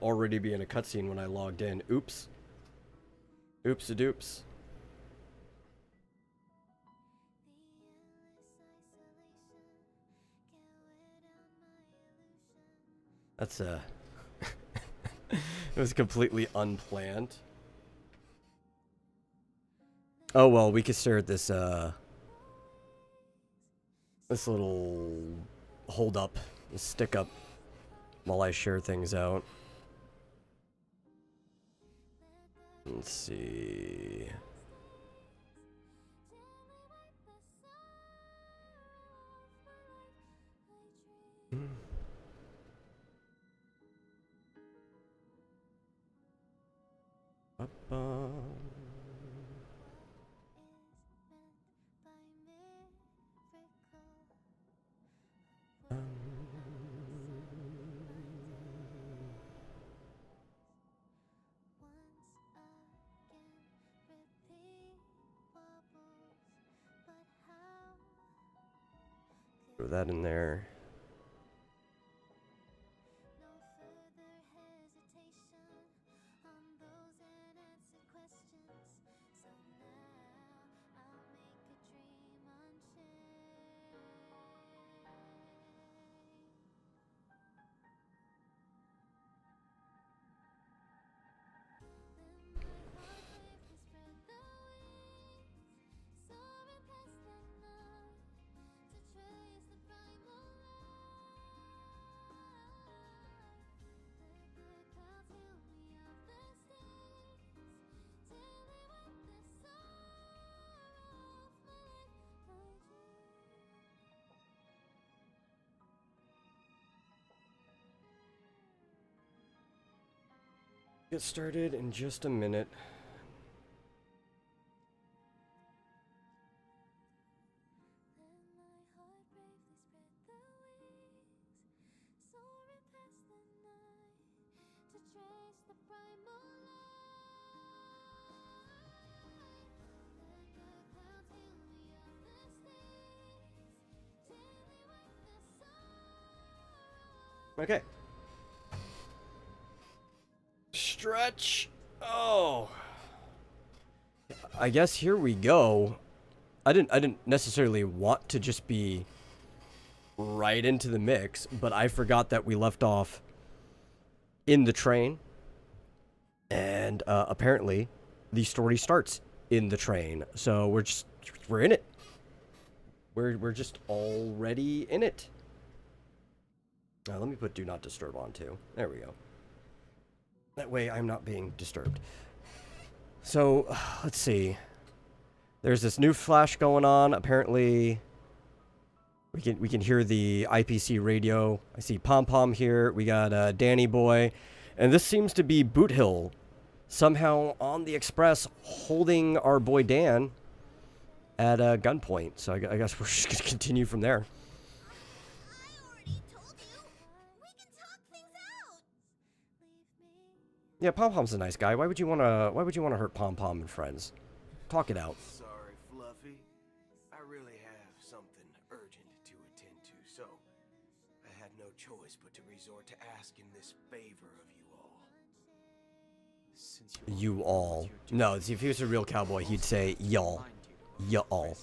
already be in a cutscene when I logged in. Oops. Oops-a-doops. That's it was completely unplanned. Oh well, we could stare at this this little hold up, this stick up while I share things out. Let's see. Throw that in there. Get started in just a minute. Okay. Stretch. Oh. I guess here we go. I didn't necessarily want to just be right into the mix, but I forgot that we left off in the train. And apparently the story starts in the train. So we're in it. We're just already in it. Now let me put Do Not Disturb on too. There we go. That way I'm not being disturbed. So, let's see. There's this new flash going on. Apparently, we can hear the IPC radio. I see Pom Pom here. We got Danny Boy. And this seems to be Boot Hill. Somehow on the express holding our boy Dan at gunpoint. So I guess we're just going to continue from there. Yeah, Pom Pom's a nice guy. Why would you wanna hurt Pom Pom and friends? Talk it out. Sorry, Fluffy. I really have something urgent to attend to, so I had no choice but to resort to asking this favor of you all. Since You all. No, if he was a real cowboy, he'd say y'all. Y'all.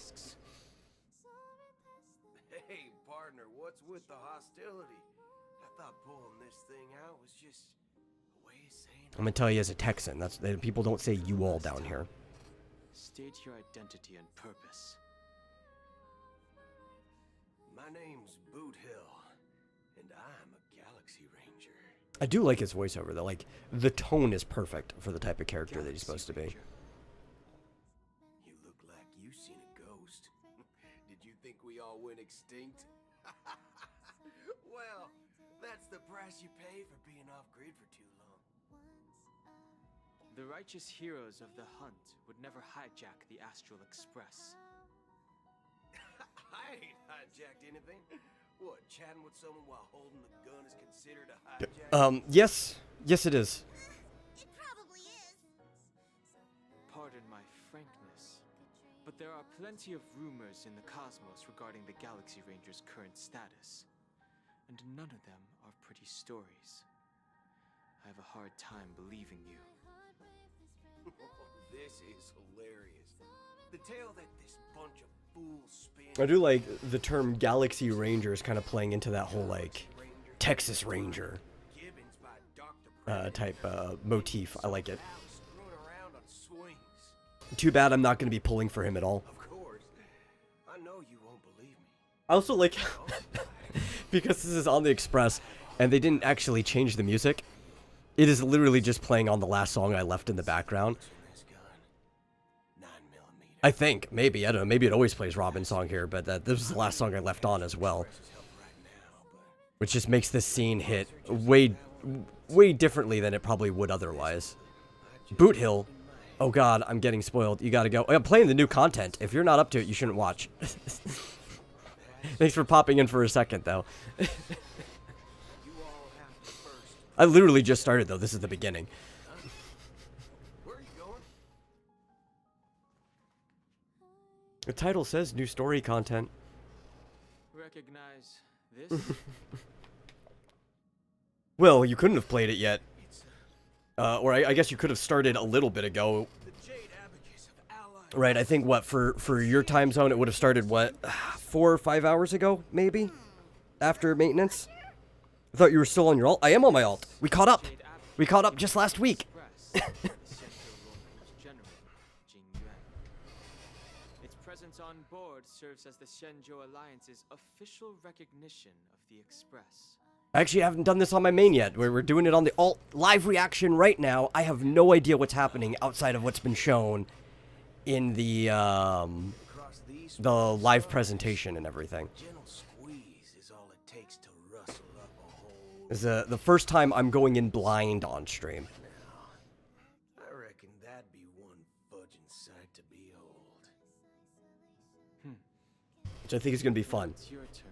Hey, partner, what's with the hostility? I thought pulling this thing out was just a way of saying I'm gonna tell you as a Texan, people don't say you all down here. State your identity and purpose. my name's Boot Hill, and I'm a Galaxy Ranger. I do like his voiceover though. Like the tone is perfect for the type of character that he's supposed to be. You look like you seen a ghost. Did you think we all went extinct? Well, that's the price you pay for being off-grid for too long. The righteous heroes of the hunt would never hijack the Astral Express. I ain't hijacked anything. What, chatting with someone while holding the gun is considered a hijack? Yes. Yes, it is. It probably is. Pardon my frankness, but there are plenty of rumors in the cosmos regarding the Galaxy Ranger's current status, and none of them are pretty stories. I have a hard time believing you. This is hilarious. The tale that this bunch of fools spin. I do like the term Galaxy Rangers kind of playing into that whole, like, Texas Ranger Gibbons by Dr. type motif. I like it. Screwing around on swings. Too bad I'm not going to be pulling for him at all. Of course. I know you won't believe me. I also like, because this is on the Express, and they didn't actually change the music, it is literally just playing on the last song I left in the background. This gun. 9mm. I think, maybe, I don't know, maybe it always plays Robin's song here, but this is the last song I left on as well. Help right now, but Which just makes this scene hit way differently than it probably would otherwise. Boot Hill. Oh god, I'm getting spoiled. You gotta go. I'm playing the new content. If you're not up to it, you shouldn't watch. Thanks for popping in for a second, though. you all have to first. I literally just started, though. This is the beginning. Where are you going? The title says new story content. Recognize this? Well, you couldn't have played it yet. Or I guess you could have started a little bit ago. The Jade Abacus of Allied. Right, I think, what, for your time zone, it would have started, what, 4 or 5 hours ago, maybe? After maintenance? I thought you were still on your alt. I am on my alt. We caught up. We caught up just last week. Its presence on board serves as the Shenzhou Alliance's official recognition of the Express. I actually haven't done this on my main yet. We're doing it on the alt live reaction right now. I have no idea what's happening outside of what's been shown in the Across these live presentation and everything. gentle squeeze is all it takes to rustle up a whole. This is the first time I'm going in blind on stream. I reckon that'd be one fudging sight to behold. Which I think is going to be fun. It's your turn.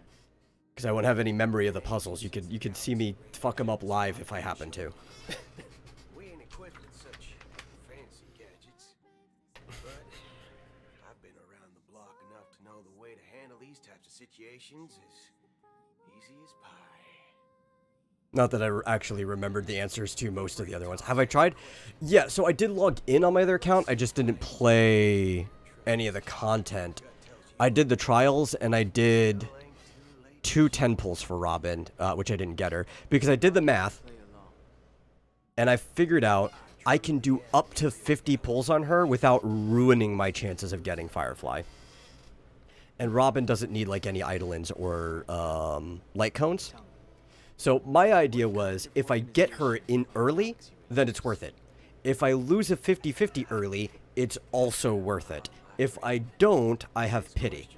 Because I won't have any memory of the puzzles. You could see me fuck them up live if I happen to. We ain't equipped with such fancy gadgets, but I've been around the block enough to know the way to handle these types of situations is easy as pie. Not that I actually remembered the answers to most of the other ones. Have I tried? Yeah, so I did log in on my other account. I just didn't play any of the content. I did the trials, and I did 2 10 pulls for Robin, which I didn't get her, because I did the math, and I figured out I can do up to 50 pulls on her without ruining my chances of getting Firefly. And Robin doesn't need, like, any Eidolons or light cones. So my idea was, if I get her in early, then it's worth it. If I lose a 50-50 early, it's also worth it. If I don't, I have pity.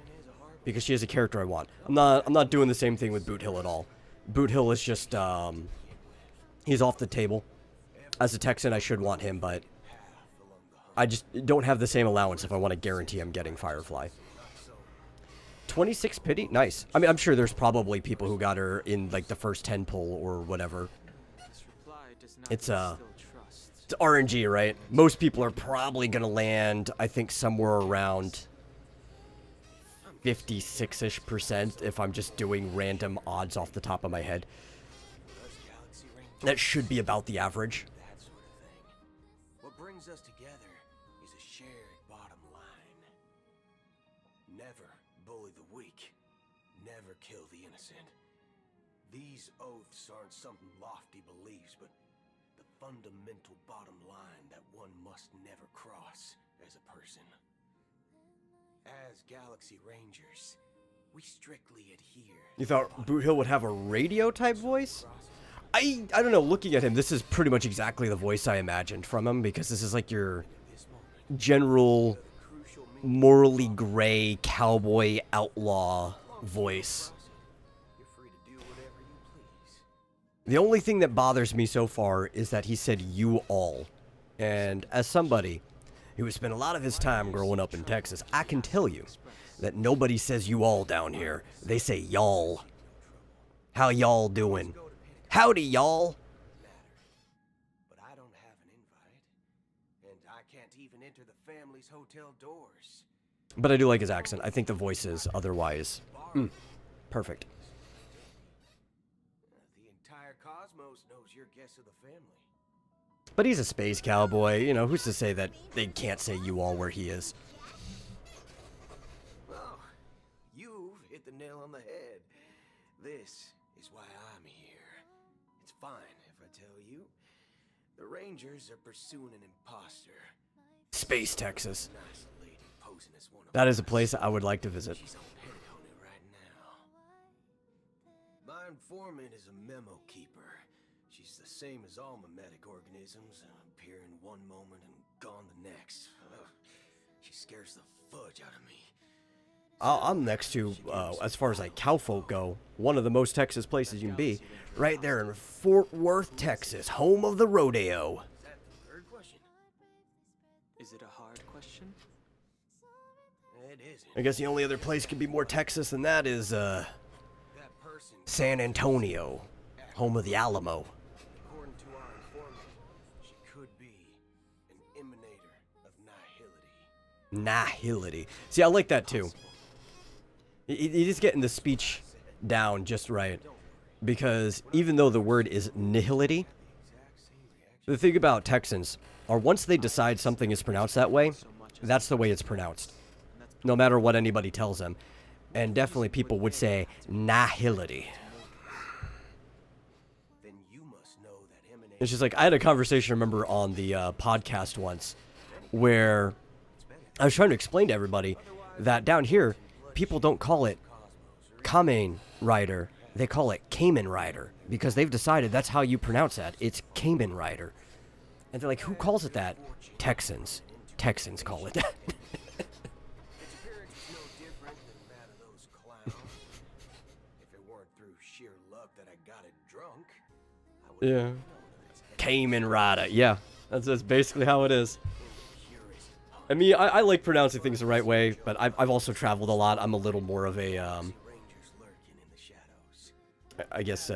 Because she is a character I want. I'm not doing the same thing with Boot Hill at all. Boot Hill is just, he's off the table. As a Texan, I should want him, but I just don't have the same allowance if I want to guarantee I'm getting Firefly. 26 pity? Nice. I mean, I'm sure there's probably people who got her in, like, the first 10 pull or whatever. This reply does not It's, instill trust. It's RNG, right? Most people are probably going to land, I think, somewhere around 56-ish% if I'm just doing random odds off the top of my head. That should be about the average. That sort of thing. What brings us together is a shared bottom line. Never bully the weak. Never kill the innocent. These oaths aren't some lofty beliefs, but the fundamental bottom line that one must never cross as a person. As Galaxy Rangers, we strictly adhere. You thought Boot Hill would have a radio type voice? I don't know, looking at him, this is pretty much exactly the voice I imagined from him, because this is like your general morally gray cowboy outlaw voice. You're free to do whatever you please. The only thing that bothers me so far is that he said you all. And as somebody who has spent a lot of his time growing up in Texas, I can tell you that nobody says you all down here. They say y'all. How y'all doing? Howdy, y'all. But I don't have an invite, and I can't even enter the family's hotel doors. But I do like his accent. I think the voice is otherwise perfect. The entire cosmos knows you're guests of the family. But he's a space cowboy. You know, who's to say that they can't say you all where he is? Well, you've hit the nail on the head. This is why I'm here. It's fine if I tell you. The Rangers are pursuing an imposter. Space Texas. Nice lady posing as one of That is a us. place I would like to visit. She's on Pentagon right now. My informant is a memo keeper. She's the same as all mimetic organisms, appear in one moment and gone the next. She scares the fudge out of me. I'm next to, as far as like cowfolk go, one of the most Texas places you can be. Right there in Fort Worth, Texas, home of the rodeo. Is that the third question? Is it a hard question? It isn't. I guess the only other place could be more Texas than that is, That person, San Antonio, home of the Alamo. according to our informant, she could be an emanator of nihility. Nihility. See, I like that too. He's just getting the speech down just right. Because even though the word is nihility, the thing about Texans are once they decide something is pronounced that way, that's the way it's pronounced. No matter what anybody tells them. And definitely people would say nihility. Then you must know that emanation. It's just like, I had a conversation, remember, on the podcast once, where I was trying to explain to everybody that down here, people don't call it Kamen Rider. They call it Kamen Rider, because they've decided that's how you pronounce that. It's Kamen Rider. And they're like, who calls it that? Texans. Texans call it that. Its appearance is no different than that of those clowns. If it weren't through sheer luck that I got it drunk, I would Yeah. Kamen Rider. Yeah, that's basically how it is. I mean, I like pronouncing things the right way, but I've also traveled a lot. I'm a little more of a, Rangers lurking in the shadows. I guess,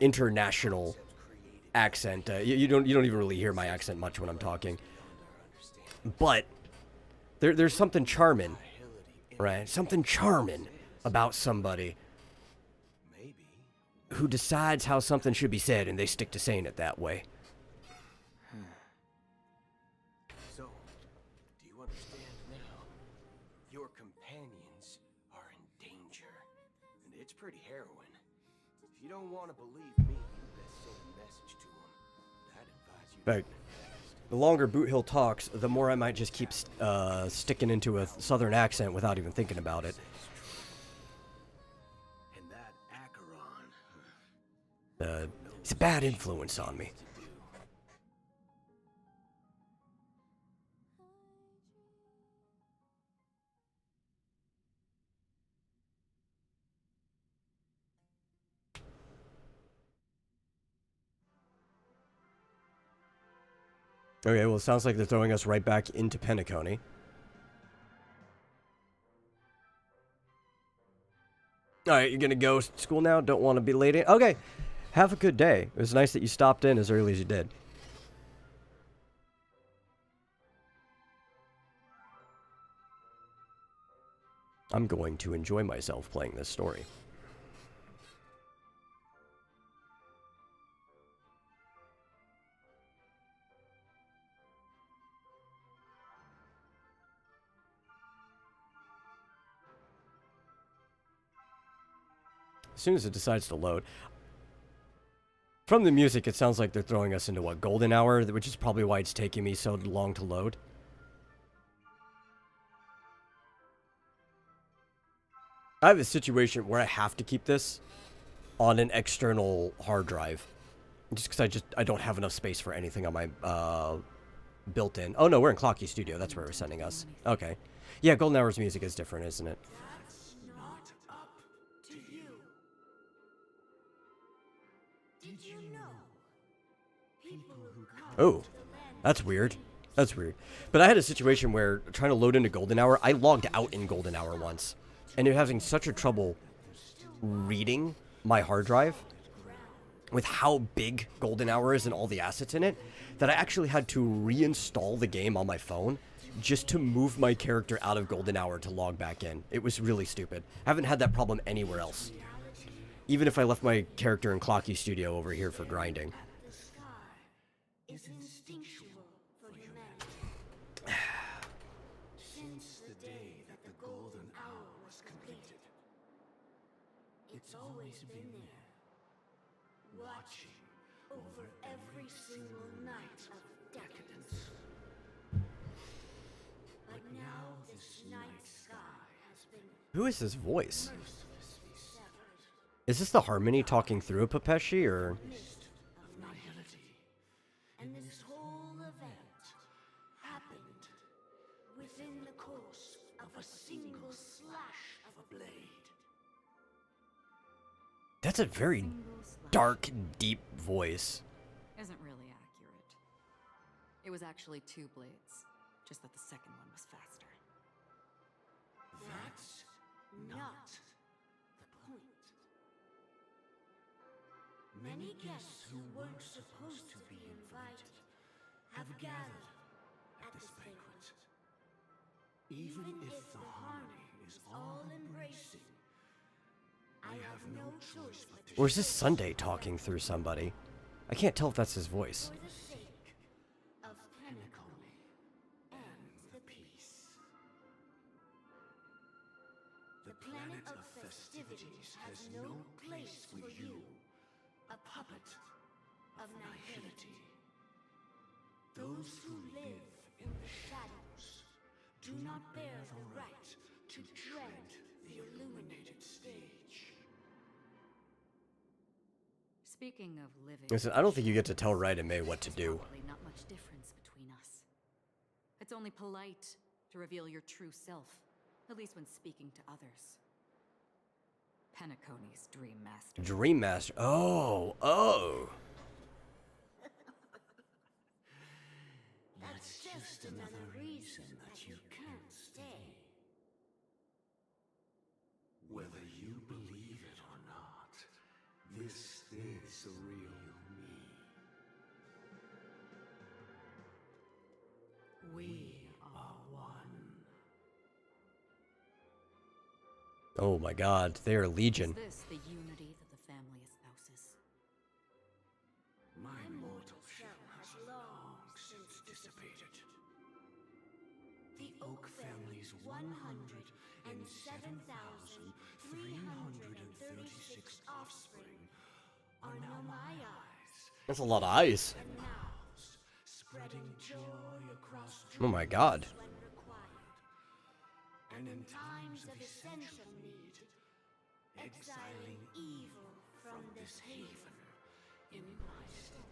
international accent. You don't even really hear my accent much when I'm talking. But there's something charming, right? Something charming about somebody Maybe. who decides how something should be said, and they stick to saying it that way. So, do you understand now? Your companions are in danger, and it's pretty harrowing. If you don't want to believe me, you best send a message to them. I'd advise you. Right. The longer Boot Hill talks, the more I might just keep sticking into a southern accent without even thinking about it. And that Acheron. It's a bad influence on me. Okay, well, it sounds like they're throwing us right back into Penacony. Alright, you're gonna go to school now? Don't want to be late? Okay, have a good day. It was nice that you stopped in as early as you did. I'm going to enjoy myself playing this story. As soon as it decides to load. From the music, it sounds like they're throwing us into, what, golden hour? Which is probably why it's taking me so long to load. I have a situation where I have to keep this on an external hard drive. Just because I don't have enough space for anything on my built-in. Oh no, we're in Clocky Studio. That's where we're sending us. Okay. Yeah, Golden Hour's music is different, isn't it? Oh, that's weird. That's weird. But I had a situation where trying to load into Golden Hour, I logged out in Golden Hour once. And you're having such a trouble reading my hard drive with how big Golden Hour is and all the assets in it, that I actually had to reinstall the game on my phone just to move my character out of Golden Hour to log back in. It was really stupid. I haven't had that problem anywhere else. Even if I left my character in Clocky Studio over here for grinding. is instinctual for humanity. Since the day that the golden hour was completed, it's always been there, watching over every single night of decadence. But now this night sky has been Who is this voice? mercilessly severed. Is this the harmony talking through a Pepeshi, or? Mist of nihility. And this whole event happened within the course of a single slash of a blade. That's a very dark, deep voice. Isn't really accurate. It was actually 2 blades, just that the second one was faster. That's not the point. Many guests who weren't supposed to be invited have gathered at this banquet. Even if the harmony is all-embracing, I have no choice but to Or is this Sunday talking through somebody? I can't tell if that's his voice. for the sake of Penacony and the peace. The planet of festivities has no place for you, a puppet of nihility. Those who live in the shadows do not bear the right to tread the illuminated stage. Speaking of living... Listen, I don't think you get to tell Right and May what to do. Probably not much difference between us. It's only polite to reveal your true self, at least when speaking to others. Penacony's Dream Master. Dream Master. Oh. That's just another reason that you can't stay. Whether you believe it or not, this is the real me. We are one. Oh my god, they are legion. Is this the unity that the family espouses? My mortal shell has long since dissipated. The Oak family's 107,336 offspring are now my eyes That's a lot of ice. and mouths, spreading joy across Oh my god. dreams when required. And in times of essential need, exiling evil from this haven in my stead.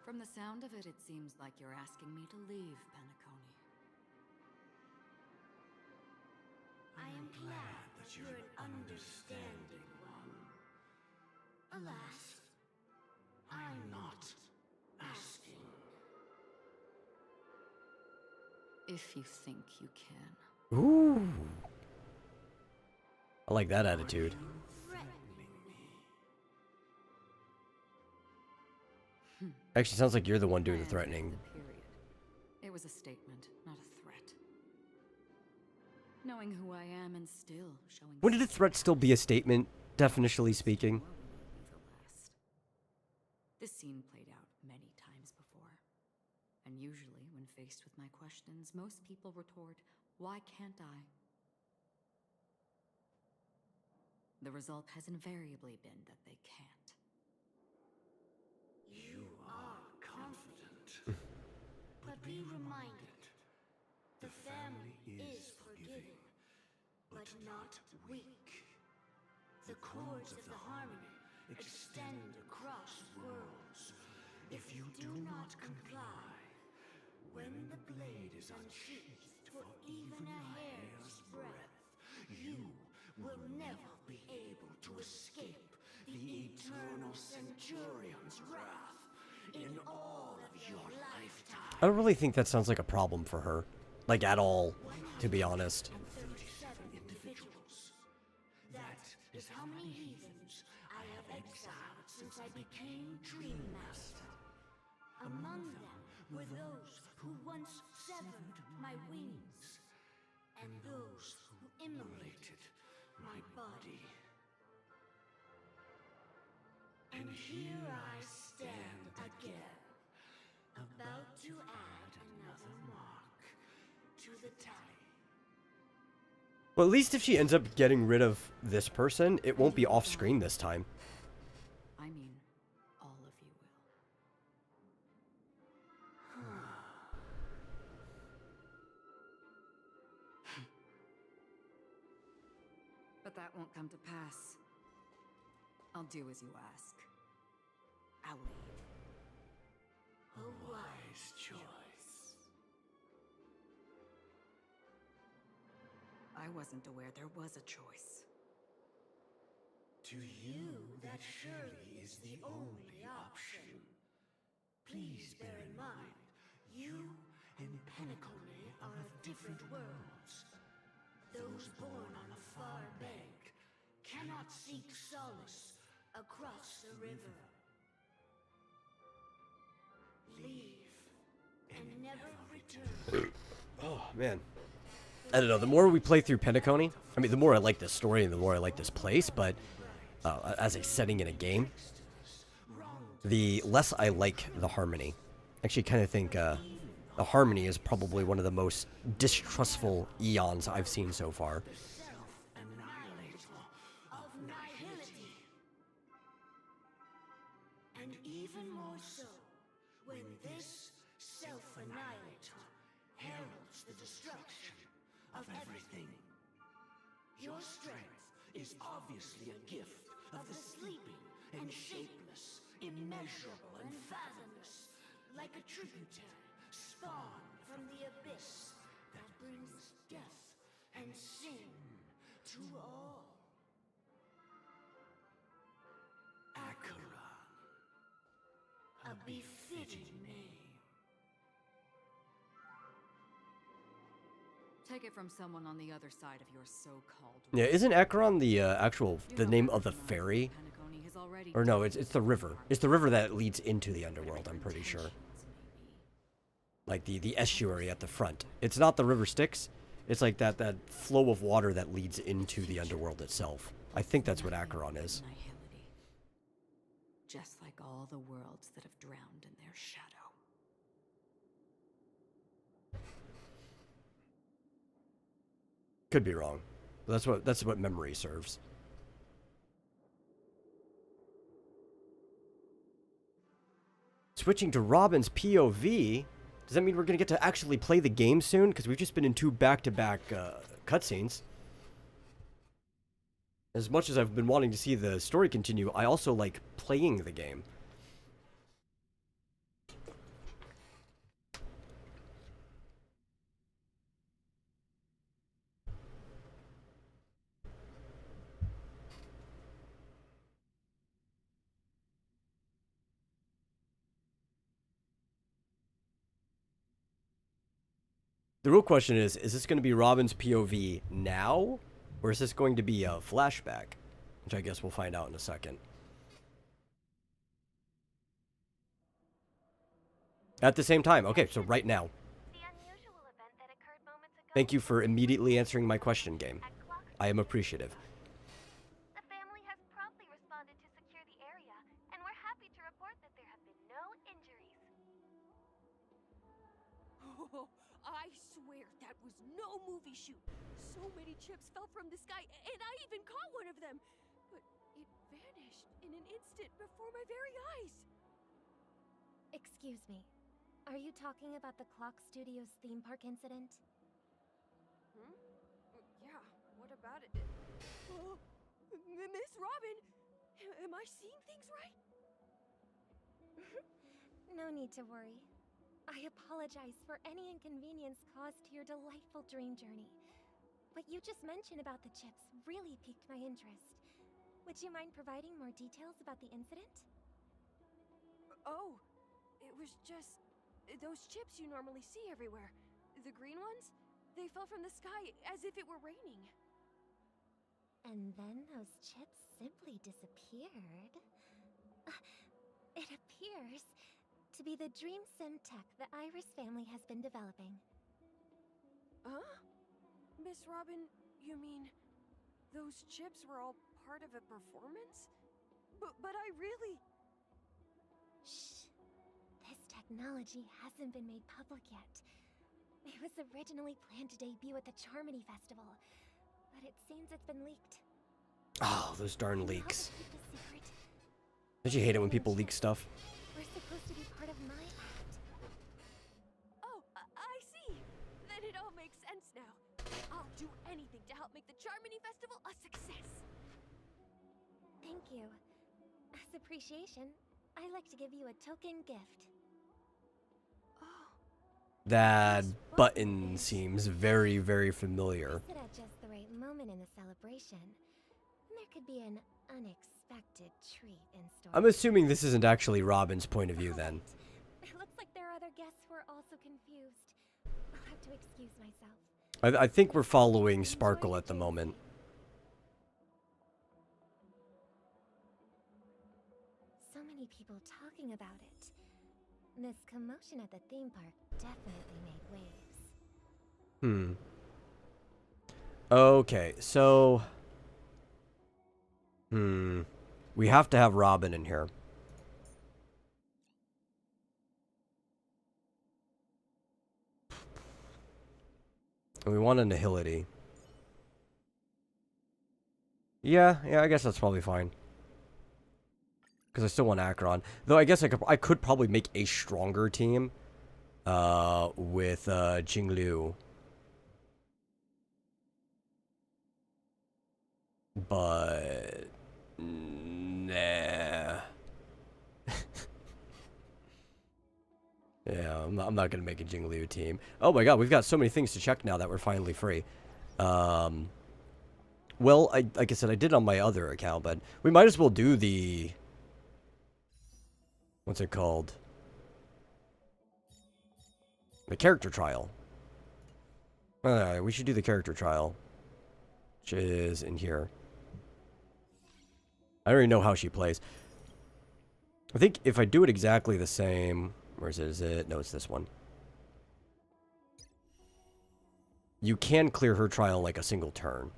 From the sound of it, it seems like you're asking me to leave Penacony. I am glad that you're an understanding one. Alas, I'm not asking. If you think you can. Ooh. I like that attitude. Threatening me. Actually, sounds like you're the one doing the I threatening. answered the period. It was a statement, not a threat. Knowing who I am and still showing... Wouldn't a threat still be a statement, definitionally speaking? More will be the last. This scene played out many times before. And usually, when faced with my questions, most people retort, "Why can't I?" The result has invariably been that they can't. You are confident. But be reminded, the family is forgiving, but not weak. The cords of the harmony extend across worlds. If you do not comply, when the blade is unsheathed for even a hair's breadth, you will never be able to escape the eternal Centurion's wrath in all of your lifetime. I don't really think that sounds like a problem for her. Like, at all, to be honest. 37 individuals. That is how many heathens I have exiled since I became Dream Master. Among them were those who once severed my wings, and those who immolated my body. And here I stand, the tally. But at least if she ends up getting rid of this person, it won't be off screen this time. I mean, all of you will. But that won't come to pass. I'll do as you ask. I'll leave. A wise choice. I wasn't aware there was a choice. To you, that surely is the only option. Please bear in mind, you and Penacony are of different worlds. Those born on the far bank cannot seek solace across the river. Leave and never return. Oh, man. I don't know, the more we play through Penacony, I mean, the more I like this story and the more I like this place, but as a setting in a game, the less I like the harmony. I actually kind of think the harmony is probably one of the most distrustful eons I've seen so far. Self-annihilator of nihility. And even more so, when this self-annihilator heralds the destruction of everything. Your strength is obviously a gift of the sleeping and shapeless, immeasurable and fathomless, like a tributary spawned from the abyss that brings death and sin to all. Acheron, a befitting name. Take it from someone on the other side of your so-called. Yeah, isn't Acheron the name of the ferry? Penacony has already Or no, it's the river. It's the river that leads into the underworld, I'm pretty sure. Like the estuary at the front. It's not the river Styx. It's like that flow of water that leads into the underworld itself. I think that's what Acheron is. Nihility. Just like all the worlds that have drowned in their shadow. Could be wrong. But that's what memory serves. Switching to Robin's POV. Does that mean we're gonna get to actually play the game soon? Because we've just been in 2 back-to-back cutscenes. As much as I've been wanting to see the story continue, I also like playing the game. The real question is this going to be Robin's POV now? Or is this going to be a flashback? Which I guess we'll find out in a second. At the same time. Okay, so right now. The unusual event that occurred moments ago. Thank you for immediately answering my question, game. I am appreciative. The family has promptly responded to secure the area, and we're happy to report that there have been no injuries. Oh, I swear that was no movie shoot. So many chips fell from the sky, and I even caught one of them. But it vanished in an instant before my very eyes. Excuse me. Are you talking about the Clock Studios theme park incident? Yeah, what about it? Oh, Miss Robin, am I seeing things right? No need to worry. I apologize for any inconvenience caused to your delightful dream journey. What you just mentioned about the chips really piqued my interest. Would you mind providing more details about the incident? Oh, it was just those chips you normally see everywhere. The green ones? They fell from the sky as if it were raining. And then those chips simply disappeared. It appears to be the Dream Sim tech the Iris family has been developing. Huh? Miss Robin, you mean those chips were all part of a performance? But I really... Shh. This technology hasn't been made public yet. It was originally planned to debut at the Charmony Festival, but it seems it's been leaked. Oh, those darn Can you help leaks. us keep this secret? Don't you hate it when people leak stuff? We're supposed to be part of my act. Oh, I see. Then it all makes sense now. I'll do anything to help make the Charmony Festival a success. Thank you. As appreciation, I'd like to give you a token gift. Oh, That button seems very, very familiar. Placed it at just the right moment in the celebration. There could be an unexpected treat in store. I'm assuming this isn't actually Robin's point of view then. It looks like there are other guests who are also confused. I'll have to excuse myself. I think we're following Sparkle at the moment. So many people talking about it. This commotion at the theme park definitely made waves. Okay, so... We have to have Robin in here. And we want a Nihility. Yeah, I guess that's probably fine. Because I still want Acheron. Though I guess I could probably make a stronger team with Jinglu. But... Nah. Yeah, I'm not going to make a Jinglu team. Oh my god, we've got so many things to check now that we're finally free. Well, like I said, I did on my other account, but we might as well do the... What's it called? The character trial. Alright, we should do the character trial. Which is in here. I don't even know how she plays. I think if I do it exactly the same... Where is it? Is it? No, it's this one. You can clear her trial in like a single turn.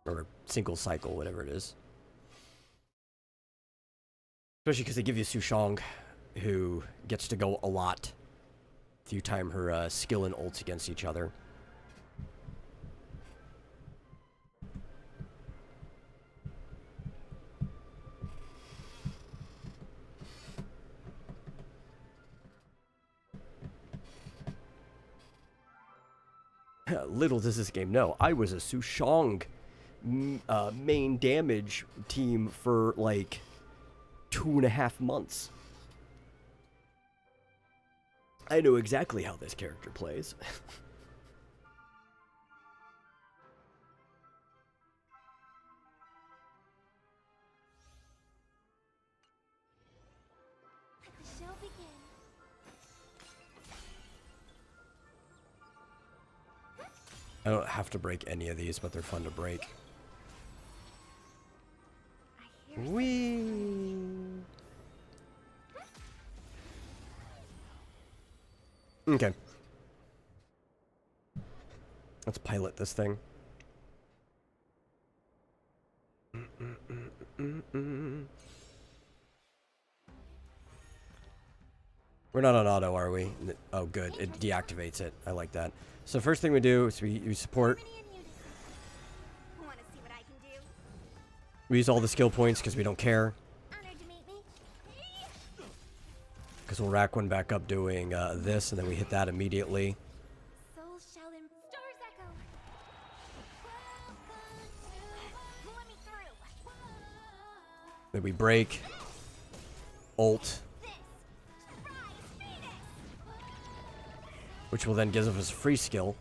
Or single cycle, whatever it is. Especially because they give you Sushong, who gets to go a lot if you time her skill and ults against each other. Little does this game know, I was a Sushong main damage team for like 2.5 months. I know exactly how this character plays. Let the show begin. I don't have to break any of these, but they're fun to break. I hear Whee! Okay. Let's pilot this thing. We're not on auto, are we? Oh, good. It deactivates it. I like that. So first thing we do is we support. Want to see what I can do? We use all the skill points because we don't care. Honored to meet me. Because we'll rack one back up doing this, and then we hit that immediately. Souls shall stars echo. Let me through. Then we break. Ult. Which will then give us a free skill.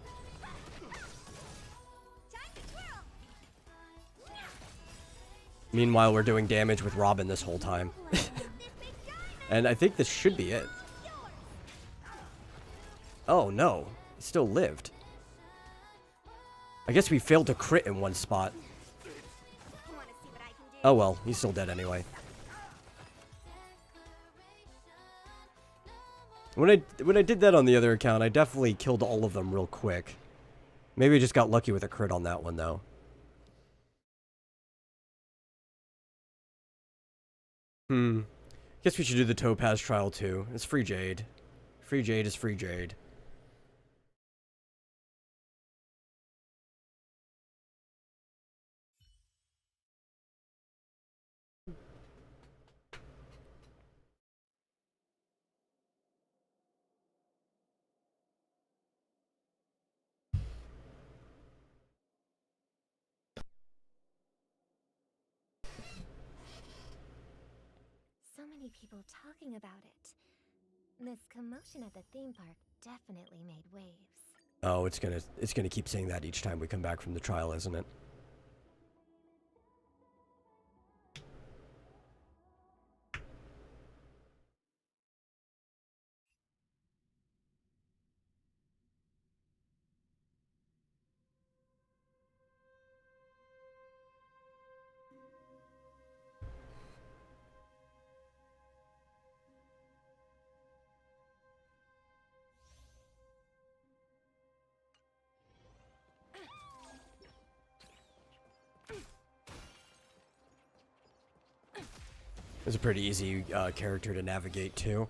Meanwhile, we're doing damage with Robin this whole time. And I think this should be it. Oh no, he still lived. I guess we failed to crit in one spot. Oh well, he's still dead anyway. When I did that on the other account, I definitely killed all of them real quick. Maybe I just got lucky with a crit on that one, though. Guess we should do the Topaz trial too. It's free jade. Free jade is free jade. So many people talking about it. This commotion at the theme park definitely made waves. Oh, it's gonna keep saying that each time we come back from the trial, isn't it? It's a pretty easy character to navigate too.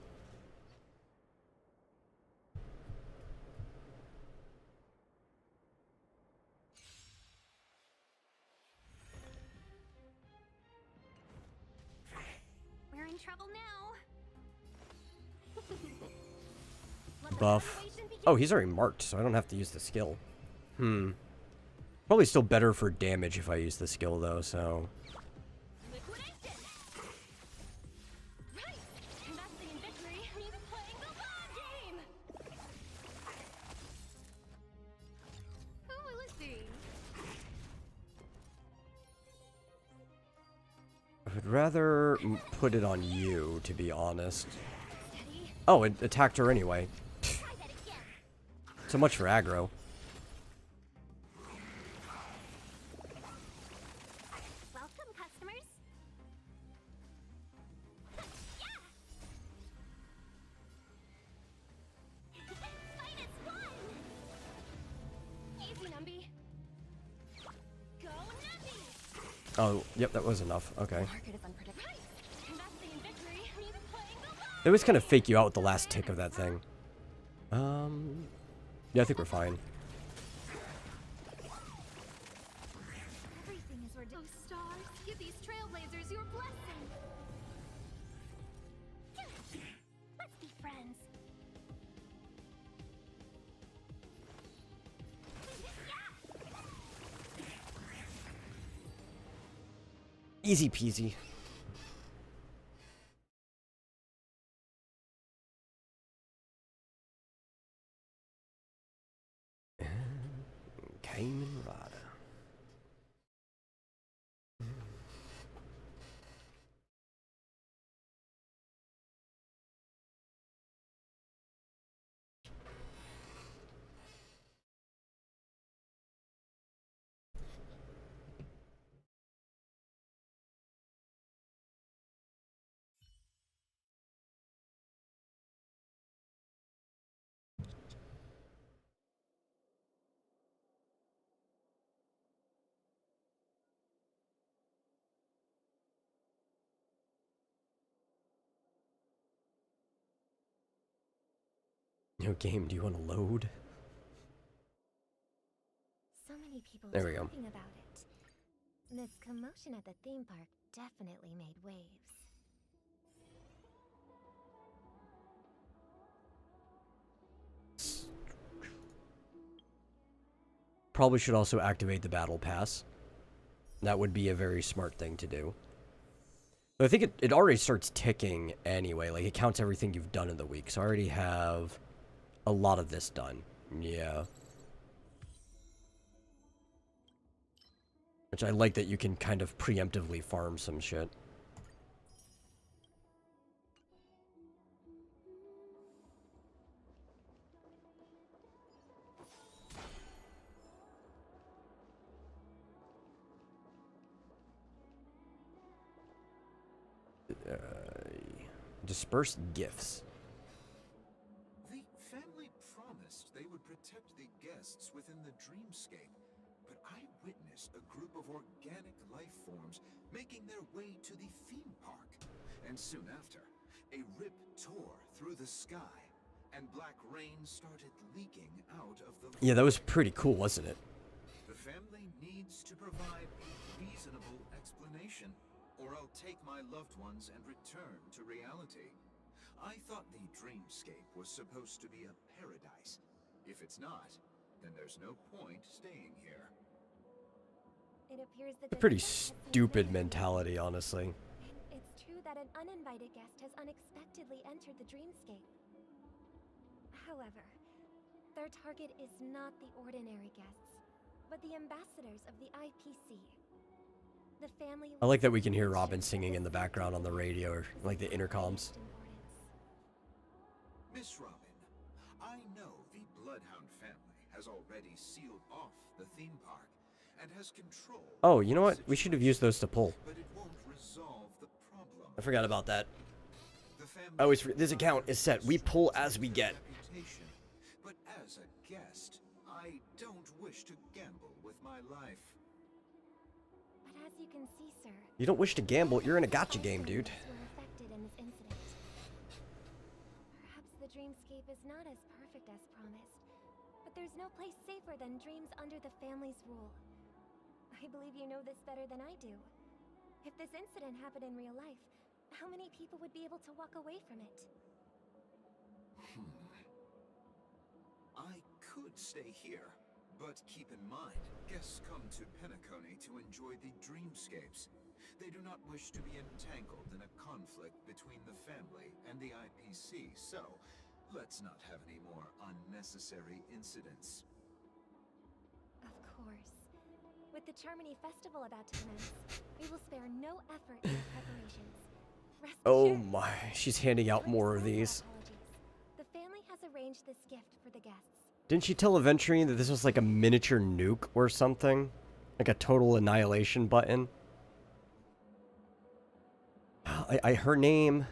We're in trouble now. Buff. Oh, he's already marked, so I don't have to use the skill. Probably still better for damage if I use the skill though, so... Liquidation. Right. Investing in victory means playing the long game. Who will it be? I would rather put it on you, to be honest. Steady. Oh, it attacked her anyway. Try that again. So much for aggro. Welcome, customers. Yeah. Fight is fun. Easy, Numby. Go, Numby. Oh, yep, that was enough. Okay. Market is unpredictable. Right. Investing in victory means playing the long. They always kind of fake you out with the last tick of that thing. Yeah, I think we're fine. Everything is where oh, stars, give these trailblazers your blessing. Let's be friends. Easy peasy. Cayman Rider. Yo, game, do you want to load? So many people There we go. talking about it. This commotion at the theme park definitely made waves. Probably should also activate the battle pass. That would be a very smart thing to do. But I think it already starts ticking anyway. Like, it counts everything you've done in the week. So I already have a lot of this done. Yeah. Which I like that you can kind of preemptively farm some shit. Disperse gifts. The family promised they would protect the guests within the dreamscape, but I witnessed a group of organic life forms making their way to the theme park. And soon after, A rip tore through the sky, and black rain started leaking out of the Yeah, that was pretty cool, wasn't it? The family needs to provide a reasonable explanation, or I'll take my loved ones and return to reality. I thought the dreamscape was supposed to be a paradise. If it's not, then there's no point staying here. It appears that A the pretty guest has been stupid visited. mentality, honestly. It's true that an uninvited guest has unexpectedly entered the dreamscape. However, their target is not the ordinary guests, but the ambassadors of the IPC. The family I like that we can hear Robin singing in the background on the radio, or like the intercoms. Miss Robin, I know the Bloodhound family has already sealed off the theme park and has control. Oh, you know what? We should have used those to pull. But it won't resolve the problem. I forgot about that. The family I always this account is set. We pull as we get. reputation, but as a guest, I don't wish to gamble with my life. But as you can see, sir, You don't wish to gamble. You're in a gotcha game, dude. were affected in this incident. Perhaps the dreamscape is not as perfect as promised, but there's no place safer than dreams under the family's rule. I believe you know this better than I do. If this incident happened in real life, how many people would be able to walk away from it? I could stay here, but keep in mind, guests come to Penacony to enjoy the dreamscapes. They do not wish to be entangled in a conflict between the family and the IPC, so let's not have any more unnecessary incidents. Of course. With the Charmony Festival about to commence, we will spare no effort in the preparations. Rest Oh assured, my, she's handing out more of these. apologies. The family has arranged this gift for the guests. Didn't she tell Aventurine that this was like a miniature nuke or something? Like a total annihilation button? Her name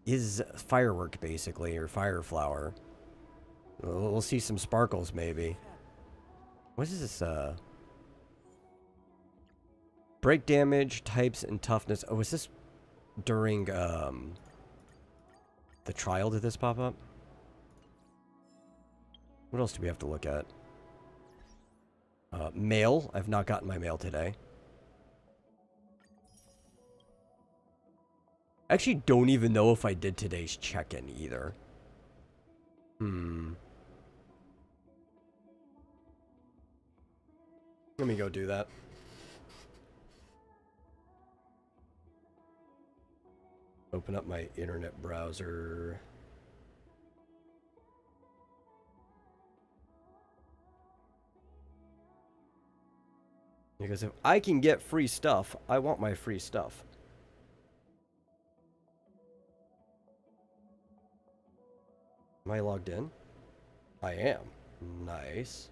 is Firework, basically, or Fireflower. We'll see some sparkles, maybe. What is this, break damage, types, and toughness. Oh, was this during, the trial? Did this pop up? What else do we have to look at? Mail. I've not gotten my mail today. I actually don't even know if I did today's check-in either. Let me go do that. Open up my internet browser. Because if I can get free stuff, I want my free stuff. Am I logged in? I am. Nice.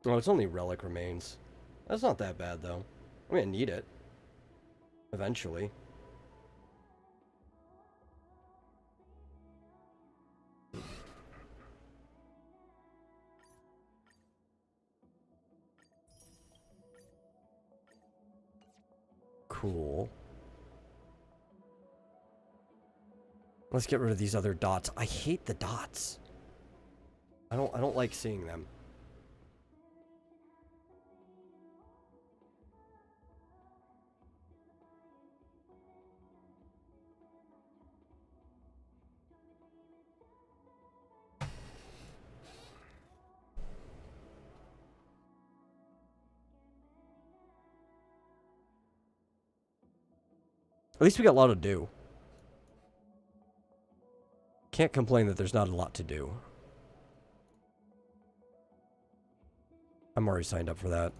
Oh, it's only relic remains. That's not that bad, though. I'm gonna need it. Eventually. Cool. Let's get rid of these other dots. I hate the dots. I don't like seeing them. At least we got a lot to do. Can't complain that there's not a lot to do. I'm already signed up for that.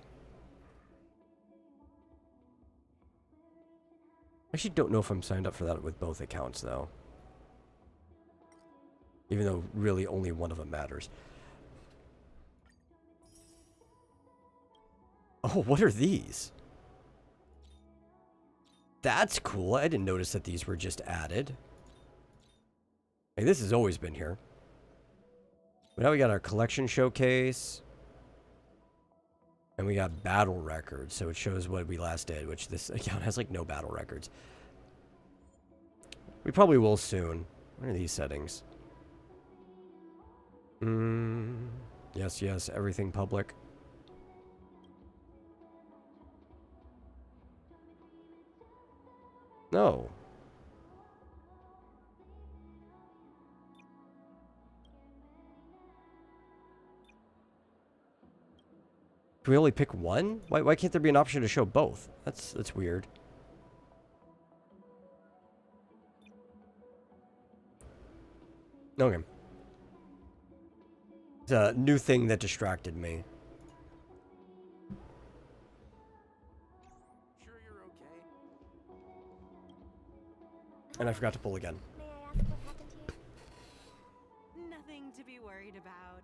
I actually don't know if I'm signed up for that with both accounts, though. Even though really only one of them matters. Oh, what are these? That's cool. I didn't notice that these were just added. Hey, this has always been here. But now we got our collection showcase. And we got battle records, so it shows what we last did, which this account has like no battle records. We probably will soon. What are these settings? Yes, yes, everything public. No. Can we only pick one? Why can't there be an option to show both? That's weird. Okay. It's a new thing that distracted me. Sure you're okay? And I forgot to pull again. May I ask what happened to you? Nothing to be worried about.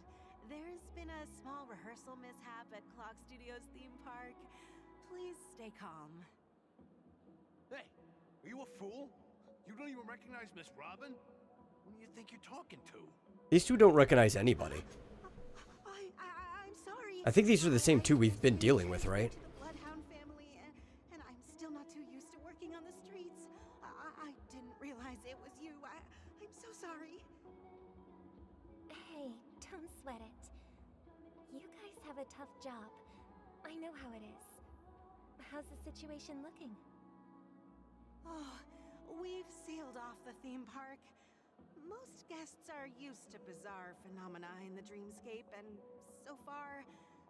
There's been a small rehearsal mishap at Clock Studios theme park. Please stay calm. Hey, are you a fool? You don't even recognize Miss Robin? Who do you think you're talking to? These two don't recognize anybody. I'm sorry. I think these are the same two we've been dealing with, right? The Bloodhound family, and I'm still not too used to working on the streets. I didn't realize it was you. I'm so sorry. Hey, don't sweat it. You guys have a tough job. I know how it is. How's the situation looking? Oh, we've sealed off the theme park. Most guests are used to bizarre phenomena in the dreamscape, and so far,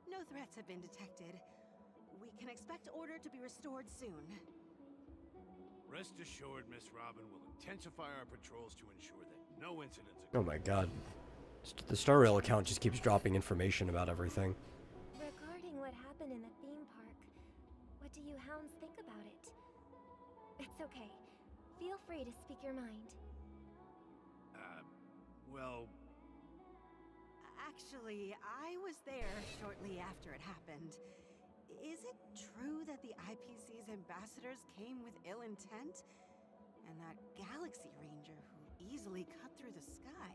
no threats have been detected. We can expect order to be restored soon. Rest assured, Miss Robin will intensify our patrols to ensure that no incidents Oh my god. The Star Rail account just keeps dropping information about everything. Regarding what happened in the theme park, what do you hounds think about it? It's okay. Feel free to speak your mind. Well, Actually, I was there shortly after it happened. Is it true that the IPC's ambassadors came with ill intent? And that Galaxy Ranger who easily cut through the sky?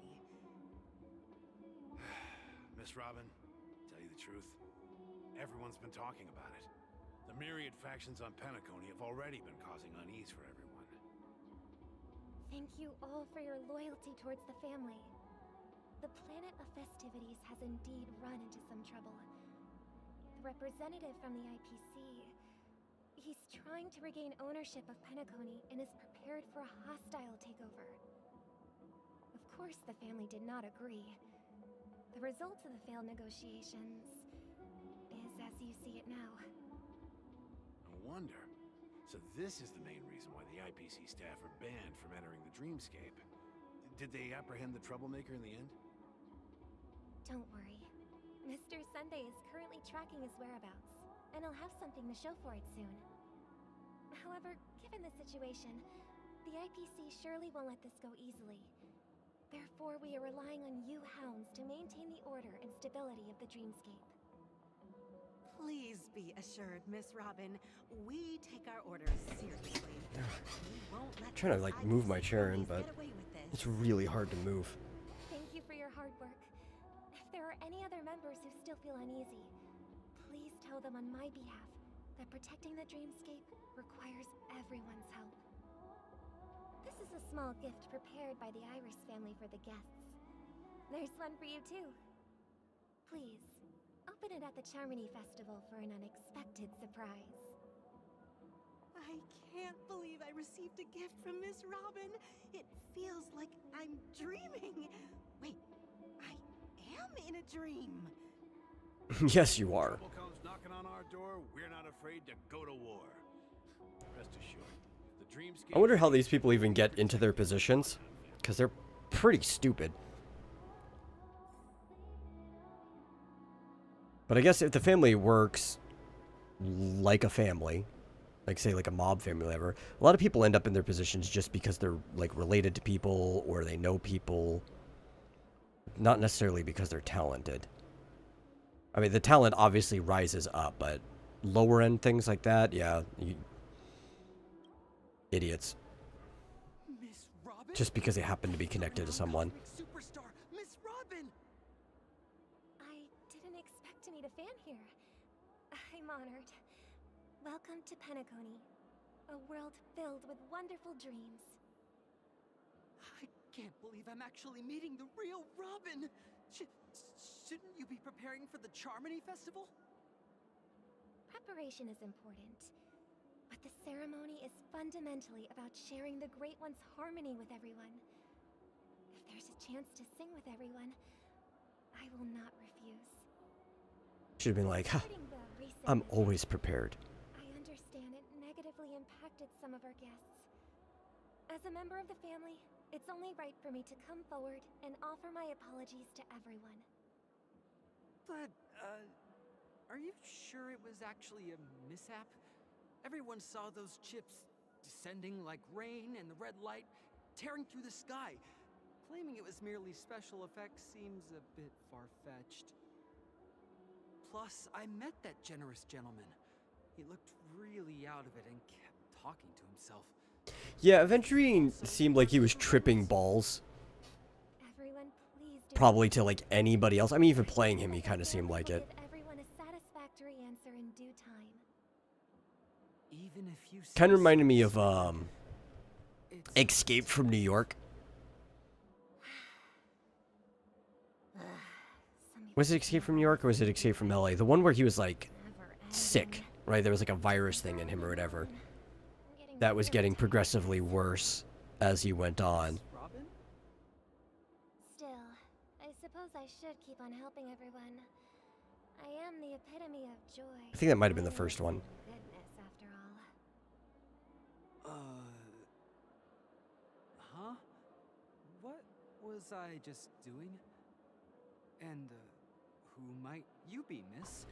Miss Robin, tell you the truth, everyone's been talking about it. The myriad factions on Penacony have already been causing unease for everyone. Thank you all for your loyalty towards the family. The planet of festivities has indeed run into some trouble. The representative from the IPC, he's trying to regain ownership of Penacony and is prepared for a hostile takeover. Of course, the family did not agree. The result of the failed negotiations is as you see it now. No wonder. So this is the main reason why the IPC staff are banned from entering the dreamscape. Did they apprehend the troublemaker in the end? Don't worry. Mr. Sunday is currently tracking his whereabouts, and he'll have something to show for it soon. However, given the situation, the IPC surely won't let this go easily. Therefore, we are relying on you hounds to maintain the order and stability of the dreamscape. Please be assured, Miss Robin, we take our orders seriously. We won't let I'm trying to like move my chair in, but get away with this. it's really hard to move. Thank you for your hard work. If there are any other members who still feel uneasy, please tell them on my behalf that protecting the dreamscape requires everyone's help. This is a small gift prepared by the Iris family for the guests. There's one for you too. Please, open it at the Charmony Festival for an unexpected surprise. I can't believe I received a gift from Miss Robin. It feels like I'm dreaming. Wait, I am in a dream. Yes, you are. Trouble comes knocking on our door, we're not afraid to go to war. Rest assured, the dreamscape... I wonder how these people even get into their positions, because they're pretty stupid. But I guess if the family works like a family, like say like a mob family or whatever, a lot of people end up in their positions just because they're like related to people or they know people, not necessarily because they're talented. I mean, the talent obviously rises up, but lower end things like that, yeah, idiots. Miss Robin? Just because they happen to be connected to someone. Superstar, Miss Robin! to meet a fan here. I'm honored. Welcome to Penacony, a world filled with wonderful dreams. I can't believe I'm actually meeting the real Robin! Shouldn't you be preparing for the Charmony Festival? Preparation is important, but the ceremony is fundamentally about sharing the Great One's harmony with everyone. If there's a chance to sing with everyone, I will not refuse. Should have been like, ha, Regarding the recent I'm mishap, always prepared. I understand it negatively impacted some of our guests. As a member of the family, it's only right for me to come forward and offer my apologies to everyone. But, are you sure it was actually a mishap? Everyone saw those chips descending like rain and the red light tearing through the sky. Claiming it was merely special effects seems a bit far-fetched. Plus, I met that generous gentleman. He looked really out of it and kept talking to himself. Yeah, Aventurine seemed like he was tripping balls. Everyone, please do Probably to like anybody else. I mean, even playing him, he kind of The seemed family like will it. give everyone a satisfactory answer in due time. Even if you Kind say of reminded so, me of it's Escape from New York. Was it Escape from New York or was it Escape from LA? The one where he was like sick, right? There was like a virus thing in him or whatever. That was getting progressively worse as he went on. Robin? Still, I suppose I should keep on helping everyone. I am the epitome of joy. I think that might have been the first one. Goodness, after all. Huh? What was I just doing? And, who might you be, miss?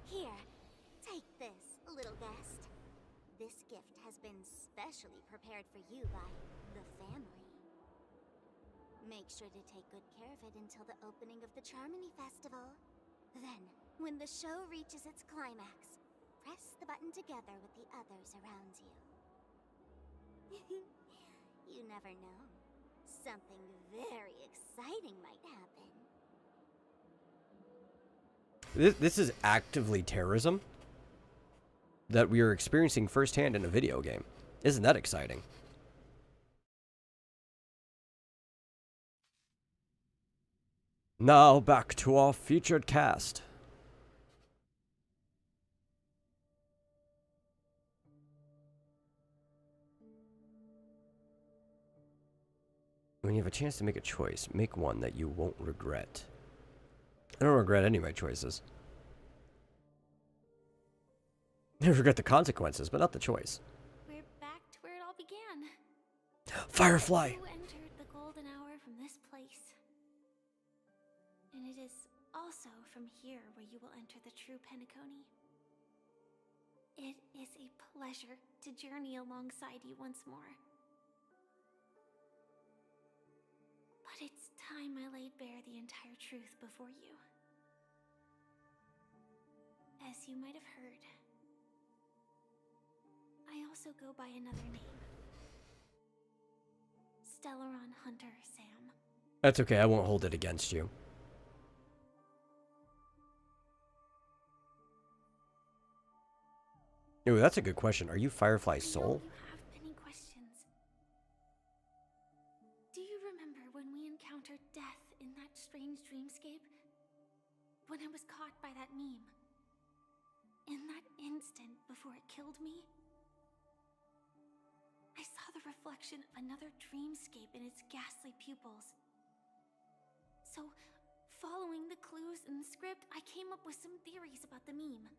Here, take this, little guest. This gift has been specially prepared for you by the family. Make sure to take good care of it until the opening of the Charmony Festival. Then, when the show reaches its climax, press the button together with the others around you. You never know. Something very exciting might happen. This is actively terrorism that we are experiencing firsthand in a video game. Isn't that exciting? Now back to our featured cast. When you have a chance to make a choice, make one that you won't regret. I don't regret any of my choices. I regret the consequences, but not the choice. We're back to where it all began. Firefly! You entered the golden hour from this place. And it is also from here where you will enter the true Penacony. It is a pleasure to journey alongside you once more. But it's time I laid bare the entire truth before you. As you might have heard, I also go by another name. Stellaron Hunter Sam. That's okay, I won't hold it against you. Ooh, that's a good question. Are you Firefly's soul? You have many questions. Do you remember when we encountered death in that strange dreamscape? When I was caught by that meme? In that instant before it killed me? I saw the reflection of another dreamscape in its ghastly pupils. So, following the clues in the script, I came up with some theories about the meme.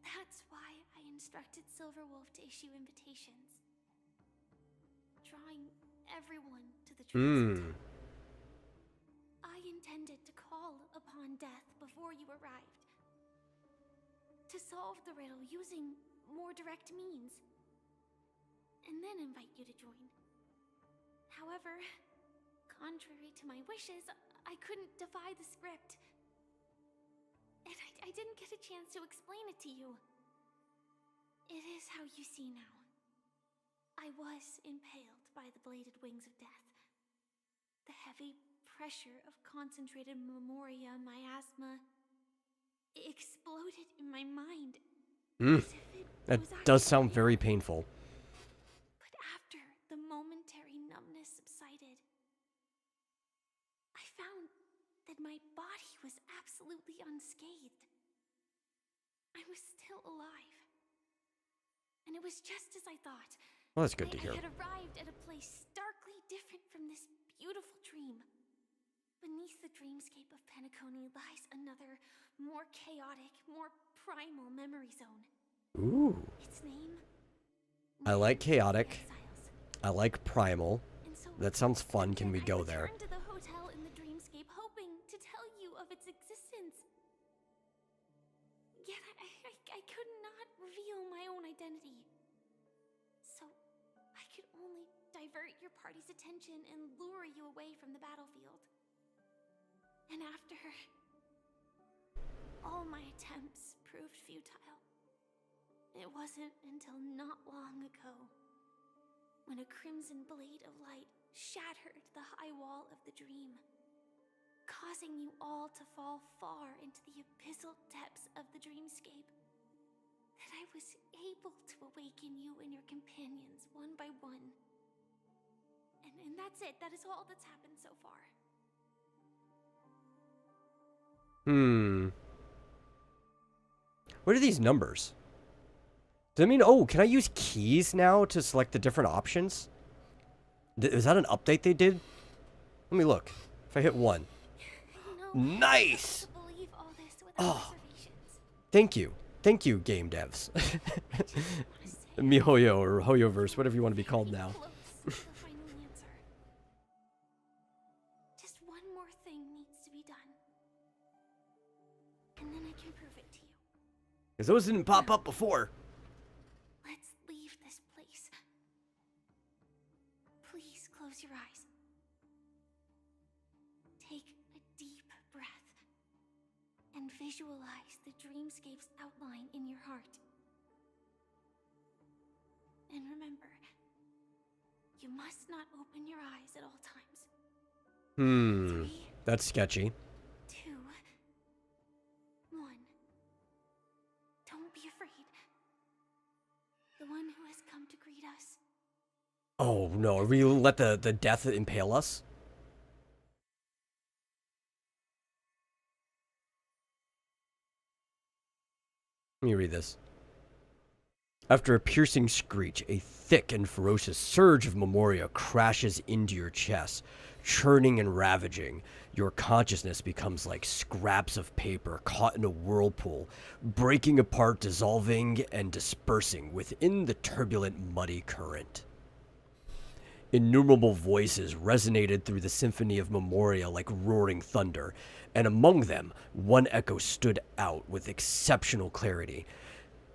That's why I instructed Silverwolf to issue invitations, drawing everyone to the truth. I intended to call upon death before you arrived, to solve the riddle using more direct means, and then invite you to join. However, contrary to my wishes, I couldn't defy the script. And I didn't get a chance to explain it to you. It is how you see now. I was impaled by the bladed wings of death. The heavy pressure of concentrated memoria miasma exploded in my mind. As if it That was does actually sound real. very painful. But after the momentary numbness subsided, I found that my body was absolutely unscathed. I was still alive. And it was just as I thought. Well, that's good to hear. I had arrived at a place starkly different from this beautiful dream. Beneath the dreamscape of Penacony lies another, more chaotic, more primal memory zone. Ooh. Its name? I like chaotic. Exiles. I like primal. And so That sounds fun. Can we I go there? returned to the hotel in the dreamscape, hoping to tell you of its existence. Yet I could not reveal my own identity. So I could only divert your party's attention and lure you away from the battlefield. And after all my attempts proved futile, it wasn't until not long ago when a crimson blade of light shattered the high wall of the dream, causing you all to fall far into the abyssal depths of the dreamscape, that I was able to awaken you and your companions one by one. And that's it. That is all that's happened so far. What are these numbers? Does that mean, oh, can I use keys now to select the different options? Is that an update they did? Let me look. If I hit 1. Nice! Oh, thank you. Thank you, game devs. MiHoYo or HoYoverse, whatever you want to be called now. Just one more thing needs to be done. And then I can prove it to you. Because those didn't pop up before. Let's leave this place. Please close your eyes. Take a deep breath and visualize the dreamscape's outline in your heart. And remember, you must not open your eyes at all times. 3, That's sketchy. 2, 1. Don't be afraid. The one who has come to greet us. Oh no, are we gonna let the death impale us? Let me read this. After a piercing screech, a thick and ferocious surge of memoria crashes into your chest, churning and ravaging. Your consciousness becomes like scraps of paper caught in a whirlpool, breaking apart, dissolving, and dispersing within the turbulent, muddy current. Innumerable voices resonated through the symphony of memoria like roaring thunder, and among them, one echo stood out with exceptional clarity.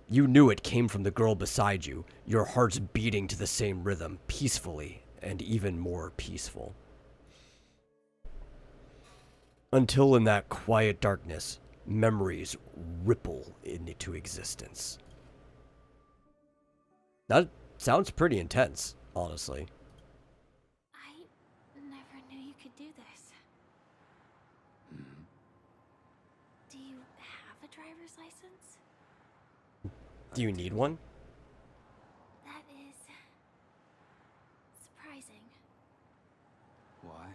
You knew it came from the girl beside you, your hearts beating to the same rhythm, peacefully and even more peaceful. Until in that quiet darkness, memories ripple into existence. That sounds pretty intense, honestly. I never knew you could do this. Do you have a driver's license? Do you need one? That is surprising. Why?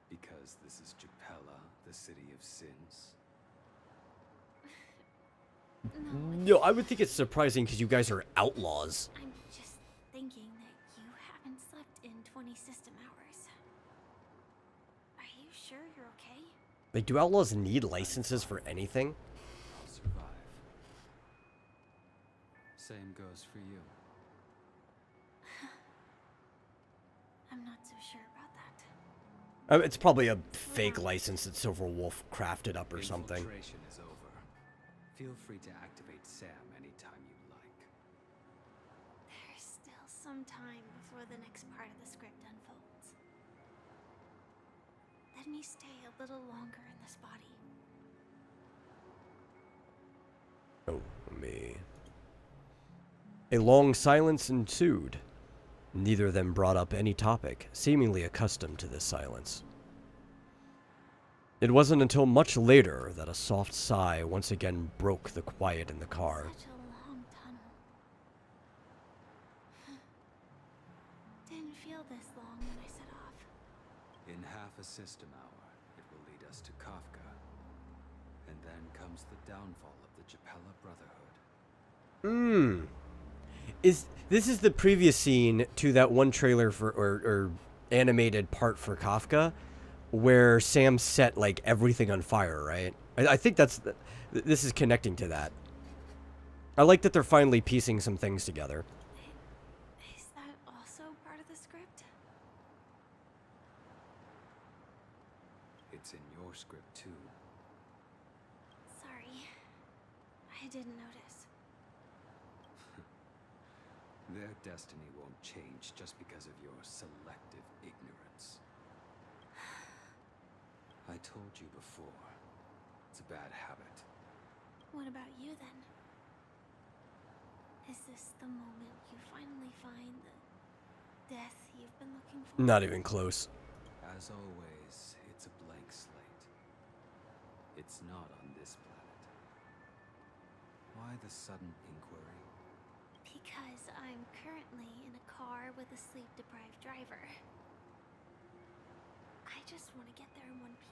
Because this is Japella, the city of sins? No, I would think it's surprising because you guys are outlaws. I'm just thinking that you haven't slept in 20 system hours. Are you sure you're okay? Like, do outlaws need licenses for anything? I'll survive. Same goes for you. I'm not so sure about that. It's probably a fake license that Silver Wolf crafted up or something. Infiltration is over. Feel free to activate Sam anytime you like. There's still some time before the next part of the script unfolds. Let me stay a little longer in this body. Oh, me. A long silence ensued. Neither of them brought up any topic, seemingly accustomed to this silence. It wasn't until much later that a soft sigh once again broke the quiet in the car. Such a long tunnel. Didn't feel this long when I set off. In half a system hour, it will lead us to Kafka. And then comes the downfall of the Japella Brotherhood. This is the previous scene to that one trailer for or animated part for Kafka, where Sam set like everything on fire, right? I think this is connecting to that. I like that they're finally piecing some things together. Is that also part of the script? It's in your script too. Sorry. I didn't notice. Their destiny won't change just because of your selective ignorance. I told you before, it's a bad habit. What about you then? Is this the moment you finally find the death you've been looking for? Not even close. As always, it's a blank slate. It's not on this planet. Why the sudden inquiry? Because I'm currently in a car with a sleep-deprived driver. I just want to get there in one piece.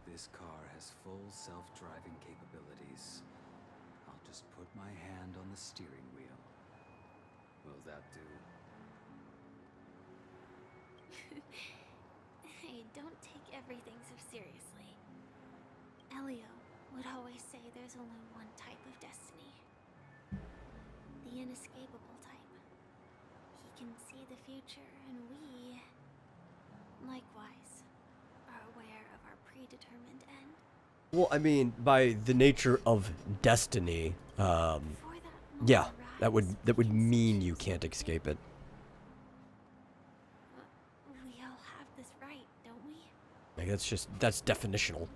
This car has full self-driving capabilities. I'll just put my hand on the steering wheel. Will that do? Hey, don't take everything so seriously. Elio would always say there's only one type of destiny. The inescapable type. He can see the future, and we, likewise, are aware of our predetermined end. Well, I mean, by the nature of destiny, yeah, that would mean you can't escape it. We all have this right, don't we? Like, that's definitional.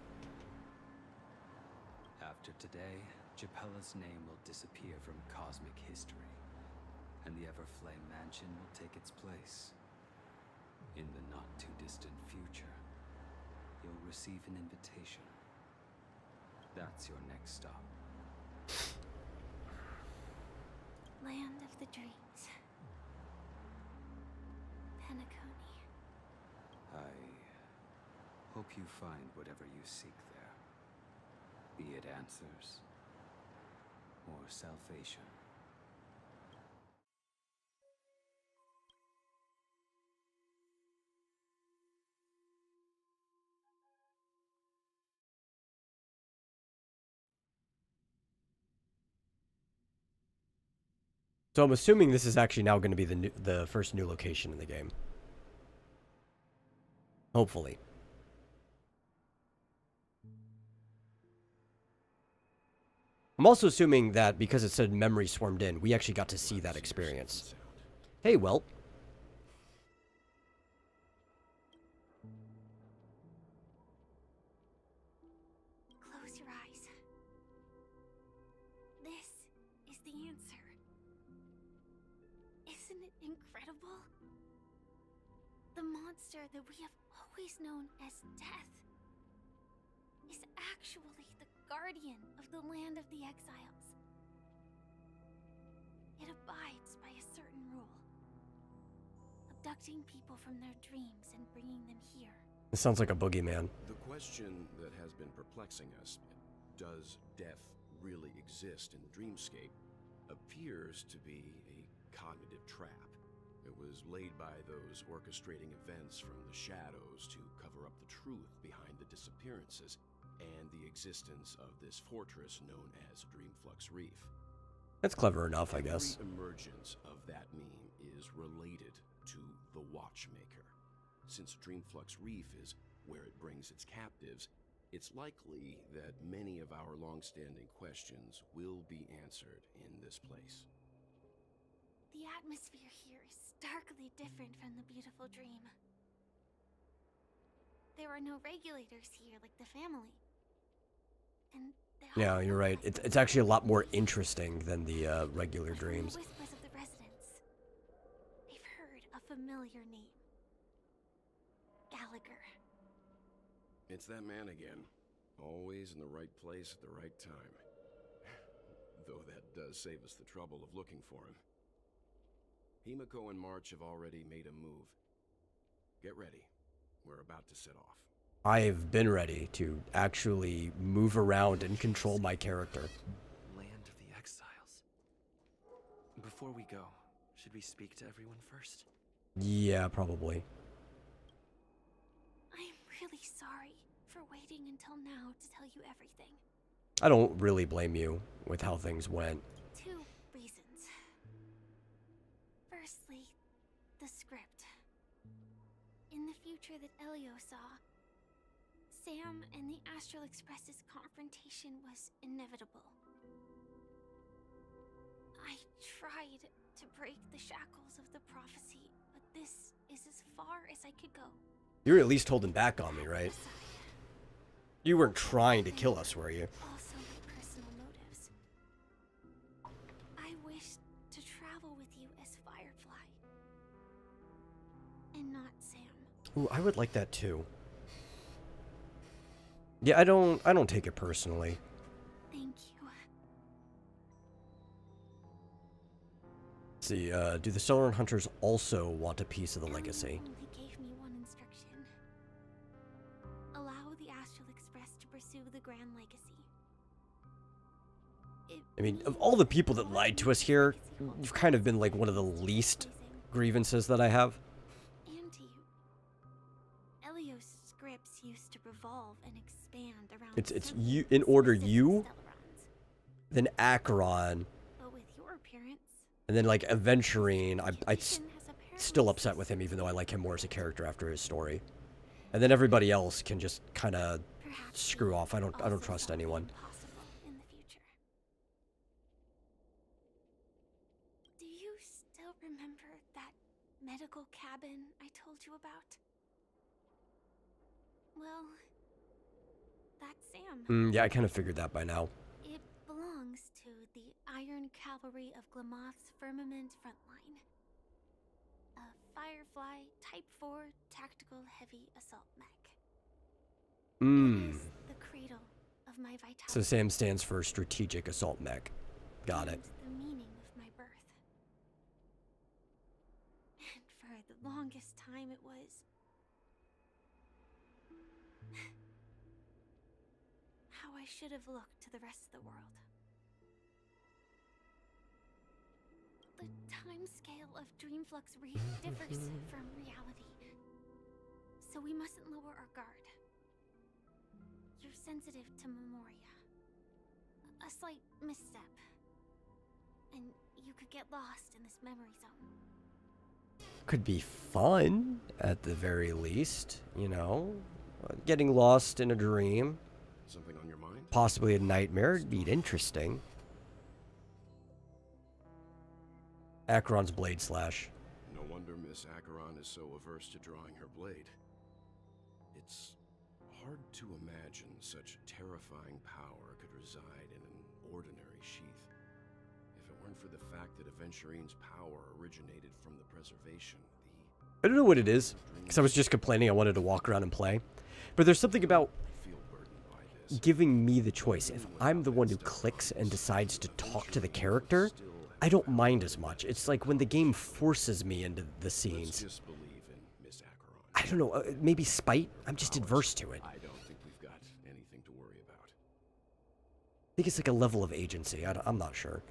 After today, Japella's name will disappear from cosmic history, and the Everflame Mansion will take its place. In the not-too-distant future, you'll receive an invitation. That's your next stop. Land of the Dreams. Penacony. I hope you find whatever you seek there. Be it answers or salvation. So I'm assuming this is actually now going to be the first new location in the game. Hopefully. I'm also assuming that because it said memory swarmed in, we actually got to see that experience. Hey, well. Close your eyes. This is the answer. Isn't it incredible? The monster that we have always known as Death is actually the guardian of the land of the exiles. It abides by a certain rule. Abducting people from their dreams and bringing them here. It sounds like a boogeyman. The question that has been perplexing us, does death really exist in the dreamscape, appears to be a cognitive trap. It was laid by those orchestrating events from the shadows to cover up the truth behind the disappearances and the existence of this fortress known as Dreamflux Reef. That's clever enough, I guess. Every emergence of that meme is related to the Watchmaker. Since Dreamflux Reef is where it brings its captives, it's likely that many of our long-standing questions will be answered in this place. The atmosphere here is starkly different from the beautiful dream. There are no regulators here like the family. And Yeah, you're right. It's actually a lot more interesting than the regular dreams. Whispers of the residents. They've heard a familiar name. Gallagher. It's that man again. Always in the right place at the right time. Though that does save us the trouble of looking for him. Himiko and March have already made a move. Get ready. We're about to set off. I've been ready to actually move around and control my character. Land of the Exiles. Before we go, should we speak to everyone first? Yeah, probably. I'm really sorry for waiting until now to tell you everything. I don't really blame you with how things went. 2 reasons. Firstly, the script. In the future that Elio saw, Sam and the Astral Express's confrontation was inevitable. I tried to break the shackles of the prophecy, but this is as far as I could go. You were at least holding back on me, right? You weren't trying to kill us, were you? Also my personal motives. I wished to travel with you as Firefly. And not Sam. Ooh, I would like that too. Yeah, I don't take it personally. Thank you. Let's see, do the Stellar Hunters also want a piece of the legacy? Only gave me one instruction. Allow the Astral Express to pursue the Grand Legacy. I mean, of all the people that lied to us here, you've kind of been like one of the least grievances that I have. And to you. Elio's scripts used to revolve and expand around It's you in order you, then Acheron, but with your appearance, and then like Aventurine. I'm still upset with him, even though I like him more as a character after his story. And then everybody else can just kind of screw off. I don't trust anyone. in the future. Do you still remember that medical cabin I told you about? Well, that's Sam. Yeah, I kind of figured that by now. It belongs to the Iron Cavalry of Glamoth's Firmament Frontline. A Firefly Type 4 Tactical Heavy Assault Mech. It is the cradle of my vitality. So SAM stands for Strategic Assault Mech. Got it. The meaning of my birth. And for the longest time it was how I should have looked to the rest of the world. The time scale of Dreamflux Reef differs from reality, so we mustn't lower our guard. You're sensitive to Memoria. A slight misstep, and you could get lost in this memory zone. Could be fun, at the very least, you know? Getting lost in a dream. Something on your mind? Possibly a nightmare. It'd be interesting. Acheron's Blade Slash. No wonder Miss Acheron is so averse to drawing her blade. It's hard to imagine such terrifying power could reside in an ordinary sheath. If it weren't for the fact that Aventurine's power originated from the preservation, I don't know what it is, because I was just complaining I wanted to walk around and play. But there's something about giving me the choice. If I'm the one who clicks and decides to talk to the character, I don't mind as much. It's like when the game forces me into the scenes. I don't know, maybe spite? I'm just adverse to it. I don't think we've got anything to worry about. I think it's like a level of agency. I'm not sure.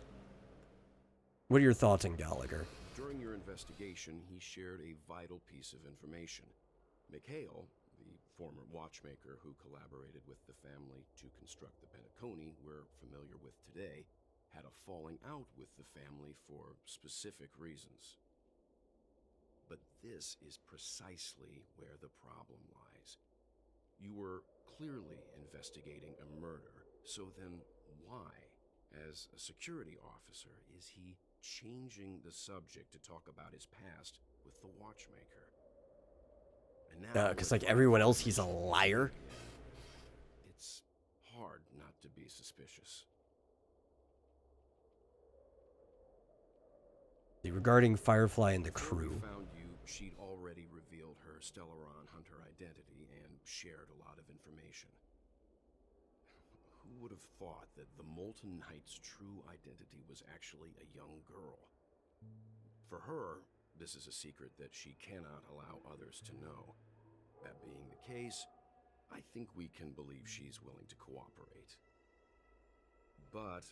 What are your thoughts on Gallagher? During your investigation, he shared a vital piece of information. Mikhail, the former watchmaker who collaborated with the family to construct the Penacony we're familiar with today, had a falling out with the family for specific reasons. But this is precisely where the problem lies. You were clearly investigating a murder, so then why, as a security officer, is he changing the subject to talk about his past with the watchmaker? Because like everyone else, he's a liar. It's hard not to be suspicious. Regarding Firefly and the crew. Found you, she'd already revealed her Stellaron hunter identity and shared a lot of information. Who would have thought that the Molten Knight's true identity was actually a young girl? For her, this is a secret that she cannot allow others to know. That being the case, I think we can believe she's willing to cooperate. But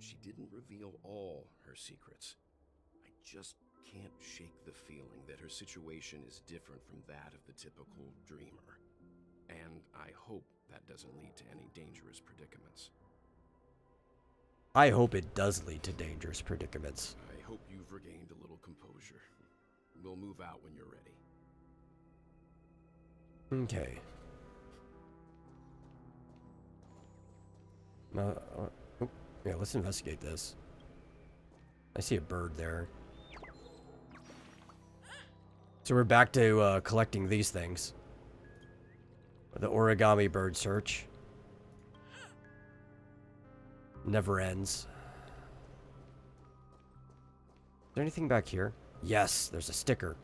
she didn't reveal all her secrets. I just can't shake the feeling that her situation is different from that of the typical dreamer. And I hope that doesn't lead to any dangerous predicaments. I hope it does lead to dangerous predicaments. I hope you've regained a little composure. We'll move out when you're ready. Okay. Yeah, let's investigate this. I see a bird there. So we're back to collecting these things. The origami bird search. Never ends. Is there anything back here? Yes, there's a sticker.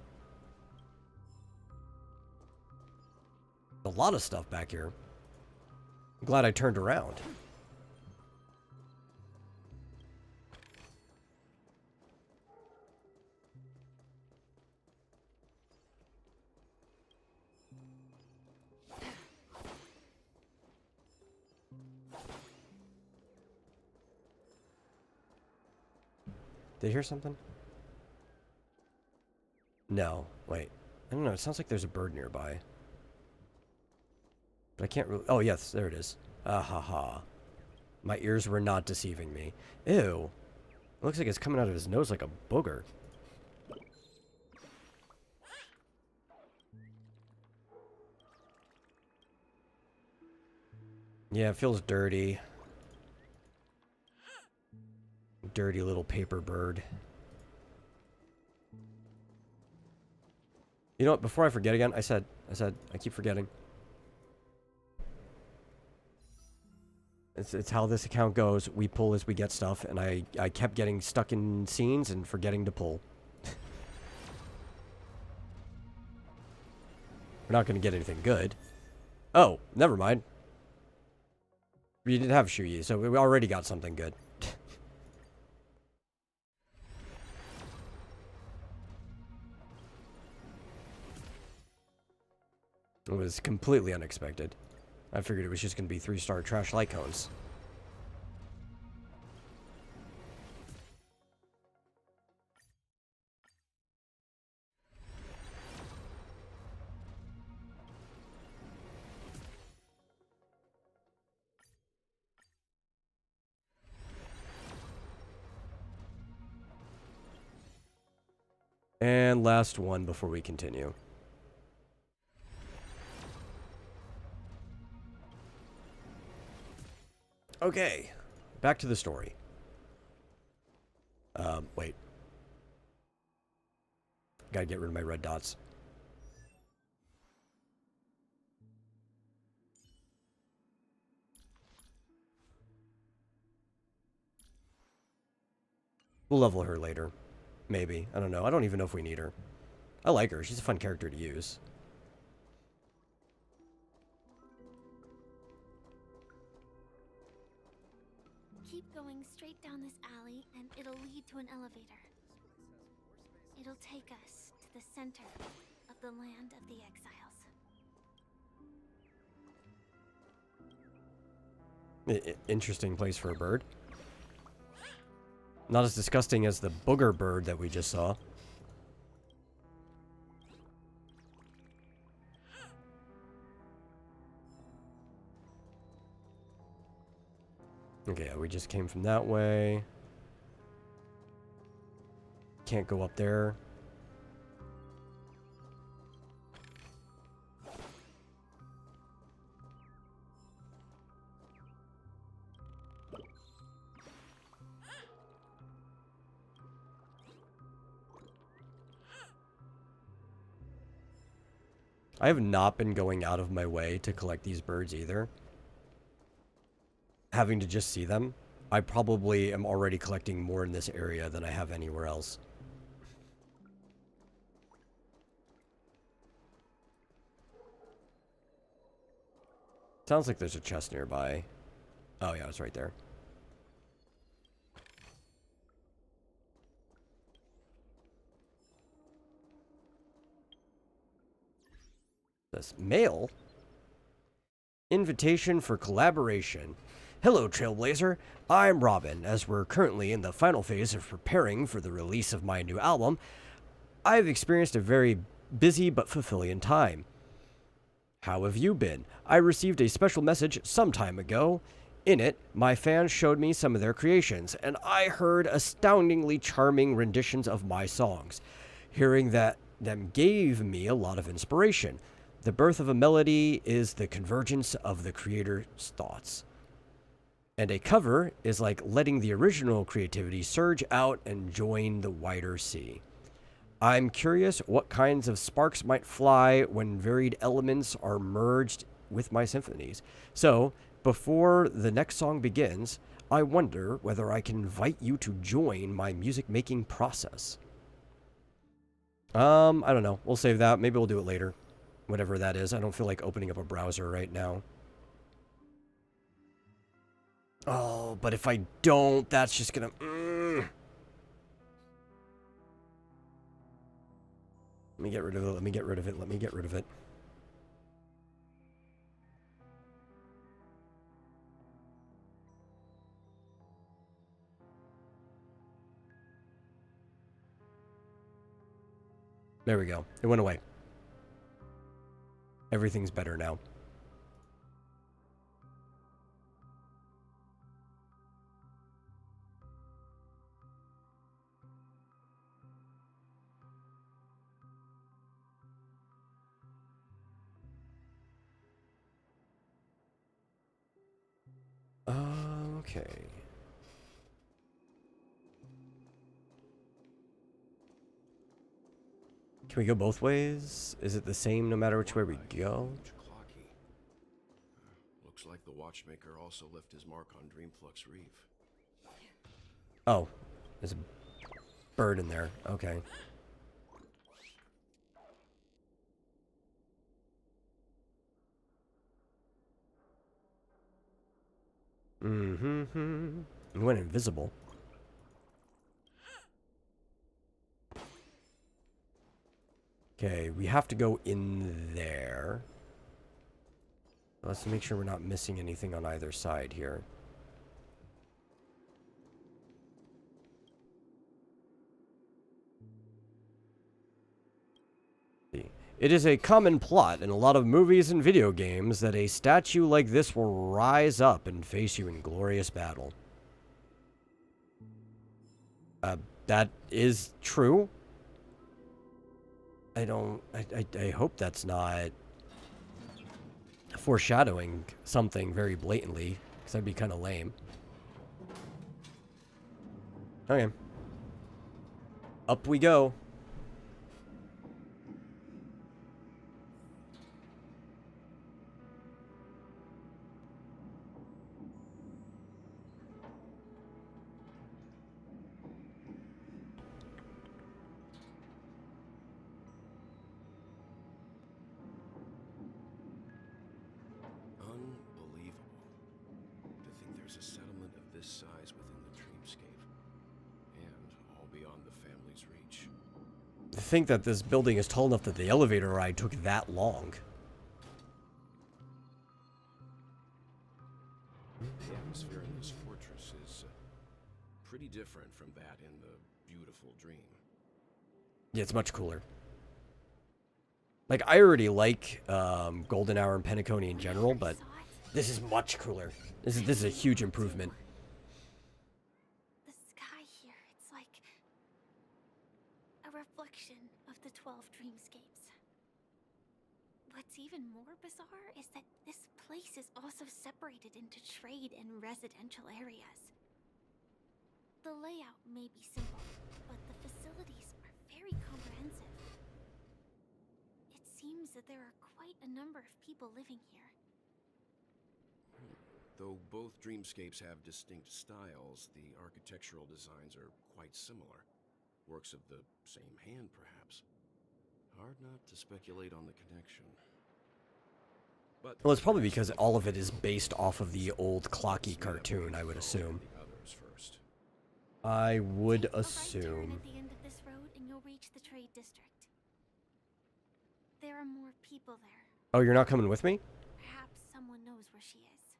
A lot of stuff back here. I'm glad I turned around. Did you hear something? No. Wait. I don't know. It sounds like there's a bird nearby. But I can't really... Oh, yes. There it is. Ah, ha, ha. My ears were not deceiving me. Ew. It looks like it's coming out of his nose like a booger. Yeah, it feels dirty. Dirty little paper bird. You know what? Before I forget again, I said, I keep forgetting. It's how this account goes. We pull as we get stuff, and I kept getting stuck in scenes and forgetting to pull. We're not going to get anything good. Oh, never mind. We didn't have Shuyi, so we already got something good. It was completely unexpected. I figured it was just going to be 3-star trash light cones. And last one before we continue. Okay, back to the story. Wait. Gotta get rid of my red dots. We'll level her later. Maybe. I don't know. I don't even know if we need her. I like her. She's a fun character to use. Keep going straight down this alley, and it'll lead to an elevator. It'll take us to the center of the land of the exiles. Interesting place for a bird. Not as disgusting as the booger bird that we just saw. Okay, we just came from that way. Can't go up there. I have not been going out of my way to collect these birds either. Having to just see them, I probably am already collecting more in this area than I have anywhere else. Sounds like there's a chest nearby. Oh yeah, it's right there. This mail? Invitation for collaboration. Hello, Trailblazer. I'm Robin. As we're currently in the final phase of preparing for the release of my new album, I've experienced a very busy but fulfilling time. How have you been? I received a special message some time ago. In it, my fans showed me some of their creations, and I heard astoundingly charming renditions of my songs. Hearing them gave me a lot of inspiration. The birth of a melody is the convergence of the creator's thoughts. And a cover is like letting the original creativity surge out and join the wider sea. I'm curious what kinds of sparks might fly when varied elements are merged with my symphonies. So, before the next song begins, I wonder whether I can invite you to join my music-making process. I don't know. We'll save that. Maybe we'll do it later. Whatever that is. I don't feel like opening up a browser right now. Oh, but if I don't, that's just gonna... Let me get rid of it. Let me get rid of it. Let me get rid of it. There we go. It went away. Everything's better now. Okay. Can we go both ways? Is it the same no matter which way we go? Looks like the watchmaker also left his mark on Dreamflux Reef. Oh, there's a bird in there. Okay. It went invisible. Okay, we have to go in there. Let's make sure we're not missing anything on either side here. It is a common plot in a lot of movies and video games that a statue like this will rise up and face you in glorious battle. That is true. I hope that's not foreshadowing something very blatantly, because that'd be kind of lame. Okay. Up we go. Think that this building is tall enough that the elevator ride took that long. The atmosphere in this fortress is pretty different from that in the beautiful dream. Yeah, it's much cooler. Like, I already like Golden Hour and Penacony in general, but this is much cooler. This is a huge improvement. Reflection of the 12 dreamscapes. What's even more bizarre is that this place is also separated into trade and residential areas. The layout may be simple, but the facilities are very comprehensive. It seems that there are quite a number of people living here. Though both dreamscapes have distinct styles, the architectural designs are quite similar. Works of the same hand, perhaps. Hard not to speculate on the connection. But Well, it's probably because all of it is based off of the old Clocky cartoon, I would assume. the others first. I would Take a right turn assume. at the end of this road and you'll reach the trade district. There are more people there. Oh, you're not coming with me? Perhaps someone knows where she is.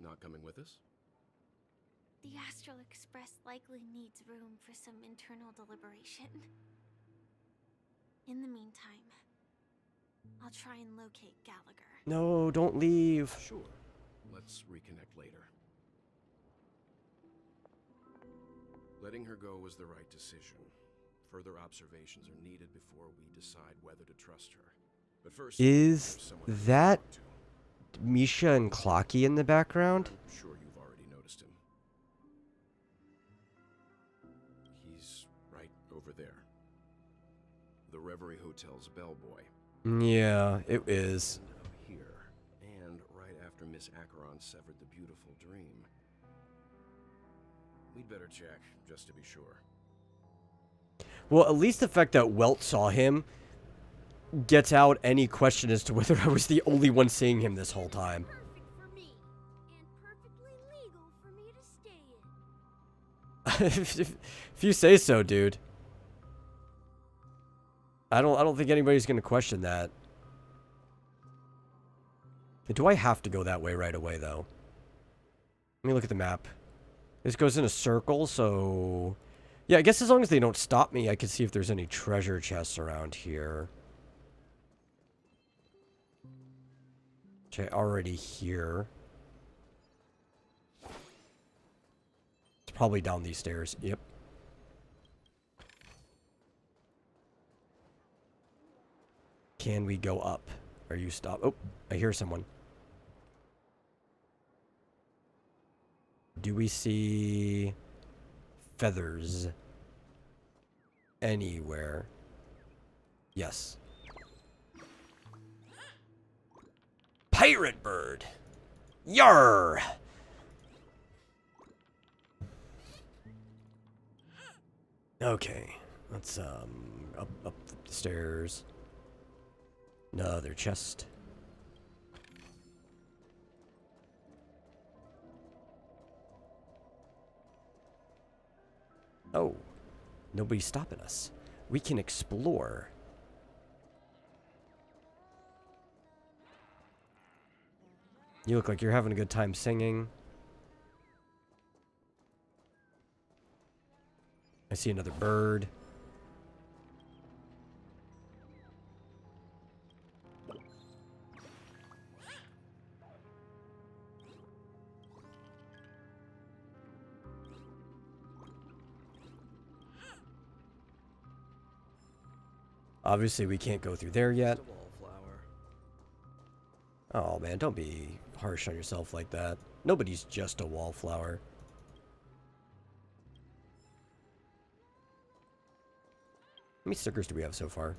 Not coming with us? The Astral Express likely needs room for some internal deliberation. In the meantime, I'll try and locate Gallagher. No, don't leave. Sure. Let's reconnect later. Letting her go was the right decision. Further observations are needed before we decide whether to trust her. But first, Is there's someone I that want to talk to. Misha and Clocky in the background? I'm sure you've already noticed him. He's right over there. The Reverie Hotel's bellboy. Yeah, it is. Up here, and right after Miss Acheron severed the beautiful dream. We'd better check, just to be sure. Well, at least the fact that Welt saw him gets out any question as to whether I was the only one seeing him this whole time. Perfect for me, and perfectly legal for me to stay in. If you say so, dude. I don't think anybody's gonna question that. Do I have to go that way right away, though? Let me look at the map. This goes in a circle, so... Yeah, I guess as long as they don't stop me, I can see if there's any treasure chests around here. Which I already hear. It's probably down these stairs. Yep. Can we go up? Are you stop? Oh, I hear someone. Do we see feathers anywhere? Yes. Pirate bird. Yar. Okay. Let's up the stairs. Another chest. Oh, nobody's stopping us. We can explore. You look like you're having a good time singing. I see another bird. Obviously, we can't go through there yet. Oh, man, don't be harsh on yourself like that. Nobody's just a wallflower. How many stickers do we have so far?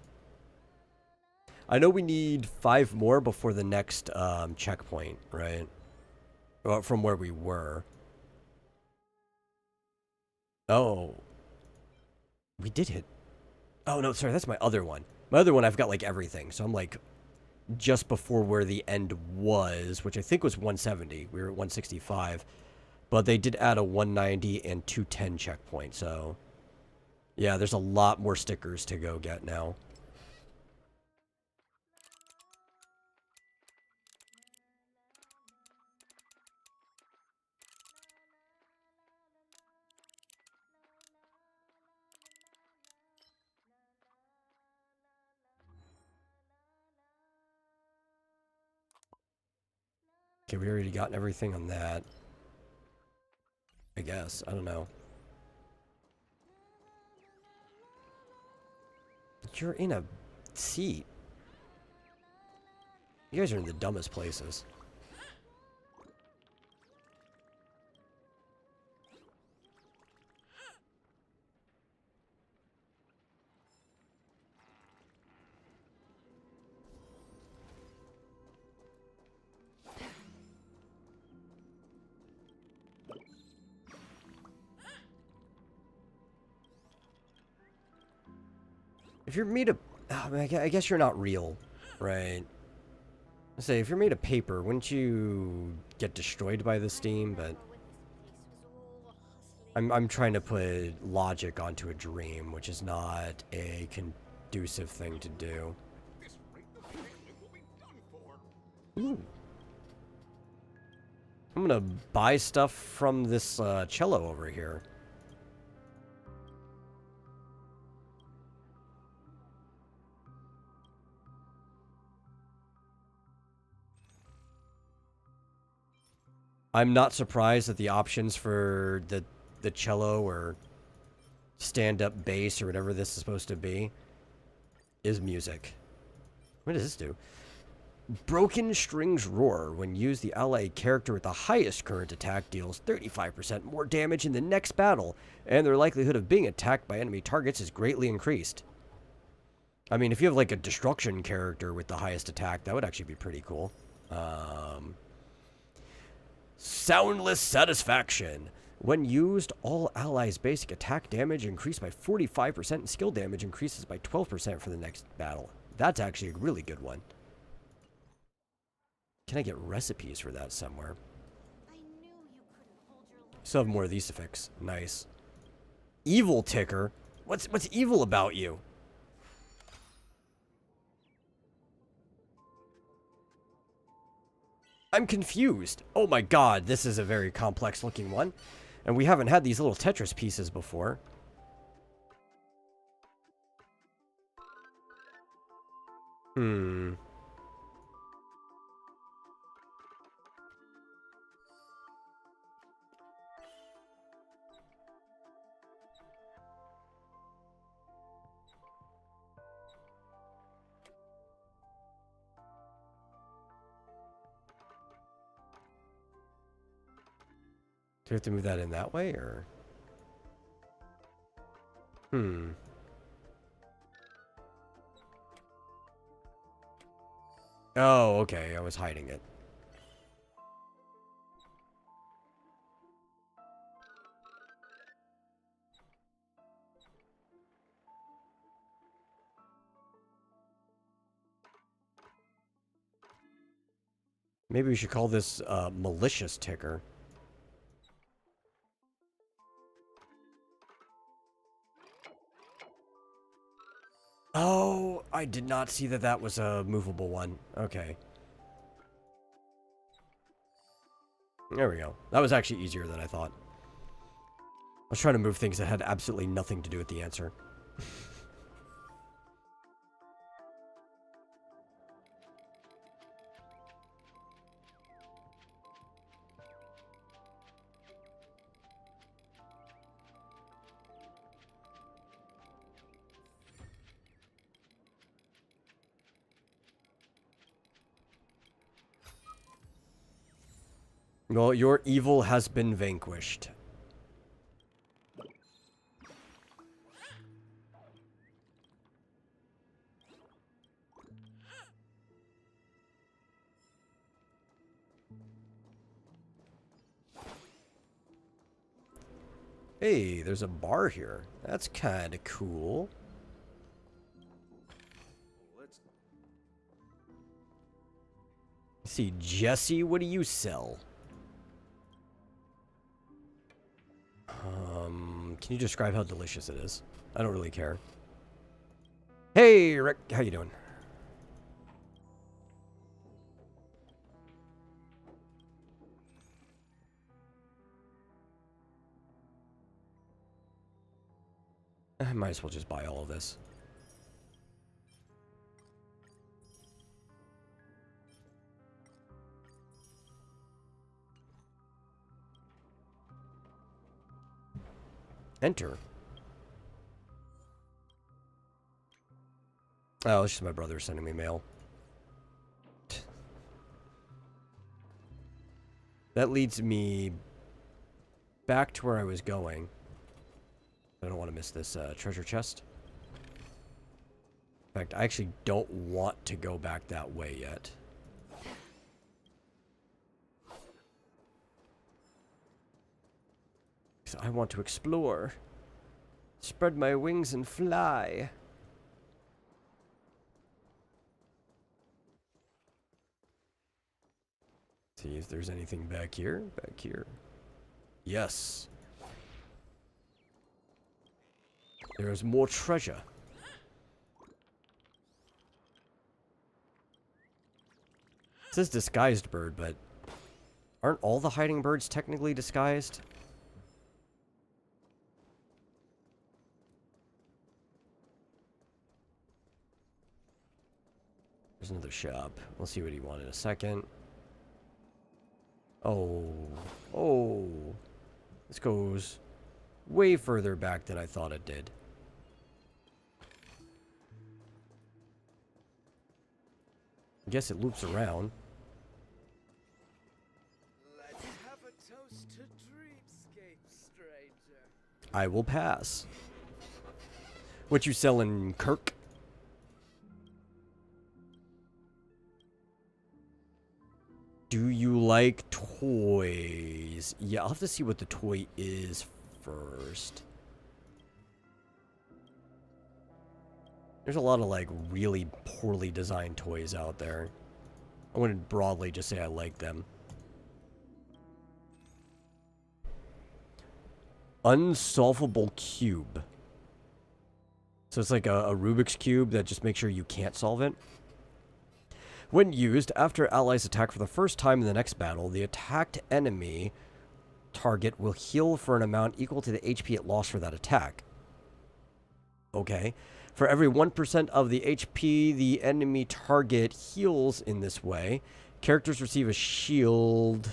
I know we need 5 more before the next checkpoint, right? Well, from where we were. Oh. We did hit... Oh, no, sorry, that's my other one. My other one, I've got, like, everything. So I'm, like, just before where the end was, which I think was 170. We were at 165. But they did add a 190 and 210 checkpoint, so... Yeah, there's a lot more stickers to go get now. Okay, we already gotten everything on that. I guess. I don't know. You're in a seat. You guys are in the dumbest places. If you're me to... Oh, man, I guess you're not real, right? I say, if you're made of paper, wouldn't you get destroyed by the steam? But I'm trying to put logic onto a dream, which is not a conducive thing to do. Ooh. I'm gonna buy stuff from this cello over here. I'm not surprised that the options for the cello or stand-up bass or whatever this is supposed to be is music. What does this do? Broken Strings Roar. When used, the ally character with the highest current attack deals 35% more damage in the next battle, and their likelihood of being attacked by enemy targets is greatly increased. I mean, if you have like a destruction character with the highest attack, that would actually be pretty cool. Soundless Satisfaction. When used, all allies' basic attack damage increased by 45% and skill damage increases by 12% for the next battle. That's actually a really good one. Can I get recipes for that somewhere? Still have more of these effects. Nice. Evil Ticker? What's evil about you? I'm confused. Oh my god, this is a very complex looking one. And we haven't had these little Tetris pieces before. Hmm. Do we have to move that in that way, or? Hmm. Oh, okay. I was hiding it. Maybe we should call this malicious ticker. Oh, I did not see that that was a movable one. Okay. There we go. That was actually easier than I thought. I was trying to move things that had absolutely nothing to do with the answer. Well, your evil has been vanquished. Hey, there's a bar here. That's kind of cool. Let's see, Jesse, what do you sell? Can you describe how delicious it is? I don't really care. Hey, Rick, how you doing? I might as well just buy all of this. Enter. Oh, it's just my brother sending me mail. That leads me back to where I was going. I don't want to miss this treasure chest. In fact, I actually don't want to go back that way yet. So I want to explore. Spread my wings and fly. See if there's anything back here. Back here. Yes. There's more treasure. It says disguised bird, but aren't all the hiding birds technically disguised? There's another shop. We'll see what he wanted in a second. Oh. Oh. This goes way further back than I thought it did. I guess it loops around. Let's have a toast to dreamscape, stranger. I will pass. What you selling, Kirk? Do you like toys? Yeah, I'll have to see what the toy is first. There's a lot of, like, really poorly designed toys out there. I wouldn't broadly just say I like them. Unsolvable cube. So it's like a Rubik's Cube that just makes sure you can't solve it. When used, after allies attack for the first time in the next battle, the attacked enemy target will heal for an amount equal to the HP it lost for that attack. Okay. For every 1% of the HP the enemy target heals in this way, characters receive a shield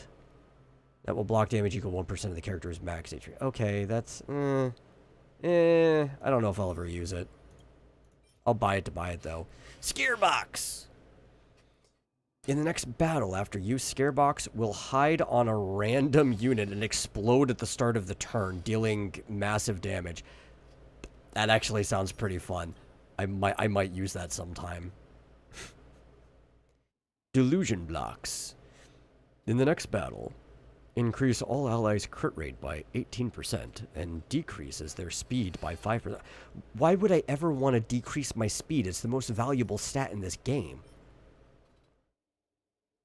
that will block damage equal 1% of the character's max HP. Okay, that's... I don't know if I'll ever use it. I'll buy it to buy it, though. Scare Box! In the next battle, after use, Scarebox will hide on a random unit and explode at the start of the turn, dealing massive damage. That actually sounds pretty fun. I might use that sometime. Delusion Blocks. In the next battle, increase all allies' crit rate by 18% and decreases their speed by 5%. Why would I ever want to decrease my speed? It's the most valuable stat in this game.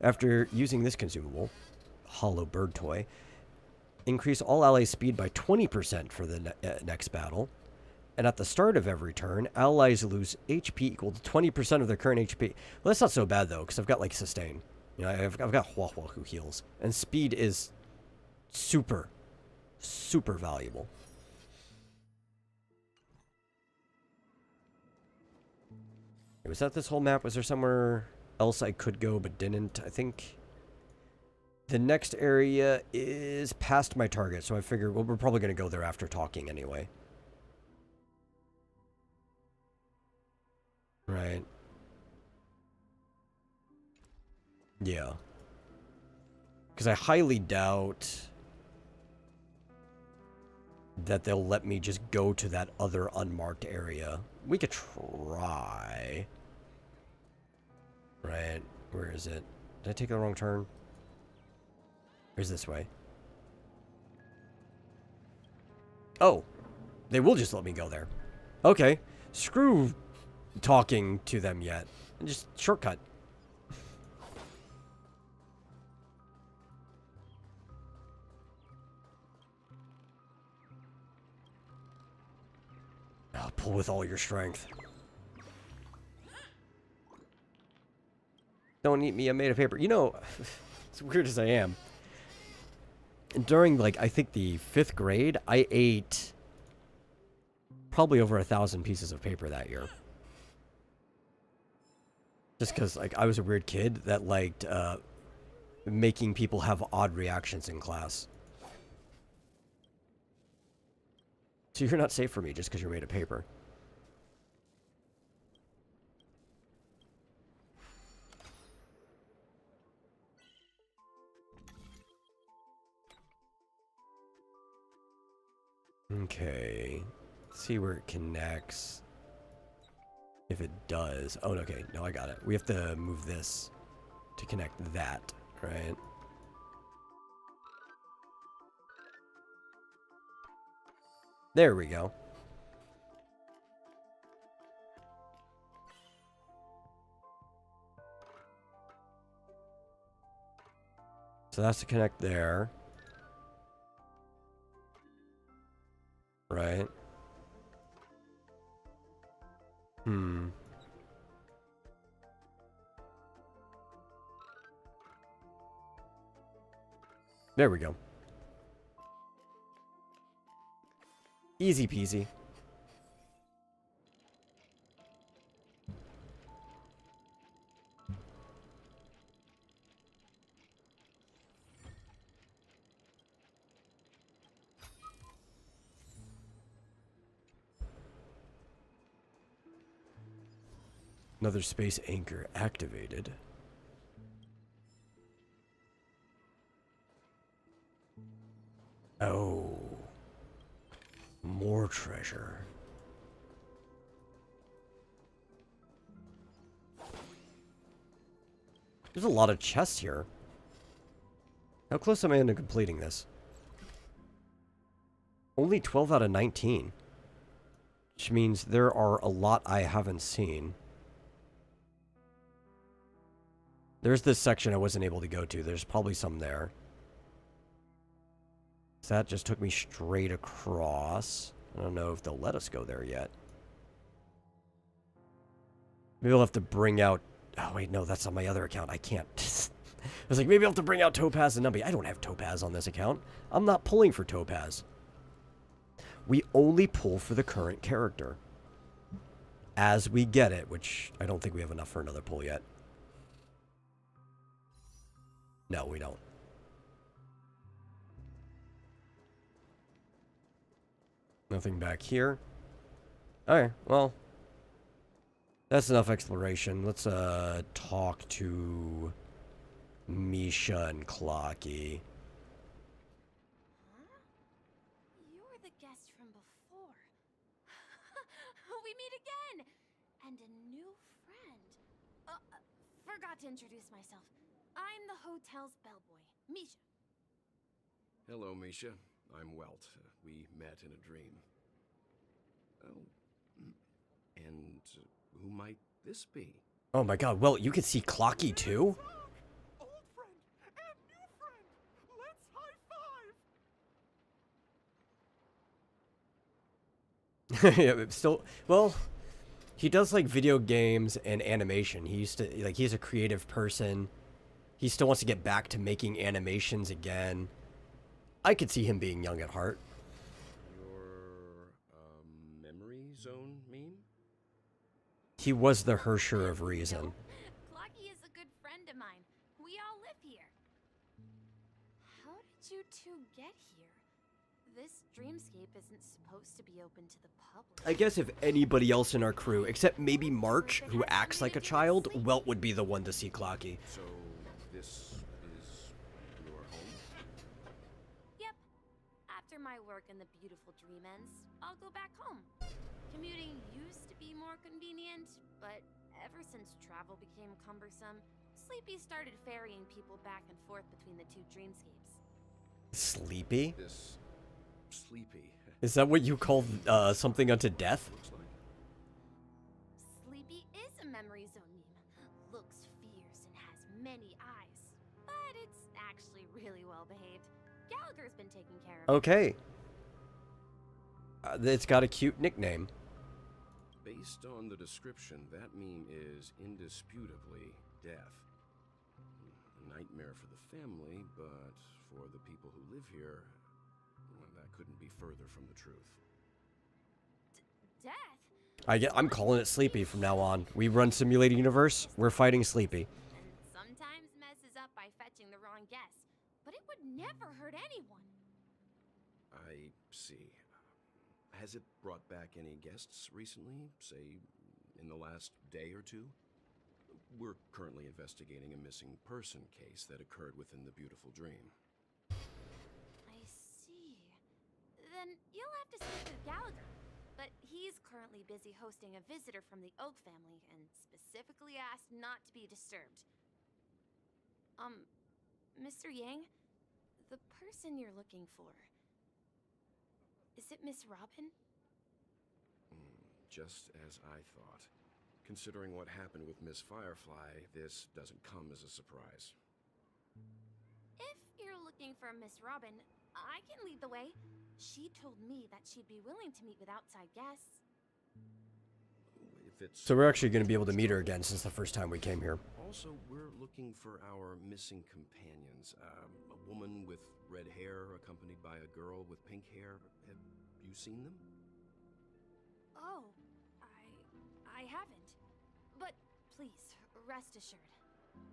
After using this consumable, Hollow Bird Toy, increase all allies' speed by 20% for the next battle. And at the start of every turn, allies lose HP equal to 20% of their current HP. Well, that's not so bad, though, because I've got, like, Sustain. You know, I've got Hua Hua who heals. And speed is super, super valuable. Was that this whole map? Was there somewhere else I could go but didn't? I think the next area is past my target, so I figured, well, we're probably going to go there after talking anyway. Right. Yeah. Because I highly doubt that they'll let me just go to that other unmarked area. We could try. Right. Where is it? Did I take the wrong turn? Where's this way? Oh. They will just let me go there. Okay. Screw talking to them yet. Just shortcut. I'll pull with all your strength. Don't eat me, I'm made of paper. You know, as weird as I am, during, like, I think the 5th grade, I ate probably over 1,000 pieces of paper that year. Just because, like, I was a weird kid that liked making people have odd reactions in class. So you're not safe for me just because you're made of paper. Okay. Let's see where it connects. If it does. Oh, okay. No, I got it. We have to move this to connect that, right? There we go. So that's to connect there. Right. There we go. Easy peasy. Another space anchor activated. Oh. More treasure. There's a lot of chests here. How close am I into completing this? Only 12 out of 19. Which means there are a lot I haven't seen. There's this section I wasn't able to go to. There's probably some there. So that just took me straight across. I don't know if they'll let us go there yet. Maybe I'll have to bring out... Oh, wait, no, that's on my other account. I can't. I was like, maybe I'll have to bring out Topaz and Numby. I don't have Topaz on this account. I'm not pulling for Topaz. We only pull for the current character. As we get it, which I don't think we have enough for another pull yet. No, we don't. Nothing back here. Alright, well. That's enough exploration. Let's talk to Misha and Clocky. Huh? You're the guest from before. We meet again! And a new friend. Forgot to introduce myself. I'm the hotel's bellboy, Misha. Hello, Misha. I'm Welt. We met in a dream. Oh, and who might this be? Oh my god, well, you can see Clocky too? Old friend and new friend. Let's high five. Yeah, but still, well, he does like video games and animation. He used to, like, he's a creative person. He still wants to get back to making animations again. I could see him being young at heart. Your, memory zone meme? He was the Hersher of reason. Clocky is a good friend of mine. We all live here. How did you two get here? This dreamscape isn't supposed to be open to the public. I guess if anybody else in our crew, except maybe March, who acts like a child, Welt would be the one to see Clocky. So, this is your home? Yep. After my work in the beautiful dream ends, I'll go back home. Commuting used to be more convenient, but ever since travel became cumbersome, Sleepy started ferrying people back and forth between the two dreamscapes. Sleepy? This Sleepy. Is that what you call something unto death? Looks like. Sleepy is a memory zone meme. Looks fierce and has many eyes, but it's actually really well behaved. Gallagher's been taking care of it. Okay. It's got a cute nickname. Based on the description, that meme is indisputably death. A nightmare for the family, but for the people who live here, well, that couldn't be further from the truth. Death? I'm calling it Sleepy from now on. We run Simulated Universe, we're fighting Sleepy. And sometimes messes up by fetching the wrong guess, but it would never hurt anyone. I see. Has it brought back any guests recently, say, in the last day or two? We're currently investigating a missing person case that occurred within the beautiful dream. I see. Then you'll have to speak with Gallagher. But he's currently busy hosting a visitor from the Oak family and specifically asked not to be disturbed. Mr. Yang, the person you're looking for, is it Miss Robin? Just as I thought. Considering what happened with Miss Firefly, this doesn't come as a surprise. If looking for Miss Robin, I can lead the way. She told me that she'd be willing to meet with outside guests. If it's So we're actually going to be able to meet her again since the first time we came here. Also, we're looking for our missing companions. A woman with red hair accompanied by a girl with pink hair. Have you seen them? Oh, I haven't. But please, rest assured.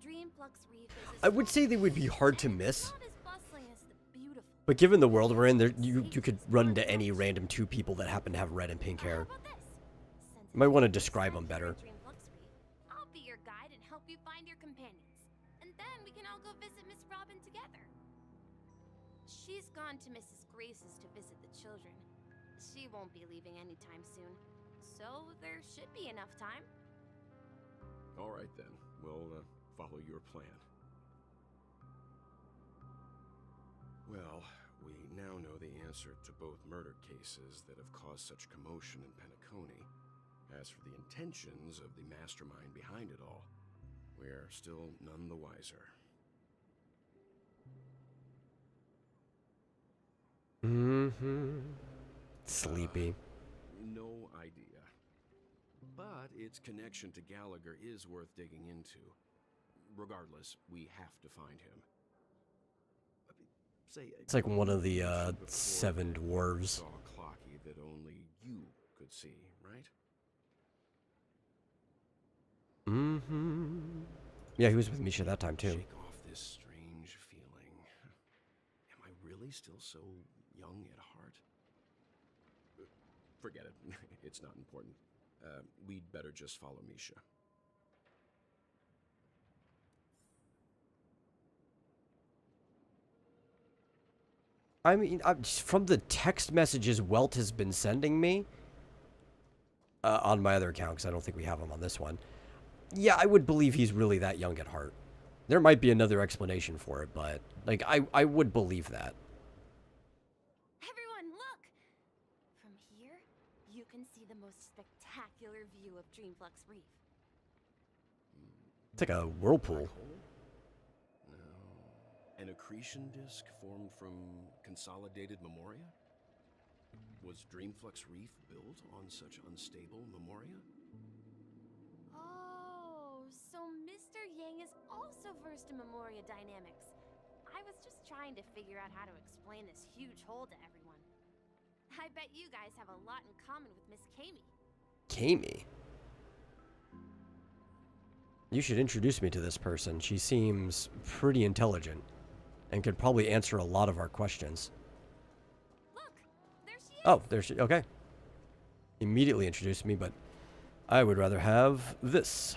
Dreamflux Reef is I would say they would be hard to miss. not as bustling as the beautiful. But given the world we're in, you could run into any random two people that happen to have red and pink hair. You might want to describe them better. Dreamflux Reef, I'll be your guide and help you find your companions. And then we can all go visit Miss Robin together. She's gone to Mrs. Grace's to visit the children. She won't be leaving anytime soon. So there should be enough time. All right, then. We'll follow your plan. Well, we now know the answer to both murder cases that have caused such commotion in Penacony. As for the intentions of the mastermind behind it all, we're still none the wiser. Sleepy. No idea. But its connection to Gallagher is worth digging into. Regardless, we have to find him. It's like one of the 7 dwarves. Saw Clocky that only you could see, right? Yeah, he was with Misha that time too. Shake off this strange feeling. Am I really still so young at heart? Forget it. It's not important. We'd better just follow Misha. I mean, from the text messages Welt has been sending me on my other account, because I don't think we have him on this one. Yeah, I would believe he's really that young at heart. There might be another explanation for it, but like I would believe that. Everyone, look! From here, you can see the most spectacular view of Dreamflux Reef. It's like a whirlpool. An accretion disk formed from consolidated memoria? Was Dreamflux Reef built on such unstable memoria? Oh, so Mr. Yang is also versed in Memoria dynamics. I was just trying to figure out how to explain this huge hole to everyone. I bet you guys have a lot in common with Miss Kami. Kami? You should introduce me to this person. She seems pretty intelligent and could probably answer a lot of our questions. Look, there she is. Oh, there she... Okay. Immediately introduced me, but I would rather have this.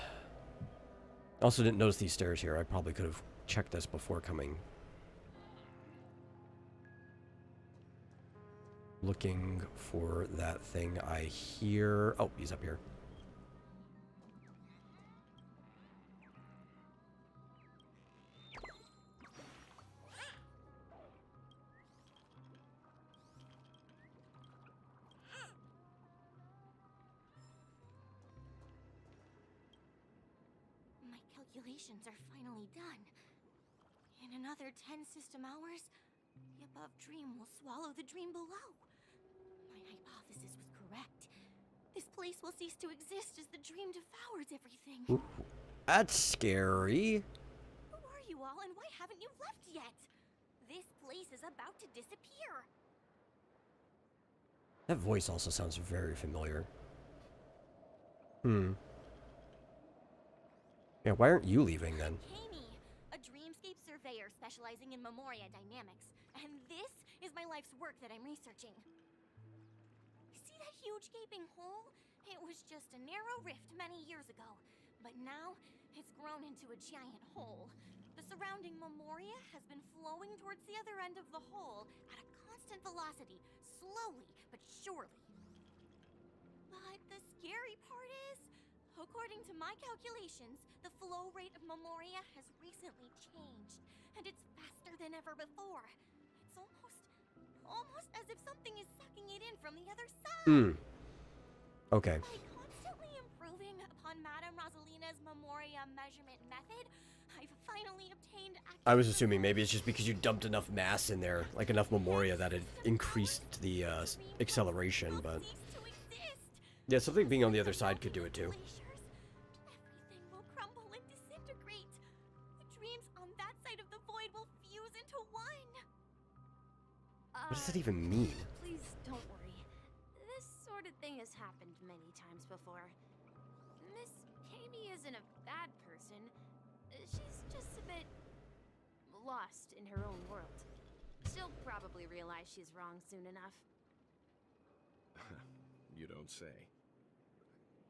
Also didn't notice these stairs here. I probably could have checked this before coming. Looking for that thing I hear. Oh, he's up here. My calculations are finally done. In another 10 system hours, the above dream will swallow the dream below. My hypothesis was correct. This place will cease to exist as the dream devours everything. Ooh, that's scary. Who are you all, and why haven't you left yet? This place is about to disappear. That voice also sounds very familiar. Yeah, why aren't you leaving then? Kami, a dreamscape surveyor specializing in Memoria dynamics. And this is my life's work that I'm researching. See that huge gaping hole? It was just a narrow rift many years ago. But now, it's grown into a giant hole. The surrounding Memoria has been flowing towards the other end of the hole at a constant velocity, slowly but surely. But the scary part is, according to my calculations, the flow rate of Memoria has recently changed, and it's faster than ever before. It's almost as if something is sucking it in from the other side. Okay. By constantly improving upon Madame Rosalina's Memoria measurement method, I've finally obtained I was assuming maybe it's just because you dumped enough mass in there, like enough Memoria, that it increased the acceleration, but... Yeah, something being on the other side could do it too. Everything will crumble and disintegrate. The dreams on that side of the void will fuse into one. What does that even mean? Please don't worry. This sort of thing has happened many times before. Miss Kami isn't a bad person. She's just a bit lost in her own world. She'll probably realize she's wrong soon enough. You don't say.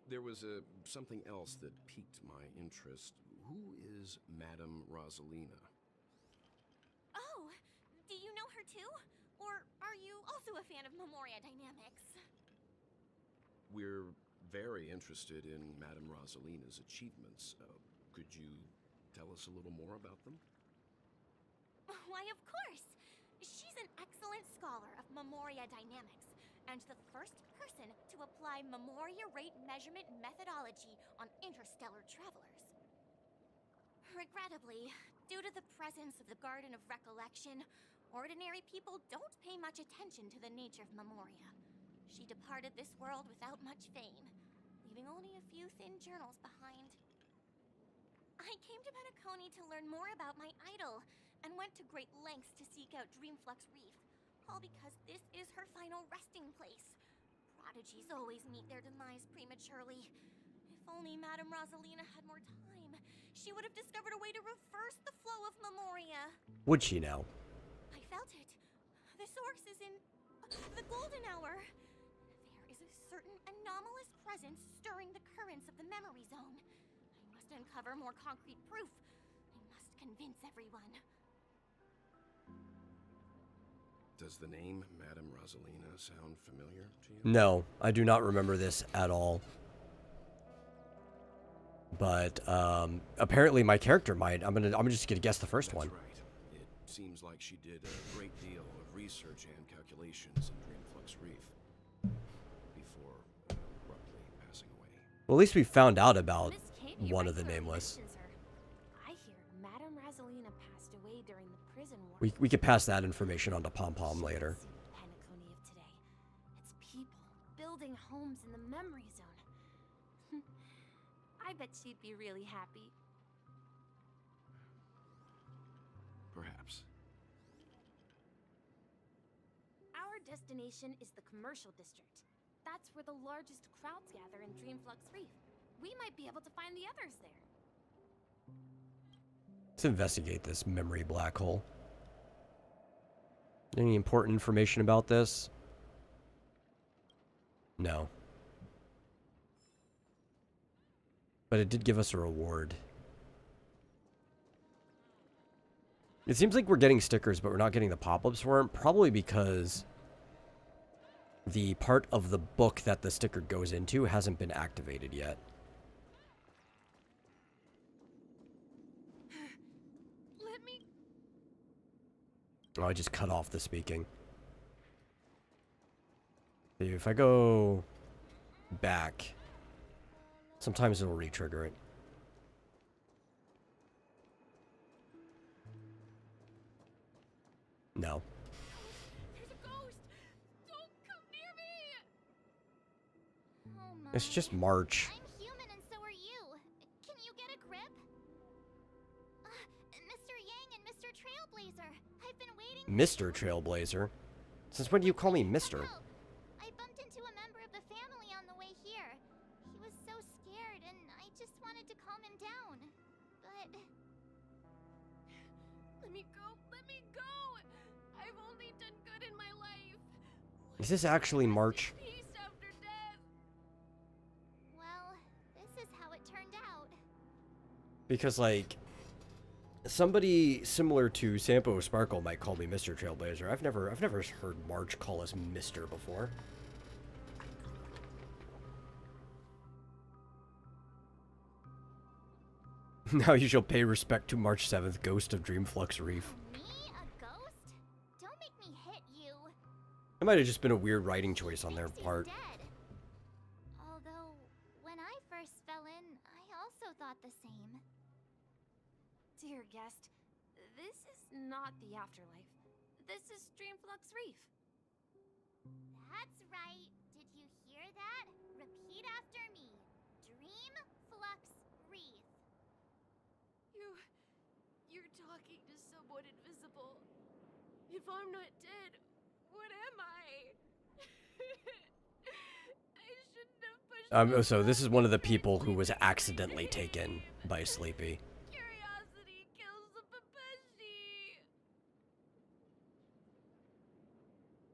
There was something else that piqued my interest. Who is Madame Rosalina? Oh, do you know her too? Or are you also a fan of Memoria Dynamics? We're very interested in Madame Rosalina's achievements. Could you tell us a little more about them? Why, of course! She's an excellent scholar of Memoria Dynamics, and the first person to apply Memoria rate measurement methodology on interstellar travelers. Regrettably, due to the presence of the Garden of Recollection, ordinary people don't pay much attention to the nature of Memoria. She departed this world without much fame, leaving only a few thin journals behind. I came to Penacony to learn more about my idol, and went to great lengths to seek out Dreamflux Reef, all because this is her final resting place. Prodigies always meet their demise prematurely. If only Madame Rosalina had more time, she would have discovered a way to reverse the flow of Memoria. Would she now? I felt it. The source is in the golden hour. There is a certain anomalous presence stirring the currents of the memory zone. I must uncover more concrete proof. I must convince everyone. Does the name Madame Rosalina sound familiar to you? No, I do not remember this at all. But apparently my character might. I'm just gonna guess the first one. That's right. It seems like she did a great deal of research and calculations in Dreamflux Reef before abruptly passing away. Well, at least we found out about one of the nameless. I hear Madame Rosalina passed away during the prison war. We could pass that information on to Pom Pom later. Penacony of today. It's people building homes in the memory zone. I bet she'd be really happy. Perhaps. Our destination is the commercial district. That's where the largest crowds gather in Dreamflux Reef. We might be able to find the others there. Let's investigate this memory black hole. Any important information about this? No. But it did give us a reward. It seems like we're getting stickers, but we're not getting the pop-ups for them. Probably because the part of the book that the sticker goes into hasn't been activated yet. Let me... Oh, I just cut off the speaking. If I go back, sometimes it'll re-trigger it. No. There's a ghost! Don't come near me! Oh my. It's just March. I'm human and so are you. Can you get a grip? Mr. Yang and Mr. Trailblazer, I've been waiting... Mr. Trailblazer? Since when do you call me Mr.? I bumped into a member of the family on the way here. He was so scared and I just wanted to calm him down. But... Let me go! Let me go! I've only done good in my life. Is this actually March? Peace after death. Well, this is how it turned out. Because, like, somebody similar to Sampo Sparkle might call me Mr. Trailblazer. I've never heard March call us Mr. before. Now you shall pay respect to March 7th, Ghost of Dreamflux Reef. Me? A ghost? Don't make me hit you. It might have just been a weird writing choice on their part. Dead. Although, when I first fell in, I also thought the same. Dear guest, this is not the afterlife. This is Dreamflux Reef. That's right. Did you hear that? Repeat after me. Dreamflux Reef. You're talking to someone invisible. If I'm not dead, what am I? I shouldn't have pushed So this is one of the people who was accidentally taken by Sleepy. Curiosity kills the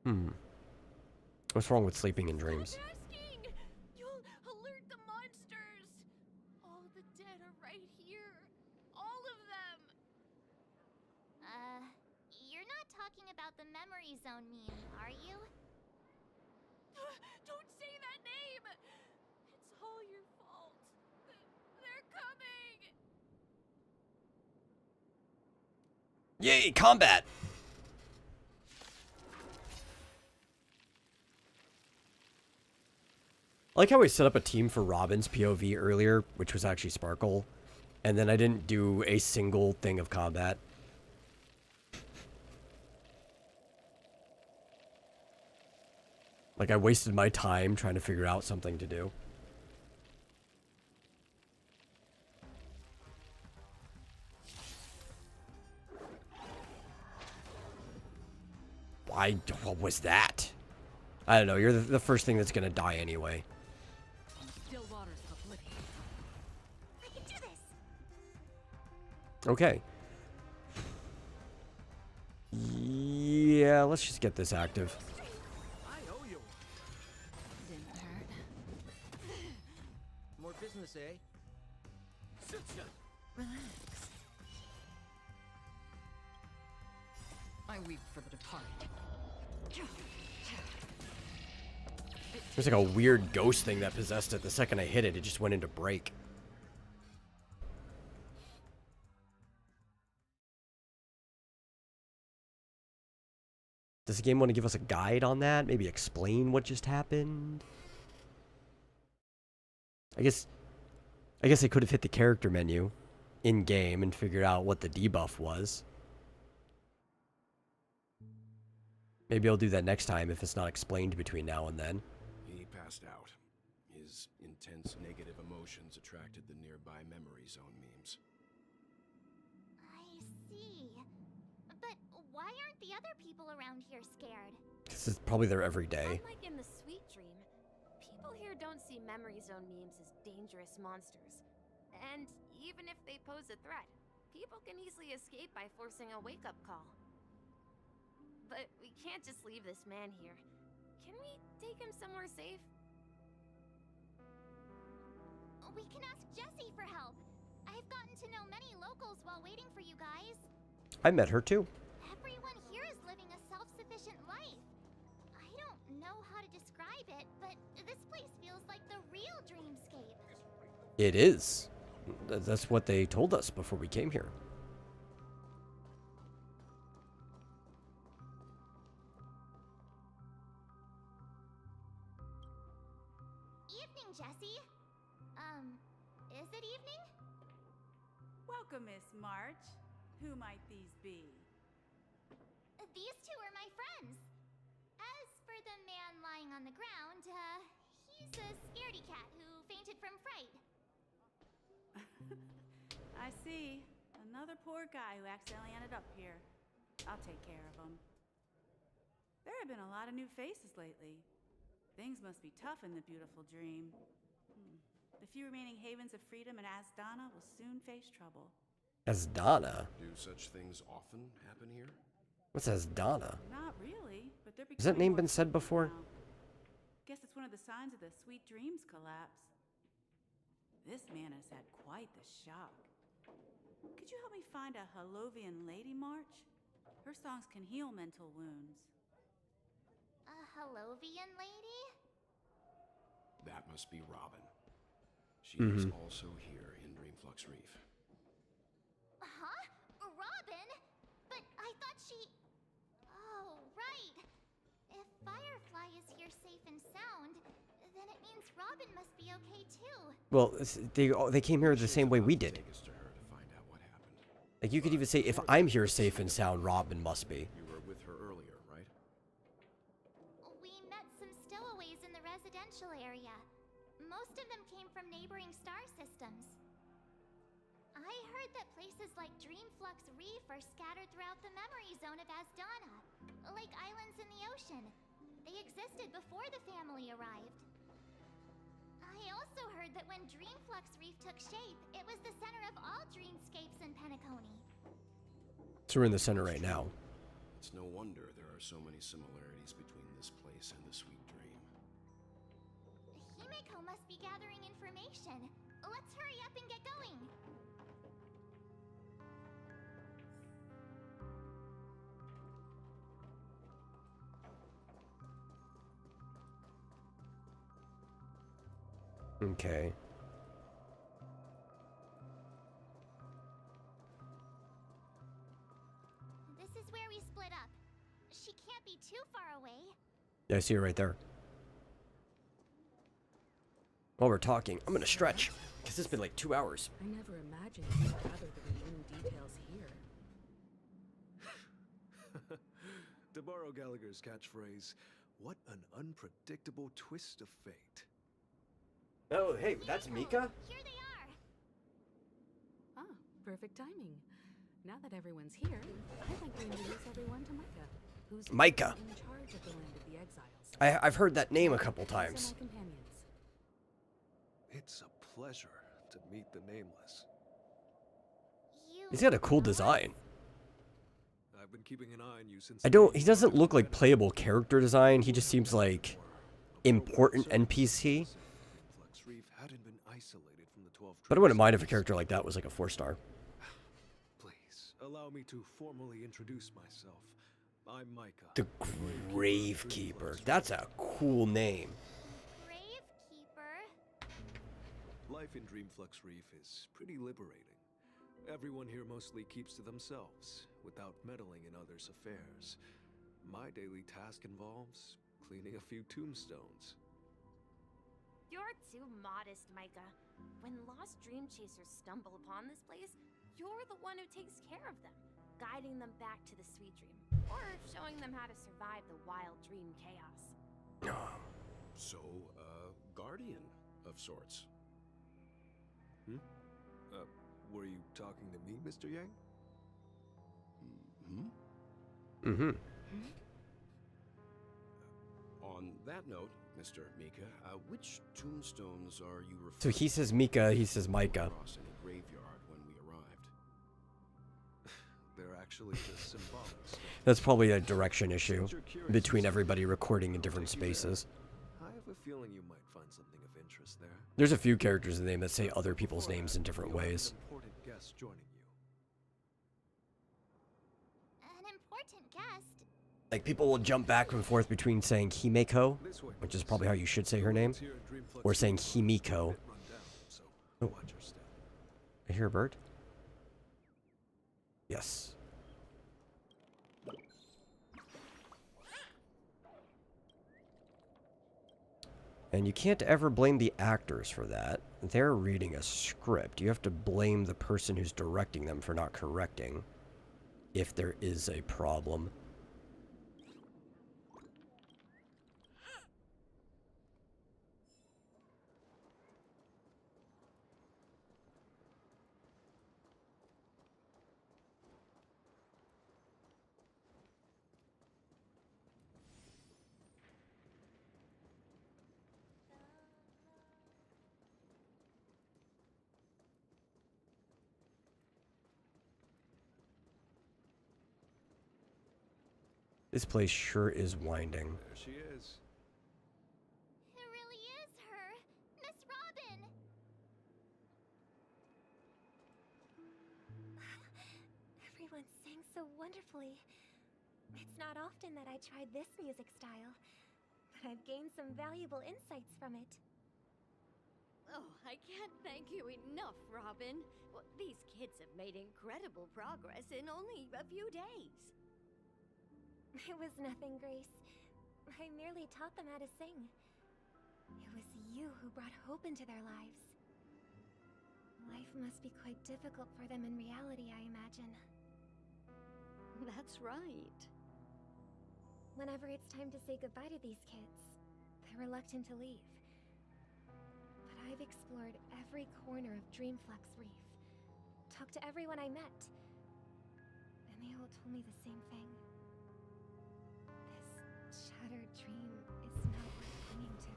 Papeshi. What's wrong with sleeping in dreams? Asking! You'll alert the monsters. All the dead are right here. All of them. You're not talking about the memory zone meme, are you? Don't say that name. It's all your fault. They're coming. Yay, combat! I like how we set up a team for Robin's POV earlier, which was actually Sparkle, and then I didn't do a single thing of combat. Like, I wasted my time trying to figure out something to do. What was that? I don't know, you're the first thing that's gonna die anyway. Still waters of oblivion. I can do this. Okay. Yeah, let's just get this active. I owe you. Didn't hurt. More business, eh? Relax. I weep for the departed. There's like a weird ghost thing that possessed it. The second I hit it, it just went into break. Does the game want to give us a guide on that? Maybe explain what just happened? I guess I could have hit the character menu in game and figured out what the debuff was. Maybe I'll do that next time if it's not explained between now and then. He passed out. His intense negative emotions attracted the nearby memory zone memes. I see. But why aren't the other people around here scared? This is probably their everyday. Unlike in the Sweet Dream, people here don't see memory zone memes as dangerous monsters. And even if they pose a threat, people can easily escape by forcing a wake-up call. But we can't just leave this man here. Can we take him somewhere safe? We can ask Jessie for help. I've gotten to know many locals while waiting for you guys. I met her too. Everyone here is living a self-sufficient life. I don't know how to describe it, but this place feels like the real dreamscape. It is. That's what they told us before we came here. Evening, Jessie. Is it evening? Welcome, Miss March. Who might these be? These two are my friends. As for the man lying on the ground, he's a scaredy cat who fainted from fright. I see. Another poor guy who accidentally ended up here. I'll take care of him. There have been a lot of new faces lately. Things must be tough in the beautiful dream. The few remaining havens of freedom in Asdana will soon face trouble. Asdana? Do such things often happen here? What's Asdana? Not really, but they're Has that becoming name more been said frequent before? now. Guess it's one of the signs of the Sweet Dreams collapse. This man has had quite the shock. Could you help me find a Halovian lady, March? Her songs can heal mental wounds. A Halovian lady? That must be Robin. She is Mhm. also here in Dreamflux Reef. Huh? Robin? But I thought she... Oh, right. If Firefly is here safe and sound, then it means Robin must be okay too. Well, they came here the same way we did. Take us to her to find out what happened. Like, you could even say, if I'm here safe and sound, Robin must be. You were with her earlier, right? We met some stowaways in the residential area. Most of them came from neighboring star systems. I heard that places like Dreamflux Reef are scattered throughout the memory zone of Asdana, like islands in the ocean. They existed before the family arrived. I also heard that when Dreamflux Reef took shape, it was the center of all dreamscapes in Penacony. So we're in the center right now. It's no wonder there are so many similarities between this place and the Sweet Dream. Himeko must be gathering information. Let's hurry up and get going. Okay. This is where we split up. She can't be too far away. Yeah, I see her right there. While we're talking, I'm gonna stretch, because it's been like 2 hours. I never imagined you'd gather the remaining details here. To borrow Gallagher's catchphrase, what an unpredictable twist of fate. Oh, hey, that's Mika? Here they are. Ah, perfect timing. Now that everyone's here, I'd like to introduce everyone to Micah, who's Micah. in charge of the Land of the Exiles. I've heard that name a couple These are times. my companions. It's a pleasure to meet the Nameless. He's got a cool design. I've been keeping an eye on you since He doesn't look like playable character design. He just seems like important NPC. Flux Reef hadn't been isolated from the 12 But I wouldn't mind if a character like that was like a 4-star. Please, allow me to formally introduce myself. I'm Micah. The Gravekeeper. That's a cool name. Gravekeeper? Life in Dreamflux Reef is pretty liberating. Everyone here mostly keeps to themselves, without meddling in others' affairs. My daily task involves cleaning a few tombstones. You're too modest, Micah. When lost dream chasers stumble upon this place, you're the one who takes care of them, guiding them back to the sweet dream, or showing them how to survive the wild dream chaos. So, guardian of sorts. Were you talking to me, Mr. Yang? Mm-hmm. On that note, Mr. Mika, which tombstones are you referring So he says Mika, he says Micah. across in the graveyard when we arrived? They're actually just symbolic. That's probably a direction issue between everybody recording in different spaces. I have a feeling you might find something of interest there. There's a few characters in the name that say other people's names in different ways. Important guest joining you. An important guest? Like, people will jump back and forth between saying Himeko, which is probably how you should say her name, or saying Himiko. Oh. I hear a bird? Yes. And you can't ever blame the actors for that. They're reading a script. You have to blame the person who's directing them for not correcting, if there is a problem. This place sure is winding. There she is. It really is her! Miss Robin! Everyone sang so wonderfully. It's not often that I tried this music style, but I've gained some valuable insights from it. Oh, I can't thank you enough, Robin. Well, these kids have made incredible progress in only a few days. It was nothing, Grace. I merely taught them how to sing. It was you who brought hope into their lives. Life must be quite difficult for them in reality, I imagine. That's right. Whenever it's time to say goodbye to these kids, they're reluctant to leave. But I've explored every corner of Dreamflux Reef, talked to everyone I met, and they all told me the same thing. This shattered dream is not worth clinging to.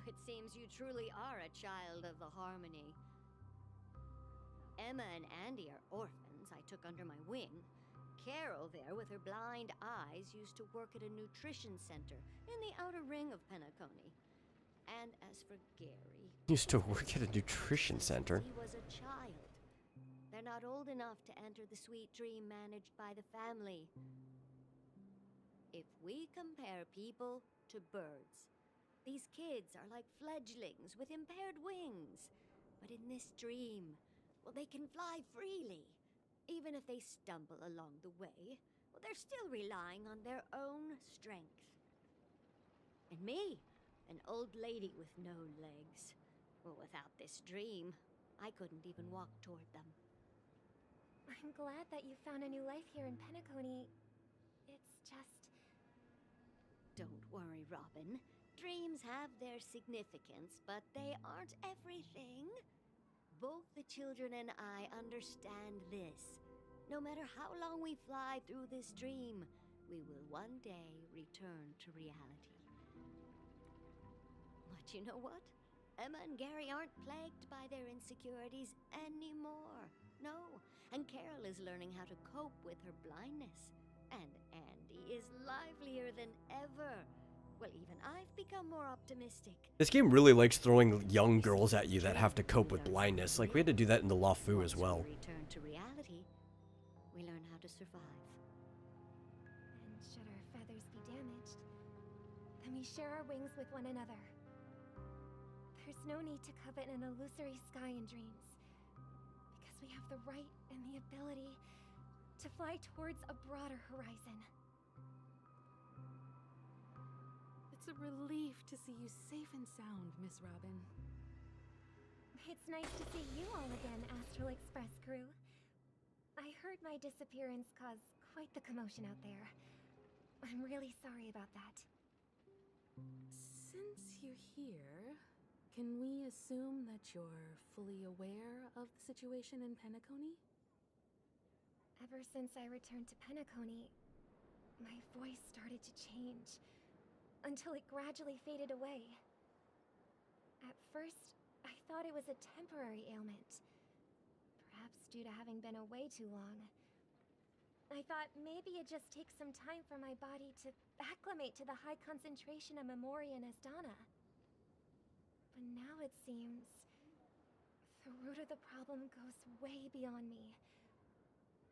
It seems you truly are a child of the Harmony. Emma and Andy are orphans I took under my wing. Carol there, with her blind eyes, used to work at a nutrition center in the outer ring of Penacony. And as for Gary... Used to work at a nutrition center. He was a child. They're not old enough to enter the sweet dream managed by the family. If we compare people to birds, these kids are like fledglings with impaired wings. But in this dream, well, they can fly freely. Even if they stumble along the way, well, they're still relying on their own strength. And me, an old lady with no legs. Well, without this dream, I couldn't even walk toward them. I'm glad that you found a new life here in Penacony. It's just... Don't worry, Robin. Dreams have their significance, but they aren't everything. Both the children and I understand this. No matter how long we fly through this dream, we will one day return to reality. But you know what? Emma and Gary aren't plagued by their insecurities anymore. No, and Carol is learning how to cope with her blindness. And Andy is livelier than ever. Well, even I've become more optimistic. This game really likes throwing young girls at you that have to cope with blindness. Like, we had to do that in the LaFu as well. Return to reality. We learn how to survive. And should our feathers be damaged, then we share our wings with one another. There's no need to covet an illusory sky in dreams, because we have the right and the ability to fly towards a broader horizon. It's a relief to see you safe and sound, Miss Robin. It's nice to see you all again, Astral Express crew. I heard my disappearance caused quite the commotion out there. I'm really sorry about that. Since you're here, can we assume that you're fully aware of the situation in Penacony? Ever since I returned to Penacony, my voice started to change, until it gradually faded away. At first, I thought it was a temporary ailment, perhaps due to having been away too long. I thought maybe it just takes some time for my body to acclimate to the high concentration of Memoria and Asdana. But now it seems the root of the problem goes way beyond me.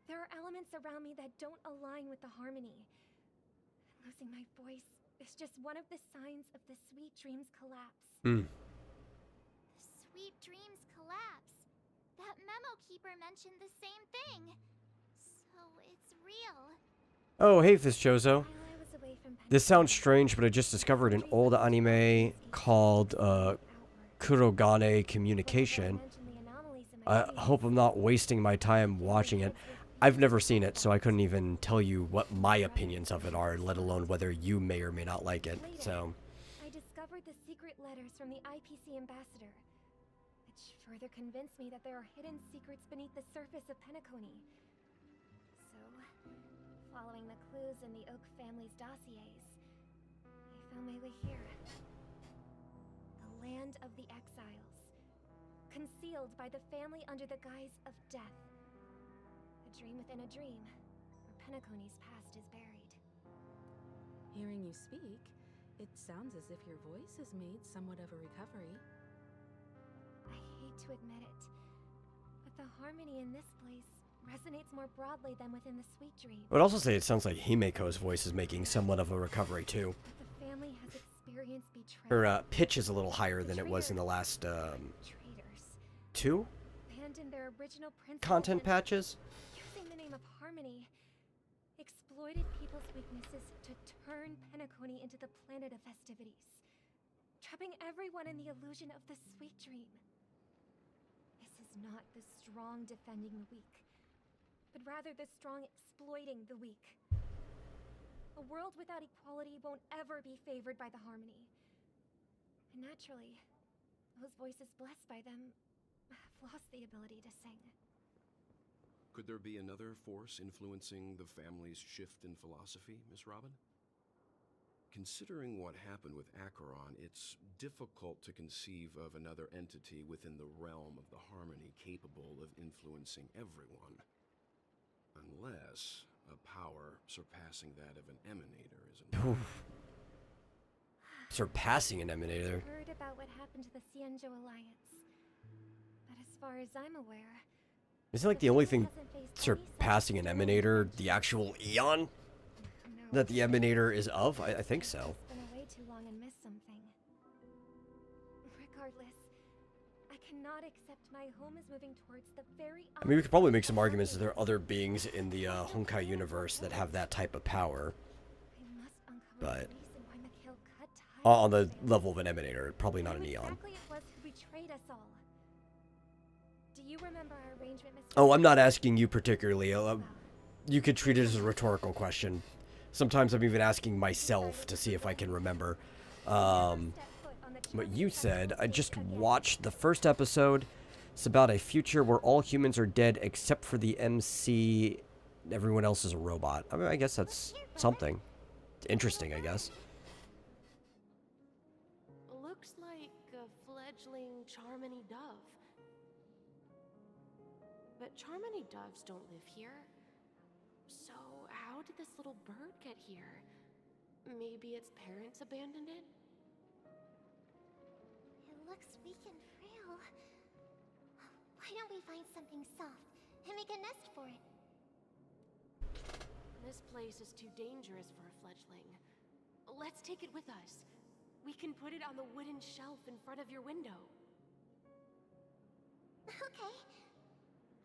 There are elements around me that don't align with the Harmony. Losing my voice is just one of the signs of the Sweet Dreams collapse. Sweet Dreams collapse. That memo keeper mentioned the same thing. So it's real. Oh, hey, Fischozo. This sounds strange, but I just discovered an old anime called Kurogane Communication. I hope I'm not wasting my time watching it. I've never seen it, so I couldn't even tell you what my opinions of it are, let alone whether you may or may not like it, so... I discovered the secret letters from the IPC ambassador, which further convinced me that there are hidden secrets beneath the surface of Penacony. So, following the clues in the Oak family's dossiers, I found my way here. The land of the exiles, concealed by the family under the guise of death. A dream within a dream, where Penacony's past is buried. Hearing you speak, it sounds as if your voice has made somewhat of a recovery. I hate to admit it, but the harmony in this place resonates more broadly than within the Sweet Dream. I would also say it sounds like Himeko's voice is making somewhat of a recovery, too. The family has experienced betrayal. Her pitch is a little higher than it was in the last, two? Abandoned their original principles Content and, patches? using the name of Harmony, exploited people's weaknesses to turn Penacony into the planet of festivities, trapping everyone in the illusion of the Sweet Dream. not the strong defending the weak, but rather the strong exploiting the weak. A world without equality won't ever be favored by the harmony. And naturally, those voices blessed by them have lost the ability to sing. Could there be another force influencing the family's shift in philosophy, Miss Robin? Considering what happened with Acheron, it's difficult to conceive of another entity within the realm of the harmony capable of influencing everyone. Unless a power surpassing that of an emanator is involved. Surpassing an emanator. I heard about what happened to the Xianzhou Alliance. But as far as I'm aware, Isn't like the only thing surpassing an emanator the actual Eon that the emanator is of? I think so. I've been away too long and missed something. Regardless, I cannot accept my home is moving towards the very I mean, we could probably make some arguments that there are other beings in the Honkai universe that have that type of power. But on the level of an emanator, probably not an Eon. exactly it was who betrayed us all. Do you remember our arrangement, Mr. Oh, I'm not asking you particularly. You could treat it as a rhetorical question. Sometimes I'm even asking myself to see if I can remember. What you said, I just watched the first episode. It's about a future where all humans are dead except for the MC. Everyone else is a robot. I mean, I guess that's something. Interesting, I guess. Looks like a fledgling Charmony dove. But Charmony doves don't live here. So how did this little bird get here? Maybe its parents abandoned it? It looks weak and frail. Why don't we find something soft and make a nest for it? This place is too dangerous for a fledgling. Let's take it with us. We can put it on the wooden shelf in front of your window. Okay.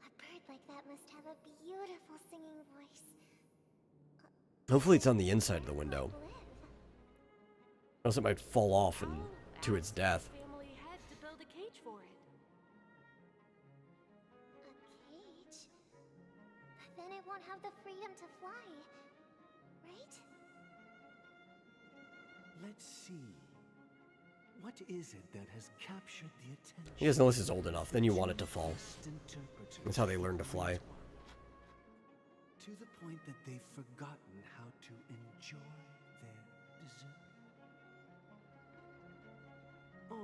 A bird like that must have a beautiful singing voice. Hopefully it's on the inside of the window. Else it might fall off and to its death. Family head to build a cage for it. A cage? But then it won't have the freedom to fly, right? Let's see. What is it that has captured the attention? He doesn't know this is old enough. Then you want it to fall. That's how they learn to fly. To the point that they've forgotten how to enjoy their dessert. Oh,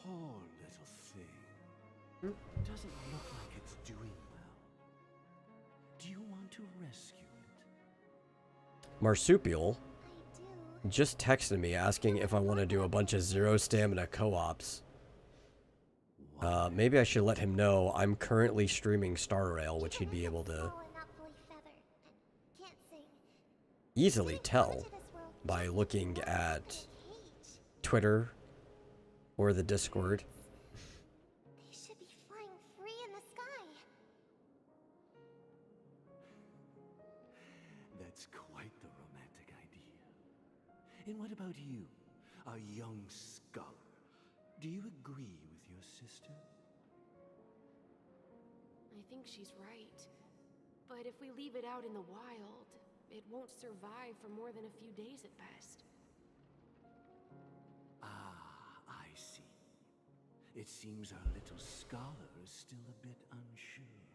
poor little thing. Doesn't look like it's doing well. Do you want to rescue it? Marsupial just texted me asking if I want to do a bunch of zero stamina co-ops. Maybe I should let him know I'm currently streaming Star Rail, which he'd be able to easily tell by looking at Twitter or the Discord. They should be flying free in the sky. That's quite the romantic idea. And what about you, a young scholar? Do you agree with your sister? I think she's right. But if we leave it out in the wild, it won't survive for more than a few days at best. Ah, I see. It seems our little scholar is still a bit unsure.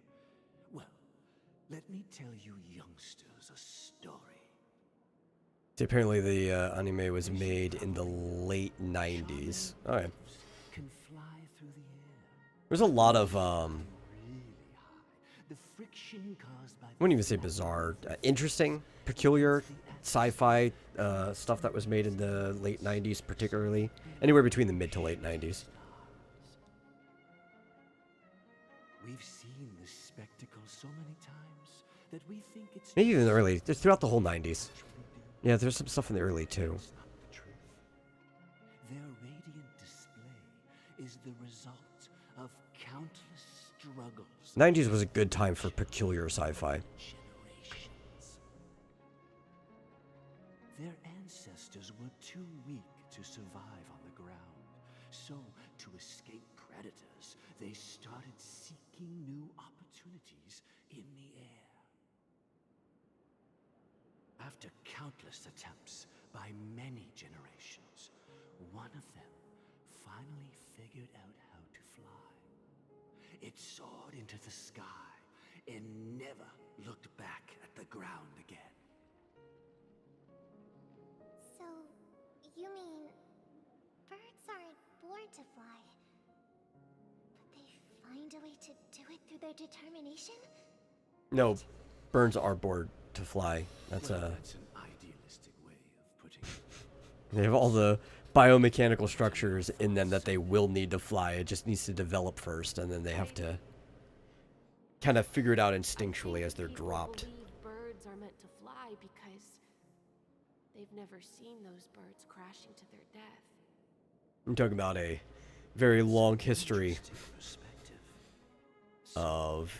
Well, let me tell you youngsters a story. So apparently the anime was made in the late 90s. Alright. Can fly through the air. There's a lot of, The friction caused by I wouldn't even say bizarre, interesting, peculiar sci-fi stuff that was made in the late 90s, particularly. Anywhere between the mid to late 90s. We've seen this spectacle so many times that we think it's Maybe even the early, just throughout the whole 90s. Yeah, there's some stuff in the early too. Their radiant display is the result of countless struggles. 90s was a good time for peculiar sci-fi. Their ancestors were too weak to survive on the ground. So, to escape predators, they started seeking new opportunities in the air. After countless attempts by many generations, one of them finally figured out how to fly. It soared into the sky and never looked back at the ground again. So, you mean birds aren't born to fly, but they find a way to do it through their determination? No, birds are born to fly. That's an idealistic way of putting it. They have all the biomechanical structures in them that they will need to fly. It just needs to develop first, and then they have to kind of figure it out instinctually as they're dropped. Birds are meant to fly because they've never seen those birds crashing to their death. I'm talking about a very long history of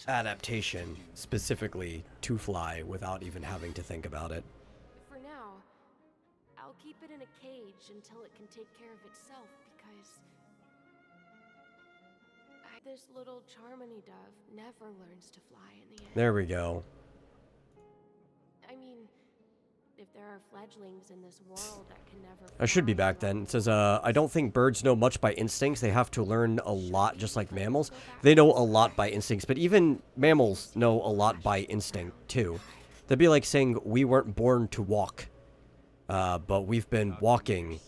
adaptation specifically to fly without even having to think about it. For now, I'll keep it in a cage until it can take care of itself because this little Charmony dove never learns to fly in the end. There we go. I mean, if there are fledglings in this world that can never I should be back then. It says, I don't think birds know much by instincts. They have to learn a lot, just like mammals. They know a lot by instincts, but even mammals know a lot by instinct, too. That'd be like saying we weren't born to walk, but we've been walking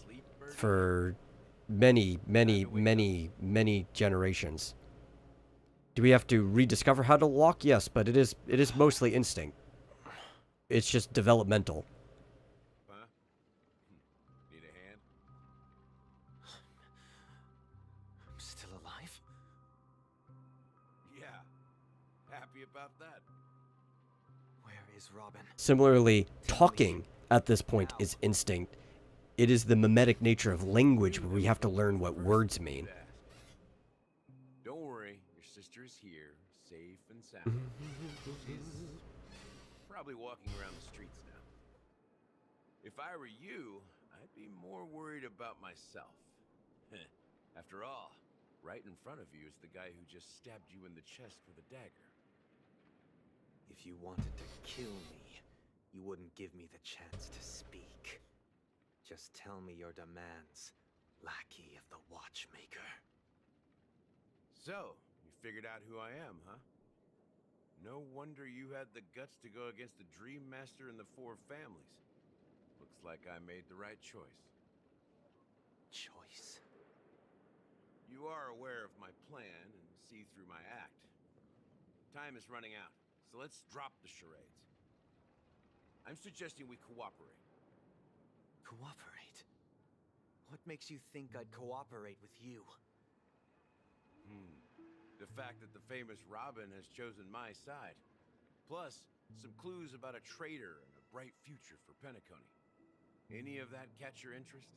for many, many, many, many generations. Do we have to rediscover how to walk? Yes, but it is mostly instinct. It's just developmental. Huh? Need a hand? I'm still alive? Yeah. Happy about that. Where is Robin? Similarly, talking at this point is instinct. It is the mimetic nature of language where we have to learn what words mean. Don't worry, your sister is here, safe and sound. She's probably walking around the streets now. If I were you, I'd be more worried about myself. After all, right in front of you is the guy who just stabbed you in the chest with a dagger. If you wanted to kill me, you wouldn't give me the chance to speak. Just tell me your demands, lackey of the Watchmaker. So, you figured out who I am, huh? No wonder you had the guts to go against the Dream Master and the Four Families. Looks like I made the right choice. Choice? You are aware of my plan and see through my act. Time is running out, so let's drop the charades. I'm suggesting we cooperate. Cooperate? What makes you think I'd cooperate with you? The fact that the famous Robin has chosen my side. Plus, some clues about a traitor and a bright future for Penacony. Any of that catch your interest?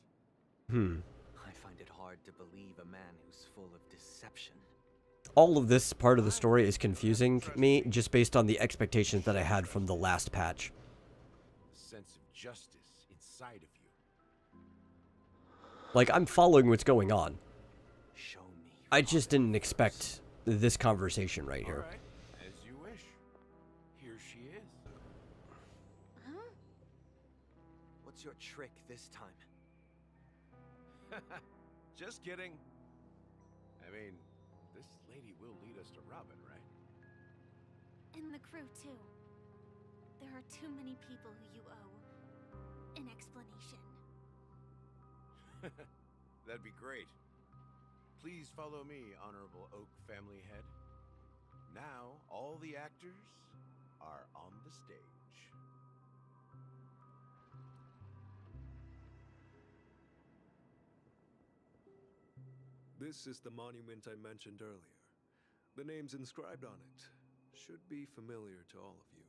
I find it hard to believe a man who's full of deception. All of this part of the story is confusing me just based on the expectations that I had from the last patch. A sense of justice inside of you. Like, I'm following what's going on. I just didn't expect this conversation right here. All right, as you wish. Here she is. Huh? What's your trick this time? Just kidding. I mean, this lady will lead us to Robin, right? And the crew, too. There are too many people who you owe an explanation. That'd be great. Please follow me, Honorable Oak Family Head. Now, all the actors are on the stage. This is the monument I mentioned earlier. The names inscribed on it should be familiar to all of you.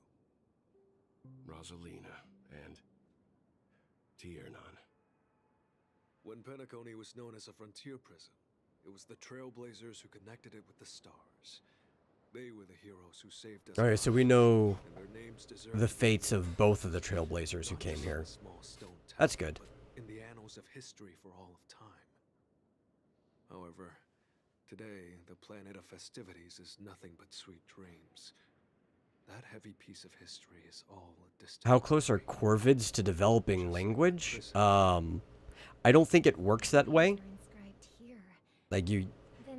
Rosalina and Tiernan. When Penacony was known as a frontier prison, it was the Trailblazers who connected it with the stars. They were the heroes who saved us. Alright, so we know and their names deserve the fates of both of the Trailblazers who came here. That's good. In the annals of history for all of time. However, Today, the planet of festivities is nothing but sweet dreams. That heavy piece of history is all a distant. How close are Corvids to developing language? I don't think it works that way. Like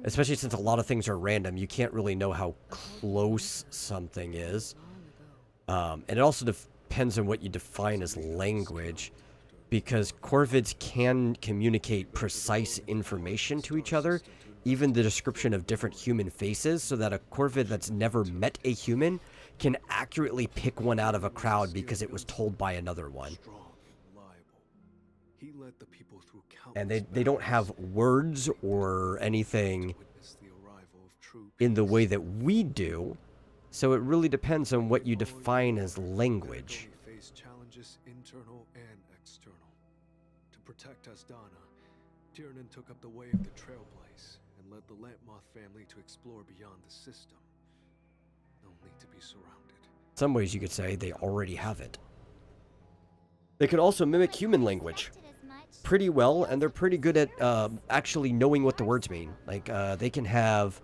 especially since a lot of things are random, you can't really know how close something is. And it also depends on what you define as language, because Corvids can communicate precise information to each other, even the description of different human faces, so that a Corvid that's never met a human can accurately pick one out of a crowd because it was told by another one. And they don't have words or anything in the way that we do, so it really depends on what you define as language. Face challenges internal and external. To protect Asdana, Tiernan took up the way of the Trailblaze and led the Lampmoth family to explore beyond the system, only to be surrounded. In some ways, you could say they already have it. They can also mimic human language pretty well, and they're pretty good at actually knowing what the words mean. Like, they can have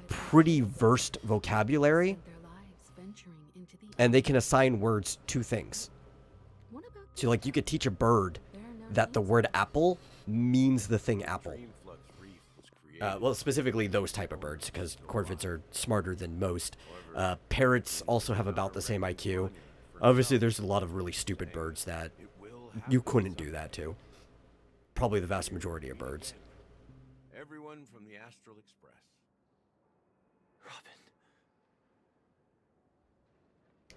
pretty versed vocabulary, and they can assign words to things. So, like, you could teach a bird that the word apple means the thing apple. Well, specifically those type of birds, because Corvids are smarter than most. Parrots also have about the same IQ. Obviously, there's a lot of really stupid birds that you couldn't do that to. Probably the vast majority of birds. Everyone from the Astral Express.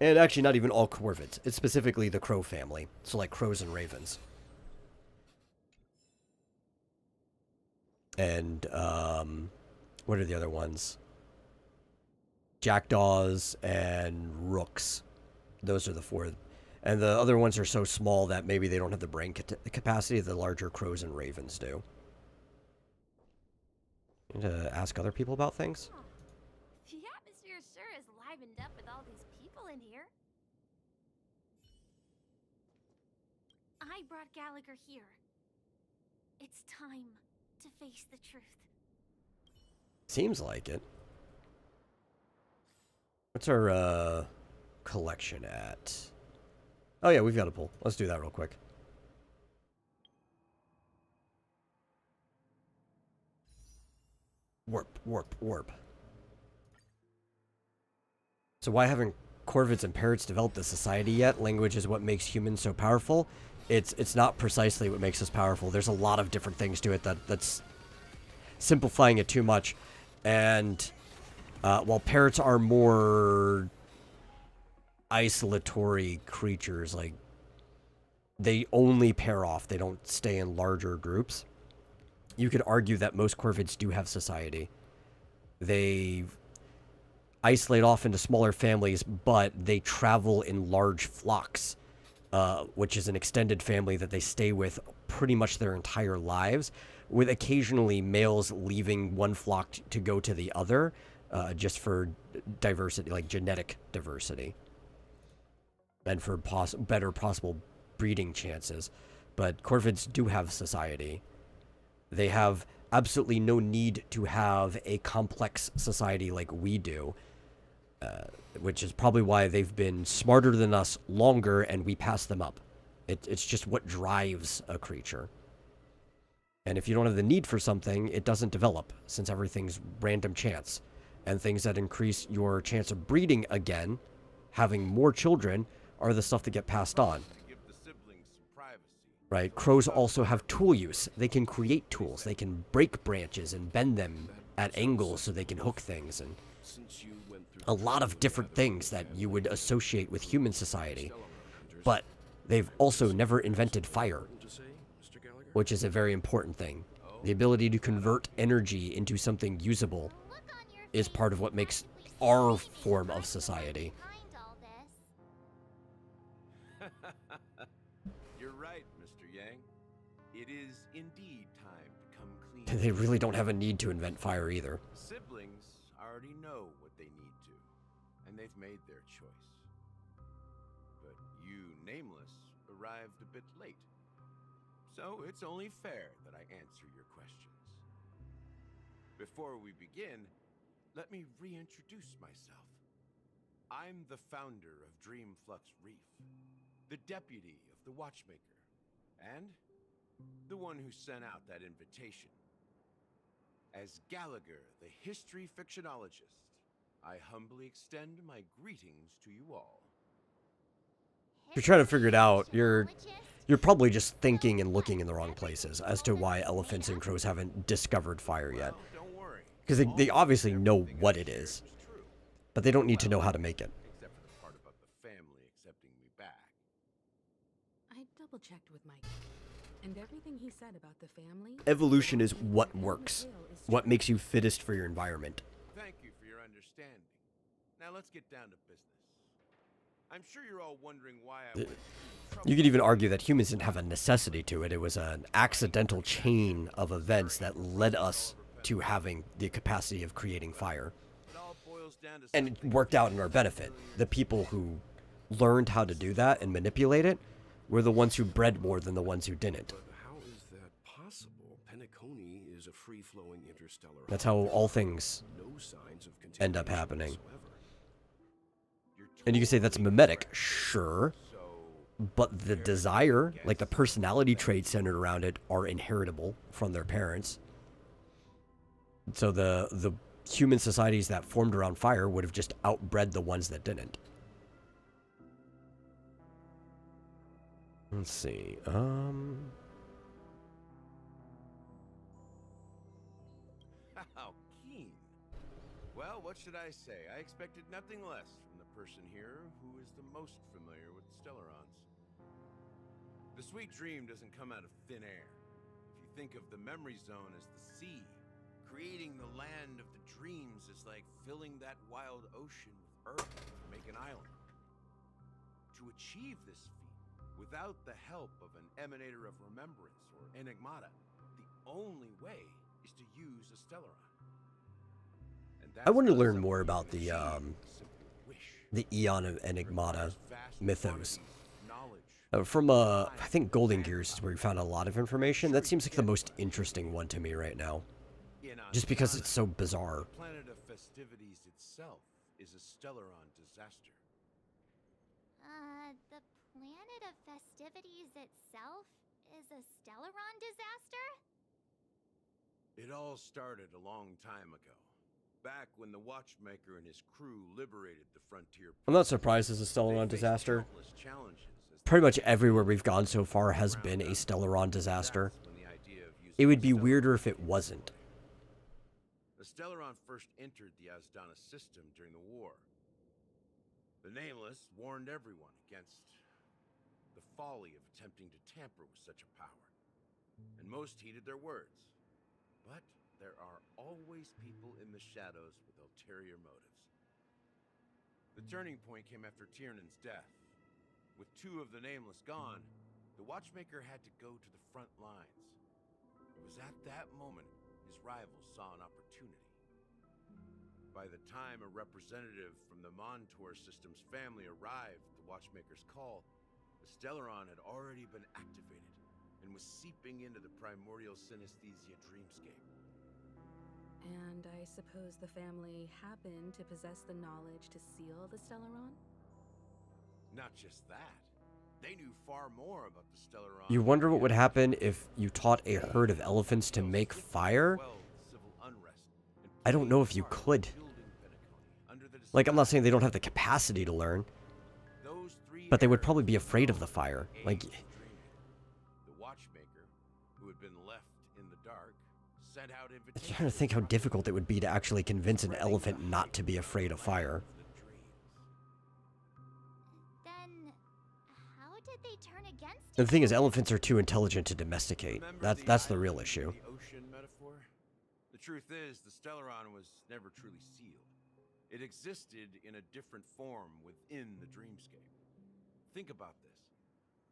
And actually, not even all Corvids. It's specifically the crow family. So, like crows and ravens. And, what are the other ones? Jackdaws and rooks. Those are the four. And the other ones are so small that maybe they don't have the brain capacity the larger crows and ravens do. You need to ask other people about things? The atmosphere sure is livened up with all these people in here. I brought Gallagher here. It's time to face the truth. Seems like it. What's our, collection at? Oh yeah, we've got a pull. Let's do that real quick. Warp, warp, warp. So why haven't Corvids and Parrots developed a society yet? Language is what makes humans so powerful. It's not precisely what makes us powerful. There's a lot of different things to it that's simplifying it too much. And while parrots are more isolatory creatures, like they only pair off, they don't stay in larger groups. You could argue that most Corvids do have society. They isolate off into smaller families, but they travel in large flocks, which is an extended family that they stay with pretty much their entire lives, with occasionally males leaving one flock to go to the other, just for diversity, like genetic diversity. And for better possible breeding chances. But Corvids do have society. They have absolutely no need to have a complex society like we do, which is probably why they've been smarter than us longer and we pass them up. It's just what drives a creature. And if you don't have the need for something, it doesn't develop, since everything's random chance. And things that increase your chance of breeding again, having more children, are the stuff that get passed on. Right? Crows also have tool use. They can create tools. They can break branches and bend them at angles so they can hook things, and a lot of different things that you would associate with human society. But they've also never invented fire, which is a very important thing. The ability to convert energy into something usable is part of what makes our form of society. You're right, Mr. Yang. It is indeed time to come clean. They really don't have a need to invent fire either. Siblings already know what they need to, and they've made their choice. But you, Nameless, arrived a bit late. So it's only fair that I answer your questions. Before we begin, let me reintroduce myself. I'm the founder of Dreamflux Reef, the deputy of the Watchmaker, and the one who sent out that invitation. As Gallagher, the history fictionologist, I humbly extend my greetings to you all. If you're trying to figure it out, you're probably just thinking and looking in the wrong places as to why elephants and crows haven't discovered fire yet. Because they obviously know what it is, but they don't need to know how to make it. Except for the part about the family accepting me back. I double-checked with Mike, and everything he said about the family... Evolution is what works, what makes you fittest for your environment. Thank you for your understanding. Now let's get down to business. I'm sure you're all wondering why I went through You could even argue that humans didn't have a necessity to it. It was an accidental chain of events that led us to having the capacity of creating fire. And it worked out in our benefit. The people who learned how to do that and manipulate it were the ones who bred more than the ones who didn't. But how is that possible? Penacony is a free-flowing interstellar. That's how all things No signs of end up happening. whatsoever. And you can say that's mimetic, sure. But the desire, like the personality traits centered around it, are inheritable from their parents. So the human societies that formed around fire would have just outbred the ones that didn't. Let's see. How keen. Well, what should I say? I expected nothing less from the person here who is the most familiar with Stellarons. The sweet dream doesn't come out of thin air. If you think of the memory zone as the sea, creating the land of the dreams is like filling that wild ocean with earth to make an island. To achieve this feat, without the help of an emanator of remembrance or enigmata, the only way is to use a Stellaron. I want to learn more about the Eon of Enigmata mythos. From, I think Golden Gears is where we found a lot of information. That seems like the most interesting one to me right now. Just because it's so bizarre. The planet of festivities itself is a Stellaron disaster. The planet of festivities itself is a Stellaron disaster? It all started a long time ago. Back when the Watchmaker and his crew liberated the frontier. I'm not surprised it's a Stellaron disaster. Pretty much everywhere we've gone so far has been a Stellaron disaster. It would be weirder if it wasn't. The Stellaron first entered the Asdana system during the war. The Nameless warned everyone against the folly of attempting to tamper with such a power, and most heeded their words. But there are always people in the shadows with ulterior motives. The turning point came after Tiernan's death. With two of the Nameless gone, the Watchmaker had to go to the front lines. It was at that moment his rivals saw an opportunity. By the time a representative from the Montour system's family arrived at the Watchmaker's call, the Stellaron had already been activated and was seeping into the primordial synesthesia dreamscape. And I suppose the family happened to possess the knowledge to seal the Stellaron? Not just that. They knew far more about the Stellaron. You wonder what would happen if you taught a herd of elephants to make fire? I don't know if you could. Like, I'm not saying they don't have the capacity to learn, but they would probably be afraid of the fire. Like, The Watchmaker, who had been left in the dark, sent out I'm invitations. trying to think how difficult it would be to actually convince an elephant not to be afraid of fire. Then, how did they turn against The thing is, elephants are too intelligent to domesticate. That's the real issue. The ocean metaphor? The truth is, the Stellaron was never truly sealed. It existed in a different form within the dreamscape. Think about this.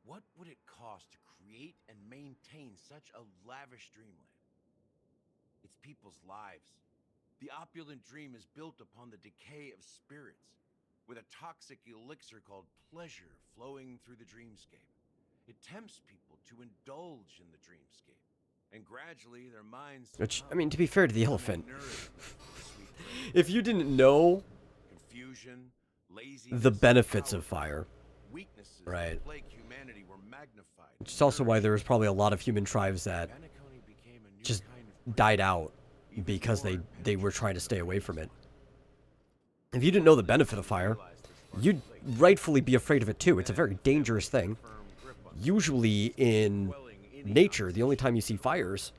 What would it cost to create and maintain such a lavish dreamland? It's people's lives. The opulent dream is built upon the decay of spirits, with a toxic elixir called pleasure flowing through the dreamscape. It tempts people to indulge in the dreamscape, And gradually their minds Which, I mean, to be fair to the elephant, if you didn't know confusion, laziness, the benefits of fire, weaknesses right? that plague humanity were magnified. Which is also why there was probably a lot of human tribes that just died out because they were trying to stay away from it. If you didn't know the benefit of fire, you'd rightfully be afraid of it too. It's a very dangerous thing. Usually in nature, the only time you see fires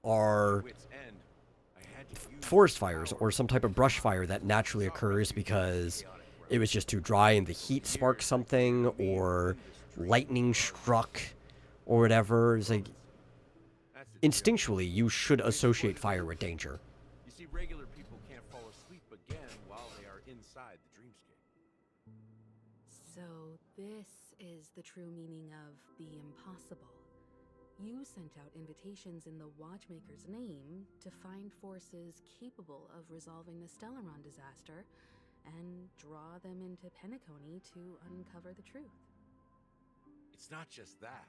are forest fires or some type of brush fire that naturally occurs because it was just too dry and the heat sparked something, or lightning struck or whatever. It's like, instinctually, you should associate fire with danger. You see, regular people can't fall asleep again while they are inside the dreamscape. So this is the true meaning of the impossible. You sent out invitations in the Watchmaker's name to find forces capable of resolving the Stellaron disaster and draw them into Penacony to uncover the truth. It's not just that.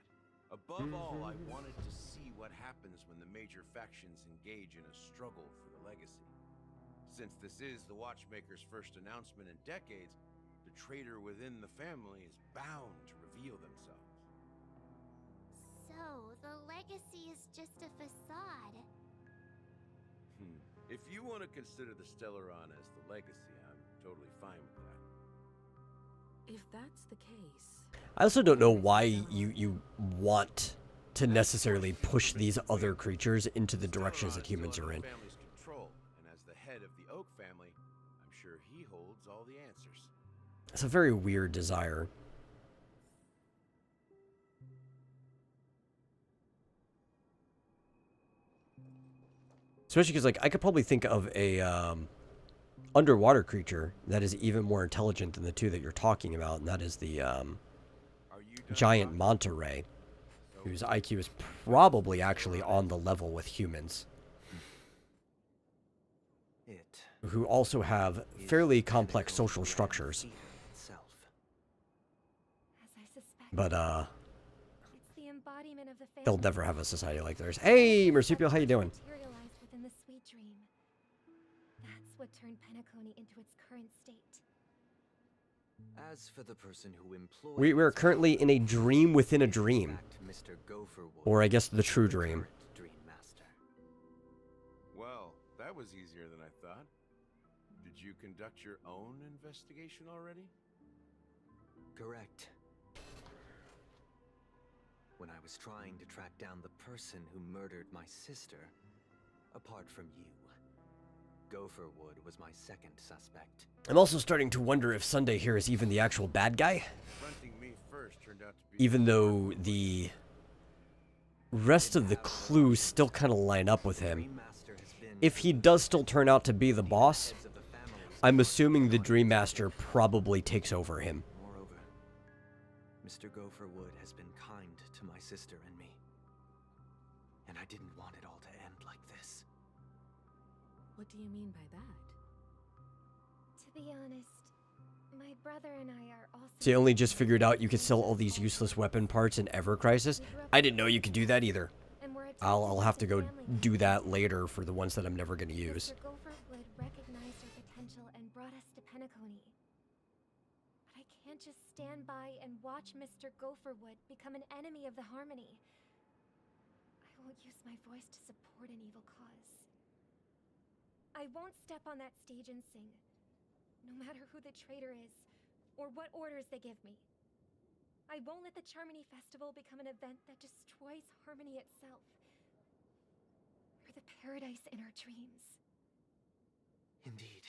Above all, I wanted to see what happens when the major factions engage in a struggle for the legacy. Since this is the Watchmaker's first announcement in decades, the traitor within the family is bound to reveal themselves. So, the legacy is just a facade. If you want to consider the Stellaron as the legacy, I'm totally fine with that. If that's the case... I also don't know why you want to necessarily push these other creatures into the directions that humans are in. Family's control, and as the head of the Oak family, I'm sure he holds all the answers. It's a very weird desire. Especially because, like, I could probably think of a underwater creature that is even more intelligent than the two that you're talking about, and that is the giant manta ray, whose IQ is probably actually on the level with humans, who also have fairly complex social structures. But It's the embodiment of the they'll never have a society like theirs. Hey, Marsupial, how you doing? materialized within the sweet dream. That's what turned Penacony into its current state. As for the person who employed We're currently in a dream within a dream. Mr. Gopherwood, Or I guess the true dream. Dream Master. Well, that was easier than I thought. Did you conduct your own investigation already? Correct. When I was trying to track down the person who murdered my sister, apart from you, Gopherwood was my second suspect. I'm also starting to wonder if Sunday here is even the actual bad guy. Confronting me first turned out to be Even though the rest of the clues still kind of line up with him. If he does still turn out to be the boss, I'm assuming the Dream Master probably takes over him. Moreover, Mr. Gopherwood has been kind to my sister and me. And I didn't want it all to end like this. What do you mean by that? To be honest, my brother and I are also... So you only just figured out you could sell all these useless weapon parts in Ever Crisis? I didn't know you could do that either. I'll have to go do that later for the ones that I'm never going to use. Mr. Gopherwood recognized our potential and brought us to Penacony. But I can't just stand by and watch Mr. Gopherwood become an enemy of the Harmony. I won't use my voice to support an evil cause. I won't step on that stage and sing, no matter who the traitor is, or what orders they give me. I won't let the Charmony Festival become an event that destroys Harmony itself, or the paradise in our dreams. Indeed.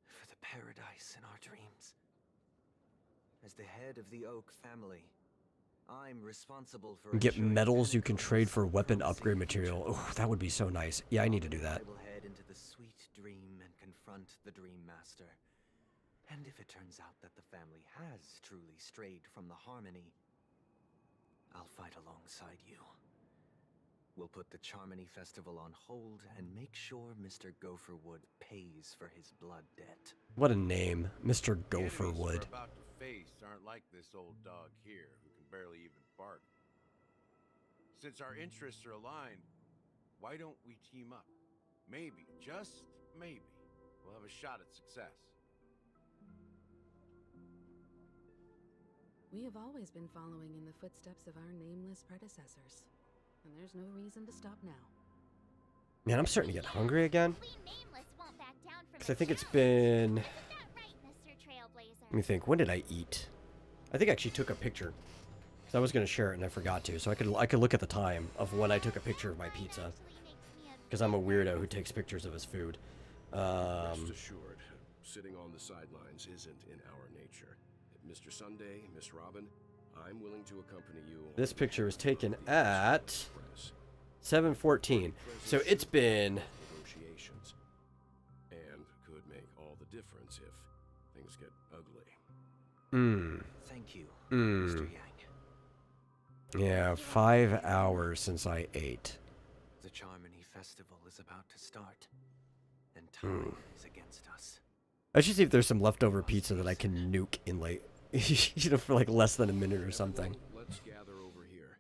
For the paradise in our dreams. As the head of the Oak family, I'm responsible for Get medals you can trade for weapon upgrade material. Oh, that would be so nice. Yeah, I need to do that. I will head into the sweet dream and confront the Dream Master. And if it turns out that the family has truly strayed from the Harmony, I'll fight alongside you. We'll put the Charmony Festival on hold and make sure Mr. Gopherwood pays for his blood debt. What a name, Mr. The enemies Gopherwood. we're about to face aren't like this old dog here, who can barely even bark. Since our interests are aligned, why don't we team up? Maybe, just maybe, we'll have a shot at success. We have always been following in the footsteps of our nameless predecessors, and there's no reason to stop now. Man, I'm starting to get hungry again. Because I think it's been... Let me think, when did I eat? I think I actually took a picture. Because I was going to share it and I forgot to, so I could look at the time of when I took a picture of my pizza. Because I'm a weirdo who takes pictures of his food. Rest assured, sitting on the sidelines isn't in our nature. Mr. Sunday, Miss Robin, I'm willing to accompany you. This picture was taken at 7:14. So it's been... Negotiations. And could make all the difference if things get ugly. Thank you, Mr. Yang. Yeah, 5 hours since I ate. The Charmony Festival is about to start, and time is against us. I should see if there's some leftover pizza that I can nuke in like, you know, for like less than a minute or something. Let's gather over here.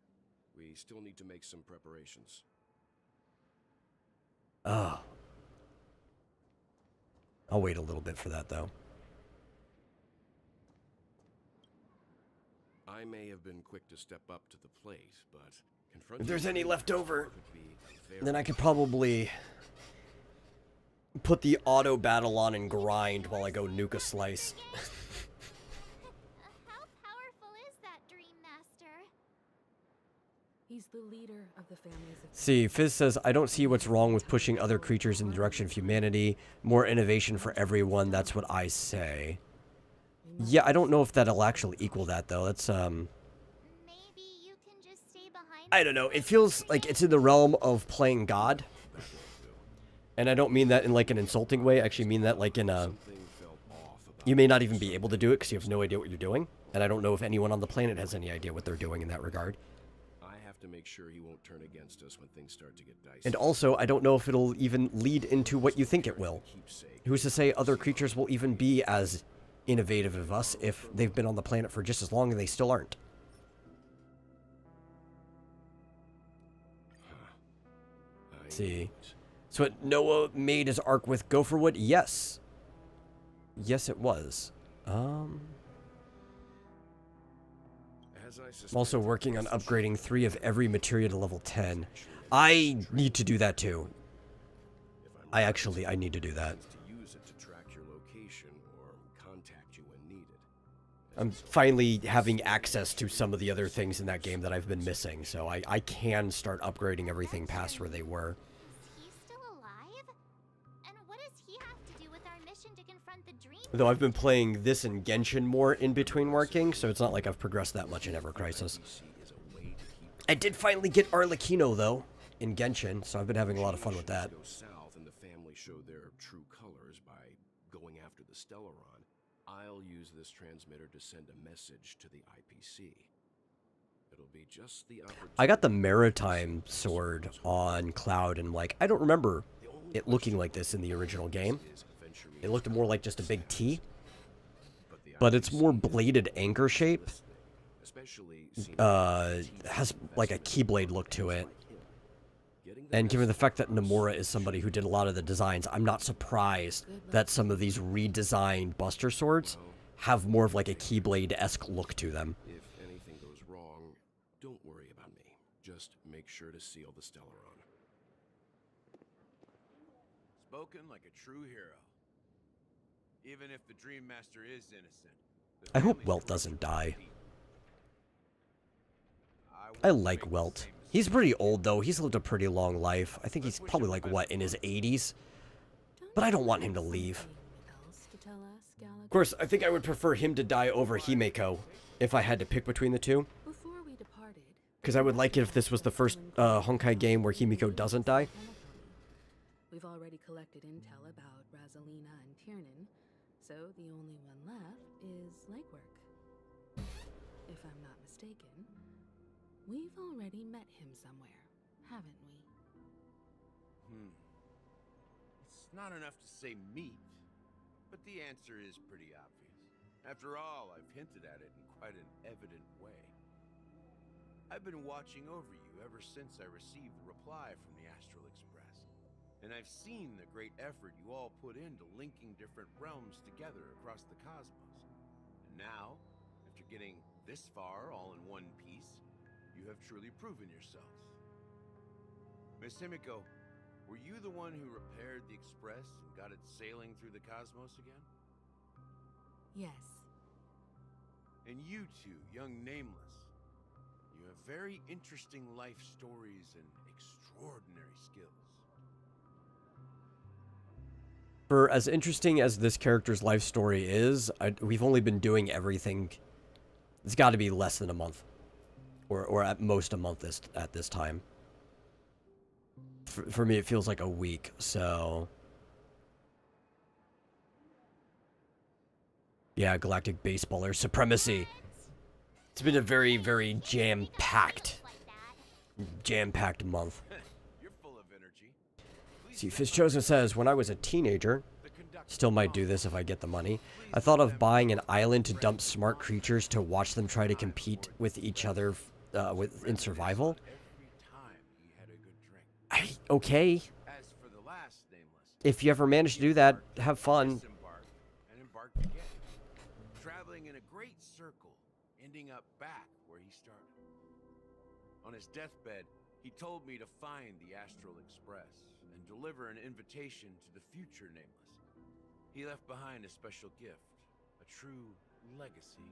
We still need to make some preparations. Oh. I'll wait a little bit for that though. I may have been quick to step up to the plate, but confronting If there's any left over, could be then I could probably put the auto battle on and grind while I go nuke a slice. How powerful is that Dream Master? He's the leader of the families of... See, Fizz says, I don't see what's wrong with pushing other creatures in the direction of humanity. More innovation for everyone, that's what I say. Yeah, I don't know if that'll actually equal that, though. That's, Maybe you can just stay behind. I don't know. It feels like it's in the realm of playing God. And I don't mean that in, like, an insulting way. I actually mean that, like, in a... You may not even be able to do it because you have no idea what you're doing. And I don't know if anyone on the planet has any idea what they're doing in that regard. I have to make sure he won't turn against us when things start to get dicey. And also, I don't know if it'll even lead into what you think it will. Who's to say other creatures will even be as innovative as us if they've been on the planet for just as long and they still aren't? See. So what Noah made his arc with Gopherwood? Yes. Yes, it was. I'm also working on upgrading 3 of every materia to level 10. I need to do that too. I need to do that. Use it to track your location or contact you when needed. I'm finally having access to some of the other things in that game that I've been missing, so I can start upgrading everything past where they were. Is he still alive? And what does he have to do with our mission to confront the Dream? Though I've been playing this and Genshin more in between working, so it's not like I've progressed that much in Ever Crisis. I did finally get Arlecchino, though, in Genshin, so I've been having a lot of fun with that. Go south and the family show their true colors by going after the Stellaron. I'll use this transmitter to send a message to the IPC. It'll be just the opportunity. I got the Maritime sword on Cloud, and like, I don't remember it looking like this in the original game. It looked more like just a big T. But it's more bladed anchor shape. Has like a Keyblade look to it. And given the fact that Nomura is somebody who did a lot of the designs, I'm not surprised that some of these redesigned Buster Swords have more of like a Keyblade-esque look to them. If anything goes wrong, don't worry about me. Just make sure to seal the Stellaron. Spoken like a true hero. Even if the Dream Master is innocent. I hope Welt doesn't die. I like Welt. He's pretty old, though. He's lived a pretty long life. I think he's probably, like, what, in his 80s? But I don't want him to leave. Of course, I think I would prefer him to die over Himeko, if I had to pick between the two. Because I would like it if this was the first Honkai game where Himeko doesn't die. We've already collected intel about Razalina and Tiernan, so the only one left is legwork. If I'm not mistaken, we've already met him somewhere, haven't we? It's not enough to say meet, but the answer is pretty obvious. After all, I've hinted at it in quite an evident way. I've been watching over you you ever since I received the reply from the Astral Express. And I've seen the great effort you all put into linking different realms together across the cosmos. And now, after getting this far all in one piece, you have truly proven yourselves. Miss Himiko, were you the one who repaired the Express and got it sailing through the cosmos again? Yes. And you two, young Nameless, you have very interesting life stories and extraordinary skills. For as interesting as this character's life story is, we've only been doing everything. It's got to be less than a month, or at most a month at this time. For me, it feels like a week. So, yeah, Galactic Baseballer Supremacy. It's been a very, very jam-packed month. See, Fitzchosen says, when I was a teenager, still might do this if I get the money, I thought of buying an island to dump smart creatures to watch them try to compete with each other in survival. Okay. If you ever manage to do that, have fun. Traveling in a great circle, ending up back where he started. On his deathbed, he told me to find the Astral Express and deliver an invitation to the future Nameless. He left behind a special gift, a true legacy.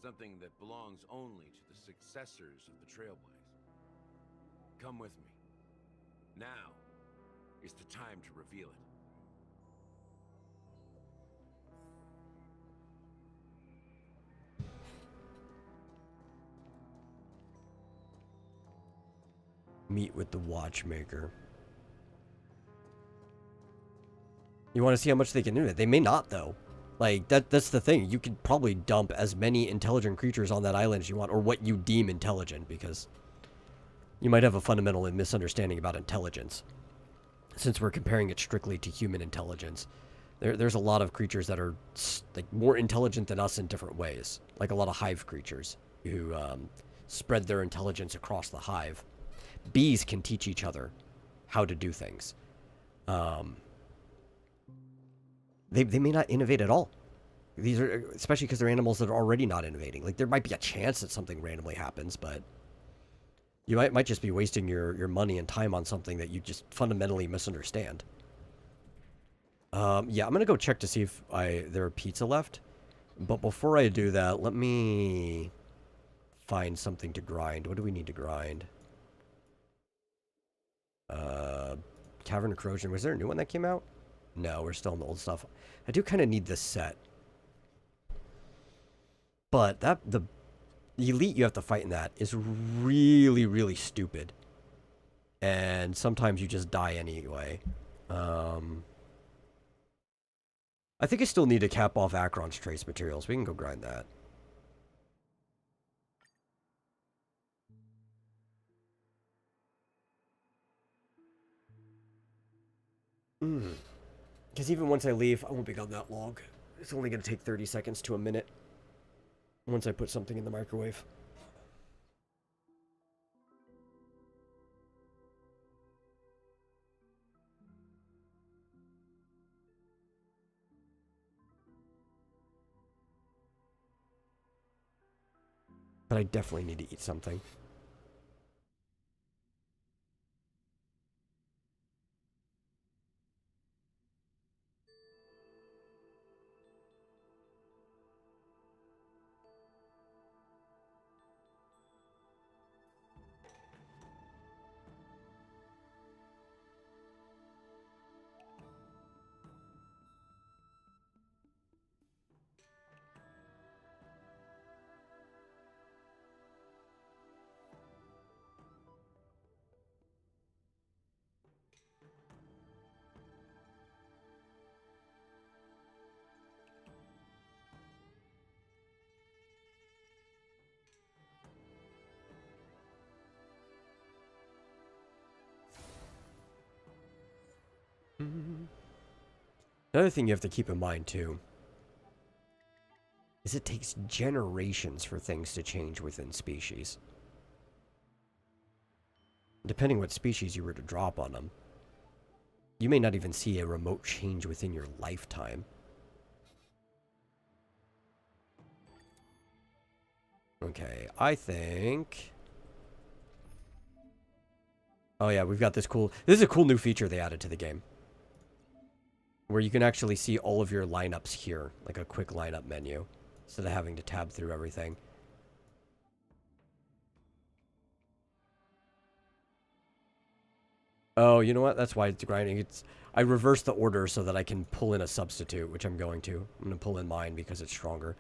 Something that belongs only to the successors of the Trailblaze. Come with me. Now is the time to reveal it. Meet with the Watchmaker. You want to see how much they can do it? They may not, though. Like, that's the thing. You could probably dump as many intelligent creatures on that island as you want, or what you deem intelligent, because you might have a fundamental misunderstanding about intelligence. Since we're comparing it strictly to human intelligence. There's a lot of creatures that are like more intelligent than us in different ways. Like a lot of hive creatures who spread their intelligence across the hive. Bees can teach each other how to do things. They may not innovate at all. These are, especially because they're animals that are already not innovating. Like, there might be a chance that something randomly happens, but you might just be wasting your money and time on something that you just fundamentally misunderstand. Yeah, I'm gonna go check to see if there are pizza left. But before I do that, let me find something to grind. What do we need to grind? Cavern of Corrosion. Was there a new one that came out? No, we're still in the old stuff. I do kind of need this set. But the elite you have to fight in that is really, really stupid. And sometimes you just die anyway. I think I still need to cap off Akron's trace materials. We can go grind that. Because even once I leave, I won't be gone that long. It's only going to take 30 seconds to a minute. Once I put something in the microwave. But I definitely need to eat something. Another thing you have to keep in mind, too, is it takes generations for things to change within species. Depending what species you were to drop on them. You may not even see a remote change within your lifetime. Okay, I think... Oh yeah, we've got this cool... This is a cool new feature they added to the game. Where you can actually see all of your lineups here. Like a quick lineup menu. Instead of having to tab through everything. Oh, you know what? That's why it's grinding. I reversed the order so that I can pull in a substitute, which I'm going to. I'm going to pull in mine because it's stronger.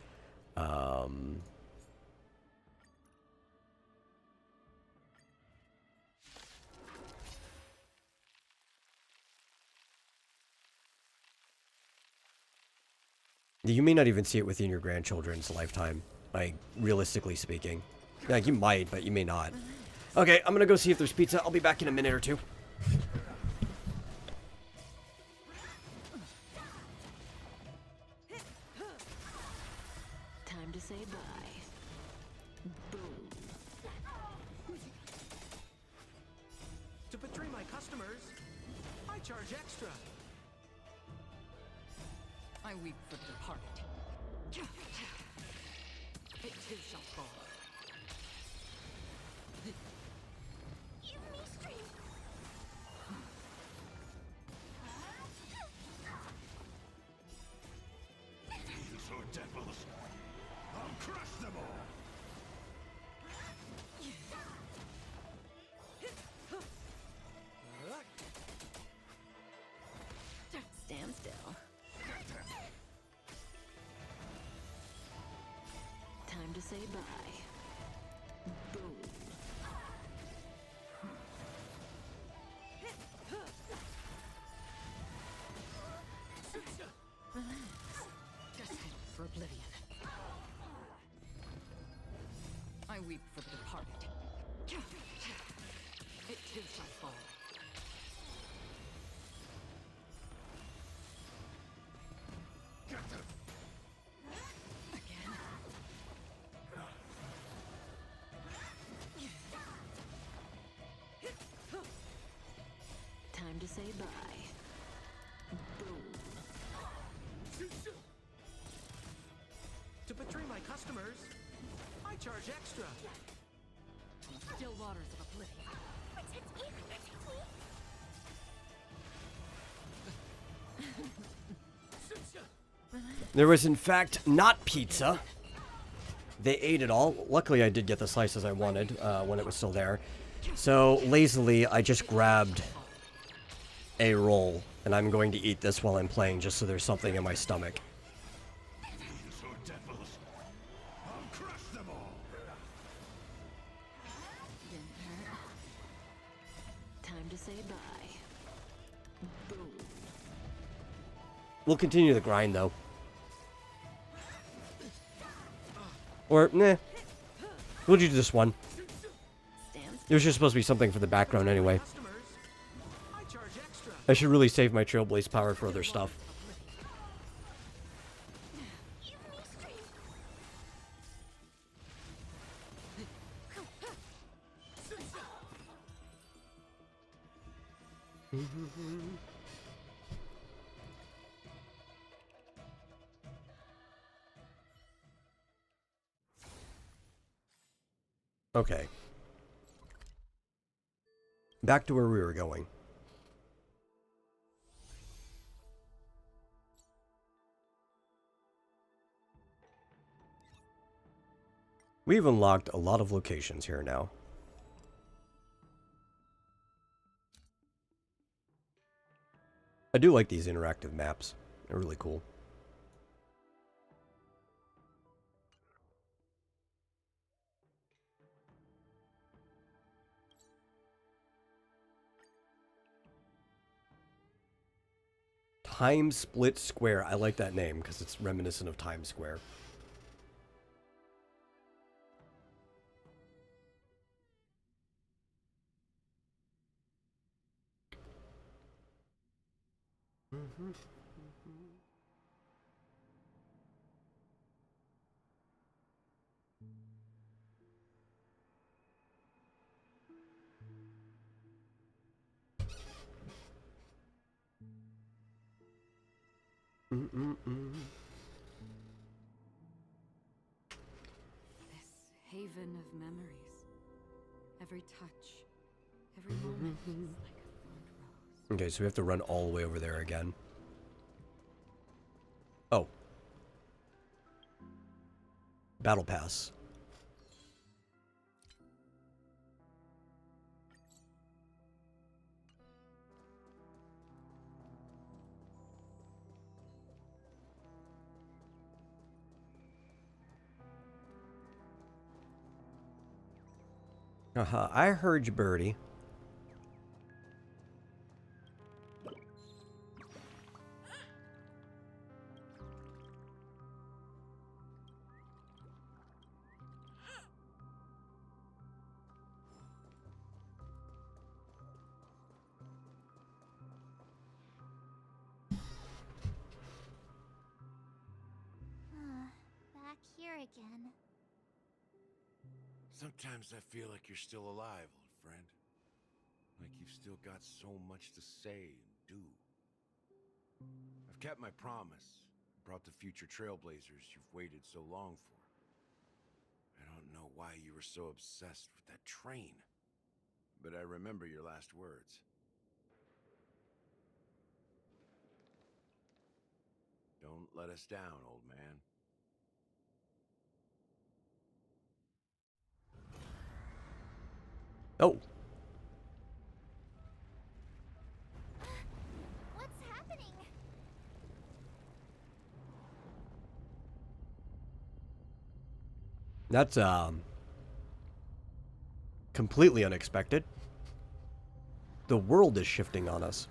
You may not even see it within your grandchildren's lifetime, like, realistically speaking. Like, you might, but you may not. Okay, I'm gonna go see if there's pizza. I'll be back in a minute or two. Time to say bye. Boom. To betray my customers, I charge extra. I weep for the departed. It too shall fall. These are devils. I'll crush them all. Stand still. Time to say bye. Boom. Relax. Just head for oblivion. I weep for the departed. It too shall fall. Time to say bye. Boom. To betray my customers, I charge extra. Still waters of oblivion. There was, in fact, not pizza. They ate it all. Luckily, I did get the slices I wanted when it was still there. So, lazily, I just grabbed a roll. And I'm going to eat this while I'm playing just so there's something in my stomach. These are devils. I'll crush them all. Didn't hurt. Time to say bye. Boom. We'll continue the grind, though. Or, nah. We'll do this one. There's just supposed to be something for the background anyway. I should really save my Trailblaze power for other stuff. Okay. Back to where we were going. We've unlocked a lot of locations here now. I do like these interactive maps. They're really cool. Time Split Square. I like that name because it's reminiscent of Times Square. Mm-mm-mm. This haven of memories. Every touch, every moment is like a thorned rose. Okay, so we have to run all the way over there again. Oh. Battle Pass. I heard you, birdie. Back here again. Sometimes I feel like you're still alive, old friend. Like you've still got so much to say and do. I've kept my promise. Brought the future trailblazers you've waited so long for. I don't know why you were so obsessed with that train. But I remember your last words. Don't let us down, old man. Oh. What's happening? That's, completely unexpected. The world is shifting on us.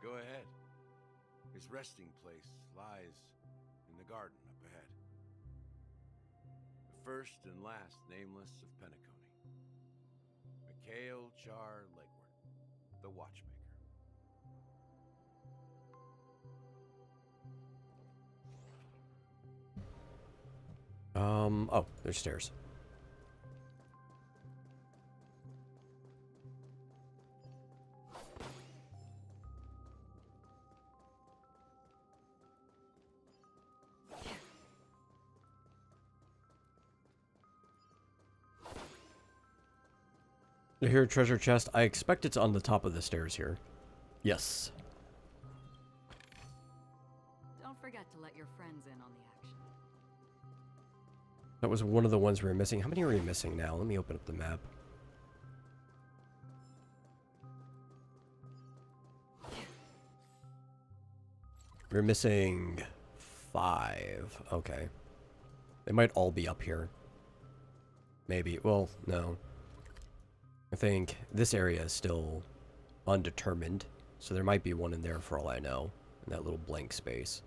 Go ahead. His resting place lies in the garden up ahead. The first and last nameless of Penacony. Mikhail Char Legward, the Watchmaker. Oh, there's stairs. I hear a treasure chest. I expect it's on the top of the stairs here. Yes. Don't forget to let your friends in on the action. That was one of the ones we were missing. How many are we missing now? Let me open up the map. We're missing 5. Okay. They might all be up here. Maybe. Well, no. I think this area is still undetermined. So there might be one in there for all I know. In that little blank space.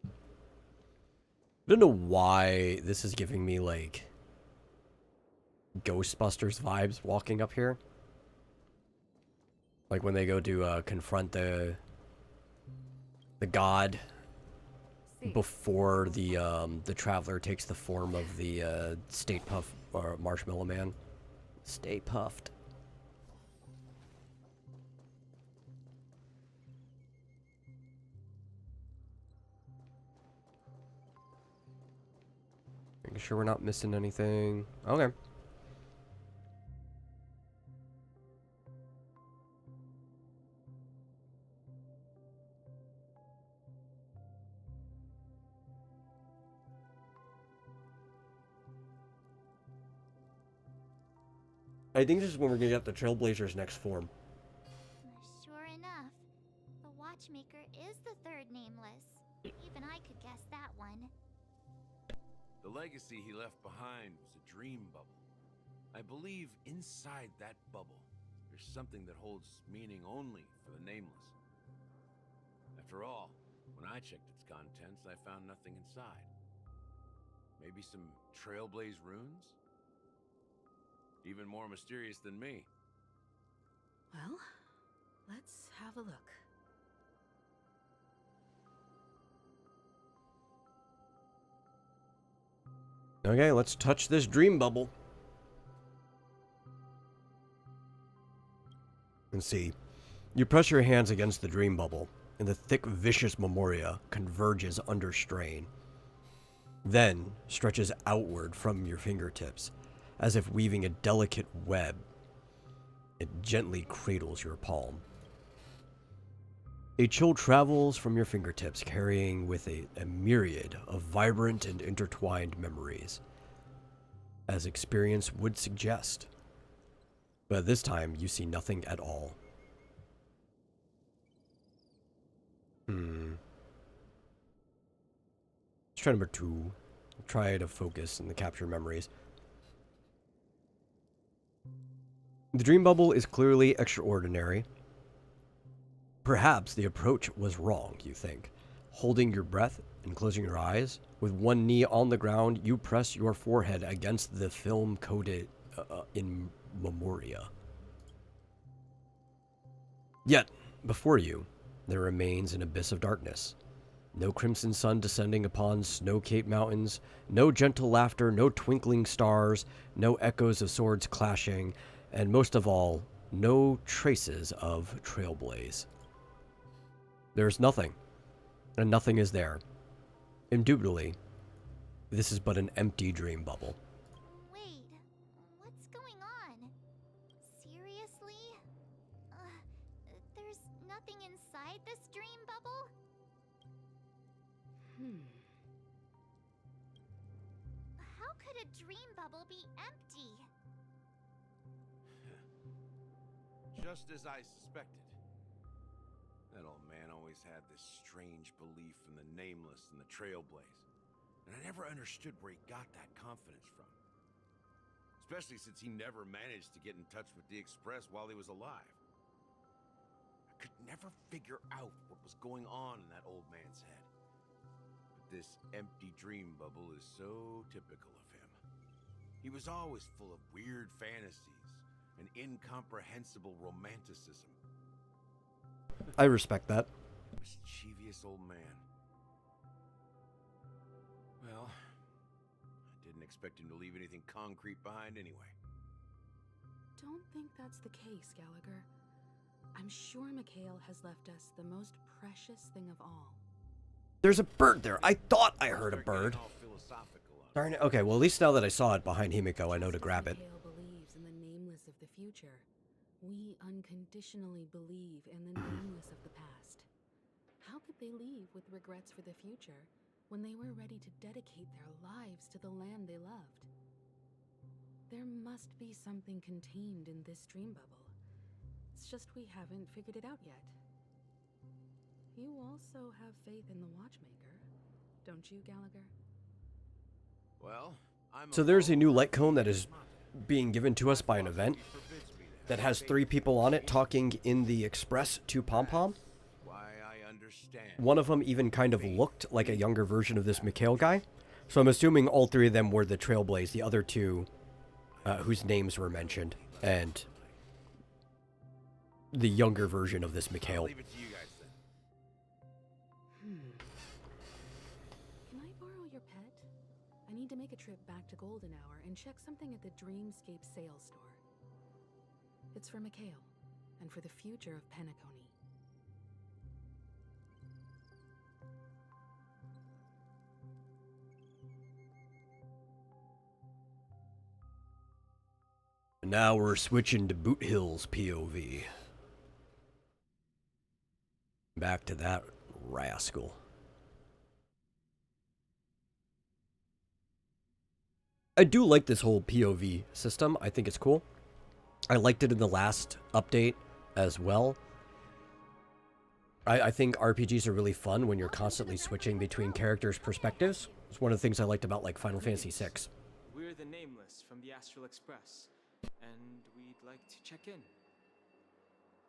I don't know why this is giving me, like, Ghostbusters vibes walking up here. Like when they go to confront the god before the traveler takes the form of the Stay Puft or Marshmallow Man. Stay puffed. Making sure we're not missing anything. Okay. I think this is when we're gonna get the Trailblazers' next form. Sure enough, the Watchmaker is the third nameless. Even I could guess that one. The legacy he left behind was a dream bubble. I believe inside that bubble, there's something that holds meaning only for the nameless. After all, when I checked its contents, I found nothing inside. Maybe some Trailblaze runes? Even more mysterious than me. Well, let's have a look. Okay, let's touch this dream bubble. And see. You press your hands against the dream bubble, and the thick, vicious memoria converges under strain. Then stretches outward from your fingertips, as if weaving a delicate web. It gently cradles your palm. A chill travels from your fingertips, carrying with it a myriad of vibrant and intertwined memories, as experience would suggest. But this time, you see nothing at all. Let's try number 2. Try to focus and capture memories. The dream bubble is clearly extraordinary. Perhaps the approach was wrong, you think. Holding your breath and closing your eyes, with one knee on the ground, you press your forehead against the film coated in memoria. Yet, before you, there remains an abyss of darkness. No crimson sun descending upon snow-capped mountains, no gentle laughter, no twinkling stars, no echoes of swords clashing, and most of all, no traces of trailblaze. There is nothing, and nothing is there. Indubitably, this is but an empty dream bubble. Wait, what's going on? Seriously? There's nothing inside this dream bubble? How could a dream bubble be empty? Just as I suspected. That old man always had this strange belief in the nameless and the trailblaze. And I never understood where he got that confidence from. Especially since he never managed to get in touch with the Express while he was alive. I could never figure out what was going on in that old man's head. But this empty dream bubble is so typical of him. He was always full of weird fantasies and incomprehensible romanticism. I respect that. Mischievous old man. Well, I didn't expect him to leave anything concrete behind anyway. Don't think that's the case, Gallagher. I'm sure Mikhail has left us the most precious thing of all. There's a bird there. I thought I heard a bird. Darn it. Okay, well, at least now that I saw it behind Himiko, I know to grab it. Mikhail believes in the nameless of the future. We unconditionally believe in the nameless of the past. How could they leave with regrets for the future when they were ready to dedicate their lives to the land they loved? There must be something contained in this dream bubble. It's just we haven't figured it out yet. You also have faith in the Watchmaker, don't you, Gallagher? Well, So there's a new light cone that is being given to us by an event that has 3 people on it talking in the Express to Pom Pom. One of them even kind of looked like a younger version of this Mikhail guy. So I'm assuming all 3 of them were the Trailblaze, the other 2 whose names were mentioned, and the younger version of this Mikhail. Can I borrow your pet? I need to make a trip back to Golden Hour and check something at the Dreamscape sales store. It's for Mikhail, and for the future of Penacony. Now we're switching to Boot Hill's POV. Back to that rascal. I do like this whole POV system. I think it's cool. I liked it in the last update as well. I think RPGs are really fun when you're constantly switching between characters' perspectives. It's one of the things I liked about like Final Fantasy VI. We're the Nameless from the Astral Express, and we'd like to check in.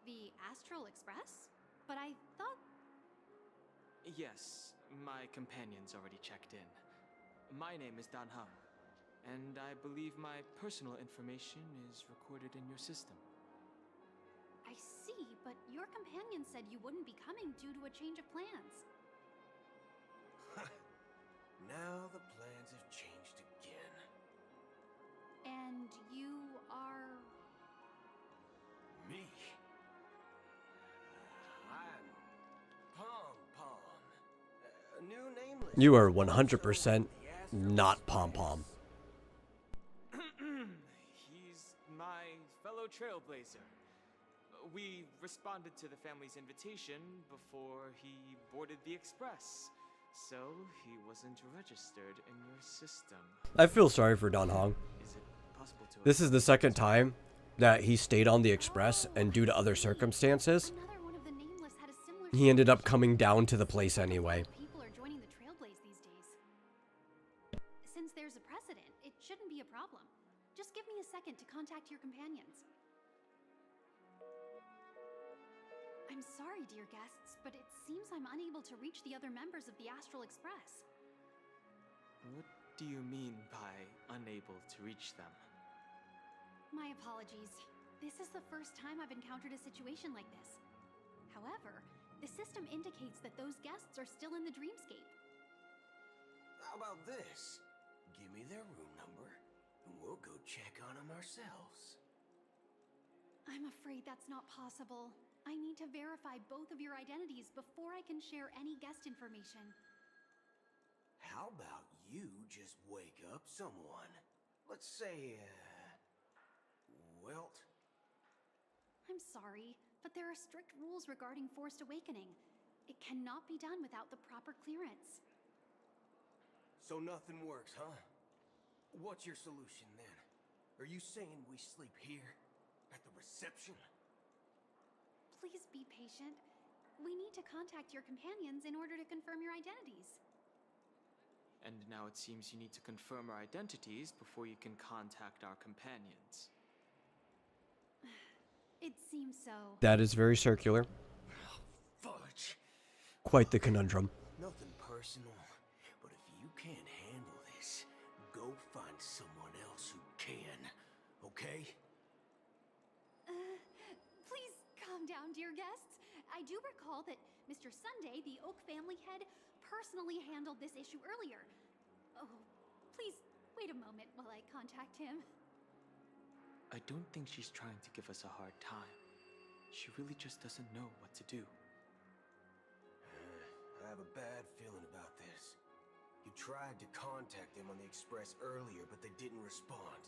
The Astral Express? But I thought... Yes, my companion's already checked in. My name is Dan Hum, and I believe my personal information is recorded in your system. I see, but your companion said you wouldn't be coming due to a change of plans. Now the plans have changed again. And you are... Me? I'm Pom Pom. A new nameless. You are 100% not Pom Pom. He's my fellow trailblazer. We responded to the family's invitation before he boarded the express, so he wasn't registered in your system. I feel sorry for Don Hong. Is it possible to... This is the second time that he stayed on the express, and due to other circumstances, he ended up coming down to the place anyway. People are joining the Trailblaze these days. Since there's a precedent, it shouldn't be a problem. Just give me a second to contact your companions. I'm sorry, dear guests, but it seems I'm unable to reach the other members of the Astral Express. What do you mean by unable to reach them? My apologies. This is the first time I've encountered a situation like this. However, the system indicates that those guests are still in the dreamscape. How about this? Give me their room number, and we'll go check on them ourselves. I'm afraid that's not possible. I need to verify both of your identities before I can share any guest information. How about you just wake up someone? Let's say, Welt? I'm sorry, but there are strict rules regarding forced awakening. It cannot be done without the proper clearance. So nothing works, huh? What's your solution then? Are you saying we sleep here? At the reception? Please be patient. We need to contact your companions in order to confirm your identities. And now it seems you need to confirm our identities before you can contact our companions. It seems so. That is very circular. Fudge. Quite the conundrum. Nothing personal, but if you can't handle this, go find someone else who can, okay? Please calm down, dear guests. I do recall that Mr. Sunday, the Oak family head, personally handled this issue earlier. Oh, please wait a moment while I contact him. I don't think she's trying to give us a hard time. She really just doesn't know what to do. I have a bad feeling about this. You tried to contact them on the express earlier, but they didn't respond.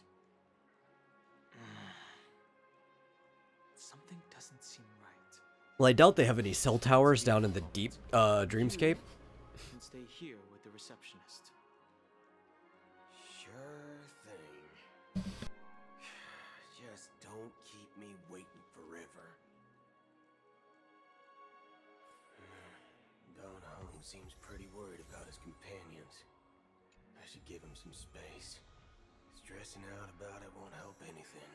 Something doesn't seem right. Well, I doubt they have any cell towers down in the deep dreamscape. You can stay here with the receptionist. Sure thing. Just don't keep me waiting forever. Don Hong seems pretty worried about his companions. I should give him some space. Stressing out about it won't help anything.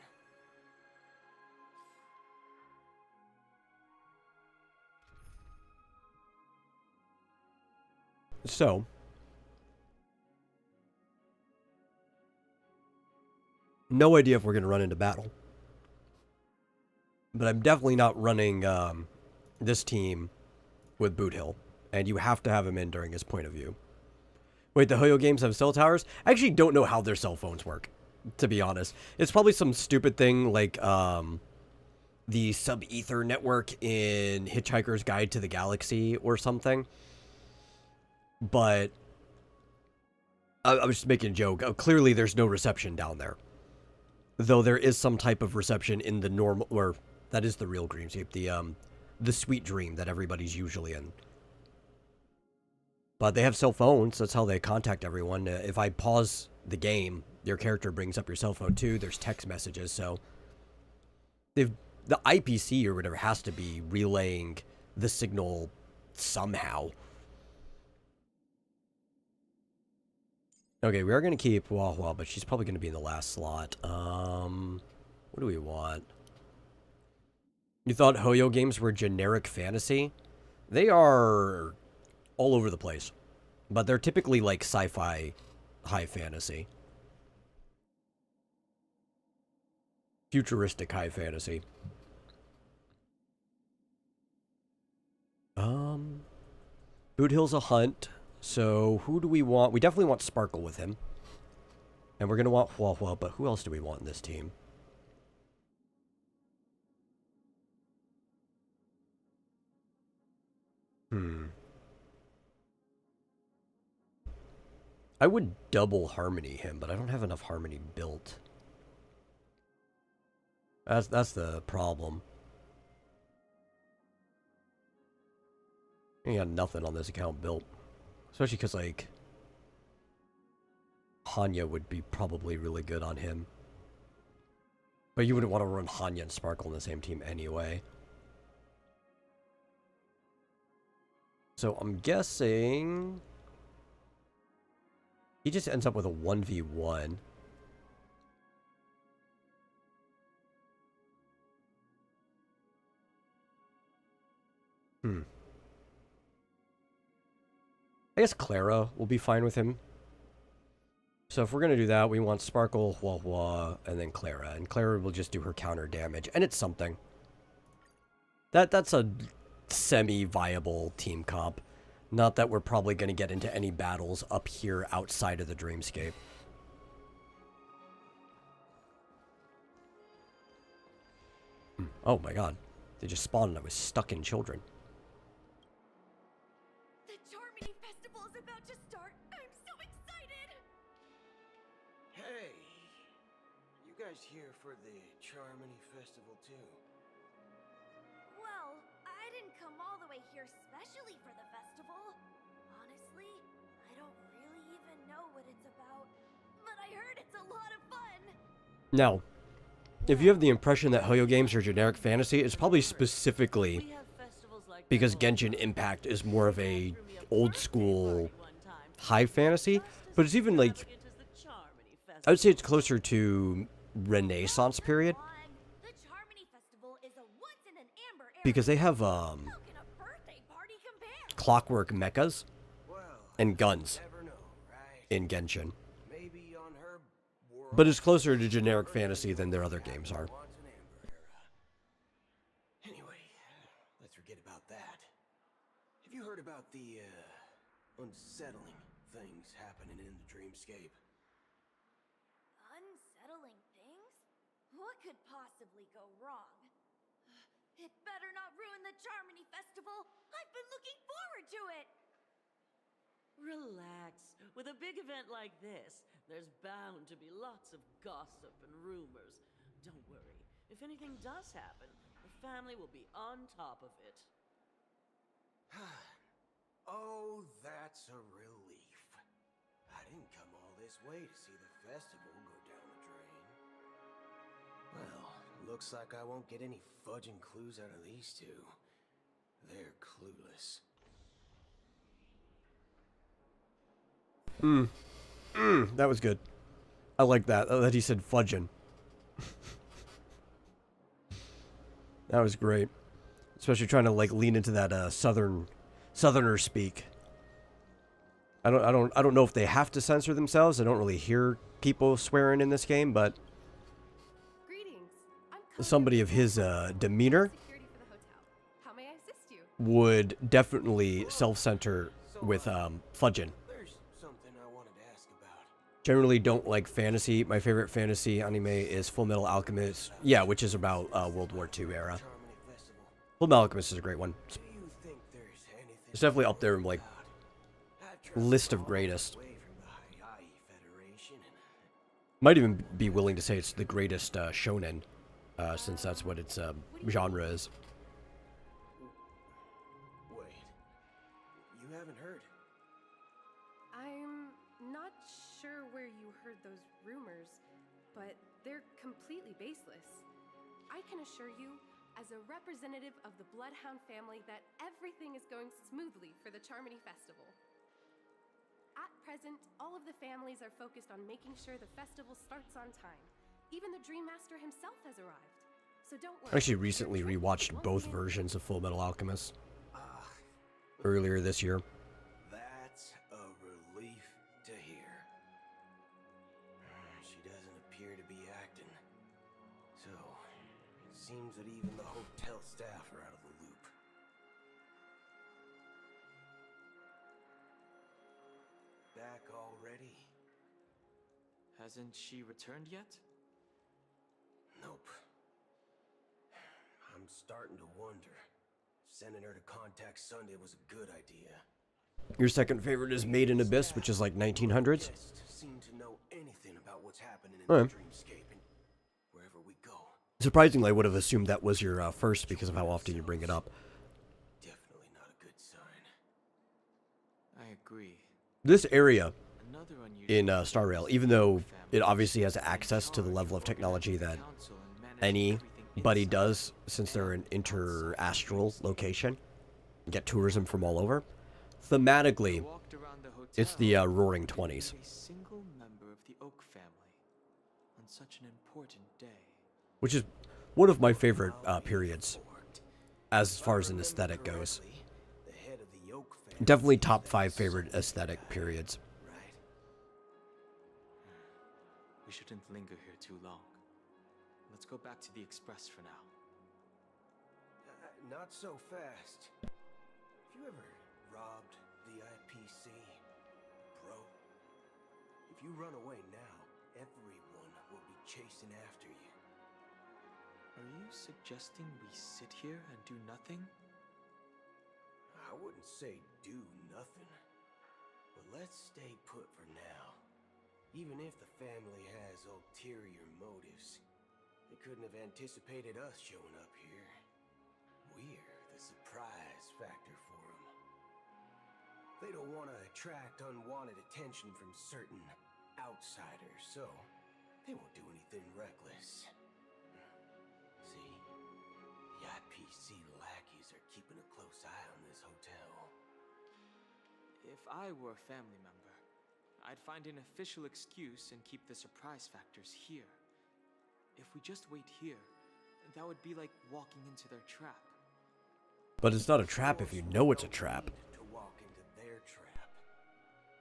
So, no idea if we're going to run into battle. But I'm definitely not running this team with Boot Hill. And you have to have him in during his point of view. Wait, the Hoyo games have cell towers? I actually don't know how their cell phones work, to be honest. It's probably some stupid thing like the sub-ether network in Hitchhiker's Guide to the Galaxy or something. But I was just making a joke. Clearly, there's no reception down there. Though there is some type of reception in the normal, or that is the real dreamscape, the sweet dream that everybody's usually in. But they have cell phones. That's how they contact everyone. If I pause the game, your character brings up your cell phone too. There's text messages, so the IPC or whatever has to be relaying the signal somehow. Okay, we are going to keep Hua Hua, but she's probably going to be in the last slot. What do we want? You thought Hoyo games were generic fantasy? They are all over the place. But they're typically like sci-fi high fantasy. Futuristic high fantasy. Boot Hill's a hunt. So, who do we want? We definitely want Sparkle with him. And we're going to want Huahua, but who else do we want in this team? I would double Harmony him, but I don't have enough Harmony built. That's the problem. I got nothing on this account built. Especially because, like, Hanya would be probably really good on him. But you wouldn't want to run Hanya and Sparkle in the same team anyway. So I'm guessing he just ends up with a 1v1. I guess Clara will be fine with him. So if we're going to do that, we want Sparkle, Huahua, and then Clara. And Clara will just do her counter damage. And it's something. That's a semi-viable team comp. Not that we're probably going to get into any battles up here outside of the Dreamscape. Oh my god. They just spawned and I was stuck in children. The Charmony Festival is about to start. I'm so excited. Hey, you guys here for the Charmony Festival too? Well, I didn't come all the way here specially for the festival. Honestly, I don't really even know what it's about. But I heard it's a lot of fun. Now, if you have the impression that Hoyo games are generic fantasy, it's probably specifically because Genshin Impact is more of a old school high fantasy, but it's even like, I would say it's closer to Renaissance period. Because they have clockwork mechas and guns in Genshin. But it's closer to generic fantasy than their other games are. Anyway, let's forget about that. Have you heard about the unsettling things happening in the Dreamscape? Unsettling things? What could possibly go wrong? It better not ruin the Charmony Festival. I've been looking forward to it. Relax. With a big event like this, there's bound to be lots of gossip and rumors. Don't worry. If anything does happen, the family will be on top of it. Oh, that's a relief. I didn't come all this way to see the festival go down the drain. Well, looks like I won't get any fudging clues out of these two. They're clueless. That was good. I like that. That he said fudging. That was great. Especially trying to like lean into that southerner speak. I don't know if they have to censor themselves. I don't really hear people swearing in this game, but somebody of his demeanor would definitely self-censor with fudging. Generally don't like fantasy. My favorite fantasy anime is Full Metal Alchemist. Yeah, which is about World War II era. Full Metal Alchemist is a great one. It's definitely up there in like list of greatest. Might even be willing to say it's the greatest shonen, since that's what its genre is. Wait, you haven't heard? I'm not sure where you heard those rumors, but they're completely baseless. I can assure you, as a representative of the Bloodhound family, that everything is going smoothly for the Charmony Festival. At present, all of the families are focused on making sure the festival starts on time. Even the Dream Master himself has arrived. So don't worry. I actually recently rewatched both versions of Full Metal Alchemist earlier this year. That's a relief to hear. She doesn't appear to be acting. So, it seems that even the hotel staff are out of the loop. Back already? Hasn't she returned yet? Nope. I'm starting to wonder. Sending her to contact Sunday was a good idea. Your second favorite is Made in Abyss, which is like 1900s. Seem to know anything about what's happening in Alright. the dreamscape and wherever we go. Surprisingly, I would have assumed that was your first because of how often you bring it up. Definitely not a good sign. I agree. This area Another in Star Rail, even though it obviously has access to the level of technology that anybody does, since they're an inter-astral location, get tourism from all over, thematically, it's the Roaring 20s. A single member of the Oak family on such an important day. Which is one of my favorite periods, as far as an aesthetic goes. Definitely top 5 favorite aesthetic periods. We shouldn't linger here too long. Let's go back to the Express for now. Not so fast. Have you ever robbed VIPC, bro? If you run away now, everyone will be chasing after you. Are you suggesting we sit here and do nothing? I wouldn't say do nothing, but let's stay put for now. Even if the family has ulterior motives, they couldn't have anticipated us showing up here. We're the surprise factor for them. They don't want to attract unwanted attention from certain outsiders, so they won't do anything reckless. See, the IPC lackeys are keeping a close eye on this hotel. If I were a family member, I'd find an official excuse and keep the surprise factors here. If we just wait here, that would be like walking into their trap. But it's not a trap if you know it's a trap. To walk into their trap.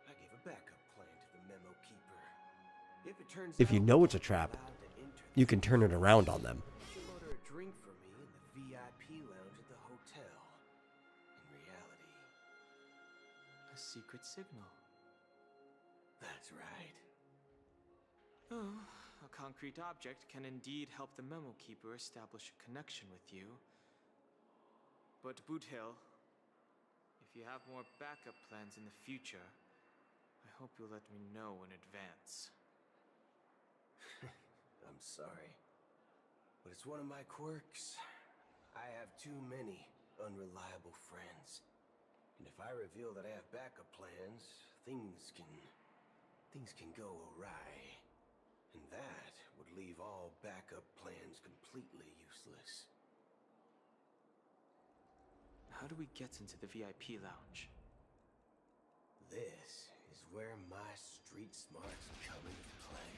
I gave a backup plan to the memo keeper. If you know it's a trap, you can turn it around on them. She'll order a drink for me in the VIP lounge at the hotel. In reality, A secret signal. that's right. Oh, a concrete object can indeed help the memo keeper establish a connection with you. But Boot Hill, if you have more backup plans in the future, I hope you'll let me know in advance. I'm sorry, but it's one of my quirks. I have too many unreliable friends. And if I reveal that I have backup plans, things can go awry. And that would leave all backup plans completely useless. How do we get into the VIP lounge? This is where my street smarts come into play.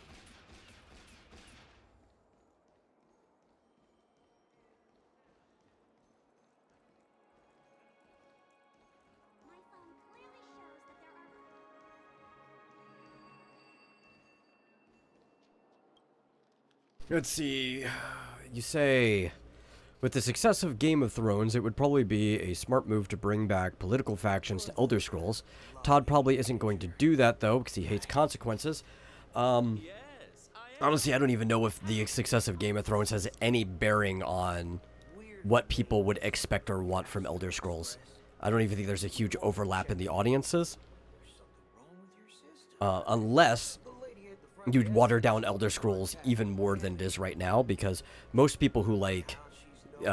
My phone clearly shows that there are... Let's see. You say, with the success of Game of Thrones, it would probably be a smart move to bring back political factions to Elder Scrolls. Todd probably isn't going to do that, though, because he hates consequences. Honestly, I don't even know if the success of Game of Thrones has any bearing on what people would expect or want from Elder Scrolls. I don't even think there's a huge overlap in the audiences. Unless you'd water down Elder Scrolls even more than it is right now, because most people who like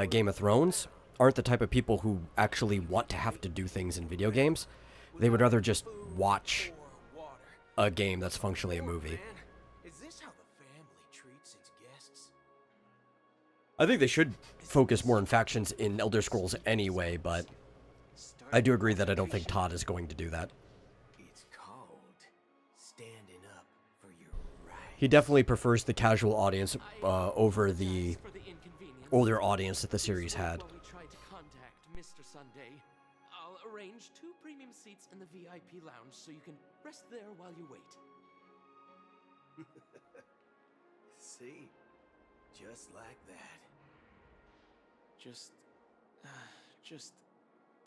Game of Thrones aren't the type of people who actually want to have to do things in video games. They would rather just watch a game that's functionally a movie. Is this how the family treats its guests? I think they should focus more on factions in Elder Scrolls anyway, but I do agree that I don't think Todd is going to do that. It's called standing up for your rights. He definitely prefers the casual audience over the older audience that the series had. While we try to contact Mr. Sunday, I'll arrange 2 premium seats in the VIP lounge so you can rest there while you wait. See? Just like that. Just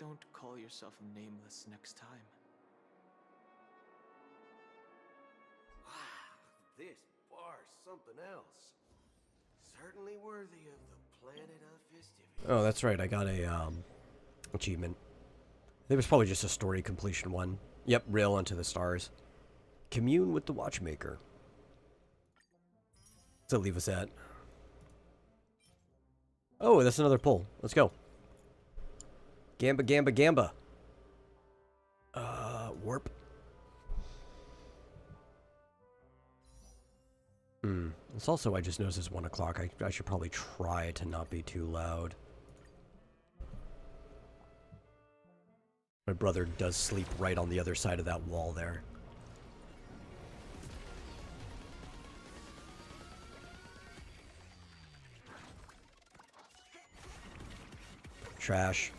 don't call yourself nameless next time. Wow, this bar is something else. Certainly worthy of the planet of festivity. Oh, that's right. I got a achievement. It was probably just a story completion one. Yep, rail onto the stars. Commune with the watchmaker. What's that leave us at? Oh, that's another pull. Let's go. Gamba, gamba, gamba. Warp. It's also, I just noticed it's 1 o'clock. I should probably try to not be too loud. My brother does sleep right on the other side of that wall there. Trash.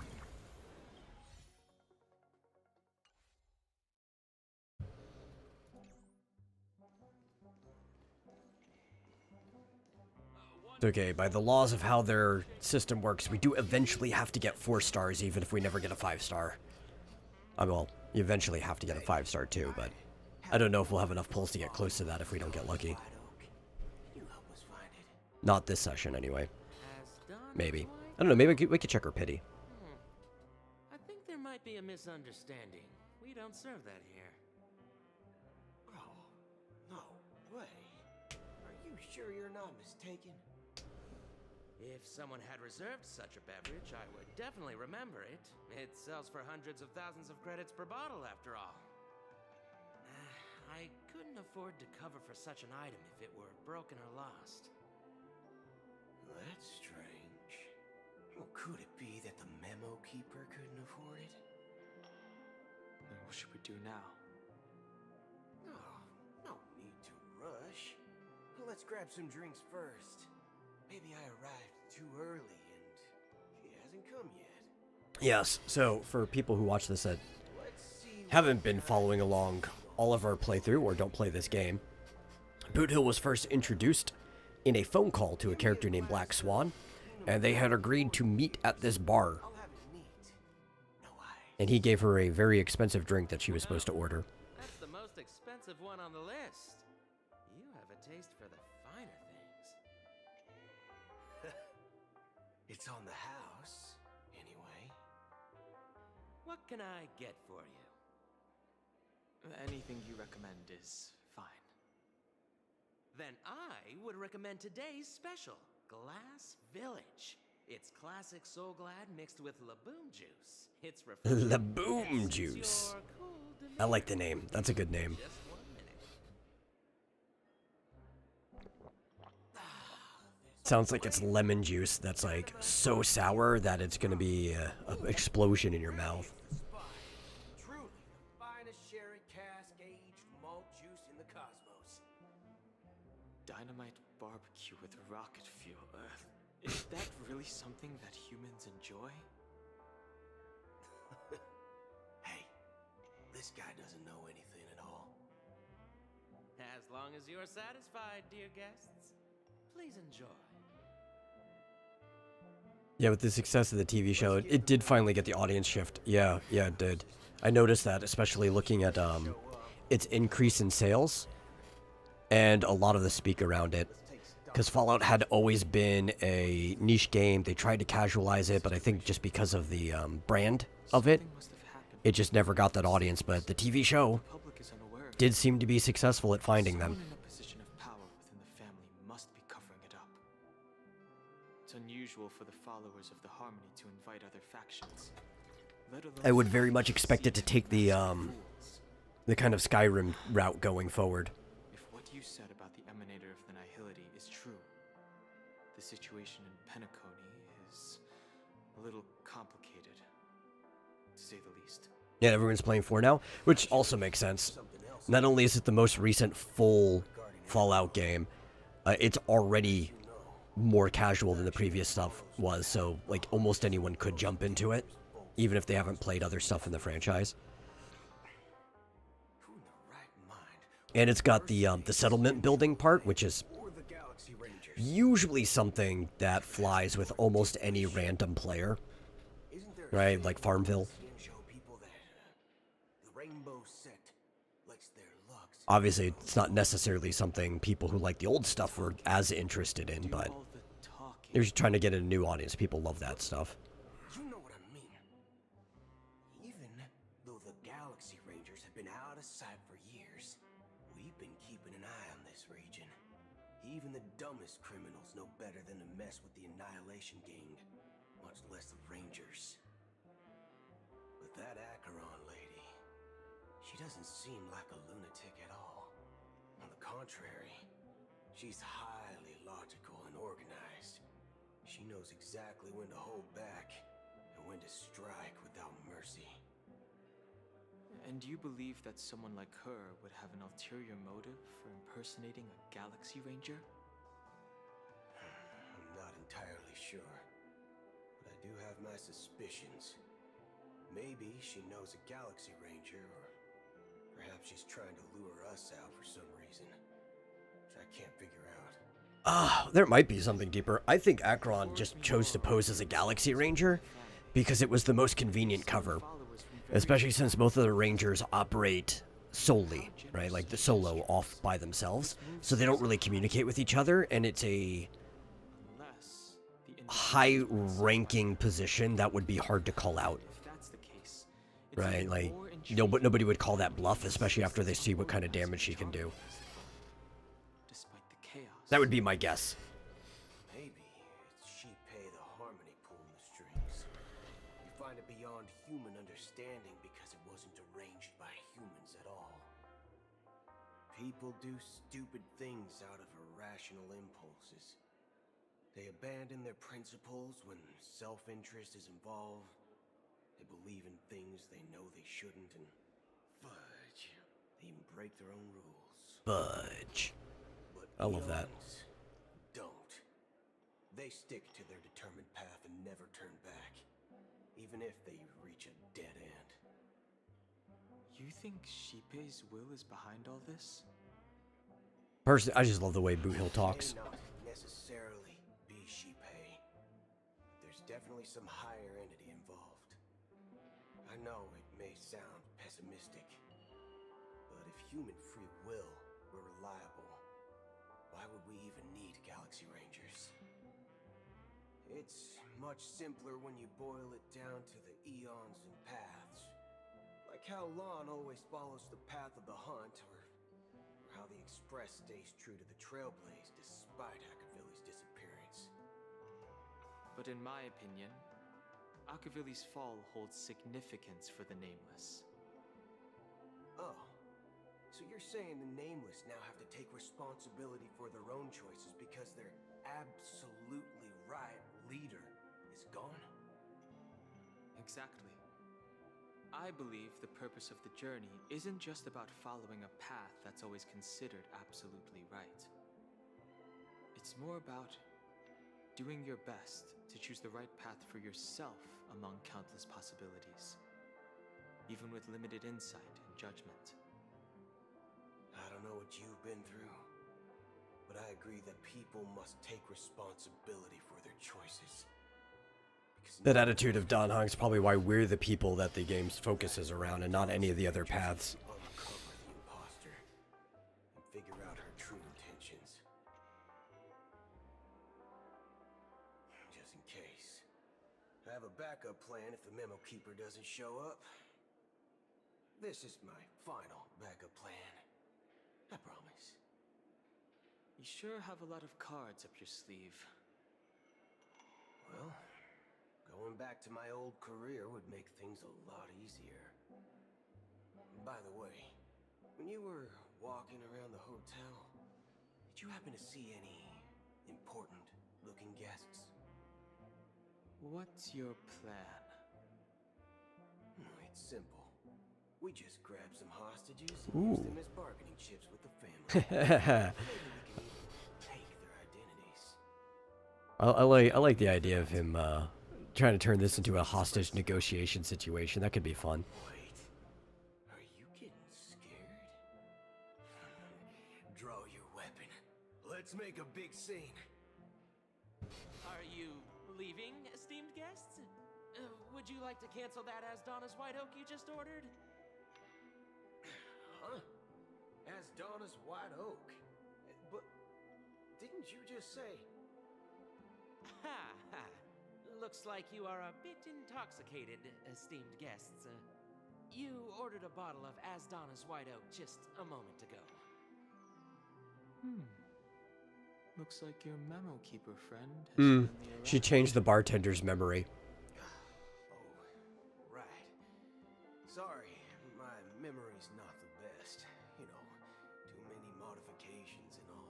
Okay, by the laws of how their system works, we do eventually have to get 4 stars, even if we never get a 5-star. Well, you eventually have to get a 5-star too, but I don't know if we'll have enough pulls to get close to that if we don't get lucky. Not this session, anyway. Maybe. I don't know, maybe we could check her pity. I think there might be a misunderstanding. We don't serve that here. Oh, no way. Are you sure you're not mistaken? If someone had reserved such a beverage, I would definitely remember it. It sells for hundreds of thousands of credits per bottle, after all. I couldn't afford to cover for such an item if it were broken or lost. That's strange. Well, could it be that the memo keeper couldn't afford it? Then what should we do now? Oh, no need to rush. Let's grab some drinks first. Maybe I arrived too early and she hasn't come yet. Yes, so for people who watch this that haven't been following along all of our playthrough or don't play this game, Boot Hill was first introduced in a phone call to a character named Black Swan, and they had agreed to meet at this bar. And he gave her a very expensive drink that she was supposed to order. That's the most expensive one on the list. You have a taste for the finer things. It's on the house, anyway. What can I get for you? Anything you recommend is fine. Then I would recommend today's special, Glass Village. It's classic Soul Glad mixed with Laboom juice. It's refreshing. Laboom juice. I like the name. That's a good name. Just 1 minute. Sounds like it's lemon juice that's like so sour that it's gonna be an explosion in your mouth. Truly the finest sherry cask aged malt juice in the cosmos. Dynamite barbecue with rocket fuel. Is that really something that humans enjoy? Hey, this guy doesn't know anything at all. As long as you're satisfied, dear guests, please enjoy. Yeah, with the success of the TV show, it did finally get the audience shift. Yeah, it did. I noticed that, especially looking at its increase in sales and a lot of the speak around it. Because Fallout had always been a niche game. They tried to casualize it, but I think just because of the brand of it, it just never got that audience. But the TV show did seem to be successful at finding them. Someone in a position of power within the family must be covering it up. It's unusual for the followers of the Harmony to invite other factions. I would very much expect it to take the kind of Skyrim route going forward. If what you said about the Emanator of the Nihility is true, the situation in Penacony is a little complicated, to say the least. Yeah, everyone's playing 4 now, which also makes sense. Not only is it the most recent full Fallout game, it's already more casual than the previous stuff was, so like almost anyone could jump into it, even if they haven't played other stuff in the franchise. And it's got the settlement building part, which is usually something that flies with almost any random player, right? Like Farmville. Show people that the rainbow sect lets their luck Obviously, it's not necessarily something people who like the old stuff were as interested in, but they're just trying to get a new audience. People love that stuff. You know what I mean. Even though the Galaxy Rangers have been out of sight for years, we've been keeping an eye on this region. Even the dumbest criminals know better than to mess with the Annihilation Gang, much less the Rangers. But that Acheron lady, she doesn't seem like a lunatic at all. On the contrary, she's highly logical and organized. She knows exactly when to hold back and when to strike without mercy. And do you believe that someone like her would have an ulterior motive for impersonating a Galaxy Ranger? I'm not entirely sure, but I do have my suspicions. Maybe she knows a Galaxy Ranger, or perhaps she's trying to lure us out for some reason, which I can't figure out. There might be something deeper. I think Acheron just chose to pose as a Galaxy Ranger because it was the most convenient cover. Especially since both of the Rangers operate solely, right? Like the solo off by themselves. So they don't really communicate with each other, and it's a high-ranking position that would be hard to call out. Right? Like, nobody would call that bluff, especially after they see what kind of damage she can do. That would be my guess. Maybe it's Shipei the Harmony pulling the strings. You find it beyond human understanding because it wasn't arranged by humans at all. People do stupid things out of irrational impulses. They abandon their principles when self-interest is involved. They believe in things they know they shouldn't, and fudge, they even break their own rules. Fudge. I love that. Don't. They stick to their determined path and never turn back, even if they reach a dead end. You think Shipei's will is behind all this? Personally, I just love the way Boot Hill talks. It may not necessarily be Shipei. There's definitely some higher entity involved. I know it may sound pessimistic, but if human free will were reliable, why would we even need Galaxy Rangers? It's much simpler when you boil it down to the eons and paths. Like how Lon always follows the path of the hunt, or how the Express stays true to the Trailblaze despite Akavili's disappearance. But in my opinion, Akavili's fall holds significance for the Nameless. Oh. So you're saying the Nameless now have to take responsibility for their own choices because their absolutely right leader is gone? Exactly. I believe the purpose of the journey isn't just about following a path that's always considered absolutely right. It's more about doing your best to choose the right path for yourself among countless possibilities, even with limited insight and judgment. I don't know what you've been through, but I agree that people must take responsibility for their choices. That attitude of Dan Hong's probably why we're the people that the game focuses around and not any of the other paths. Uncover the imposter and figure out her true intentions. Just in case. I have a backup plan if the Memo Keeper doesn't show up. This is my final backup plan. I promise. You sure have a lot of cards up your sleeve. Well, going back to my old career would make things a lot easier. By the way, when you were walking around the hotel, did you happen to see any important-looking guests? What's your plan? It's simple. We just grab some hostages and Ooh. use them as bargaining chips with the family. Maybe we can even take their identities. I like the idea of him trying to turn this into a hostage negotiation situation. That could be fun. Wait, are you getting scared? Draw your weapon. Let's make a big scene. Are you leaving, esteemed guests? Would you like to cancel that as Donna's White Oak you just ordered? Huh? As Donna's White Oak. But didn't you just say... Ha ha. Looks like you are a bit intoxicated, esteemed guests. You ordered a bottle of Asdana's White Oak just a moment ago. Looks like your memo keeper friend has finally arrived. She changed the bartender's memory. Right. Sorry, my memory's not the best. You know, too many modifications and all.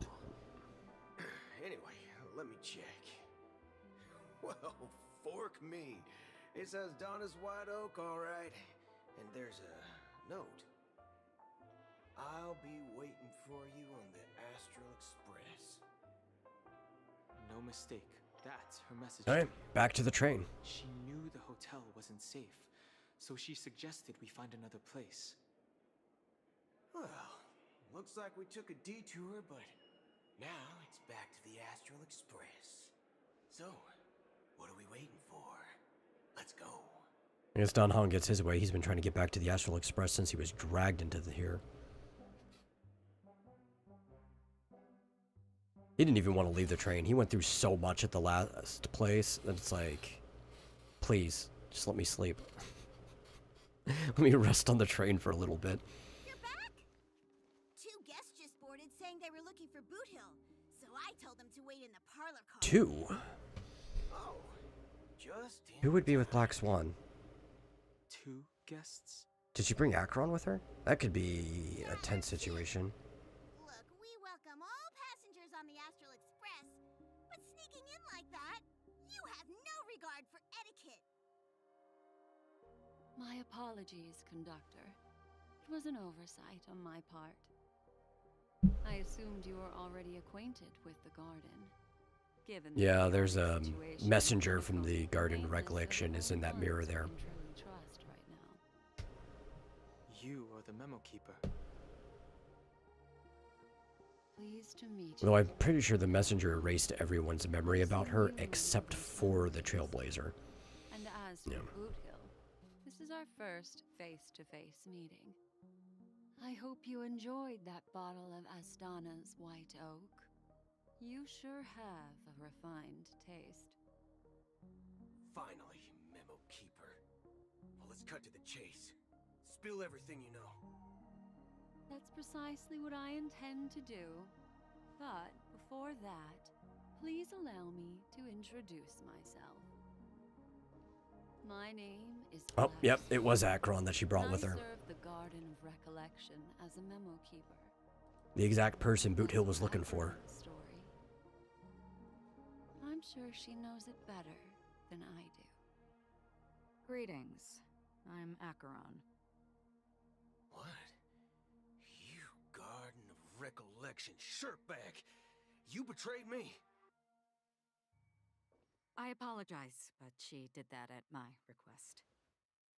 Anyway, let me check. Well, fork me. It says Donna's White Oak, all right. And there's a note. I'll be waiting for you on the Astral Express. No mistake. That's her message. All right, back to the train. She knew the hotel wasn't safe, so she suggested we find another place. Well, looks like we took a detour, but now it's back to the Astral Express. So, what are we waiting for? Let's go. I guess Don Hong gets his way. He's been trying to get back to the Astral Express since he was dragged into here. He didn't even want to leave the train. He went through so much at the last place that it's like, please, just let me sleep. Let me rest on the train for a little bit. You're back? Two guests just boarded saying they were looking for Boot Hill, so I told them to wait in the parlor car. Two? Oh, just Who would be with Black Swan? Two guests? Did she bring Akron with her? That could be a tense situation. Look, we welcome all passengers on the Astral Express, but sneaking in like that, you have no regard for etiquette. My apologies, conductor. It was an oversight on my part. I assumed you were already acquainted with the garden. Given Yeah, there's a messenger from the garden recollection is in that mirror there. Trust right now. You are the memo keeper. Pleased to meet you. Though I'm pretty sure the messenger erased everyone's memory about her except for the Trailblazer. And as for Boot Hill, this is our first face-to-face meeting. I hope you enjoyed that bottle of Astana's White Oak. You sure have a refined taste. Finally, Memo Keeper. Well, let's cut to the chase. Spill everything you know. That's precisely what I intend to do. But before that, please allow me to introduce myself. My name is Oh, Black yep, it was Swan, Akron that she brought and with her. I serve the Garden of Recollection as a memo keeper. The exact person Boot Hill was looking for. Story. I'm sure she knows it better than I do. Greetings. I'm Acheron. What? You Garden of Recollection shirtbag! You betrayed me! I apologize, but she did that at my request.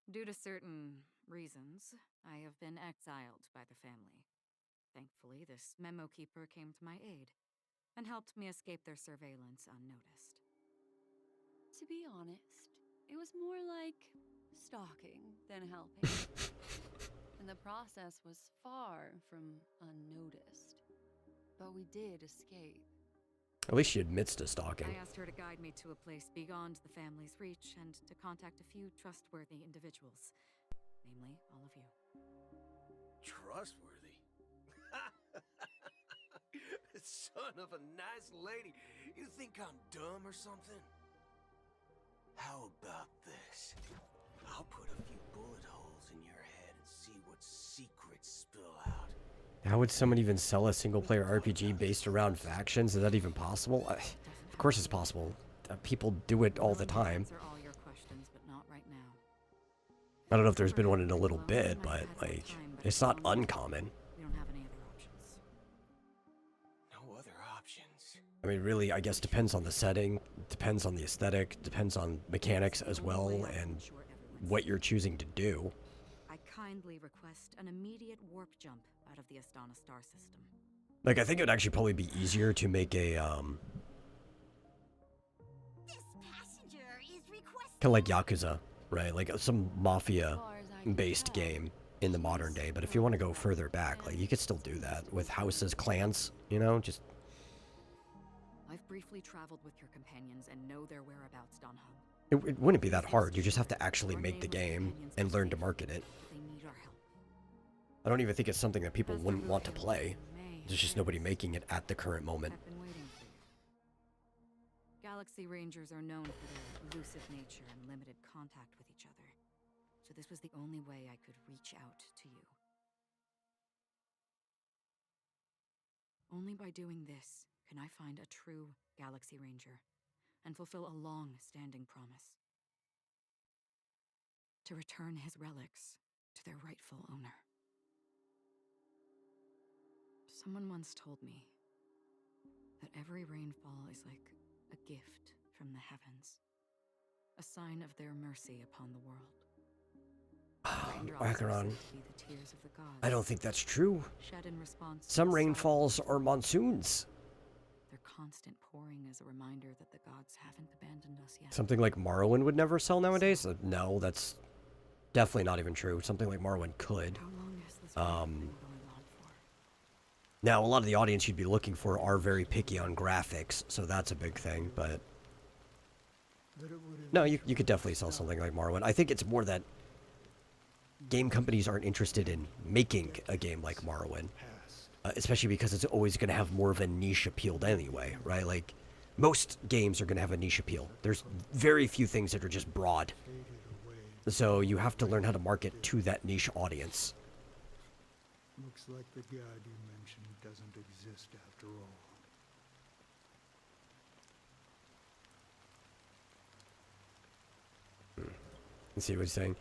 Due to certain reasons, I have been exiled by the family. Thankfully, this memo keeper came to my aid and helped me escape their surveillance unnoticed. To be honest, it was more like stalking than helping. And the process was far from unnoticed. But we did escape. At least she admits to stalking. I asked her to guide me to a place beyond the family's reach and to contact a few trustworthy individuals, namely all of you. Trustworthy? Son of a nice lady. You think I'm dumb or something? How about this? I'll put a few bullet holes in your head and see what secrets spill out. How would someone even sell a single-player RPG based around factions? Is that even possible? Of course it's possible. People do it all the time. Answer all your questions, but not right now. I don't know if there's been one in a little bit, but, like, it's not uncommon. We don't have any other options. No other options. I mean, really, I guess depends on the setting, depends on the aesthetic, depends on mechanics as well, and what you're choosing to do. I kindly request an immediate warp jump out of the Astana star system. Like, I think it would actually probably be easier to make a, This passenger is requesting. kind of like Yakuza, right? Like some mafia-based game. in the modern day, but if you want to go further back, like, you could still do that with houses, clans, you know, just... I've briefly traveled with your companions and know their whereabouts, Don Ho. It wouldn't be that hard. You just have to actually make the game and learn to market it. They need our help. I don't even think it's something that people wouldn't want to play. There's just nobody making it at the current moment. I've been waiting for you. Galaxy Rangers are known for their elusive nature and limited contact with each other. So this was the only way I could reach out to you. Only by doing this can I find a true Galaxy Ranger and fulfill a long-standing promise. To return his relics to their rightful owner. Someone once told me that every rainfall is like a gift from the heavens, a sign of their mercy upon the world. Acheron. Be the tears of the gods, I don't think that's true. shed in response to Some the rainfalls are monsoons. Their constant pouring is a reminder that the gods haven't abandoned us yet. Something like Morrowind would never sell nowadays? No, that's definitely not even true. Something like Morrowind could. Now, a lot of the audience you'd be looking for are very picky on graphics, so that's a big thing, but... No, you could definitely sell something like Morrowind. I think it's more that game companies aren't interested in making a game like Morrowind. Especially because it's always going to have more of a niche appeal anyway, right? Like, most games are going to have a niche appeal. There's very few things that are just broad. So you have to learn how to market to that niche audience. Looks like the god you mentioned doesn't exist after all. Let's see what he's saying.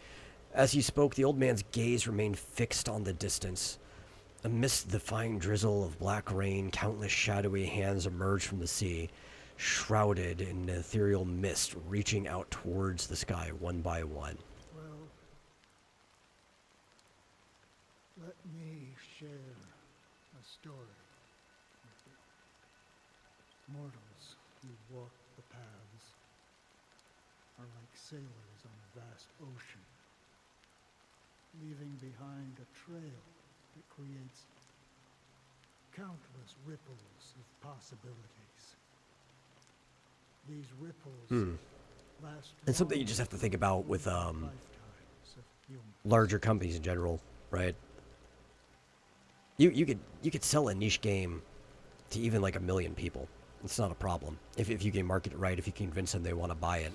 As he spoke, the old man's gaze remained fixed on the distance. Amidst the fine drizzle of black rain, countless shadowy hands emerged from the sea, shrouded in ethereal mist, reaching out towards the sky one by one. Well, let me share a story with you. Mortals who walk the paths are like sailors on a vast ocean, leaving behind a trail that creates countless ripples of possibilities. These ripples last And something you just have to think about with lifetimes of humans. larger companies in general, right? You could sell a niche game to even like 1 million people. It's not a problem if you can market it right, if you can convince them they want to buy it.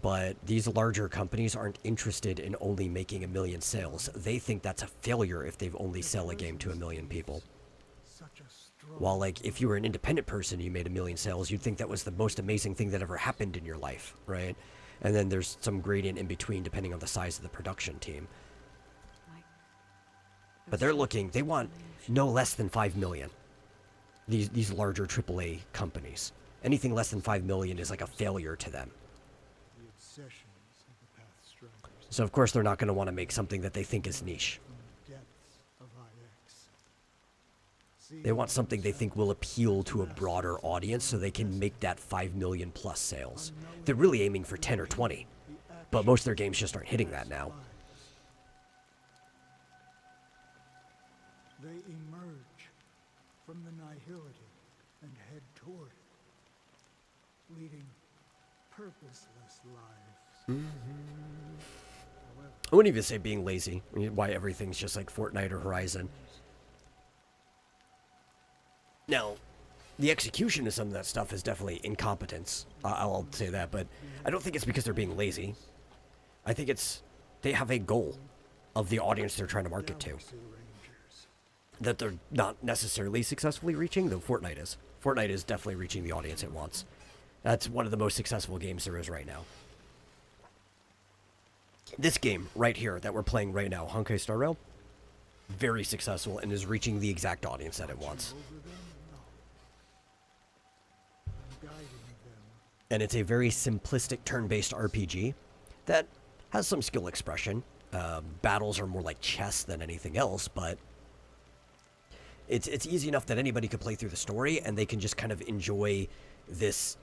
But these larger companies aren't interested in only making 1 million sales. They think that's a failure if they've only sell a game to 1 million people. While, like, if you were an independent person and you made 1 million sales, you'd think that was the most amazing thing that ever happened in your life, right? And then there's some gradient in between depending on the size of the production team. But they want no less than 5 million. These larger AAA companies. Anything less than 5 million is like a failure to them. So of course they're not going to want to make something that they think is niche. They want something they think will appeal to a broader audience so they can make that 5 million plus sales. They're really aiming for 10 or 20, but most of their games just aren't hitting that now. They emerge from the nihility and head toward it, leading purposeless lives. I wouldn't even say being lazy, why everything's just like Fortnite or Horizon. Now, the execution of some of that stuff is definitely incompetence. I'll say that, but I don't think it's because they're being lazy. I think it's they have a goal of the audience they're trying to market to that they're not necessarily successfully reaching, though Fortnite is. Fortnite is definitely reaching the audience it wants. That's one of the most successful games there is right now. This game right here that we're playing right now, Honkai Star Rail, very successful and is reaching the exact audience that it wants. And it's a very simplistic turn-based RPG that has some skill expression. Battles are more like chess than anything else, but it's easy enough that anybody could play through the story and they can just kind of enjoy this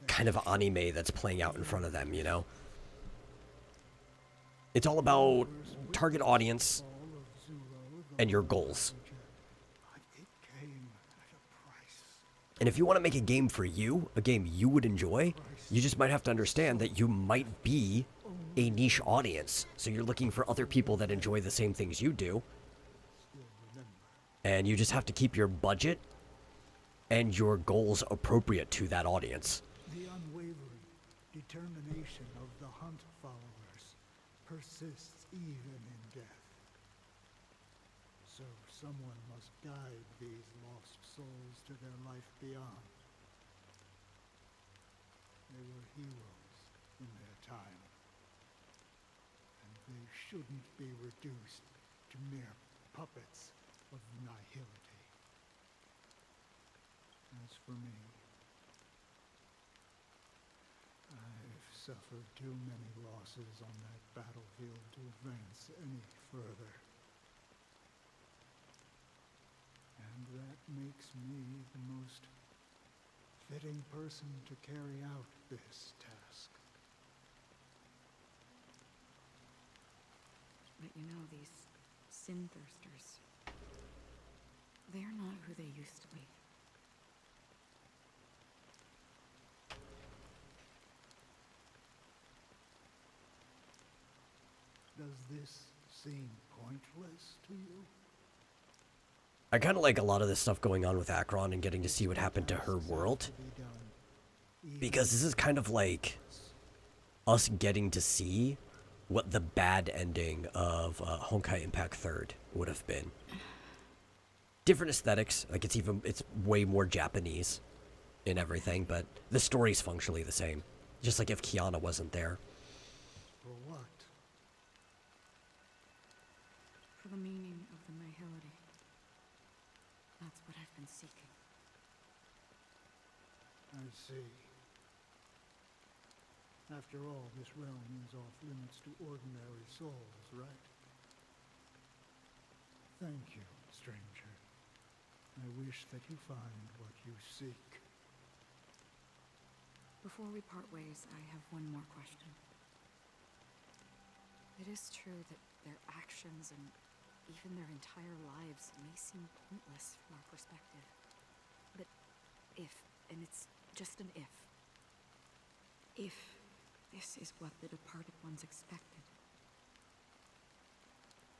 kind of anime that's playing out in front of them, you know? It's all about target audience and your goals. And if you want to make a game for you, a game you would enjoy, you just might have to understand that you might be a niche audience. So you're looking for other people that enjoy the same things you do. And you just have to keep your budget and your goals appropriate to that audience. The unwavering determination of the hunt followers persists even in death. So someone must guide these lost souls to their life beyond. They were heroes in their time, and they shouldn't be reduced to mere puppets of nihility. As for me, I've suffered too many losses on that battlefield to advance any further. And that makes me the most fitting person to carry out this task. But you know, these sin thirsters, they're not who they used to be. Does this seem pointless to you? I kind of like a lot of this stuff going on with Akron and getting to see what happened to her world. Because this is kind of like us getting to see what the bad ending of Honkai Impact 3rd would have been. Different aesthetics, like it's way more Japanese in everything, but the story's functionally the same. Just like if Kiana wasn't there. For what? For the meaning of the nihility. That's what I've been seeking. I see. After all, this realm is off limits to ordinary souls, right? Thank you, stranger. I wish that you find what you seek. Before we part ways, I have one more question. It is true that their actions and even their entire lives may seem pointless from our perspective. But if, and it's just an if this is what the departed ones expected,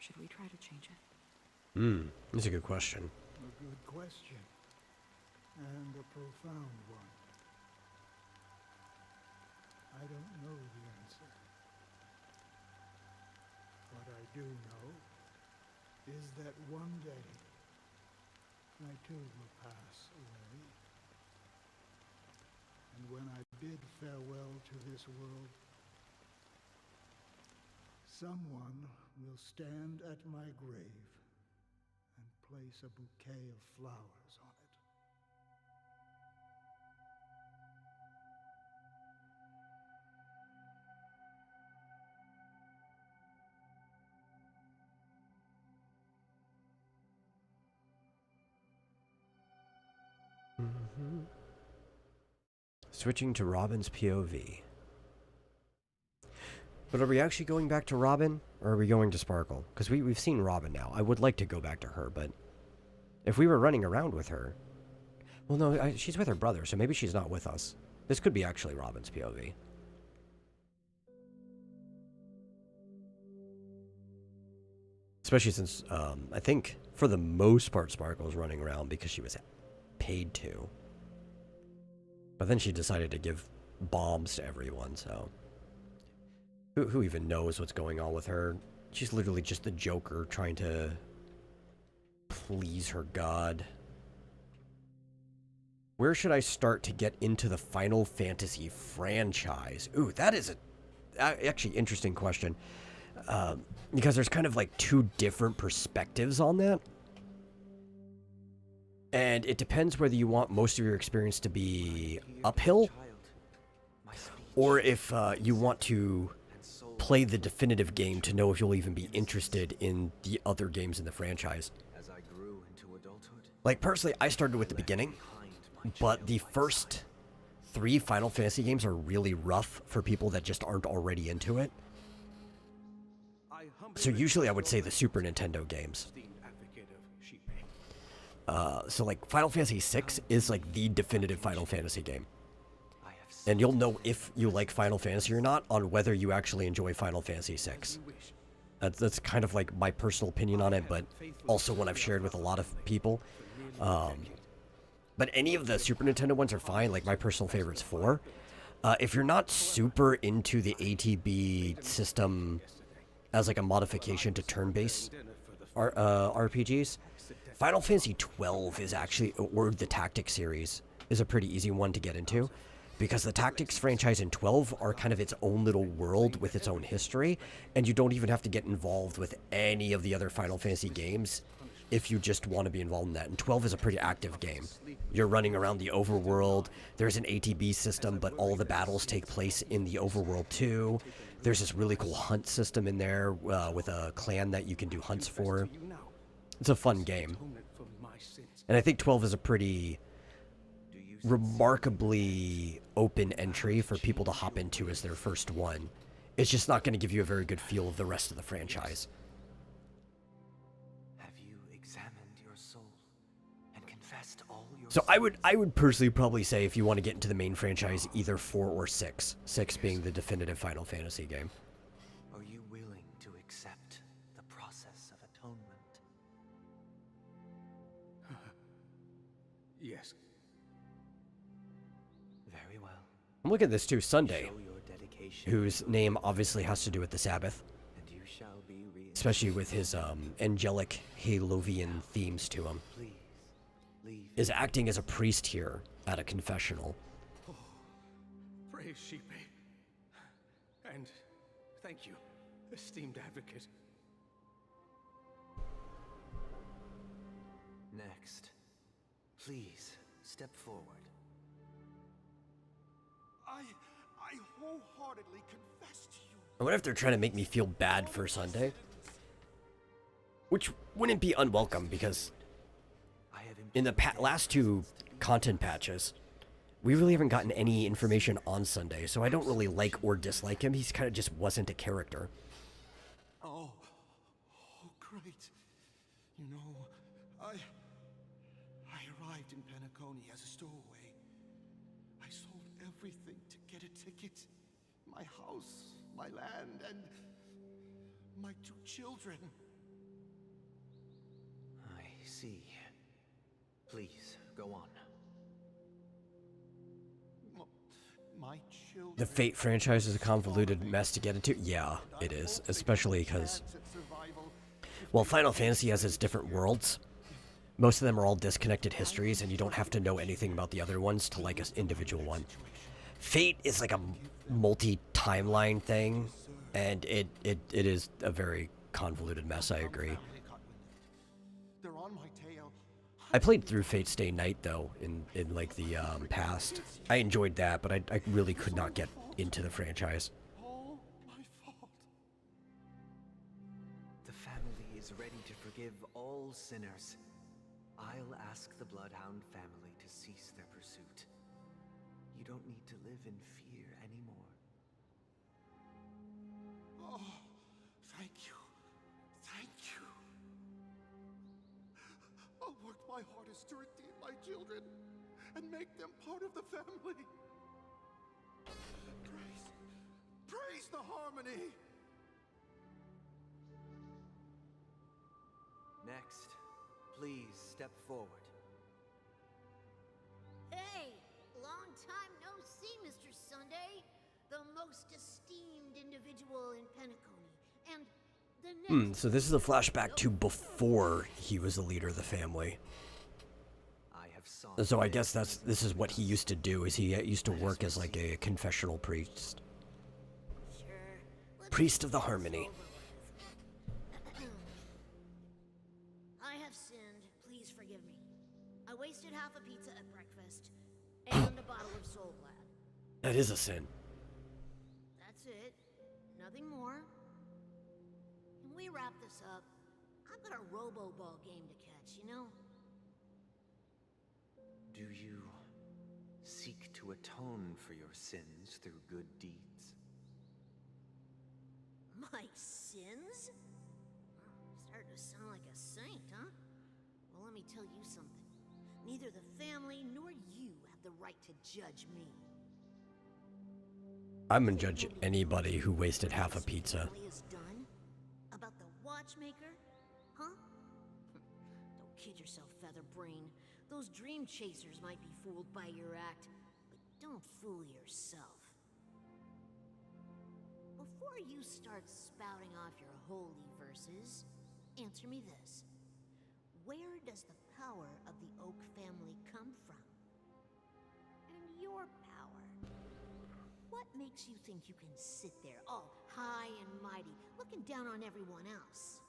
should we try to change it? That's a good question. A good question. And a profound one. I don't know the answer. What I do know is that one day, I too will pass away. And when I bid farewell to this world, someone will stand at my grave and place a bouquet of flowers on it. Switching to Robin's POV. But are we actually going back to Robin, or are we going to Sparkle? Because we've seen Robin now. I would like to go back to her, but if we were running around with her... Well, no, she's with her brother, so maybe she's not with us. This could be actually Robin's POV. Especially since, I think, for the most part, Sparkle's running around because she was paid to. But then she decided to give bombs to everyone, so... Who even knows what's going on with her? She's literally just the Joker trying to please her god. Where should I start to get into the Final Fantasy franchise? Ooh, that is a actually interesting question. Because there's kind of like two different perspectives on that. And it depends whether you want most of your experience to be uphill, or if you want to play the definitive game to know if you'll even be interested in the other games in the franchise. As I grew into adulthood, like, personally, I started with the beginning, but the first 3 Final Fantasy games are really rough for people that just aren't already into it. So usually I would say the Super Nintendo games. So like Final Fantasy VI is like the definitive Final Fantasy game. And you'll know if you like Final Fantasy or not on whether you actually enjoy Final Fantasy VI. That's kind of like my personal opinion on it, but also one I've shared with a lot of people. But any of the Super Nintendo ones are fine. Like my personal favorite's 4. If you're not super into the ATB system as like a modification to turn-based RPGs, Final Fantasy 12 is actually, or the Tactics series, is a pretty easy one to get into. Because the Tactics franchise in 12 are kind of its own little world with its own history, and you don't even have to get involved with any of the other Final Fantasy games if you just want to be involved in that. And 12 is a pretty active game. You're running around the overworld, there's an ATB system, but all the battles take place in the overworld too. There's this really cool hunt system in there with a clan that you can do hunts for. It's a fun game. And I think 12 is a pretty remarkably open entry for people to hop into as their first one. It's just not going to give you a very good feel of the rest of the franchise. Have you examined your soul and confessed all your So I would personally probably say if you want to get into the main franchise, either 4 or 6. 6 being the definitive Final Fantasy game. Are you willing to accept the process of atonement? Yes. Very well. I'm looking at this too, Sunday, whose name obviously has to do with the Sabbath, especially with his angelic Halovian themes to him, is acting as a priest here at a confessional. Oh, praise Sheepy. And thank you, esteemed advocate. Next, please step forward. I wholeheartedly confess to you. I wonder if they're trying to make me feel bad for Sunday, which wouldn't be unwelcome because in the last 2 content patches, we really haven't gotten any information on Sunday, so I don't really like or dislike him. He's kind of just wasn't a character. Oh, great. You know, I arrived in Penacony as a stowaway. I sold everything to get a ticket. My house, my land, and my 2 children. I see. Please, go on. My children. The Fate franchise is a convoluted mess to get into. Yeah, it is, especially because, well, Final Fantasy has its different worlds. Most of them are all disconnected histories, and you don't have to know anything about the other ones to like an individual one. Fate is like a multi-timeline thing, and it is a very convoluted mess, I agree. They're on my tail. I played through Fate Stay Night, though, in like the past. I enjoyed that, but I really could not get into the franchise. All my fault. The family is ready to forgive all sinners. I'll ask the Bloodhound family to cease their pursuit. You don't need to live in fear anymore. Oh, thank you. Thank you. I'll work my hardest to redeem my children and make them part of the family. Praise the harmony. Next, please step forward. Hey, long time no see, Mr. Sunday. The most esteemed individual in Penacony. And the next... So this is a flashback to before he was the leader of the family. So I guess this is what he used to do, is he used to work as like a confessional priest. Priest of the Harmony. I have sinned. Please forgive me. I wasted half a pizza at breakfast and a bottle of Soul Glad. That is a sin. That's it. Nothing more. Can we wrap this up? I've got a robo-ball game to catch, you know? Do you seek to atone for your sins through good deeds? My sins? Starting to sound like a saint, huh? Well, let me tell you something. Neither the family nor you have the right to judge me. I'm gonna judge anybody who wasted half a pizza. Family is done? About the watchmaker? Huh? Don't kid yourself, Featherbrain. Those dream chasers might be fooled by your act, but don't fool yourself. Before you start spouting off your holy verses, answer me this. Where does the power of the Oak family come from? And your power? What makes you think you can sit there all high and mighty, looking down on everyone else?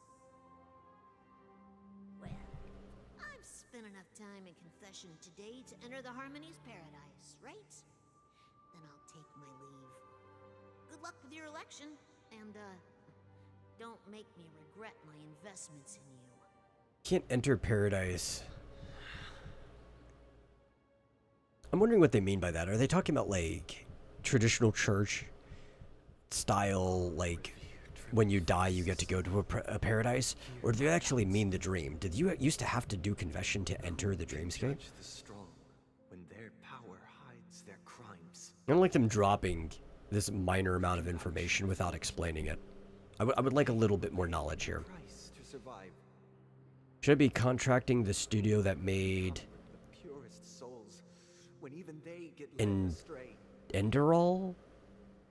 Well, I've spent enough time in confession today to enter the Harmony's paradise, right? Then I'll take my leave. Good luck with your election, and, don't make me regret my investments in you. Can't enter paradise. I'm wondering what they mean by that. Are they talking about, like, traditional church style, like, when you die you get to go to a paradise? Or do they actually mean the dream? Did you used to have to do confession to enter the dreamscape? The strong, when their power hides their crimes. I don't like them dropping this minor amount of information without explaining it. I would like a little bit more knowledge here. To survive. Should I be contracting the studio that made The purest souls, when even they get led astray. Enderall?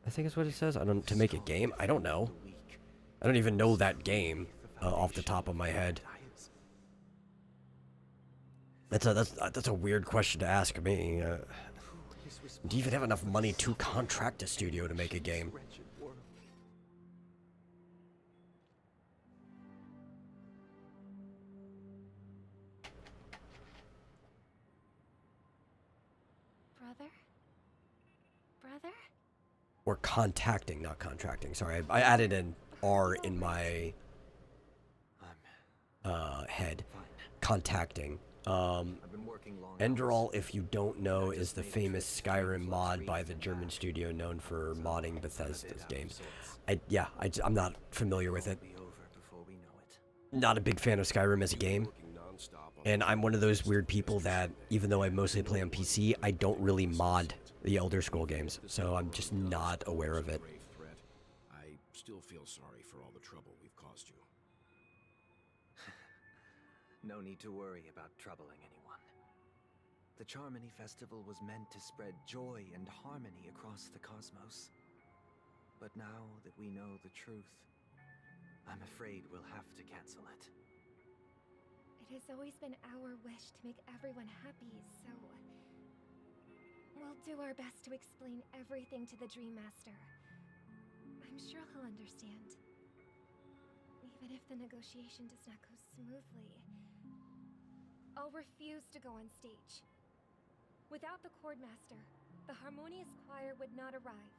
I think is what it says. I don't to make a game. I don't know. I don't even know that game off the top of my head. That's a weird question to ask me. Do you even have enough money to contract a studio to make a game? Brother? Or contacting, not contracting. Sorry, I added an R in my head. Contacting. Enderall, if you don't know, is the famous Skyrim mod by the German studio known for modding Bethesda's games. I'm not familiar with it. Not a big fan of Skyrim as a game. And I'm one of those weird people that, even though I mostly play on PC, I don't really mod the Elder Scrolls games, so I'm just not aware of it. I still feel sorry for all the trouble we've caused you. No need to worry about troubling anyone. The Charmony Festival was meant to spread joy and harmony across the cosmos. But now that we know the truth, I'm afraid we'll have to cancel it. It has always been our wish to make everyone happy, so we'll do our best to explain everything to the Dream Master. I'm sure he'll understand. Even if the negotiation does not go smoothly, I'll refuse to go on stage. Without the Chord Master, the Harmonious Choir would not arrive,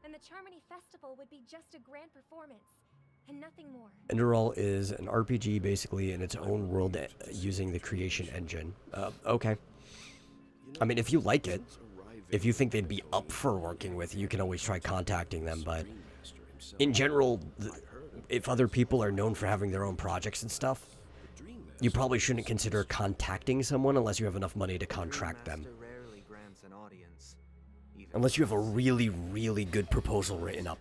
and the Charmony Festival would be just a grand performance, and nothing more. Enderall is an RPG basically in its own world using the creation engine. Okay. I mean, if you like it, if you think they'd be up for working with you, you can always try contacting them, but in general, if other people are known for having their own projects and stuff, you probably shouldn't consider contacting someone unless you have enough money to contract them. Unless you have a really, really good proposal written up.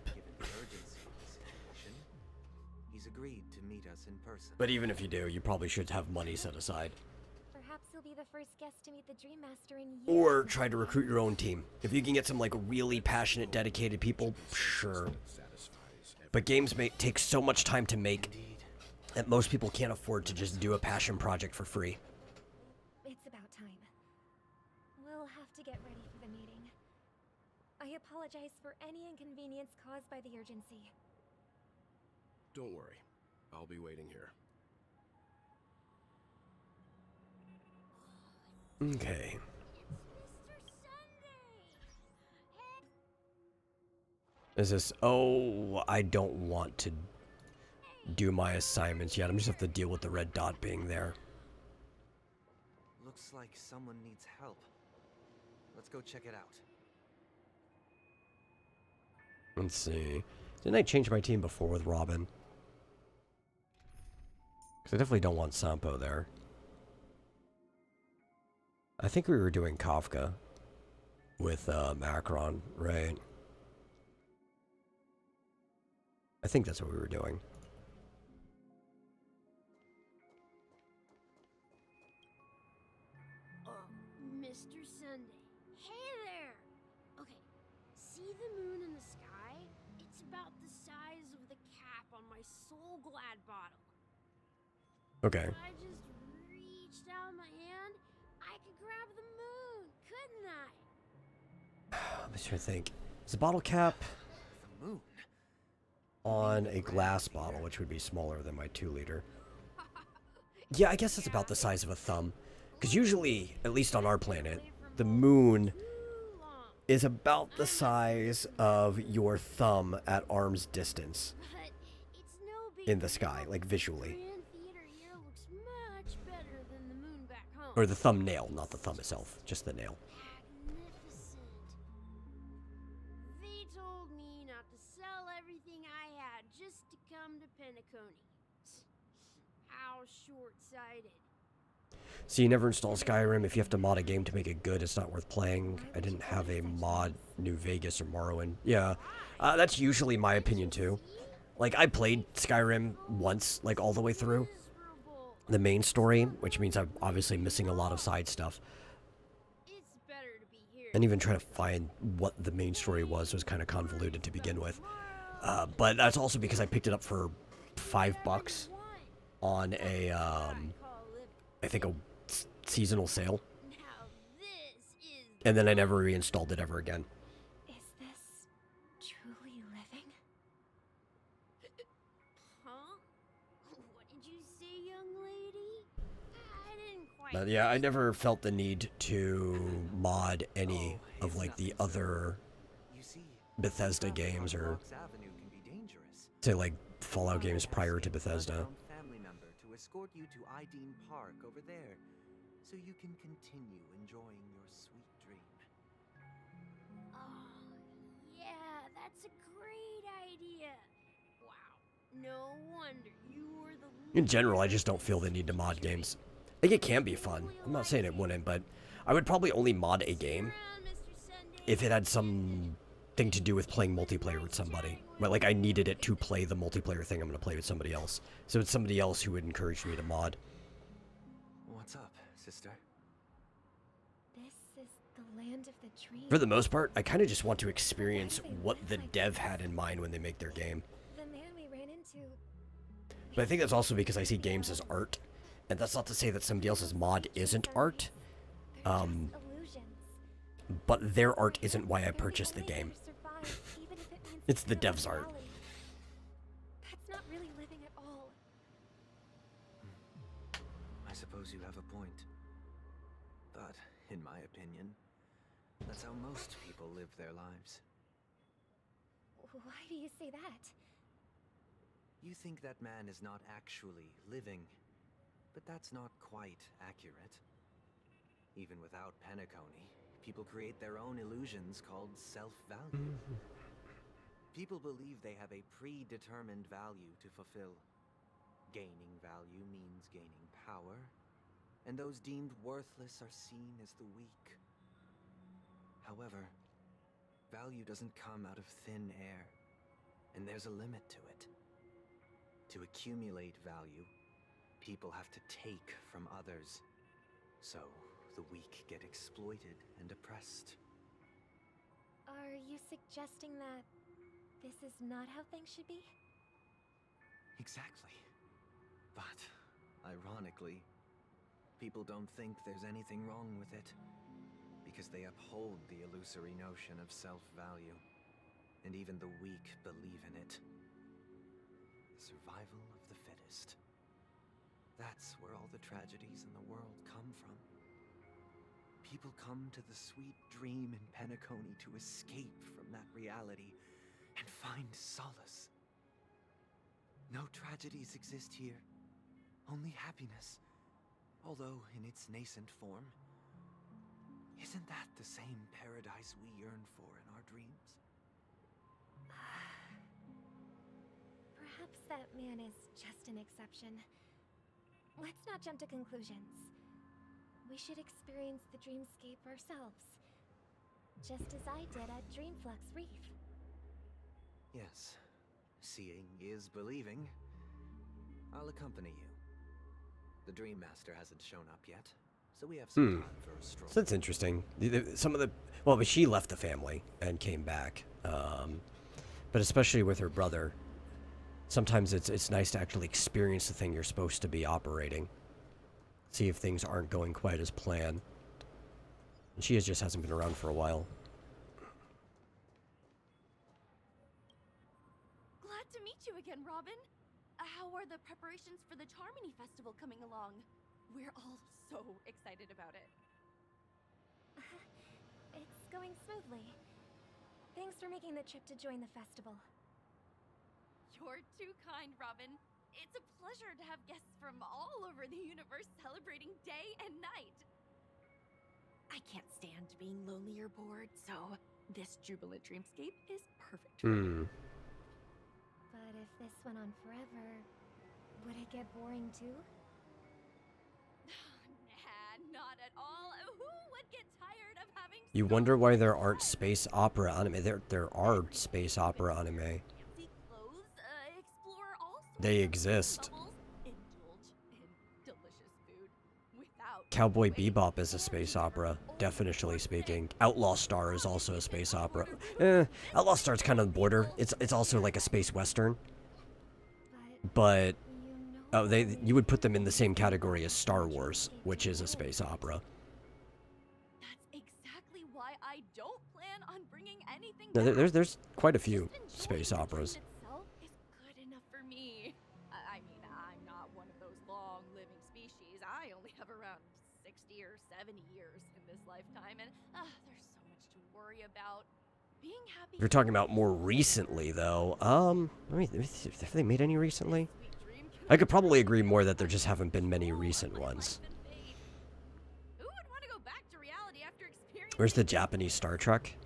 He's agreed to meet us in person. But even if you do, you probably should have money set aside. Perhaps you'll be the first guest to meet the Dream Master in years. Or try to recruit your own team. If you can get some like really passionate, dedicated people, sure. But games take so much time to make that most people can't afford to just do a passion project for free. It's about time. We'll have to get ready for the meeting. I apologize for any inconvenience caused by the urgency. Don't worry. I'll be waiting here. Okay. Is this... Oh, I don't want to do my assignments yet. I'm just have to deal with the red dot being there. Looks like someone needs help. Let's go check it out. Let's see. Didn't I change my team before with Robin? Because I definitely don't want Sampo there. I think we were doing Kafka with Macron, right? I think that's what we were doing. Mr. Sunday. Hey there! Okay, see the moon in the sky? It's about the size of the cap on my Soul Glad bottle. Okay. If I just reached out my hand, I could grab the moon, couldn't I? Let me try to think. Is the bottle cap The moon? on a glass bottle, which would be smaller than my 2-liter? Yeah, I guess it's about the size of a thumb. Because usually, at least on our planet, the moon is about the size of your thumb at arm's distance in the sky, like visually. Or the thumbnail, not the thumb itself, just the nail. They told me not to sell everything I had just to come to Penacony. How short-sighted. So you never install Skyrim. If you have to mod a game to make it good, it's not worth playing. I didn't have a mod New Vegas or Morrowind. Yeah, that's usually my opinion too. Like, I played Skyrim once, like all the way through the main story, which means I'm obviously missing a lot of side stuff. And even trying to find what the main story was kind of convoluted to begin with. But that's also because I picked it up for $5 on a, I think a seasonal sale. And then I never reinstalled it ever again. Is this truly living? Huh? What did you say, young lady? I didn't quite... But yeah, I never felt the need to mod any of like the other Bethesda games or say like Fallout games prior to Bethesda. Family member to escort you to Ideen Park over there, so you can continue enjoying your sweet dream. Oh, yeah, that's a great idea. Wow, no wonder you were the... In general, I just don't feel the need to mod games. I think it can be fun. I'm not saying it wouldn't, but I would probably only mod a game if it had something to do with playing multiplayer with somebody. But like I needed it to play the multiplayer thing I'm going to play with somebody else. So it's somebody else who would encourage me to mod. What's up, sister? This is the land of the dream. For the most part, I kind of just want to experience what the dev had in mind when they make their game. The man we ran into. But I think that's also because I see games as art. And that's not to say that somebody else's mod isn't art. But their art isn't why I purchased the game. It's the dev's art. That's not really living at all. I suppose you have a point. But, in my opinion, that's how most people live their lives. Why do you say that? You think that man is not actually living, but that's not quite accurate. Even without Penacony, people create their own illusions called self-value. People believe they have a predetermined value to fulfill. Gaining value means gaining power, and those deemed worthless are seen as the weak. However, value doesn't come out of thin air, and there's a limit to it. To accumulate value, people have to take from others, so the weak get exploited and oppressed. Are you suggesting that this is not how things should be? Exactly. But, ironically, people don't think there's anything wrong with it, because they uphold the illusory notion of self-value, and even the weak believe in it. Survival of the fittest. That's where all the tragedies in the world come from. People come to the sweet dream in Penacony to escape from that reality and find solace. No tragedies exist here, only happiness, although in its nascent form. Isn't that the same paradise we yearn for in our dreams? Perhaps that man is just an exception. Let's not jump to conclusions. We should experience the dreamscape ourselves. Just as I did at Dreamflux Reef. Yes. Seeing is believing. I'll accompany you. The Dream Master hasn't shown up yet, so we have some time for a stroll. So that's interesting. Some of the... Well, but she left the family and came back. But especially with her brother, sometimes it's nice to actually experience the thing you're supposed to be operating. See if things aren't going quite as planned. And she just hasn't been around for a while. Glad to meet you again, Robin. How are the preparations for the Charmony Festival coming along? We're all so excited about it. It's going smoothly. Thanks for making the trip to join the festival. You're too kind, Robin. It's a pleasure to have guests from all over the universe celebrating day and night. I can't stand being lonely or bored, so this jubilant dreamscape is perfect for me. But if this went on forever, would it get boring too? Nah, not at all. Who would get tired of having You wonder why there aren't space opera anime. There are space opera anime. fancy clothes, explore all sorts They of exist. bubbles, indulge in delicious food without Cowboy Bebop is a space opera, definitionally speaking. Outlaw Star is also a space opera. Outlaw Star's kind of border. It's also like a space western. But you would put them in the same category as Star Wars, which is a space opera. That's exactly why I don't plan on bringing anything No, back. there's quite a few space operas. Itself is good enough for me. I mean, I'm not one of those long-living species. I only have around 60 or 70 years in this lifetime, and there's so much to worry about. Being happy. If you're talking about more recently, though, let me see, have they made any recently? I could probably agree more that there just haven't been many recent ones. Who would want to go back to reality after experiencing? Where's the Japanese Star Trek?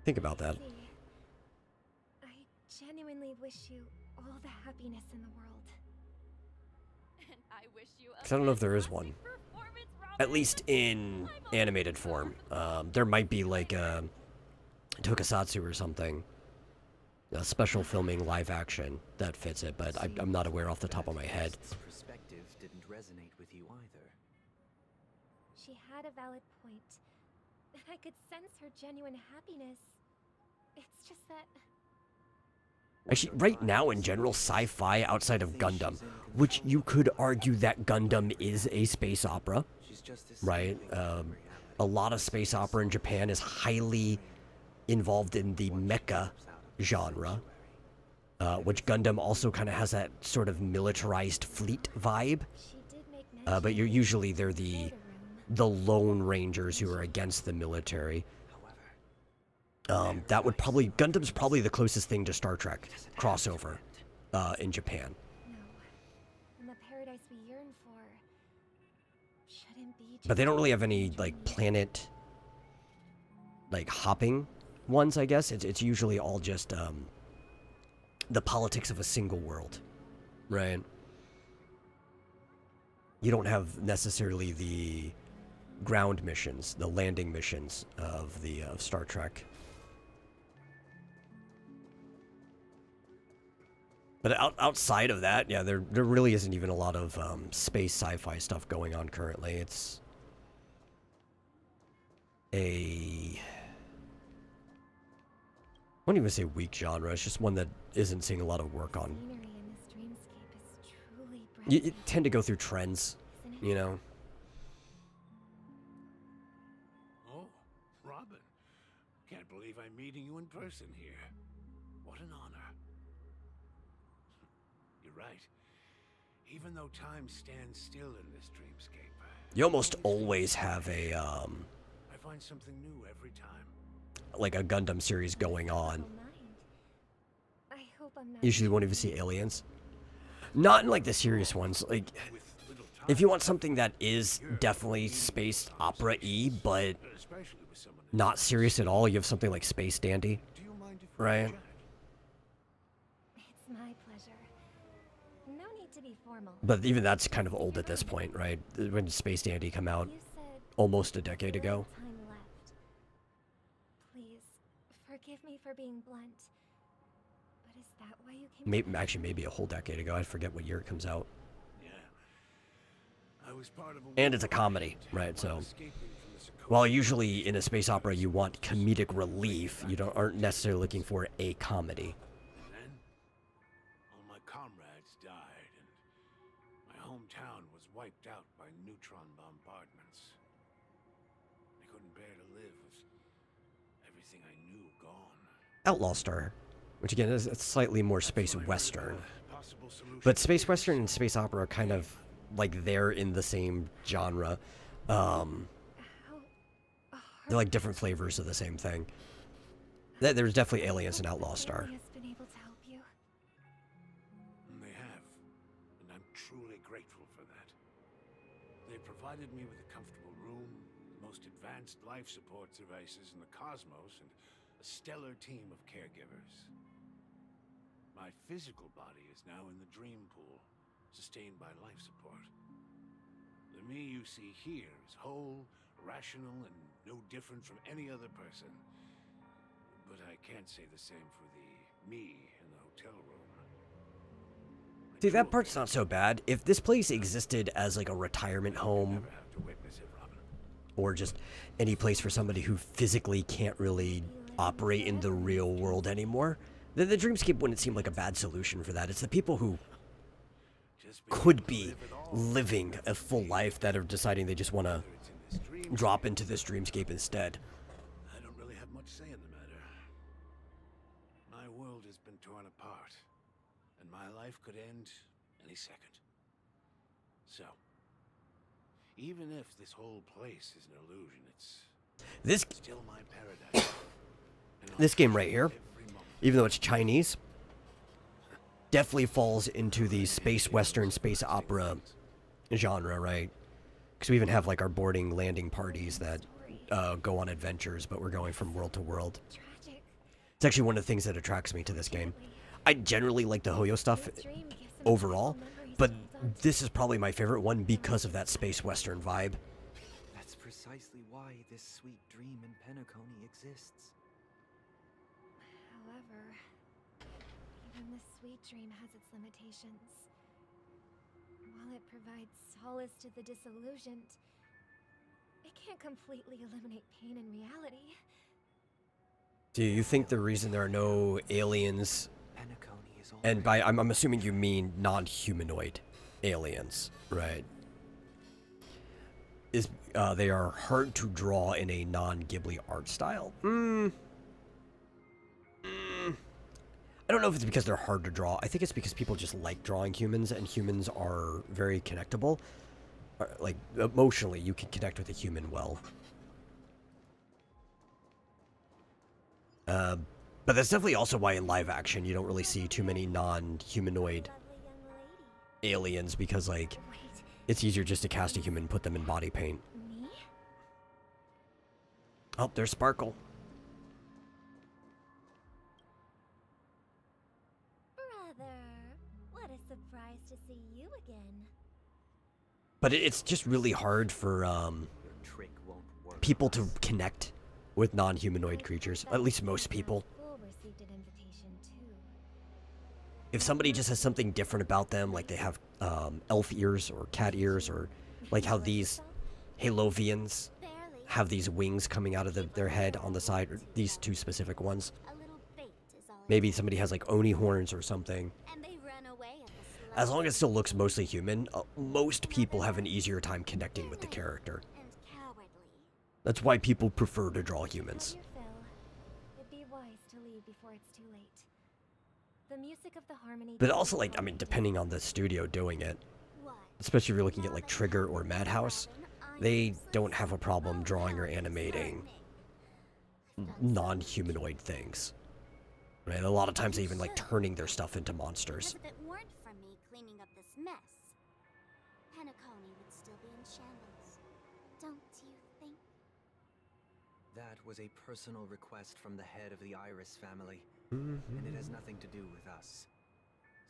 Think about that. I genuinely wish you all the happiness in the world. And I wish you a 'Cause I don't know if there is one. At least in animated form. There might be like a tokusatsu or something. A special filming live action that fits it, but I'm not aware off the top of my head. Perspective didn't resonate with you either. She had a valid point. And I could sense her genuine happiness. It's just that... Actually, right now in general, sci-fi outside of Gundam, which you could argue that Gundam is a space opera, right? A lot of space opera in Japan is highly involved in the mecha genre, which Gundam also kind of has that sort of militarized fleet vibe. But they're the Lone Rangers who are against the military. That would probably... Gundam's probably the closest thing to Star Trek crossover in Japan. No. And the paradise we yearn for shouldn't be just... But they don't really have any, like, planet, like, hopping ones, I guess. It's usually all just the politics of a single world, right? You don't have necessarily the ground missions, the landing missions of Star Trek. But outside of that, yeah, there really isn't even a lot of space sci-fi stuff going on currently. It's I wouldn't even say weak genre. It's just one that isn't seeing a lot of work on. You tend to go through trends, you know. Oh, Robin. Can't believe I'm meeting you in person here. What an honor. You're right. Even though time stands still in this dreamscape, You almost always have a I find something new every time. like a Gundam series going on. I hope I'm not... Usually won't even see aliens. Not in like the serious ones. Like, if you want something that is definitely space opera-y, but not serious at all, you have something like Space Dandy, right? pleasure. No need to be formal. But even that's kind of old at this point, right? When did Space Dandy come out? You said Almost a decade ago. time left. Please, forgive me for being blunt. But is that why you came? Actually, maybe a whole decade ago. I forget what year it comes out. Yeah. I was part of And it's a comedy, right? So, while usually in a space opera you want comedic relief, you aren't necessarily looking for a comedy. And then, all my comrades died, and my hometown was wiped out by neutron bombardments. I couldn't bear to live with everything I knew gone. Outlaw Star, which again is slightly more space western. But space western and space opera are kind of like they're in the same genre. They're like different flavors of the same thing. There's definitely aliens in Outlaw Star. Has been able to help you. They have, and I'm truly grateful for that. They provided me with a comfortable room, the most advanced life support devices in the cosmos, and a stellar team of caregivers. My physical body is now in the dream pool, sustained by life support. The me you see here is whole, rational, and no different from any other person. But I can't say the same for the me in the hotel room. See, that part's not so bad. If this place existed as like a retirement home, or just any place for somebody who physically can't really operate in the real world anymore, then the dreamscape wouldn't seem like a bad solution for that. It's the people who could be living a full life that are deciding they just want to drop into this dreamscape instead. I don't really have much say in the matter. My world has been torn apart, and my life could end any second. So, even if this whole place is an illusion, it's still my paradise. This game right here, even though it's Chinese, definitely falls into the space western, space opera genre, right? Because we even have like our boarding landing parties that go on adventures, but we're going from world to world. It's actually one of the things that attracts me to this game. I generally like the Hoyo stuff overall, but this is probably my favorite one because of that space western vibe. That's precisely why this sweet dream in Penacony exists. However, even the sweet dream has its limitations. While it provides solace to the disillusioned, it can't completely eliminate pain in reality. Do you think the reason there are no aliens, and by I'm assuming you mean non-humanoid aliens, right? Is they are hard to draw in a non-Ghibli art style? I don't know if it's because they're hard to draw. I think it's because people just like drawing humans, and humans are very connectable. Like, emotionally, you can connect with a human well. But that's definitely also why in live action you don't really see too many non-humanoid aliens, because, like, it's easier just to cast a human and put them in body paint. Me? Oh, there's Sparkle. Brother, what a surprise to see you again. But it's just really hard for people to connect with non-humanoid creatures. At least most people. If somebody just has something different about them, like they have elf ears or cat ears, or like how these Halovians have these wings coming out of their head on the side, or these two specific ones. Maybe somebody has like Oni horns or something. As long as it still looks mostly human, most people have an easier time connecting with the character. That's why people prefer to draw humans. It'd be wise to leave before it's too late. The music of the harmony. But also, like, I mean, depending on the studio doing it, especially if you're looking at like Trigger or Madhouse, they don't have a problem drawing or animating non-humanoid things. Right? A lot of times they even like turning their stuff into monsters. If it weren't for me cleaning up this mess, Penacony would still be in shambles. Don't you think? That was a personal request from the head of the Iris family, Mm-hmm. and it has nothing to do with us.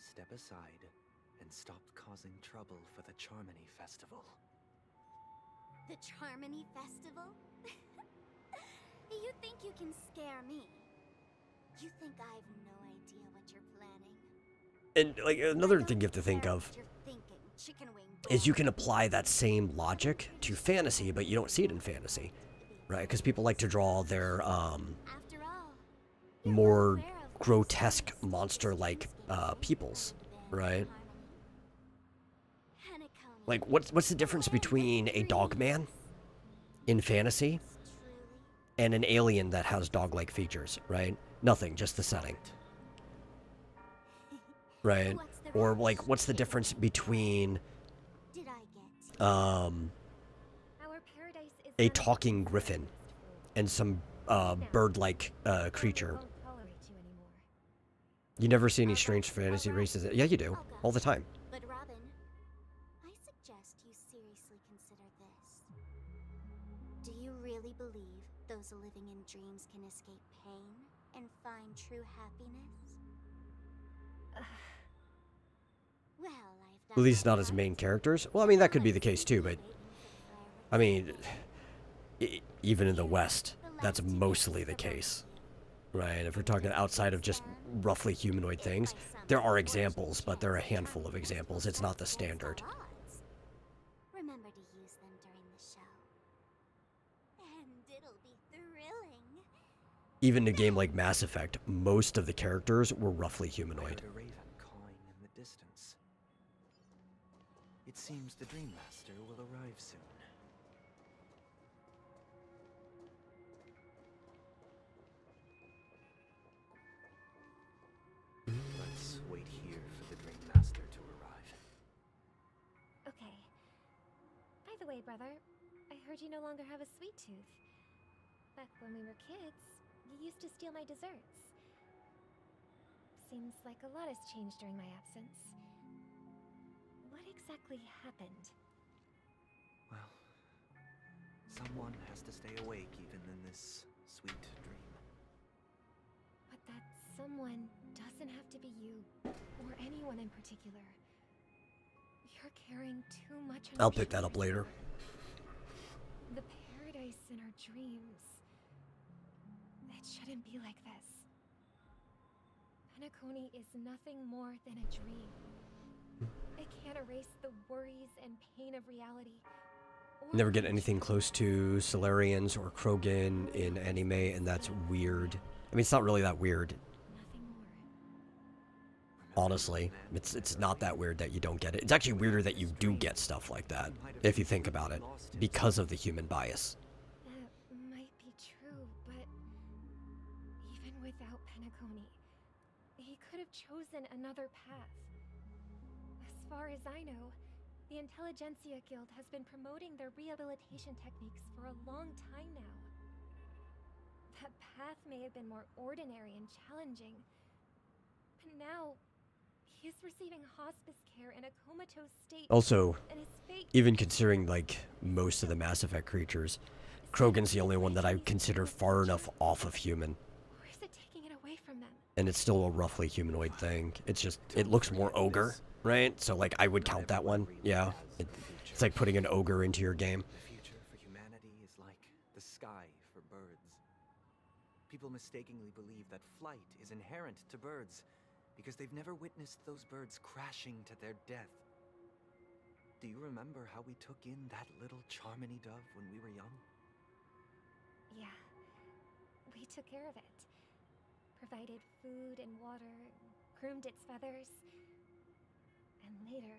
step aside and stop causing trouble for the Charmony Festival. The Charmony Festival? You think you can scare me? You think I've no idea what you're planning? And like another thing you have to think of You're thinking, chicken wing. is you can apply that same logic to fantasy, but you don't see it in fantasy, right? Because people like to draw their more grotesque monster-like peoples, right? Like, what's the difference between a dog man in fantasy and an alien that has dog-like features, right? Nothing, just the setting. Right? Or, like, what's the difference between a talking griffin and some bird-like creature? You never see any strange fantasy races. Yeah, you do. All the time. But Robin, I suggest you seriously consider this. Do you really believe those living in dreams can escape pain and find true happiness? Well, I've At least not as main characters. Well, I mean, that could be the case too, but... I mean, even in the West, that's mostly the case. Right? If we're talking outside of just roughly humanoid things, there are examples, but there are a handful of examples. It's not the standard. Remember to use them during the show. And it'll be thrilling. Even in a game like Mass Effect, most of the characters were roughly humanoid. A raven cawing in the distance. It seems the Dream Master will arrive soon. Let's wait here for the Dream Master to arrive. Okay. By the way, brother, I heard you no longer have a sweet tooth. Back when we were kids, you used to steal my desserts. Seems like a lot has changed during my absence. What exactly happened? Well, someone has to stay awake even in this sweet dream. But that someone doesn't have to be you, or anyone in particular. You're carrying too much on I'll your pick that up later. The paradise in our dreams. It shouldn't be like this. Penacony is nothing more than a dream. It can't erase the worries and pain of reality. Never get anything close to Solarians or Krogan in anime, and that's weird. I mean, it's not really that weird. Honestly, it's not that weird that you don't get it. It's actually weirder that you do get stuff like that, if you think about it, because of the human bias. That might be true, but even without Penacony, he could have chosen another path. As far as I know, the Intelligentsia Guild has been promoting their rehabilitation techniques for a long time now. That path may have been more ordinary and challenging, but now he is receiving hospice care in a comatose state. Also, and his fate... even considering like most of the Mass Effect creatures, Krogan's the only one that I consider far enough off of human. Or is it taking it away from them? And it's still a roughly humanoid thing. It's just, it looks more ogre, right? So like, I would count that one. Yeah. It's like putting an ogre into your game. The future for humanity is like the sky for birds. People mistakenly believe that flight is inherent to birds because they've never witnessed those birds crashing to their death. Do you remember how we took in that little Charmony dove when we were young? Yeah. We took care of it. Provided food and water, groomed its feathers. And later,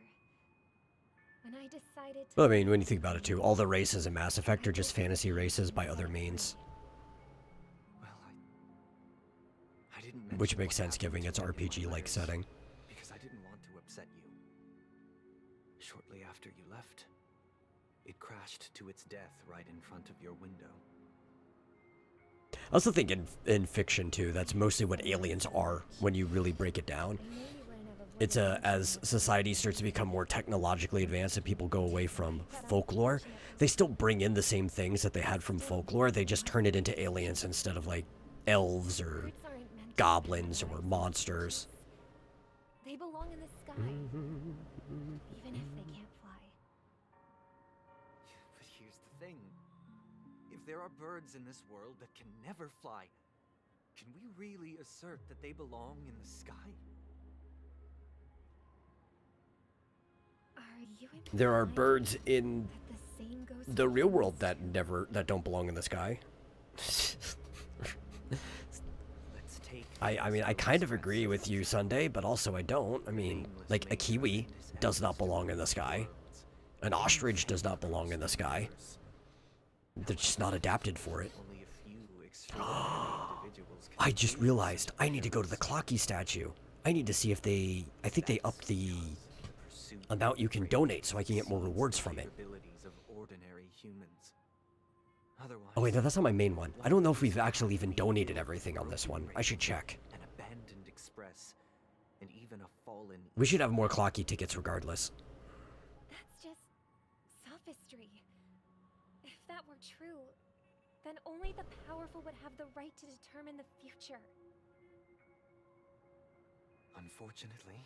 when I decided to... Well, I mean, when you think about it too, all the races in Mass Effect are just fantasy races by other means. I didn't Which makes sense given its RPG-like setting. Because I didn't want to upset you. Shortly after you left, it crashed to its death right in front of your window. I also think in fiction too, that's mostly what aliens are when you really break it down. It's as society starts to become more technologically advanced and people go away from folklore, they still bring in the same things that they had from folklore, they just turn it into aliens instead of like elves or goblins or monsters. They belong in sky. Even if they can't fly. But here's the thing. If there are birds in this world that can never fly, can we really assert that they belong in the sky? Are you There are birds in that the same goes the real world that don't belong in the sky. I mean, I kind of agree with you, Sunday, but also I don't. I mean, like, a kiwi does not belong in the sky. An ostrich does not belong in the sky. They're just not adapted for it. I just realized I need to go to the Clocky statue. I need to see if they... I think they upped the amount you can donate so I can get more rewards from it. Oh wait, no, that's not my main one. I don't know if we've actually even donated everything on this one. I should check. An abandoned express, and even a fallen... We should have more Clocky tickets regardless. That's just sophistry. If that were true, then only the powerful would have the right to determine the future. Unfortunately,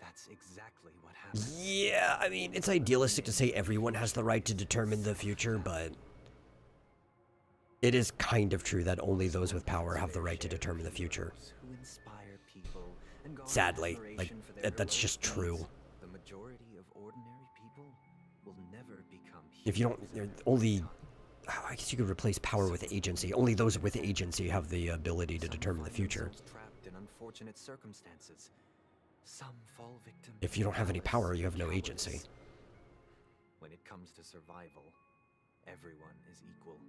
that's exactly what happened. Yeah, I mean, it's idealistic to say everyone has the right to determine the future, but... it is kind of true that only those with power have the right to determine the future. Sadly, like, that's just true. The majority of ordinary people will never become If you don't, only, I guess you could replace power with agency. Only those with agency have the ability to determine the future. Trapped in unfortunate circumstances. Some fall victim. If you don't have any power, you have no agency. When it comes to survival, everyone is equal.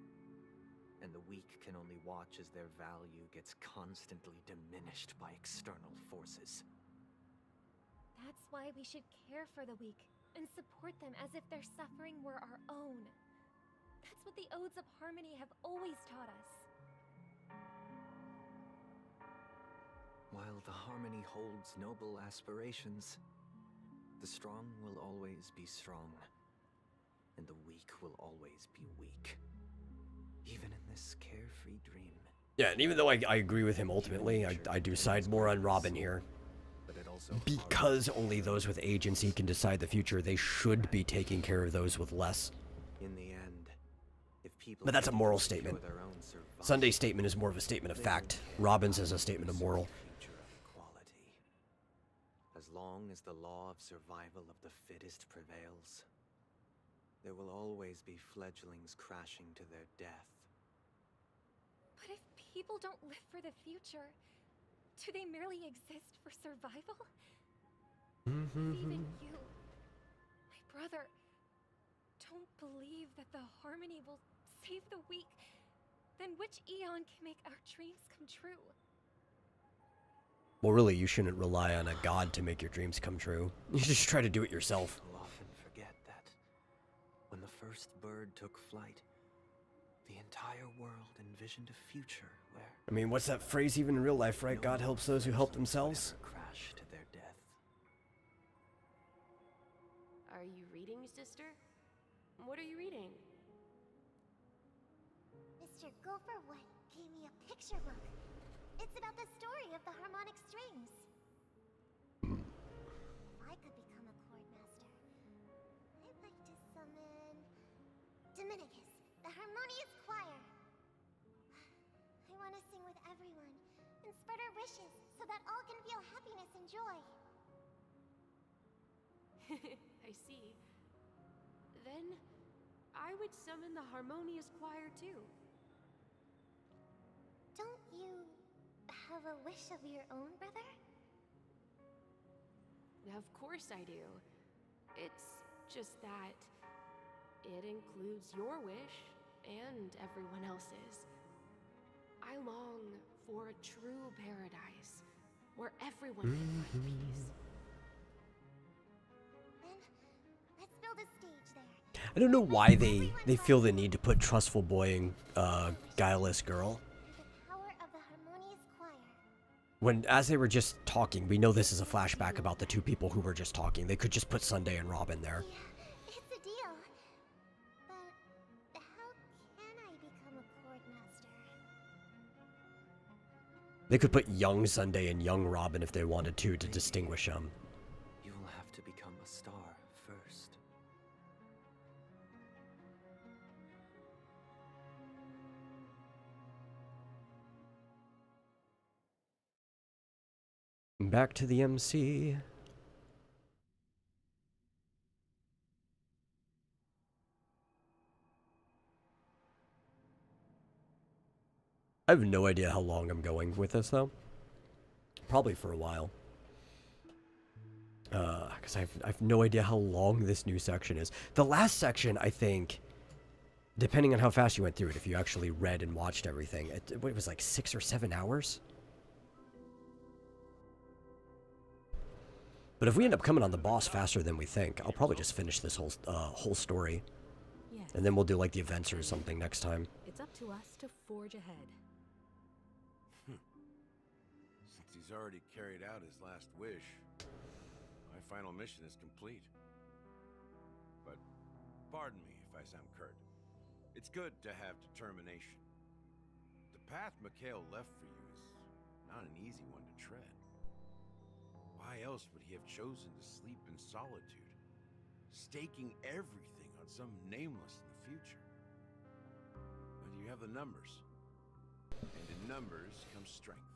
And the weak can only watch as their value gets constantly diminished by external forces. That's why we should care for the weak and support them as if their suffering were our own. That's what the Odes of Harmony have always taught us. While the Harmony holds noble aspirations, the strong will always be strong, and the weak will always be weak. Even in this carefree dream. Yeah, and even though I agree with him ultimately, I do side more on Robin here. Because only those with agency can decide the future, they should be taking care of those with less. In the end, if people but that's a moral statement. Sunday's statement is more of a statement of fact. Robin's is a statement of moral. As long as the law of survival of the fittest prevails, there will always be fledglings crashing to their death. But if people don't live for the future, do they merely exist for survival? If even you, my brother, don't believe that the Harmony will save the weak, then which Eon can make our dreams come true? Well, really, you shouldn't rely on a god to make your dreams come true. You just try to do it yourself. People often forget that when the first bird took flight, the entire world envisioned a future where... I mean, what's that phrase even in real life, right? God helps those who help themselves? Crash to their death. Are you reading, sister? What are you reading? Mr. Gopherwood gave me a picture book. It's about the story of the harmonic strings. If I could become a chord master, I'd like to summon Dominicus, the harmonious choir. I want to sing with everyone and spread our wishes so that all can feel happiness and joy. I see. Then I would summon the harmonious choir too. Don't you have a wish of your own, brother? Of course I do. It's just that it includes your wish and everyone else's. I long for a true paradise where everyone can find peace. Then let's build a stage there. I don't know why they feel the need to put Trustful Boy and Guileless Girl. When, as they were just talking, we know this is a flashback about the two people who were just talking. They could just put Sunday and Robin there. It's a deal. But how can I become a chord master? They could put young Sunday and young Robin if they wanted to distinguish them. have to become a star first. Back to the MC. I have no idea how long I'm going with this, though. Probably for a while. Because I have no idea how long this new section is. The last section, I think, depending on how fast you went through it, if you actually read and watched everything, it was like 6 or 7 hours? But if we end up coming on the boss faster than we think, I'll probably just finish this whole story. Yes. And then we'll do like the events or something next time. It's up to us to forge ahead. Since he's already carried out his last wish, my final mission is complete. But pardon me if I sound curt. It's good to have determination. The path Mikhail left for you is not an easy one to tread. Why else would he have chosen to sleep in solitude, staking everything on some nameless in the future? But you have the numbers, and in numbers comes strength.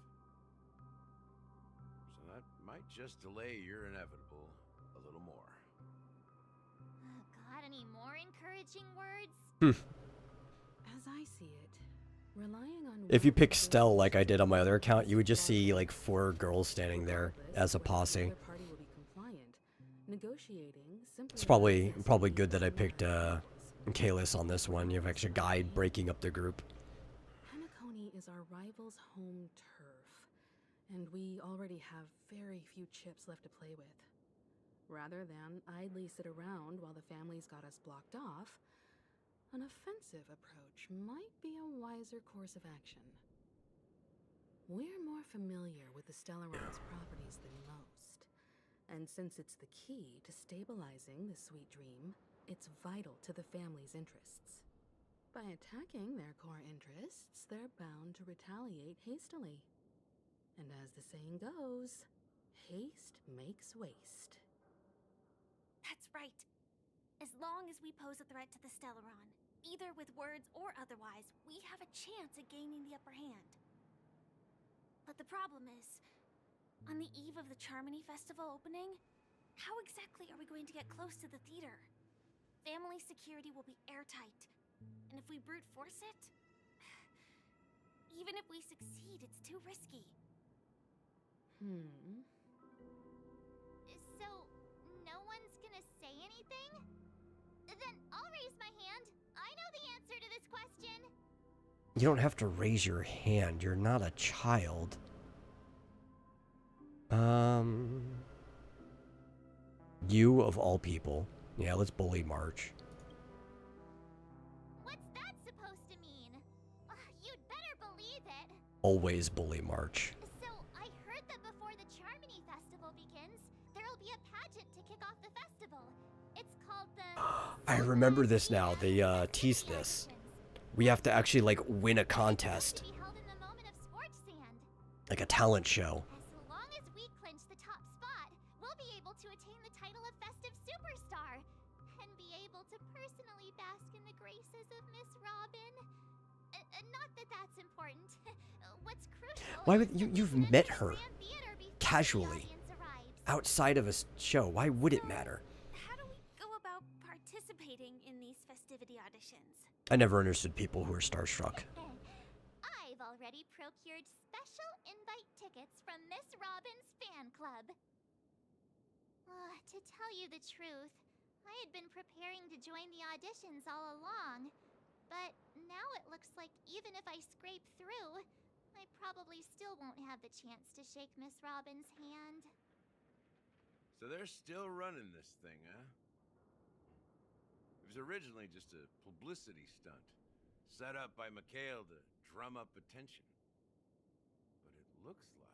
So that might just delay your inevitable a little more. Got any more encouraging words? As I see it, relying on If you pick Stell like I did on my other account, you would just see like 4 girls standing there as a posse. It's probably good that I picked Kalis on this one. You have extra guide breaking up the group. Hanakoni is our rival's home turf, and we already have very few chips left to play with. Rather than idly sit around while the family's got us blocked off, an offensive approach might be a wiser course of action. We're more familiar with the Stellaron's properties than most, and since it's the key to stabilizing the sweet dream, it's vital to the family's interests. By attacking their core interests, they're bound to retaliate hastily. And as the saying goes, haste makes waste. That's right. As long as we pose a threat to the Stellaron, either with words or otherwise, we have a chance at gaining the upper hand. But the problem is, on the eve of the Charmony Festival opening, how exactly are we going to get close to the theater? Family security will be airtight, and if we brute force it, even if we succeed, it's too risky. So, no one's gonna say anything? Then I'll raise my hand. I know the answer to this question. You don't have to raise your hand. You're not a child. You of all people. Yeah, let's bully March. What's that supposed to mean? You'd better believe it. Always bully March. So, I heard that before the Charmony Festival begins, there'll be a pageant to kick off the festival. It's called the... I remember this now. They teased this. We have to actually like win a contest. Like a talent show. As long as we clinch the top spot, we'll be able to attain the title of Festive Superstar and be able to personally bask in the graces of Miss Robin. Not that that's important. What's crucial? Why would you've met her casually outside of a show? Why would it matter? How do we go about participating in these festivity auditions? I never understood people who are starstruck. I've already procured special invite tickets from Miss Robin's fan club. To tell you the truth, I had been preparing to join the auditions all along. But now it looks like even if I scrape through, I probably still won't have the chance to shake Miss Robin's hand. So they're still running this thing, huh? It was originally just a publicity stunt, set up by Mikhail to drum up attention. But it looks like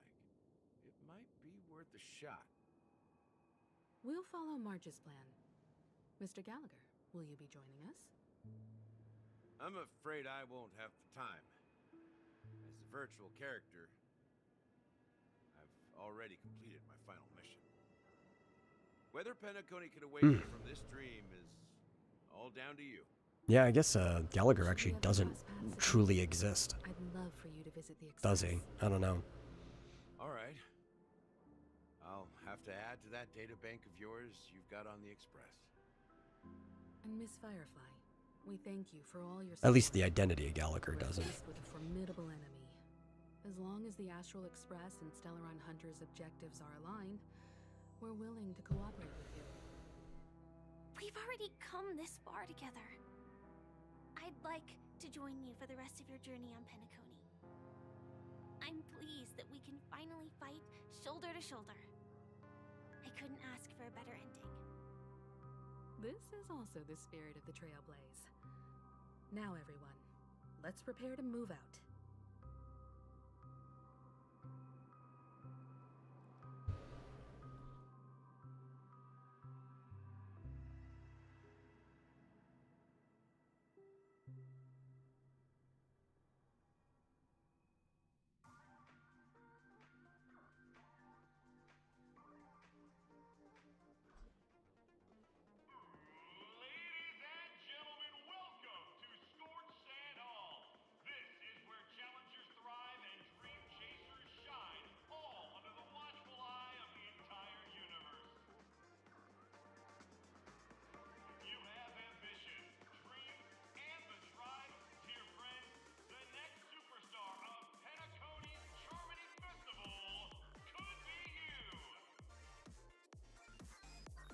it might be worth a shot. We'll follow Marge's plan. Mr. Gallagher, will you be joining us? I'm afraid I won't have the time. As a virtual character, I've already completed my final mission. Whether Penacony can awaken from this dream is all down to you. Yeah, I guess Gallagher actually doesn't truly exist. I'd love for you to visit the Express. Does he? I don't know. All right. I'll have to add to that data bank of yours you've got on the Express. And Miss Firefly, we thank you for all your At least the support. identity of Gallagher We're doesn't. faced with a formidable enemy. As long as the Astral Express and Stellaron Hunter's objectives are aligned, we're willing to cooperate with you. We've already come this far together. I'd like to join you for the rest of your journey on Penacony. I'm pleased that we can finally fight shoulder to shoulder. I couldn't ask for a better ending. This is also the spirit of the Trailblaze. Now, everyone, let's prepare to move out.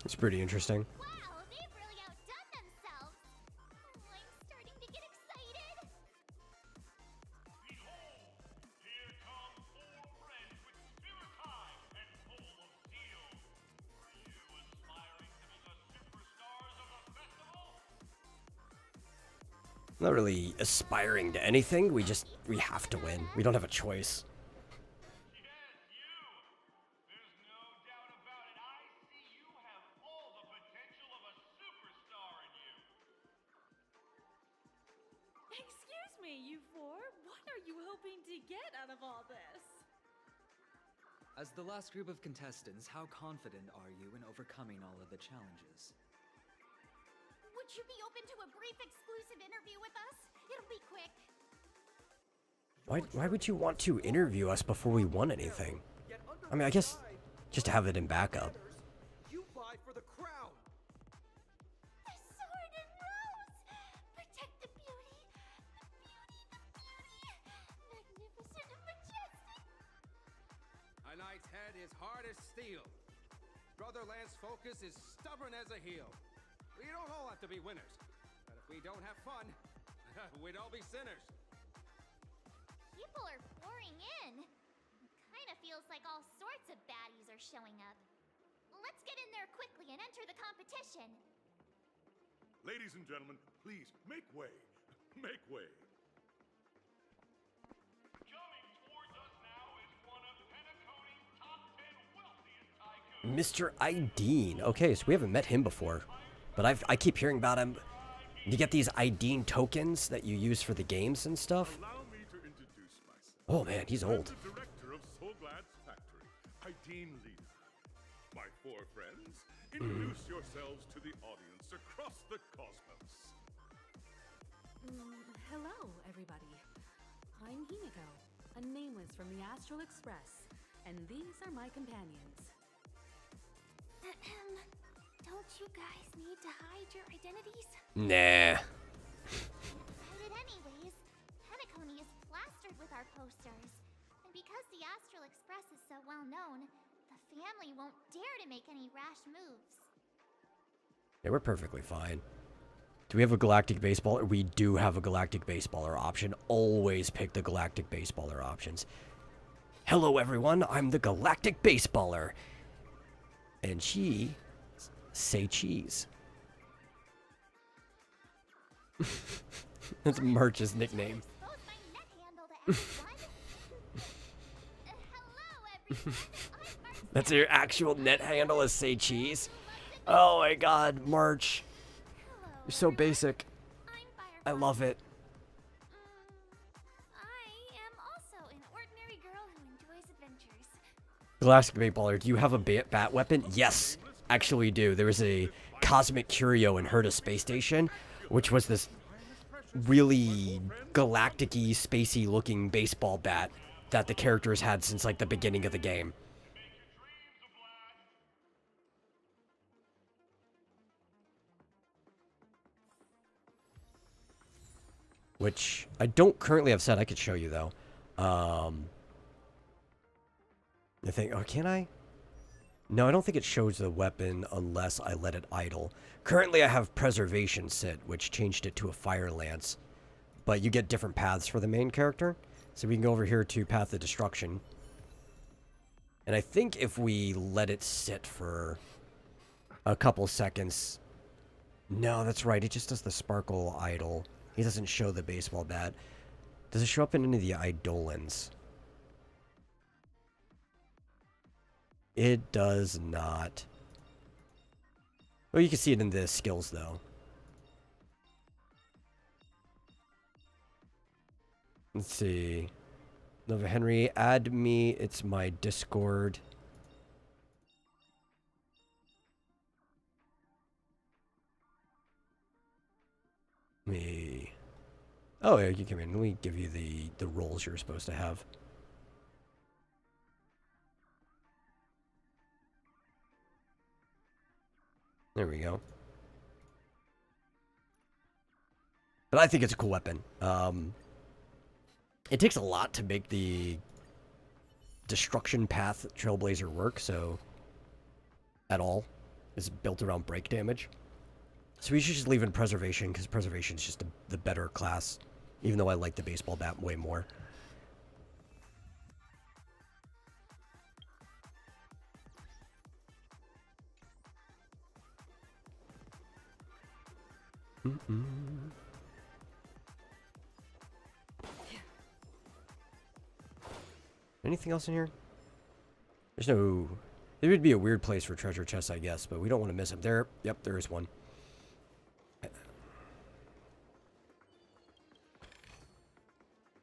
It's pretty interesting. Wow, they've really outdone themselves. Oh, I'm starting to get excited. Behold, here come 4 friends with spirit high and full of zeal. Are you aspiring to be the superstars of the festival? Not really aspiring to anything. We have to win. We don't have a choice. Excuse me, you 4. What are you hoping to get out of all this? As the last group of contestants, how confident are you in overcoming all of the challenges? Would you be open to a brief exclusive interview with us? It'll be quick. Why would you want to interview us before we won anything? I mean, I guess just to have it in backup. You vie for the crown. The sword and rose! Protect the beauty! The beauty! Magnificent and majestic! A knight's head is hard as steel. Brother Lance Focus is stubborn as a heel. We don't all have to be winners. But if we don't have fun, we'd all be sinners. People are pouring in. Kinda feels like all sorts of baddies are showing up. Let's get in there quickly and enter the competition. Ladies and gentlemen, please make way. Make way. Coming towards us now is one of Penacony's top 10 wealthiest tycoons. Mr. Ideen. Okay, so we haven't met him before. But I keep hearing about him. You get these Ideen tokens that you use for the games and stuff. Allow me to introduce myself. Oh man, he's old. I'm the director of Soulglad's factory, Ideen Leader. My 4 friends, introduce yourselves to the audience across the cosmos. Hello, everybody. I'm Himiko, a nameless from the Astral Express, and these are my companions. Don't you guys need to hide your identities? Nah. Decided anyways. Penacony is plastered with our posters. And because the Astral Express is so well known, the family won't dare to make any rash moves. Yeah, we're perfectly fine. Do we have a Galactic Baseballer? We do have a Galactic Baseballer option. Always pick the Galactic Baseballer options. Hello, everyone. I'm the Galactic Baseballer. And she... say cheese. That's March's nickname. That's your actual net handle is say cheese? Oh my god, March. You're so basic. I love it. I am also an ordinary girl who enjoys adventures. Galactic Baseballer, do you have a bat weapon? Yes. actually do. There was a Cosmic Curio in Herta Space Station, which was this really galactic-y, spacey looking baseball bat that the characters had since like the beginning of the game. Which I don't currently have set. I could show you though. I think, oh, can I? No, I don't think it shows the weapon unless I let it idle. Currently I have Preservation set, which changed it to a Fire Lance. But you get different paths for the main character. So we can go over here to Path of Destruction. And I think if we let it sit for a couple seconds... No, that's right. It just does the Sparkle idle. He doesn't show the baseball bat. Does it show up in any of the Eidolons? It does not. Well, you can see it in the skills, though. Let's see. Nova Henry, add me. It's my Discord. Me. Oh, yeah, you come in. Let me give you the roles you're supposed to have. There we go. But I think it's a cool weapon. It takes a lot to make the Destruction Path Trailblazer work, so... At all. It's built around break damage. So we should just leave in Preservation, because Preservation is just the better class. Even though I like the baseball bat way more. Anything else in here? There's no... It would be a weird place for treasure chests, I guess, but we don't want to miss them. There, yep, there is one.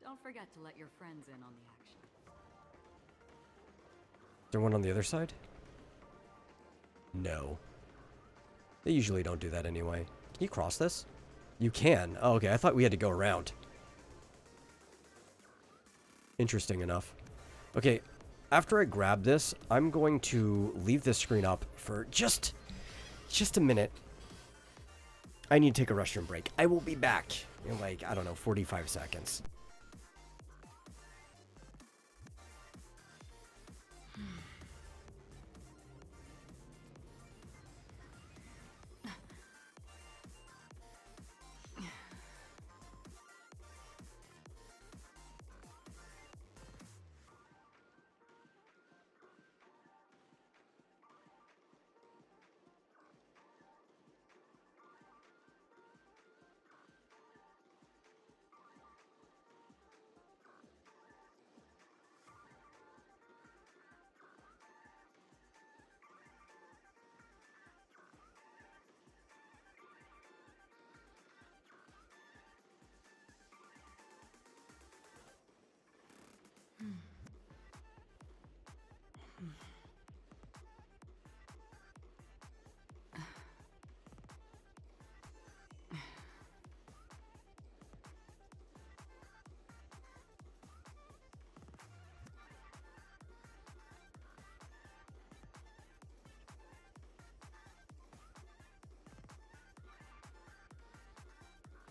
Don't forget to let your friends in on the action. Is there one on the other side? No. They usually don't do that anyway. Can you cross this? You can. Oh, okay. I thought we had to go around. Interesting enough. Okay, after I grab this, I'm going to leave this screen up for just a minute. I need to take a restroom break. I will be back in like, I don't know, 45 seconds.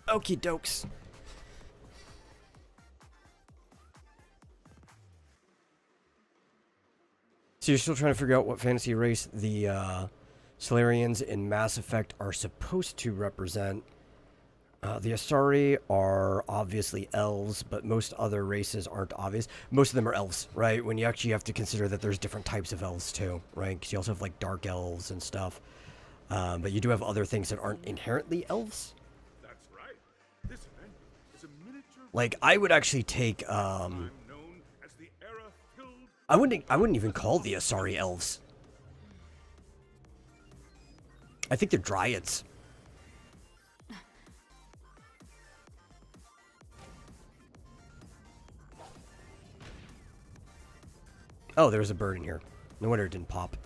Okie dokes. So you're still trying to figure out what fantasy race the Solarians in Mass Effect are supposed to represent. The Asari are obviously elves, but most other races aren't obvious. Most of them are elves, right? When you actually have to consider that there's different types of elves too, right? Because you also have like dark elves and stuff. But you do have other things that aren't inherently elves. That's right. This event is a miniature. Like I would actually take I wouldn't even call the Asari elves. I think they're dryads. Oh, there was a bird in here. No wonder it didn't pop.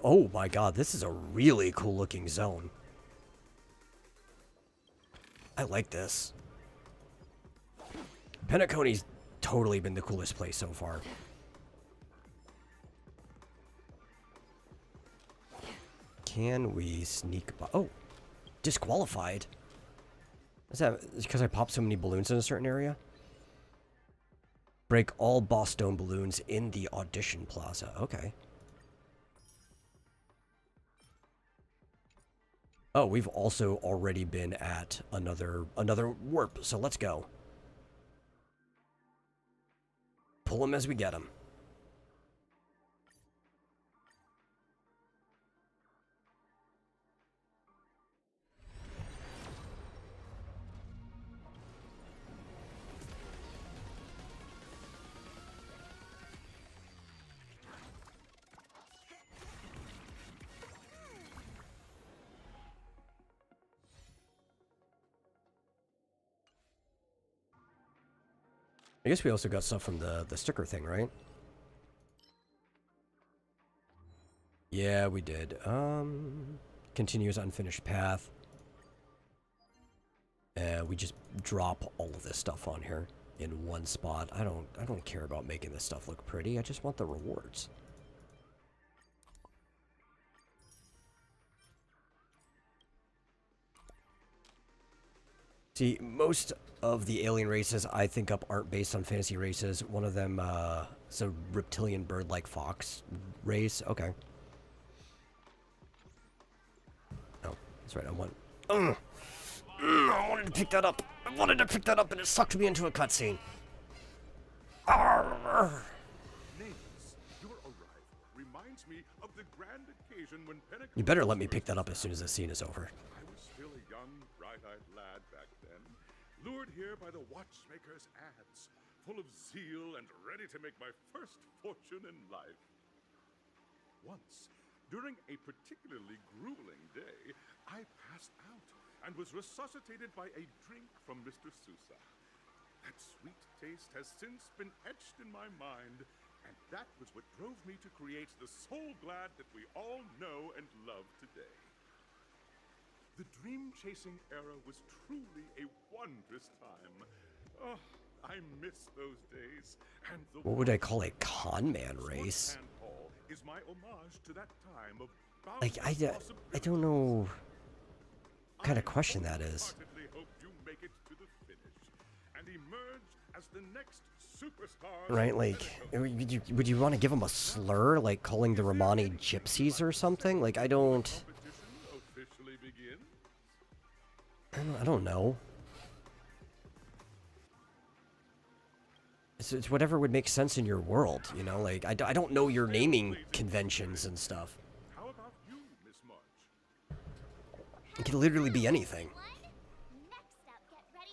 Oh my god, this is a really cool looking zone. I like this. Penacony's totally been the coolest place so far. Can we sneak by? Oh, disqualified. Is that because I popped so many balloons in a certain area? Break all boss stone balloons in the audition plaza. Okay. Oh, we've also already been at another warp, so let's go. Pull them as we get them. I guess we also got stuff from the sticker thing, right? Yeah, we did. Continuous unfinished path. We just drop all of this stuff on here in one spot. I don't care about making this stuff look pretty. I just want the rewards. See, most of the alien races I think up aren't based on fantasy races. One of them is a reptilian bird-like fox race. Okay. Oh, that's right. I wanted to pick that up. I wanted to pick that up, and it sucked me into a cutscene. You better let me pick that up as soon as the scene is over. I was still a young, bright-eyed lad back then, lured here by the watchmaker's ads, full of zeal and ready to make my first fortune in life. Once, during a particularly grueling day, I passed out and was resuscitated by a drink from Mr. Sousa. That sweet taste has since been etched in my mind, and that was what drove me to create the Soul Glad that we all know and love today. The dream-chasing era was truly a wondrous time. Oh, I miss those days. And the What would I call a con man race? is my homage to that time of Like, I don't know what kind of question that is. hope you make it to the finish and emerge as the next superstar. Right, like, would you want to give them a slur, like calling the Romani gypsies or something? Like, I don't know. It's whatever would make sense in your world, you know? Like, I don't know your naming conventions and stuff. How about you, Miss March? It could literally be anything.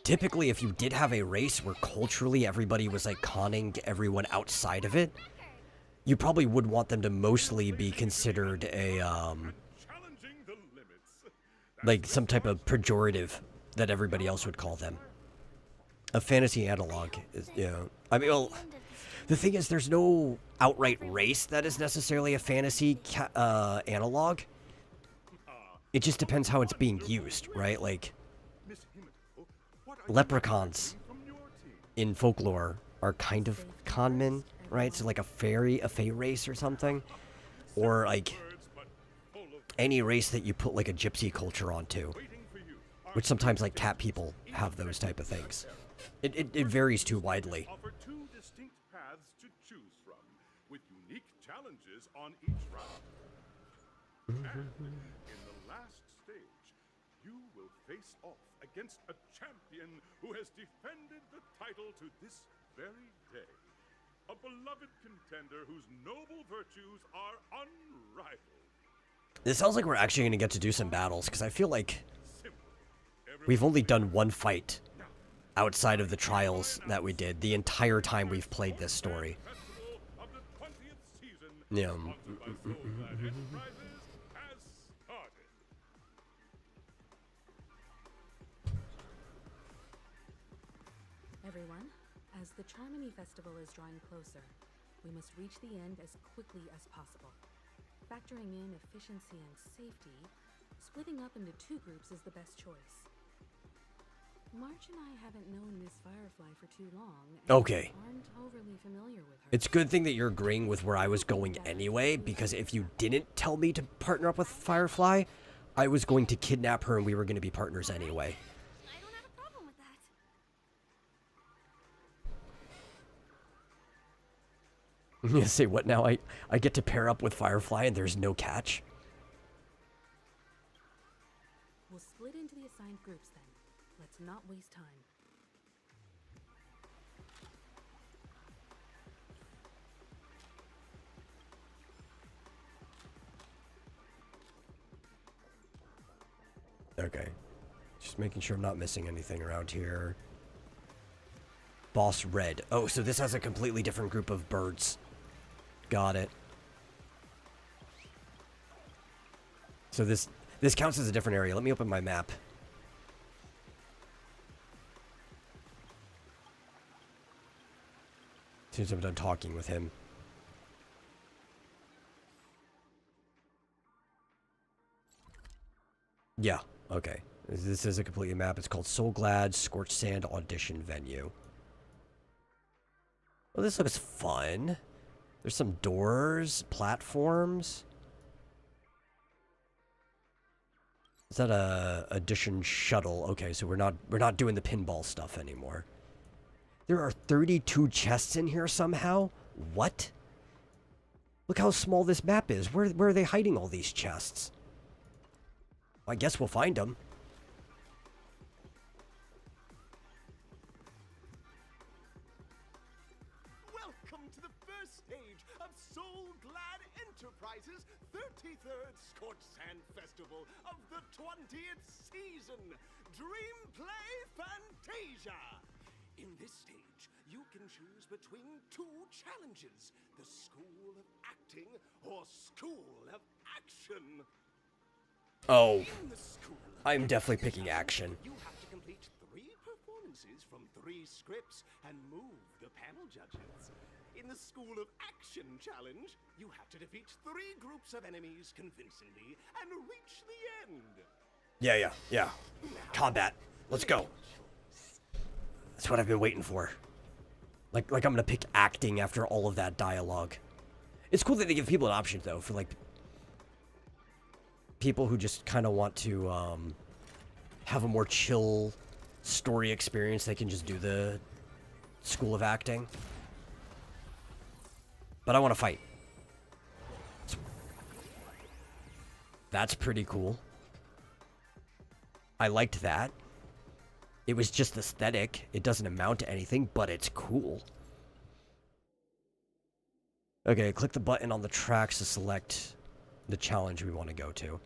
Typically, if you did have a race where culturally everybody was, like, conning everyone outside of it, you probably would want them to mostly be considered a, like, some type of pejorative that everybody else would call them. A fantasy analog is, you know, I mean, well, the thing is, there's no outright race that is necessarily a fantasy analog. It just depends how it's being used, right? Like, leprechauns in folklore are kind of conmen, right? So like a fae race or something, or like any race that you put like a gypsy culture onto, which sometimes like cat people have those type of things. It varies too widely. Offer two distinct paths to choose from, with unique challenges on each round. And in the last stage, you will face off against a champion who has defended the title to this very day. A beloved contender whose noble virtues are unrivaled. It sounds like we're actually going to get to do some battles, because I feel like we've only done one fight outside of the trials that we did the entire time we've played this story. Yeah. Everyone, as the Charmony Festival is drawing closer, we must reach the end as quickly as possible. Factoring in efficiency and safety, splitting up into 2 groups is the best choice. March and I haven't known Miss Firefly for too long, and Okay. aren't overly familiar with her. It's a good thing that you're agreeing with where I was going anyway, because if you didn't tell me to partner up with Firefly, I was going to kidnap her and we were going to be partners anyway. I don't have a problem with that. I'm going to say, what now? I get to pair up with Firefly and there's no catch? We'll split into the assigned groups then. Let's not waste time. Okay. Just making sure I'm not missing anything around here. Boss Red. Oh, so this has a completely different group of birds. Got it. So this counts as a different area. Let me open my map. As soon as I'm done talking with him. Yeah, okay. This is a complete map. It's called Soul Glad Scorched Sand Audition Venue. Well, this looks fun. There's some doors, platforms. Is that a audition shuttle? Okay, so we're not doing the pinball stuff anymore. There are 32 chests in here somehow? What? Look how small this map is. Where are they hiding all these chests? I guess we'll find them. Welcome to the first stage of Soul Glad Enterprises' 33rd Scorched Sand Festival of the 20th season, Dream Play Fantasia. In this stage, you can choose between 2 challenges, the School of Acting or School of Action. Oh, I'm definitely picking action. You have to complete 3 performances from 3 scripts and move the panel judges. In the School of Action challenge, you have to defeat 3 groups of enemies convincingly and reach the end. Yeah. Combat. Let's go. That's what I've been waiting for. Like I'm gonna pick acting after all of that dialogue. It's cool that they give people an option though for like people who just kind of want to have a more chill story experience. They can just do the School of Acting. But I want to fight. That's pretty cool. I liked that. It was just aesthetic. It doesn't amount to anything, but it's cool. Okay, click the button on the tracks to select the challenge we want to go to.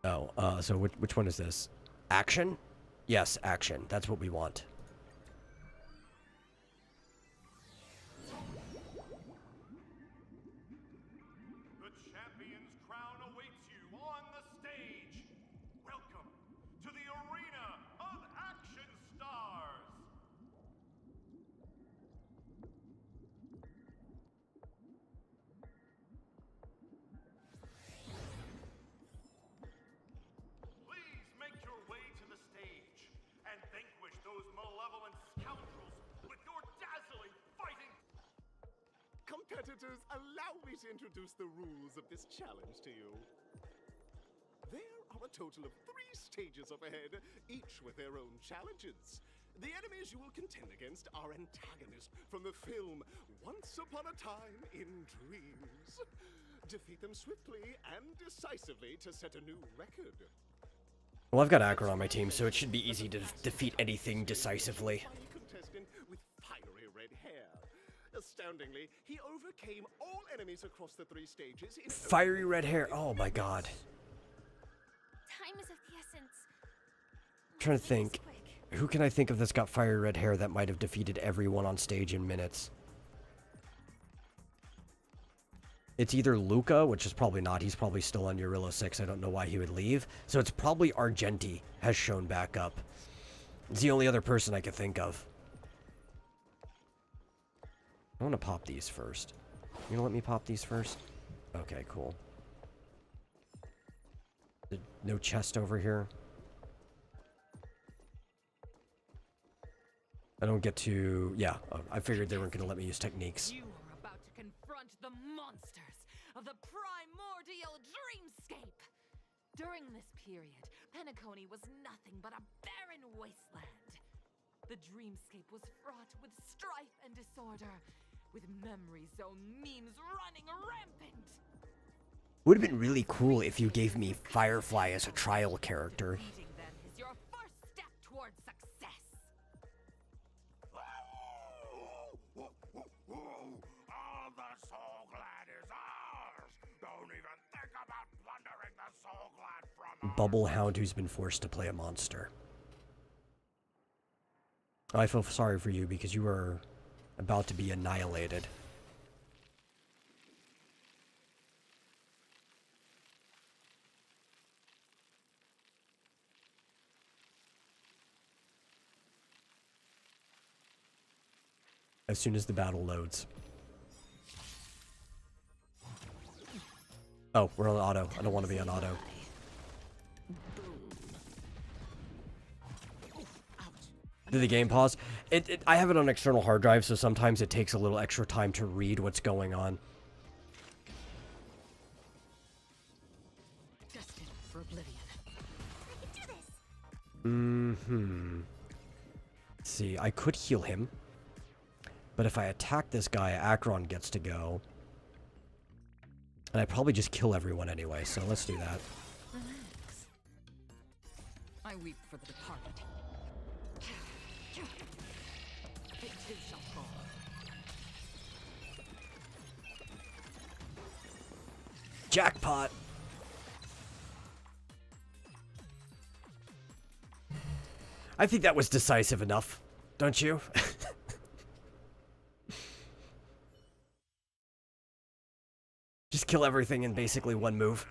Oh, so which one is this? Action? Yes, action. That's what we want. The champion's crown awaits you on the stage. Welcome to the arena of action stars. Please make your way to the stage and vanquish those malevolent scoundrels with your dazzling fighting. Competitors, allow me to introduce the rules of this challenge to you. There are a total of 3 stages up ahead, each with their own challenges. The enemies you will contend against are antagonists from the film Once Upon a Time in Dreams. Defeat them swiftly and decisively to set a new record. Well, I've got Akron on my team, so it should be easy to defeat anything decisively. Contestant with fiery red hair. Astoundingly, he overcame all enemies across the 3 stages in Fiery red hair. Oh my god. Time is of the essence. I'm trying to think. Who can I think of that's got fiery red hair that might have defeated everyone on stage in minutes? It's either Luca, which is probably not. He's probably still on Urilla 6. I don't know why he would leave. So it's probably Argenti has shown back up. It's the only other person I could think of. I want to pop these first. You gonna let me pop these first? Okay, cool. No chest over here. I don't get to... Yeah, I figured they weren't gonna let me use techniques. You are about to confront the monsters of the primordial dreamscape. During this period, Penacony was nothing but a barren wasteland. The dreamscape was fraught with strife and disorder, with memory zone memes running rampant. Would have been really cool if you gave me Firefly as a trial character. Defeating them is your first step towards success. All the Soul Glad is ours! Don't even think about plundering the Soul Glad from Bubble Hound who's been forced to play a monster. I feel sorry for you because you are about to be annihilated. As soon as the battle loads. Oh, we're on auto. I don't want to be on auto. Did the game pause? I have it on external hard drive, so sometimes it takes a little extra time to read what's going on. Destined for oblivion. I can do this. Mm-hmm. Let's see, I could heal him. But if I attack this guy, Akron gets to go. And I probably just kill everyone anyway, so let's do that. Relax. I weep for the departed. It too shall fall. Jackpot! I think that was decisive enough, don't you? Just kill everything in basically one move.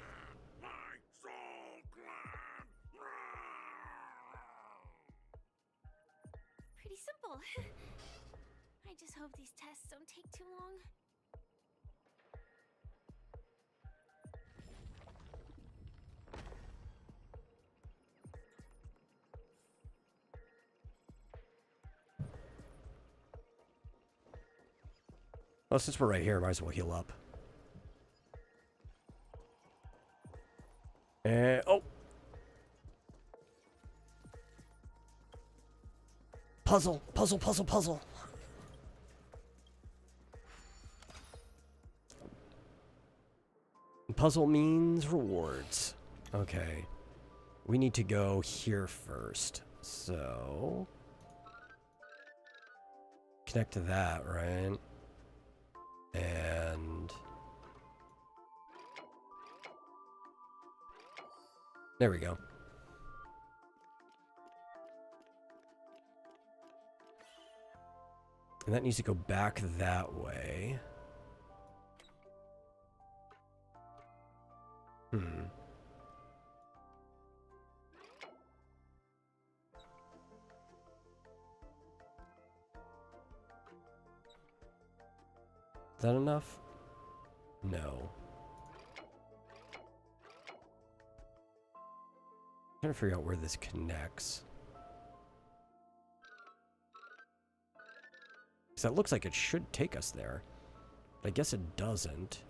Pretty simple. I just hope these tests don't take too long. Well, since we're right here, might as well heal up. Oh! Puzzle, puzzle, puzzle, puzzle. Puzzle means rewards. Okay. We need to go here first. So... connect to that, right? And... there we go. And that needs to go back that way. Hmm. Is that enough? No. I'm trying to figure out where this connects. So that looks like it should take us there. But I guess it doesn't.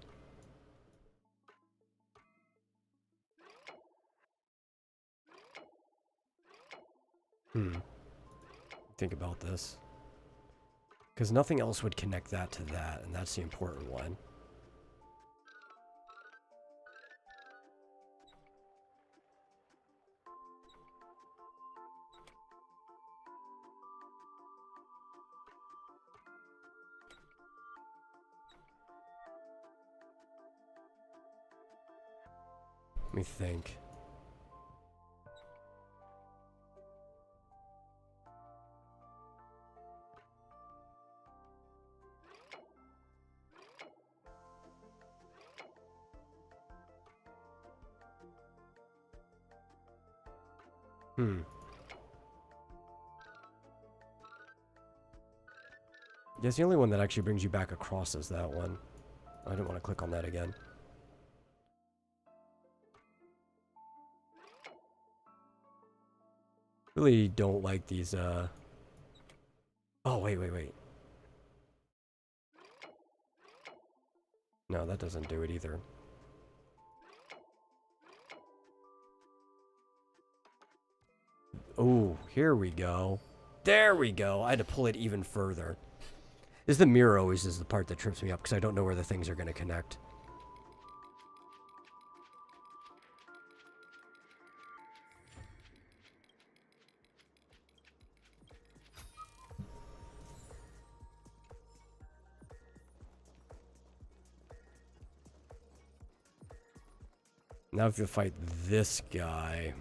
Think about this. Because nothing else would connect that to that, and that's the important one. Let me think. Guess the only one that actually brings you back across is that one. I didn't want to click on that again. Really don't like these, Oh, wait. No, that doesn't do it either. Oh, here we go. There we go. I had to pull it even further. Is the mirror always is the part that trips me up because I don't know where the things are going to connect. Now I have to fight this guy.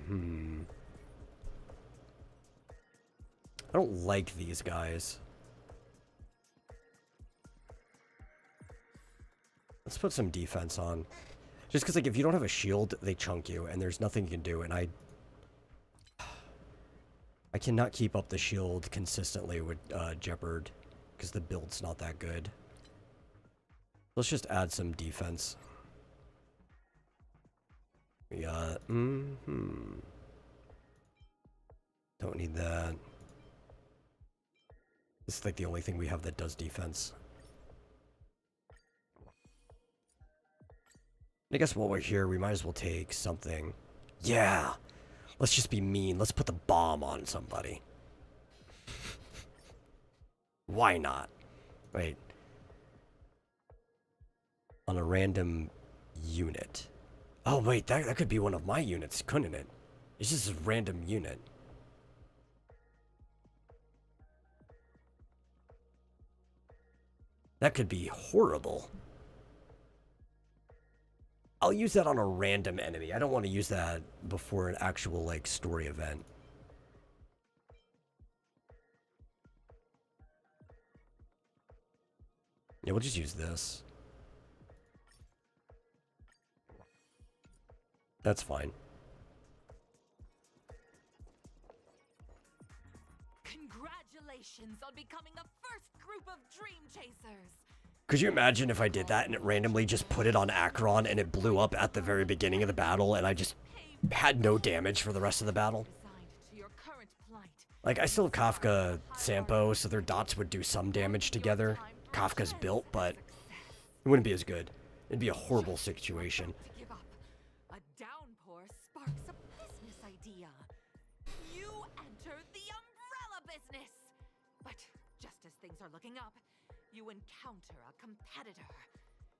I don't like these guys. Let's put some defense on. Just because, like, if you don't have a shield, they chunk you, and there's nothing you can do, and I cannot keep up the shield consistently with Jeopard, because the build's not that good. Let's just add some defense. We got, don't need that. This is like the only thing we have that does defense. I guess while we're here, we might as well take something. Yeah! Let's just be mean. Let's put the bomb on somebody. Why not? Wait. On a random unit. Oh, wait, that could be one of my units, couldn't it? It's just a random unit. That could be horrible. I'll use that on a random enemy. I don't want to use that before an actual, like, story event. Yeah, we'll just use this. That's fine. Congratulations on becoming the first group of Dream Chasers! Could you imagine if I did that and it randomly just put it on Acheron and it blew up at the very beginning of the battle and I just had no damage for the rest of the battle? Like, I still have Kafka Sampo, so their dots would do some damage together. Kafka's built, but it wouldn't be as good. It'd be a horrible situation. A downpour sparks a business idea. You enter the umbrella business! But just as things are looking up, you encounter a competitor.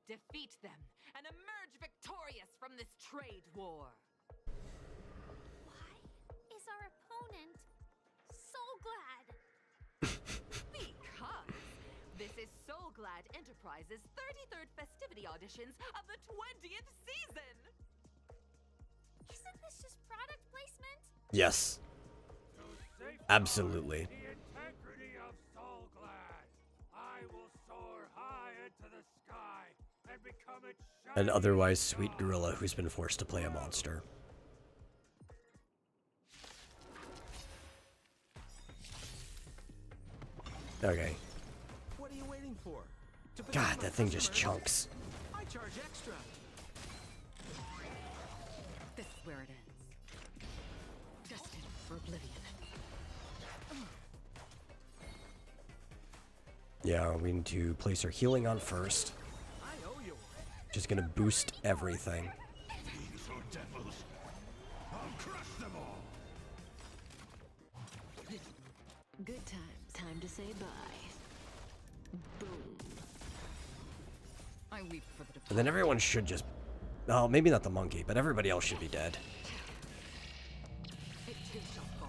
Defeat them and emerge victorious from this trade war. Why is our opponent so glad? Because this is So Glad Enterprises' 33rd festivity auditions of the 20th season! Isn't this just product placement? Yes. Absolutely. The integrity of Soul Glad. I will soar high into the sky and become its An otherwise sweet gorilla who's been forced to play a monster. Okay. What are you waiting for? God, that thing just chunks. I charge extra. This is where it ends. Destined for oblivion. Yeah, we need to place our healing on first. Just gonna boost everything. Fiends or devils, I'll crush them all. Good times. Time to say bye. Boom. I weep for the And then everyone should just... Oh, maybe not the monkey, but everybody else should be dead. It too shall fall.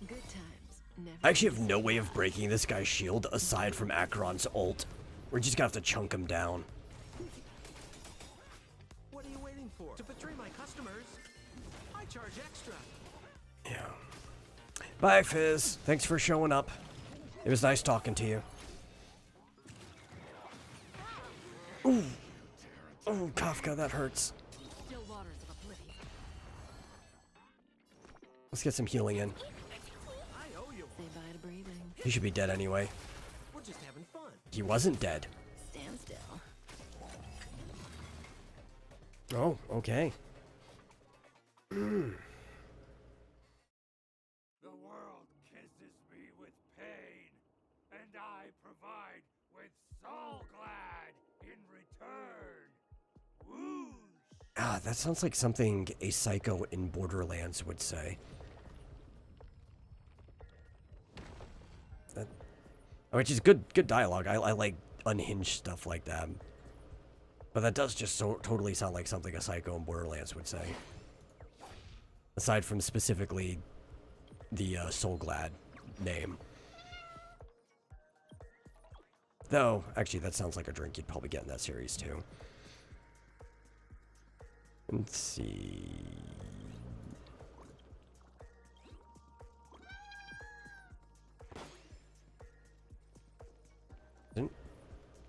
Good times. Never. I actually have no way of breaking this guy's shield aside from Acheron's ult. We're just gonna have to chunk him down. What are you waiting for? To betray my customers, I charge extra. Yeah. Bye, Fizz. Thanks for showing up. It was nice talking to you. Ooh. Oh, Kafka, that hurts. Still waters of oblivion. Let's get some healing in. I owe you Say bye to breathing. He should be dead anyway. We're just having fun. He wasn't dead. Stand still. Oh, okay. The world kisses me with pain, and I provide with soul glad in return. Whoosh! Ah, that sounds like something a psycho in Borderlands would say. That, which is good dialogue. I like unhinged stuff like that. But that does just totally sound like something a psycho in Borderlands would say. Aside from specifically the Soul Glad name. Though, actually, that sounds like a drink you'd probably get in that series too. Let's see.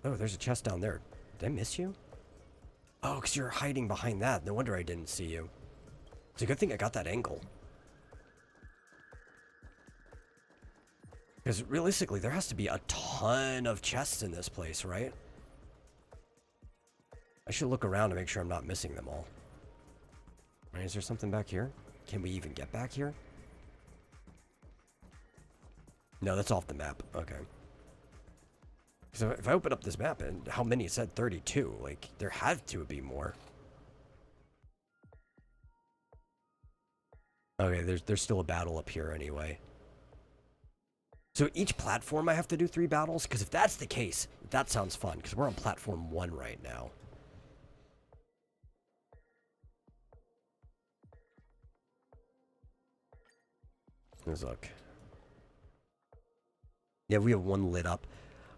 Oh, there's a chest down there. Did I miss you? Oh, because you're hiding behind that. No wonder I didn't see you. It's a good thing I got that angle. Because realistically, there has to be a ton of chests in this place, right? I should look around to make sure I'm not missing them all. Right, is there something back here? Can we even get back here? No, that's off the map. Okay. So if I open up this map, and how many? It said 32. Like, there had to be more. Okay, there's still a battle up here anyway. So each platform I have to do 3 battles? Because if that's the case, that sounds fun. Because we're on platform 1 right now. Let's look. Yeah, we have 1 lit up.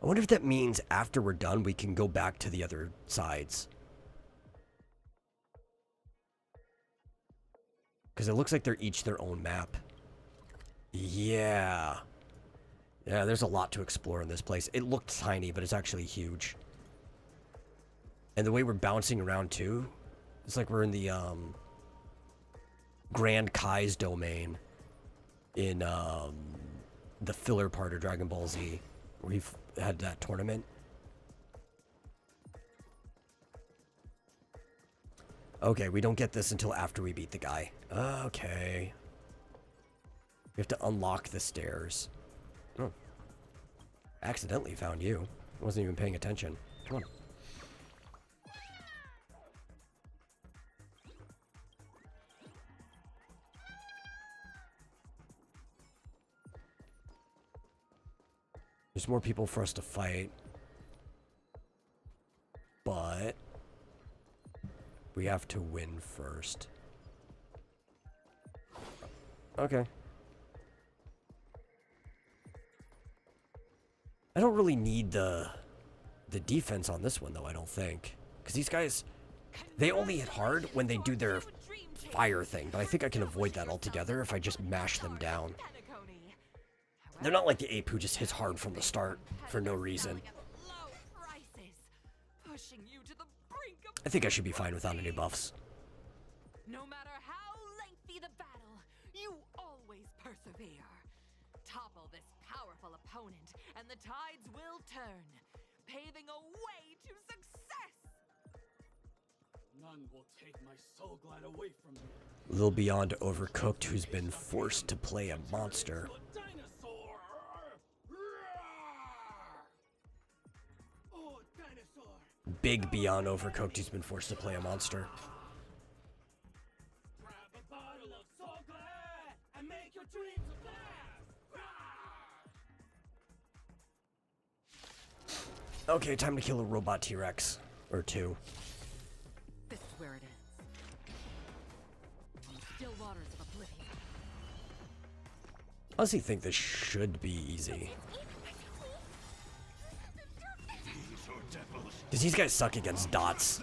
I wonder if that means after we're done, we can go back to the other sides. Because it looks like they're each their own map. Yeah. Yeah, there's a lot to explore in this place. It looked tiny, but it's actually huge. And the way we're bouncing around, too, it's like we're in the, Grand Kai's domain in, the filler part of Dragon Ball Z, where we've had that tournament. Okay, we don't get this until after we beat the guy. Okay. We have to unlock the stairs. Oh. Accidentally found you. I wasn't even paying attention. Come on. There's more people for us to fight. But we have to win first. Okay. I don't really need the defense on this one, though, I don't think. Because these guys, they only hit hard when they do their fire thing. But I think I can avoid that altogether if I just mash them down. They're not like the ape who just hits hard from the start for no reason. I think I should be fine without any buffs. No matter how lengthy the battle, you always persevere. Topple this powerful opponent, and the tides will turn, paving a way to success. None will take my soul glad away from me. A little beyond Overcooked, who's been forced to play a monster. Big beyond Overcooked, who's been forced to play a monster. Grab a bottle of soul glad and make your dreams last. Okay, time to kill a robot T-Rex. Or 2. This is where it ends. On the still waters of oblivion. I honestly think this should be easy. Because these guys suck against dots.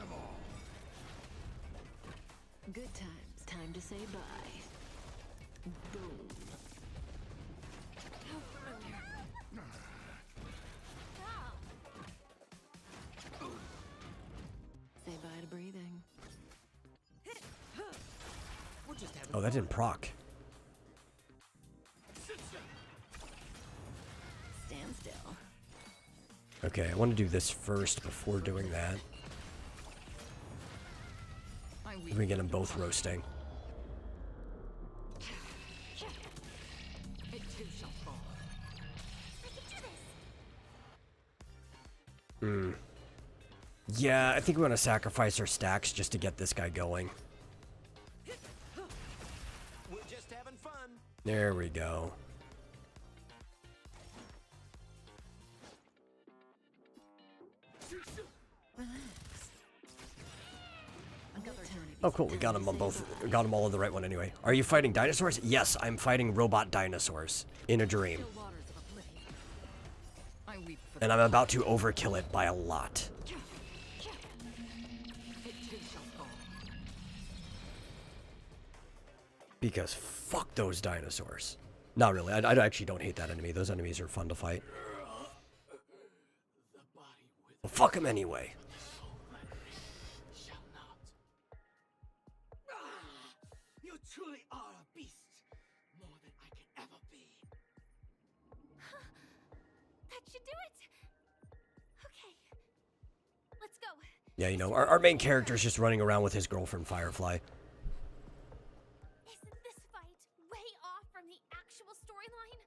Good times. Time to say bye. Boom. Say bye to breathing. We're just having Oh, that fun. didn't proc. Okay, I want to do this first before doing that. We get them both roasting. Yeah, I think we want to sacrifice our stacks just to get this guy going. We're just having fun. There we go. Oh, cool. We got them on both. Got them all on the right one anyway. Are you fighting dinosaurs? Yes, I'm fighting robot dinosaurs in a dream. And I'm about to overkill it by a lot. Because fuck those dinosaurs. Not really. I actually don't hate that enemy. Those enemies are fun to fight. Well, fuck them anyway. You truly are a beast, more than I can ever be. That should do it. Okay. Let's go. Yeah, you know, our main character is just running around with his girlfriend, Firefly. Isn't this fight way off from the actual storyline?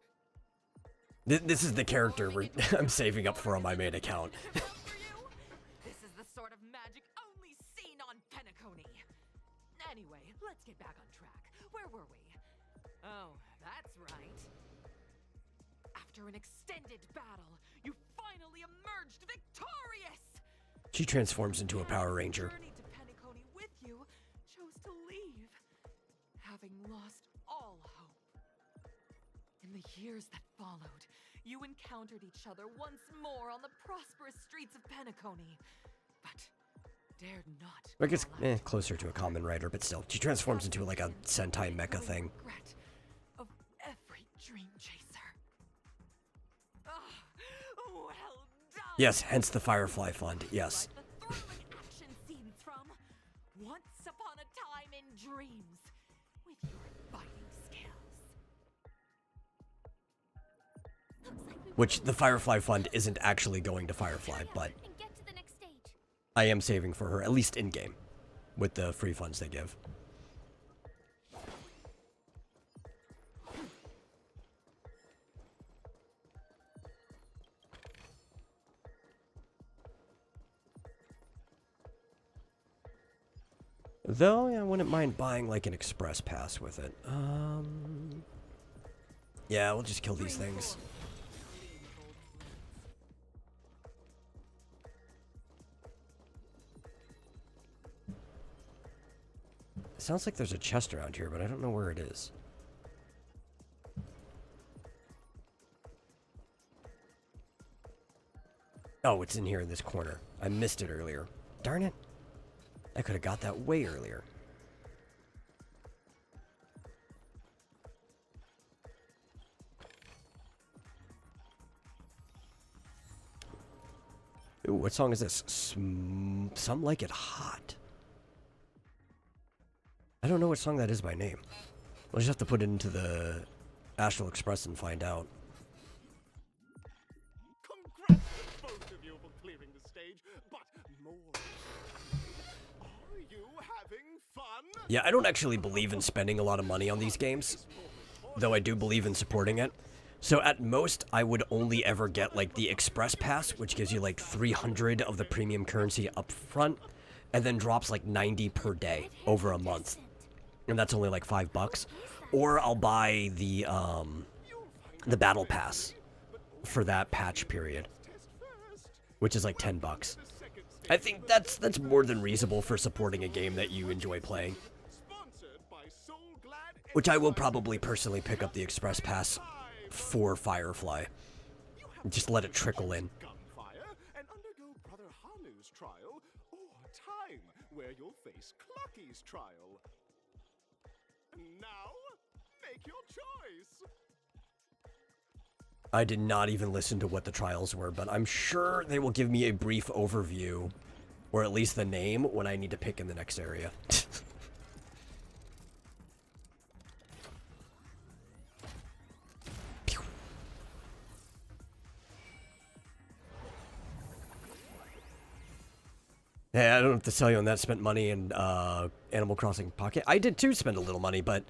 This is the character I'm saving up for on my main account. This is the sort of magic only seen on Penacony. Anyway, let's get back on track. Where were we? Oh, that's right. After an extended battle, you finally emerged victorious! She transforms into a Power Ranger. Journey to Penacony with you, chose to leave, having lost all hope. In the years that followed, you encountered each other once more on the prosperous streets of Penacony, but dared not. I guess closer to a common writer, but still, she transforms into like a Sentai mecha thing. Regret of every dream chaser. Well done. Yes, hence the Firefly Fund. Yes. The thrilling action scenes from Once Upon a Time in Dreams with your fighting skills. Which the Firefly Fund isn't actually going to Firefly, but I am saving for her, at least in-game, with the free funds they give. Though, I wouldn't mind buying, like, an express pass with it. Yeah, we'll just kill these things. It sounds like there's a chest around here, but I don't know where it is. Oh, it's in here in this corner. I missed it earlier. Darn it. I could have got that way earlier. Ooh, what song is this? Some Like It Hot. I don't know what song that is by name. We'll just have to put it into the Astral Express and find out. Congrats to both of you for clearing the stage, but more. Are you having fun? Yeah, I don't actually believe in spending a lot of money on these games, though I do believe in supporting it. So at most, I would only ever get like the Express Pass, which gives you like 300 of the premium currency up front, and then drops like 90 per day over a month. And that's only like $5. Or I'll buy the Battle Pass for that patch period, which is like $10. I think that's more than reasonable for supporting a game that you enjoy playing. Which I will probably personally pick up the Express Pass for Firefly. Just let it trickle in. Gunfire and undergo Brother Hanu's trial, or time where you'll face Clucky's trial. Now, make your choice. I did not even listen to what the trials were, but I'm sure they will give me a brief overview, or at least the name, when I need to pick in the next area. Hey, I don't have to sell you on that. Spent money in Animal Crossing Pocket. I did too spend a little money, but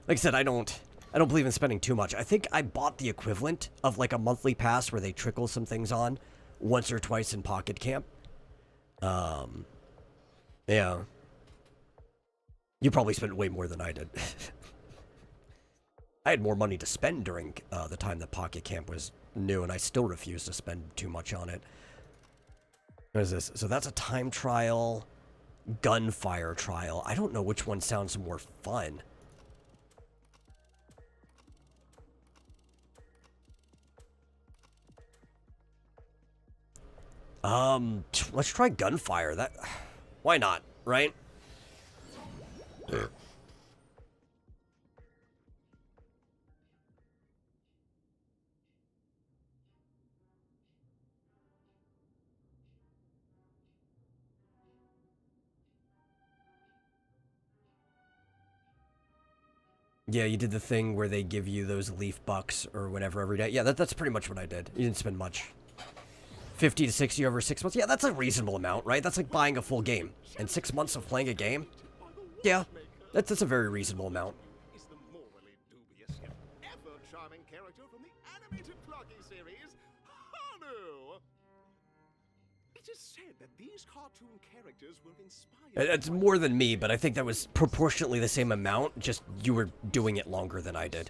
like I said, I don't believe in spending too much. I think I bought the equivalent of like a monthly pass where they trickle some things on once or twice in Pocket Camp. Yeah. You probably spent way more than I did. I had more money to spend during the time that Pocket Camp was new, and I still refuse to spend too much on it. What is this? So that's a time trial, gunfire trial. I don't know which one sounds more fun. Let's try gunfire. Why not, right? Yeah, you did the thing where they give you those leaf bucks or whatever every day. Yeah, that's pretty much what I did. You didn't spend much. 50 to 60 over 6 months. Yeah, that's a reasonable amount, right? That's like buying a full game. And 6 months of playing a game? Yeah, that's a very reasonable amount. Is the morally dubious yet ever charming character from the animated Clocky series, Hanu. It is said that these cartoon characters were inspired. It's more than me, but I think that was proportionately the same amount, just you were doing it longer than I did.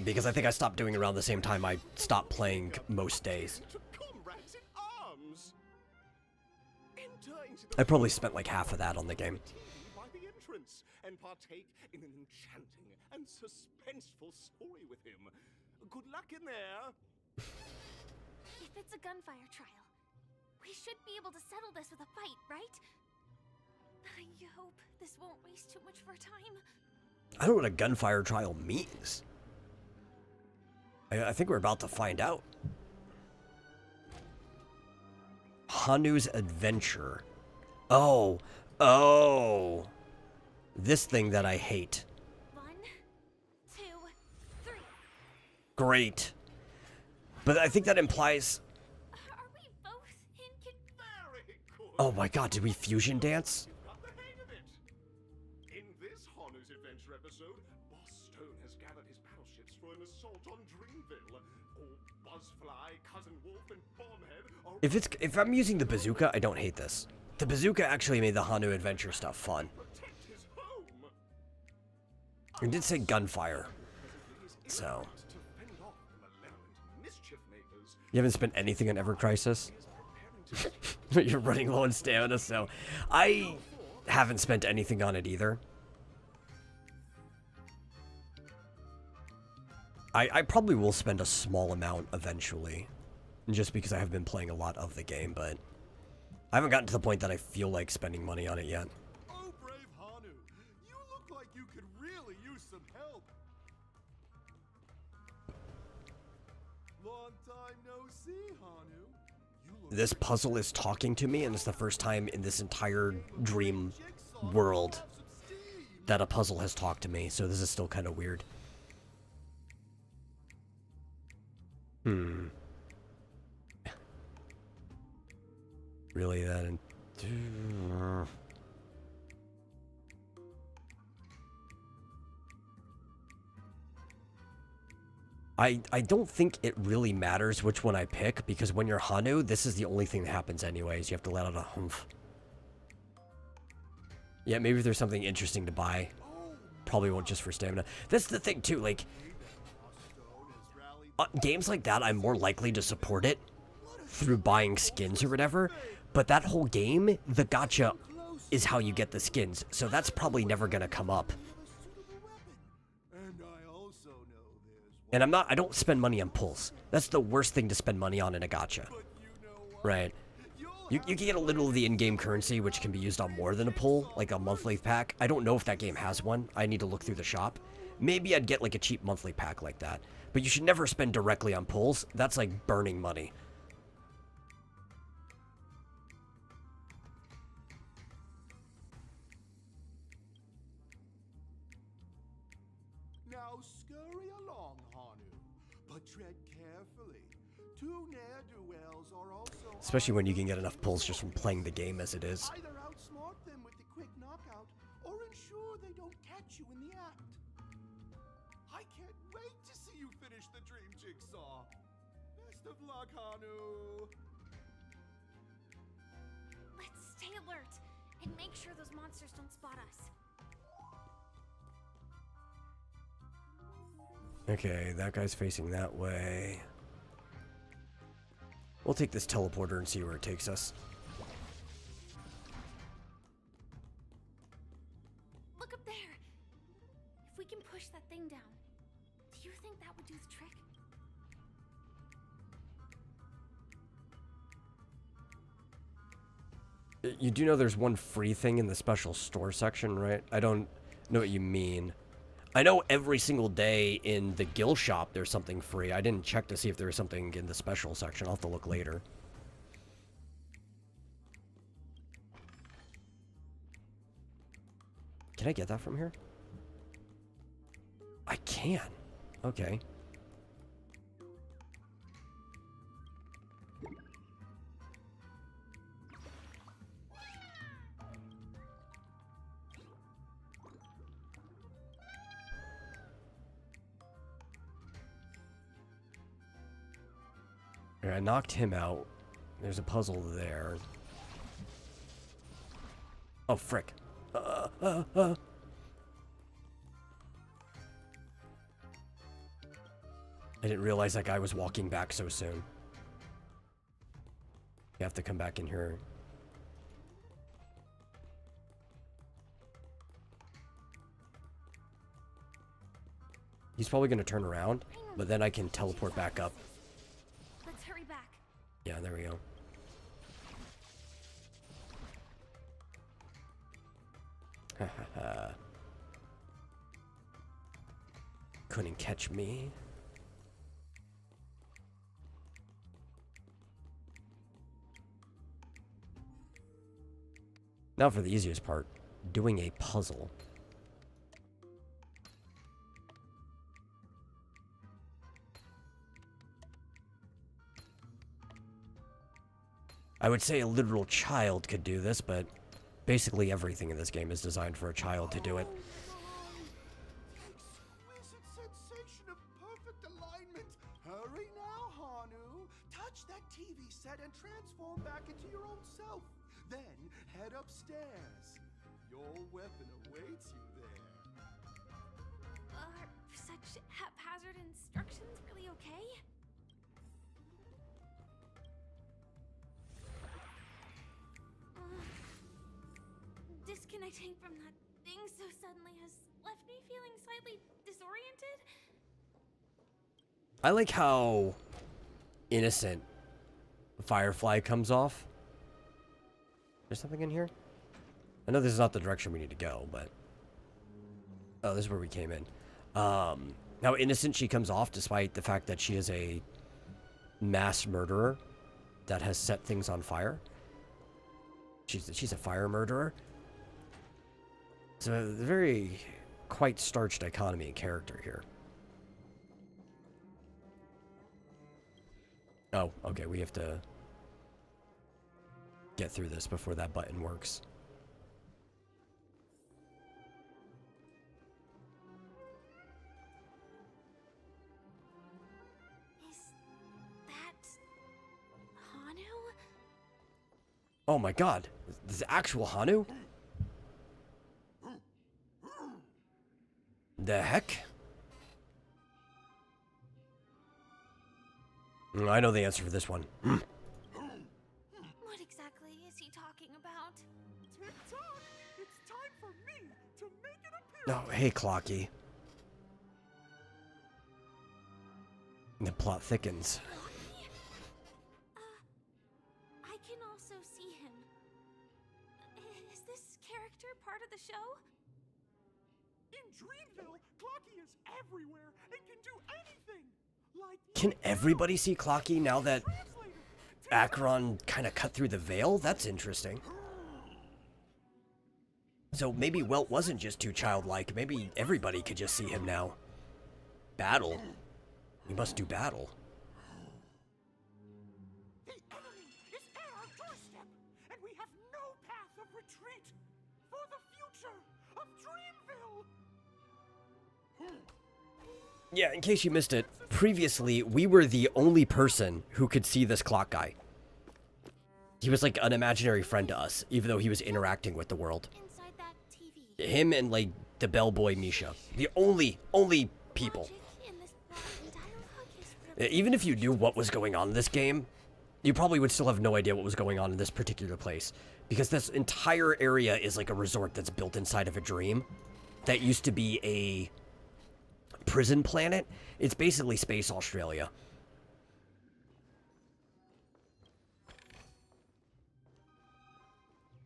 Because I think I stopped doing it around the same time I stopped playing most days. I probably spent like half of that on the game. By the entrance and partake in an enchanting and suspenseful story with him. Good luck in there. If it's a gunfire trial, we should be able to settle this with a fight, right? I hope this won't waste too much of our time. I don't know what a gunfire trial means. I think we're about to find out. Hanu's adventure. Oh. This thing that I hate. 1, 2, 3. Great. But I think that implies... Are we both in Oh my god, did we fusion dance? In this Hanu's adventure episode, Boss Stone has gathered his battleships for an assault on Dreamville. All Buzzfly, Cousin Wolf, and Bombhead are... If I'm using the bazooka, I don't hate this. The bazooka actually made the Hanu adventure stuff fun. It did say gunfire. So... You haven't spent anything on Ever Crisis? You're running low on stamina, so... I haven't spent anything on it either. I probably will spend a small amount eventually. Just because I have been playing a lot of the game, but... I haven't gotten to the point that I feel like spending money on it yet. Oh, brave Hanu. You look like you could really use some help. Long time no see, Hanu. This puzzle is talking to me, and it's the first time in this entire dream world that a puzzle has talked to me, so this is still kind of weird. Really, that... I don't think it really matters which one I pick, because when you're Hanu, this is the only thing that happens anyways. You have to let out a humph. Yeah, maybe if there's something interesting to buy. Probably won't just for stamina. That's the thing, too, like... games like that, I'm more likely to support it through buying skins or whatever. But that whole game, the gacha is how you get the skins. So that's probably never going to come up. And I don't spend money on pulls. That's the worst thing to spend money on in a gacha. Right. You can get a little of the in-game currency, which can be used on more than a pull, like a monthly pack. I don't know if that game has one. I need to look through the shop. Maybe I'd get like a cheap monthly pack like that. But you should never spend directly on pulls. That's like burning money. Now scurry along, Hanu, but tread carefully. Two ne'er-do-wells are also Especially when you can get enough pulls just from playing the game as it is. either outsmart them with the quick knockout or ensure they don't catch you in the act. I can't wait to see you finish the dream jigsaw. Best of luck, Hanu. Let's stay alert and make sure those monsters don't spot us. Okay, that guy's facing that way. We'll take this teleporter and see where it takes us. Look up there. If we can push that thing down, do you think that would do the trick? You do know there's one free thing in the special store section, right? I don't know what you mean. I know every single day in the Gill shop there's something free. I didn't check to see if there was something in the special section. I'll have to look later. Can I get that from here? I can. Okay. Alright, I knocked him out. There's a puzzle there. Oh, frick. I didn't realize that guy was walking back so soon. You have to come back in here. He's probably going to turn around, but then I can teleport back up. Let's hurry back. Yeah, there we go. Couldn't catch me. Now for the easiest part, doing a puzzle. I would say a literal child could do this, but basically everything in this game is designed for a child to do it. Exquisite sensation of perfect alignment. Hurry now, Hanu. Touch that TV set and transform back into your own self. Then head upstairs. Your weapon awaits you there. Are such haphazard instructions really okay? Disconnecting from that thing so suddenly has left me feeling slightly disoriented. I like how innocent Firefly comes off. There's something in here? I know this is not the direction we need to go, but... Oh, this is where we came in. How innocent she comes off despite the fact that she is a mass murderer that has set things on fire. She's a fire murderer. It's a very quite starched dichotomy in character here. Oh, okay, we have to get through this before that button works. Is that Hanu? Oh my god, this is actual Hanu? The heck? I know the answer for this one. What exactly is he talking about? Tick-tock! It's time for me to make an appearance! Oh, hey, Clocky. The plot thickens. I can also see him. Is this character part of the show? In Dreamville, Clocky is everywhere and can do anything! Like Can everybody see Clocky now that Acheron kind of cut through the veil? That's interesting. So maybe Welt wasn't just too childlike. Maybe everybody could just see him now. Battle. We must do battle. Yeah, in case you missed it, previously we were the only person who could see this clock guy. He was like an imaginary friend to us, even though he was interacting with the world. Him and like the bellboy Misha. The only people. Even if you knew what was going on in this game, you probably would still have no idea what was going on in this particular place. Because this entire area is like a resort that's built inside of a dream. That used to be a prison planet. It's basically Space Australia.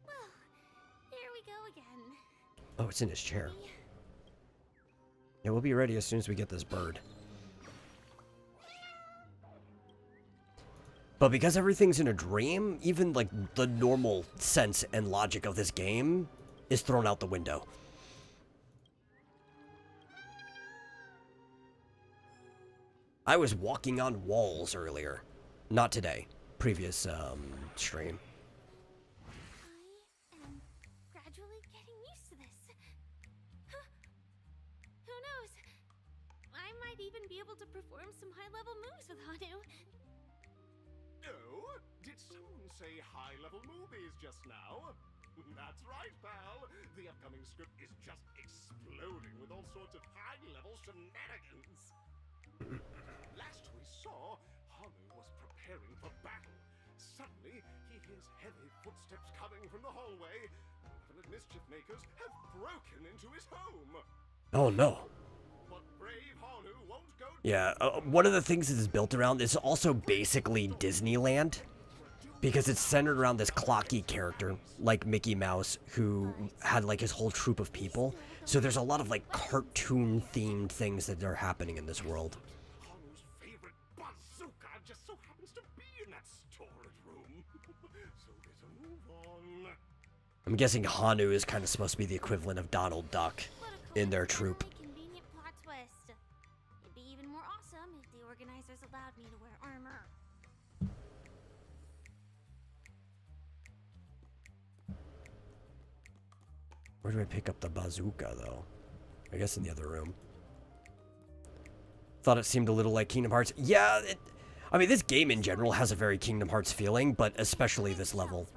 Well, here we go again. Oh, it's in his chair. Yeah, we'll be ready as soon as we get this bird. But because everything's in a dream, even like the normal sense and logic of this game is thrown out the window. I was walking on walls earlier. Not today. Previous stream. I am gradually getting used to this. Huh. Who knows? I might even be able to perform some high-level moves with Hanu. Oh? Did someone say high-level movies just now? That's right, pal. The upcoming script is just exploding with all sorts of high-level shenanigans. Last we saw, Hanu was preparing for battle. Suddenly, he hears heavy footsteps coming from the hallway. Malevolent mischief makers have broken into his home. Oh no. But brave Hanu won't go. Yeah, one of the things that is built around is also basically Disneyland. Because it's centered around this clocky character, like Mickey Mouse, who had like his whole troop of people. So there's a lot of like cartoon-themed things that are happening in this world. Hanu's favorite bazooka just so happens to be in that storage room. So there's a move on. I'm guessing Hanu is kind of supposed to be the equivalent of Donald Duck in their troop. Convenient plot twist. It'd be even more awesome if the organizers allowed me to wear armor. Where do I pick up the bazooka, though? I guess in the other room. Thought it seemed a little like Kingdom Hearts. Yeah, I mean, this game in general has a very Kingdom Hearts feeling, but especially this level.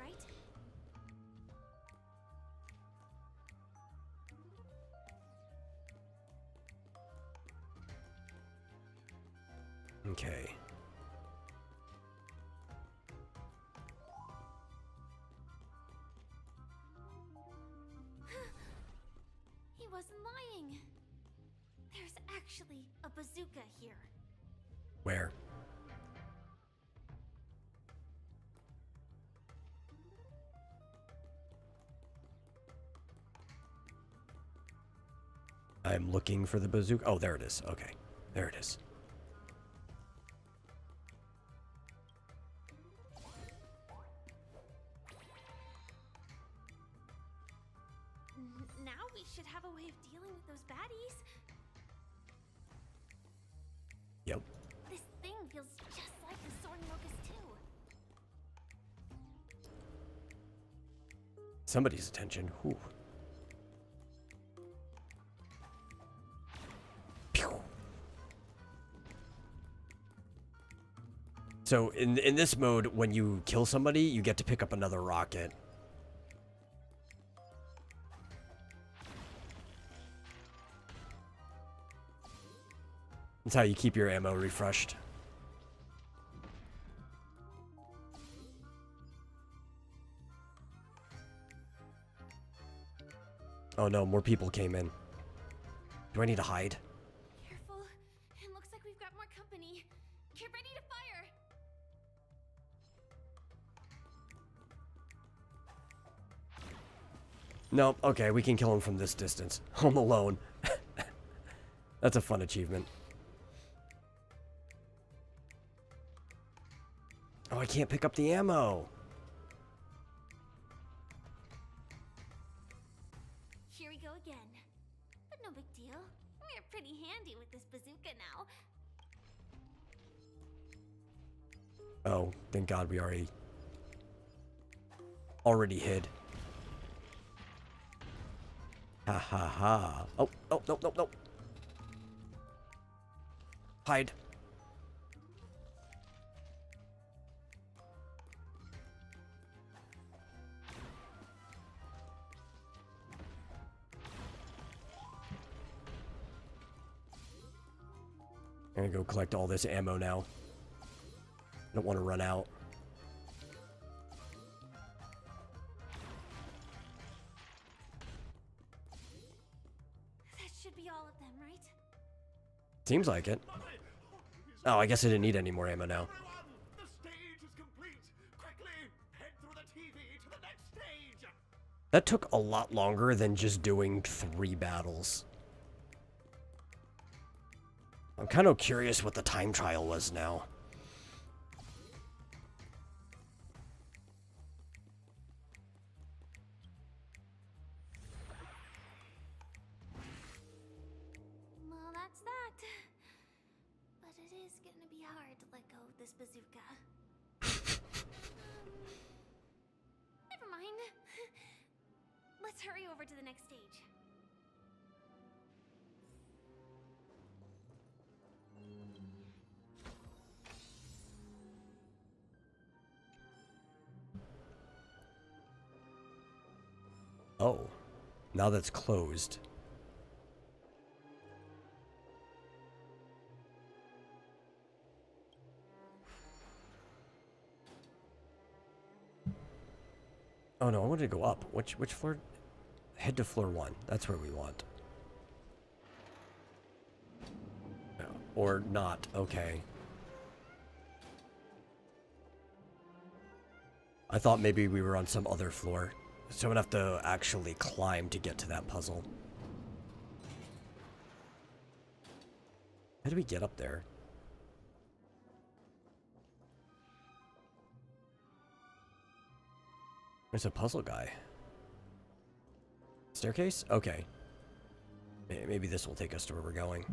Okay. He wasn't lying. There's actually a bazooka here. Where? I'm looking for the bazooka. Oh, there it is. Okay. There it is. Now we should have a way of dealing with those baddies. Yep. This thing feels just like the Soaring Locust too. Somebody's attention. Whew. Pew. So in this mode, when you kill somebody, you get to pick up another rocket. That's how you keep your ammo refreshed. Oh no, more people came in. Do I need to hide? Careful. It looks like we've got more company. Get ready to fire. No, okay, we can kill him from this distance. Home alone. That's a fun achievement. Oh, I can't pick up the ammo. Here we go again. But no big deal. We're pretty handy with this bazooka now. Oh, thank God we already hid. Ha ha ha. Oh, no, no, no, no. Hide. I'm gonna go collect all this ammo now. I don't want to run out. That should be all of them, right? Seems like it. Oh, I guess I didn't need any more ammo now. The stage is complete. Quickly, head through the TV to the next stage. That took a lot longer than just doing 3 battles. I'm kind of curious what the time trial was now. Well, that's that. But it is gonna be hard to let go of this bazooka. Never mind. Let's hurry over to the next stage. Oh, now that's closed. Oh no, I wanted to go up. Which floor? Head to floor 1. That's where we want. No, or not. Okay. I thought maybe we were on some other floor. So I'm gonna have to actually climb to get to that puzzle. How do we get up there? There's a puzzle guy. Staircase? Okay. Maybe this will take us to where we're going.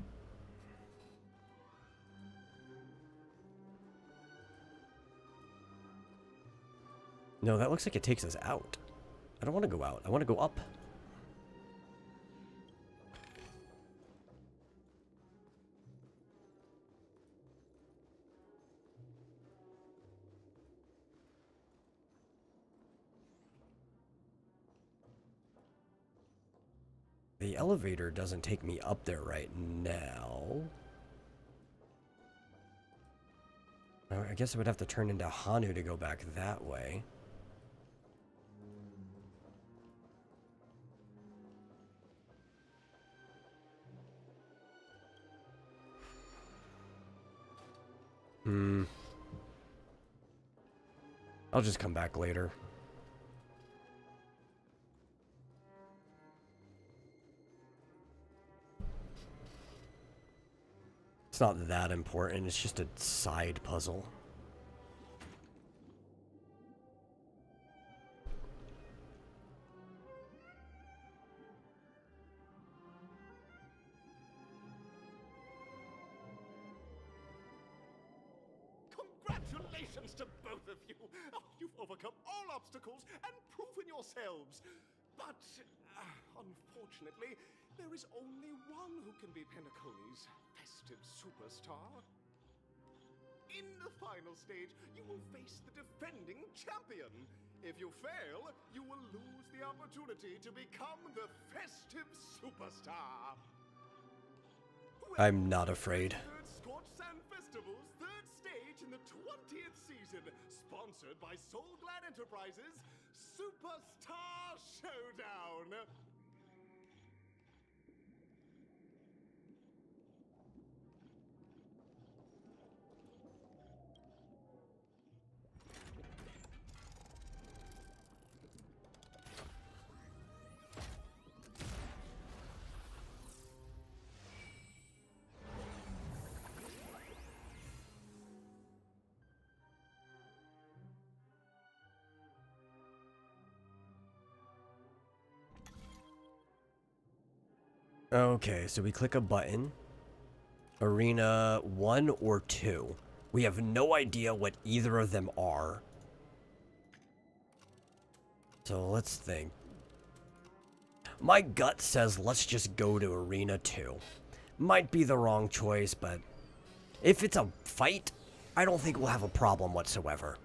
No, that looks like it takes us out. I don't want to go out. I want to go up. The elevator doesn't take me up there right now. I guess I would have to turn into Hanu to go back that way. I'll just come back later. It's not that important, it's just a side puzzle. Congratulations to both of you! Oh, you've overcome all obstacles and proven yourselves. But, unfortunately, there is only one who can be Penacony's festive superstar. In the final stage, you will face the defending champion. If you fail, you will lose the opportunity to become the festive superstar. I'm not afraid. Third Scorch Sand Festival's third stage in the 20th season, sponsored by Soul Glad Enterprises, Superstar Showdown. Okay, so we click a button. Arena 1 or 2. We have no idea what either of them are. So let's think. My gut says let's just go to Arena 2. Might be the wrong choice, but If it's a fight, I don't think we'll have a problem whatsoever.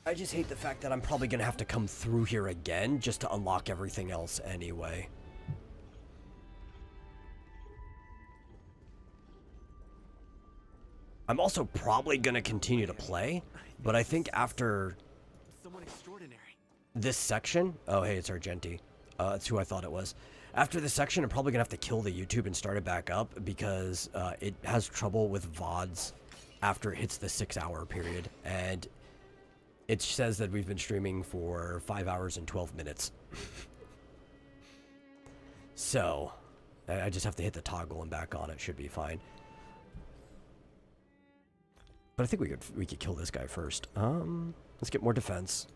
I just hate the fact that I'm probably going to have to come through here again just to unlock everything else anyway. I'm also probably going to continue to play, but I think after Someone extraordinary. this section... Oh, hey, it's Argenti. That's who I thought it was. After this section, I'm probably going to have to kill the YouTube and start it back up because it has trouble with VODs after it hits the 6-hour period. And it says that we've been streaming for 5 hours and 12 minutes. So, I just have to hit the toggle and back on. It should be fine. But I think we could kill this guy first. Let's get more defense.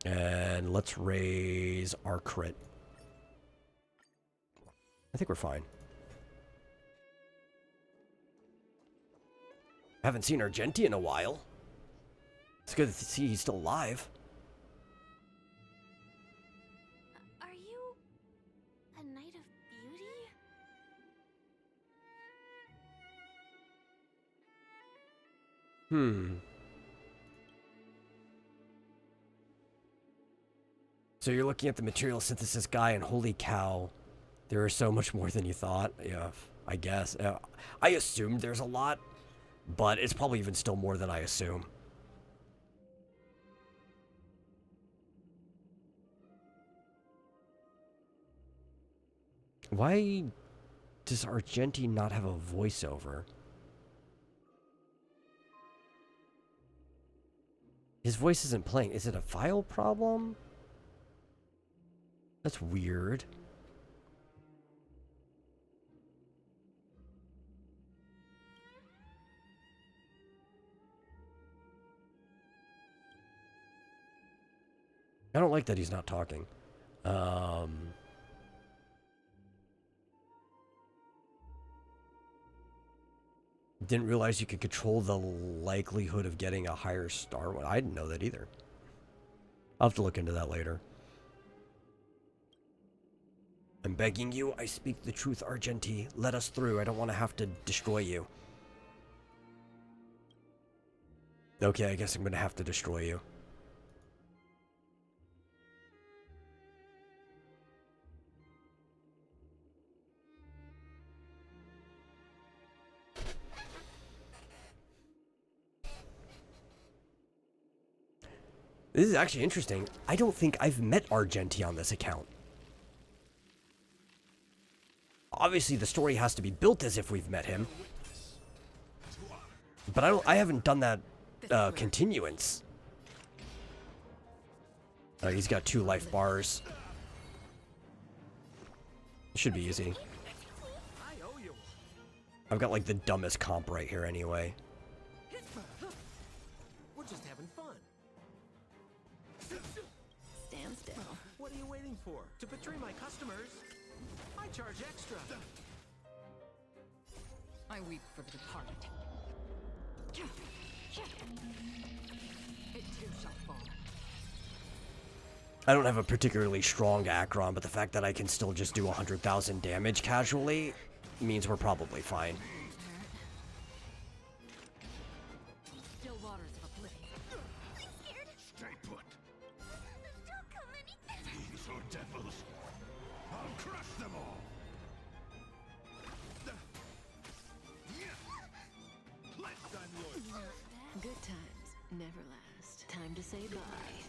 And let's raise our crit. I think we're fine. Haven't seen Argenti in a while. It's good to see he's still alive. Are you a knight of beauty? So you're looking at the material synthesis guy, and holy cow, there is so much more than you thought. Yeah, I guess. I assumed there's a lot, but it's probably even still more than I assume. Why does Argenti not have a voiceover? His voice isn't playing. Is it a file problem? That's weird. I don't like that he's not talking. Didn't realize you could control the likelihood of getting a higher star one. I didn't know that either. I'll have to look into that later. I'm begging you, I speak the truth, Argenti. Let us through. I don't want to have to destroy you. Okay, I guess I'm going to have to destroy you. This is actually interesting. I don't think I've met Argenti on this account. Obviously, the story has to be built as if we've met him. But I haven't done that continuance. He's got 2 life bars. Should be easy. I've got like the dumbest comp right here anyway. We're just having fun. Stand still. What are you waiting for? To betray my customers? I charge extra. I weep for the departed. It too shall fall. I don't have a particularly strong Akron, but the fact that I can still just do 100,000 damage casually means we're probably fine. Still waters of oblivion. Stay put. Thieves or devils, I'll crush them all. Good times never last. Time to say bye.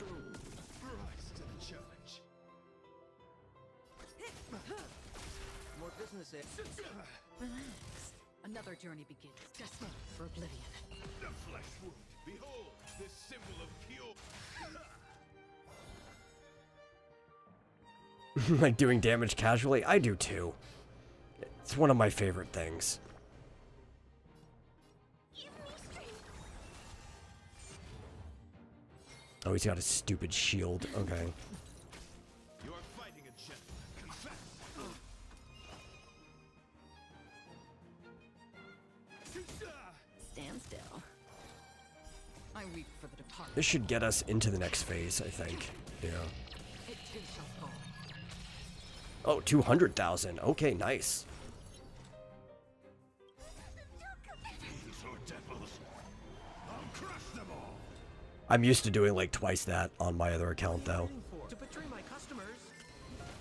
Boom. Rise to the challenge. More business, Relax. Another journey begins. Destined for oblivion. The flesh wound. Behold, this symbol of pure. Like doing damage casually? I do too. It's one of my favorite things. Oh, he's got a stupid shield. Okay. You are fighting a gentleman. Confess. Stand still. I weep for the departed. This should get us into the next phase, I think. Yeah. It too shall fall. Oh, 200,000. Okay, nice. I'm used to doing like twice that on my other account, though. To betray my customers,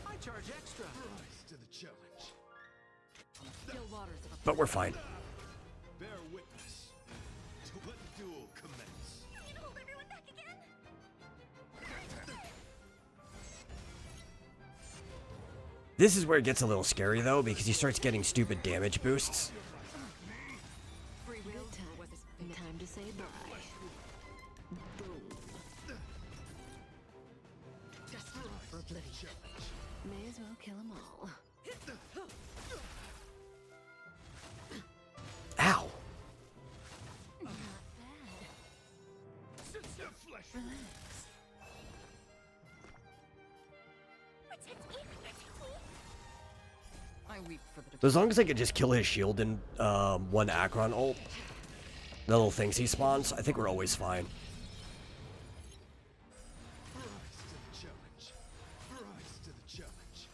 I charge extra. To the challenge. Still waters of a But we're fine. Bear witness to what duel commence. You can hold everyone back again? This is where it gets a little scary, though, because he starts getting stupid damage boosts. free will. Or was it fate? Time to say bye. Boom. Destined for oblivion. May as well kill them all. Ow. Not bad. Relax. I weep for the As long as I could just kill his shield in one Akron ult, the little things he spawns, I think we're always fine. Rise to the challenge. Rise to the challenge.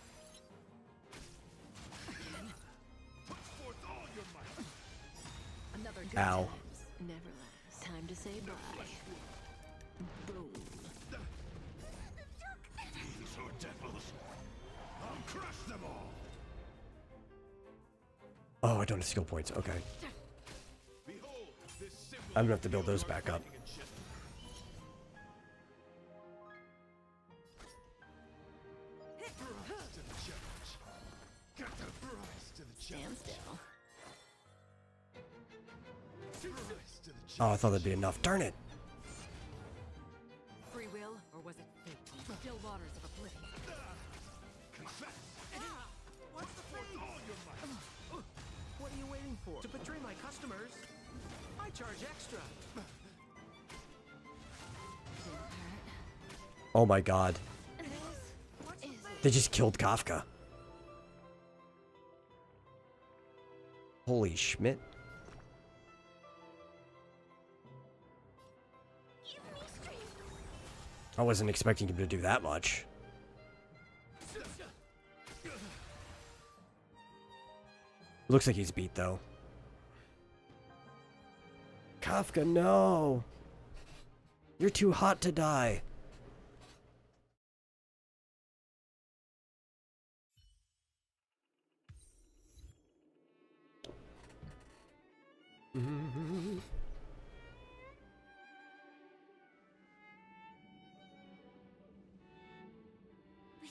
Put forth all your might. Another good Ow. times. Never last. Time to say bye. Boom. These are devils. I'll crush them all. Oh, I don't have skill points. Okay. Behold, this symbol I'm gonna have to build those back up. Rise to the challenge. Got to rise to the Stand challenge. still. Rise to the Oh, challenge. I thought that'd be enough. Darn it. free will, or was it fate? Still waters of oblivion. Confess. What's the fate? What are you waiting for? To betray my customers, I charge extra. Oh my god. What is it? They just killed Kafka. Holy Schmidt. I wasn't expecting him to do that much. Looks like he's beat, though. Kafka, no! You're too hot to die. We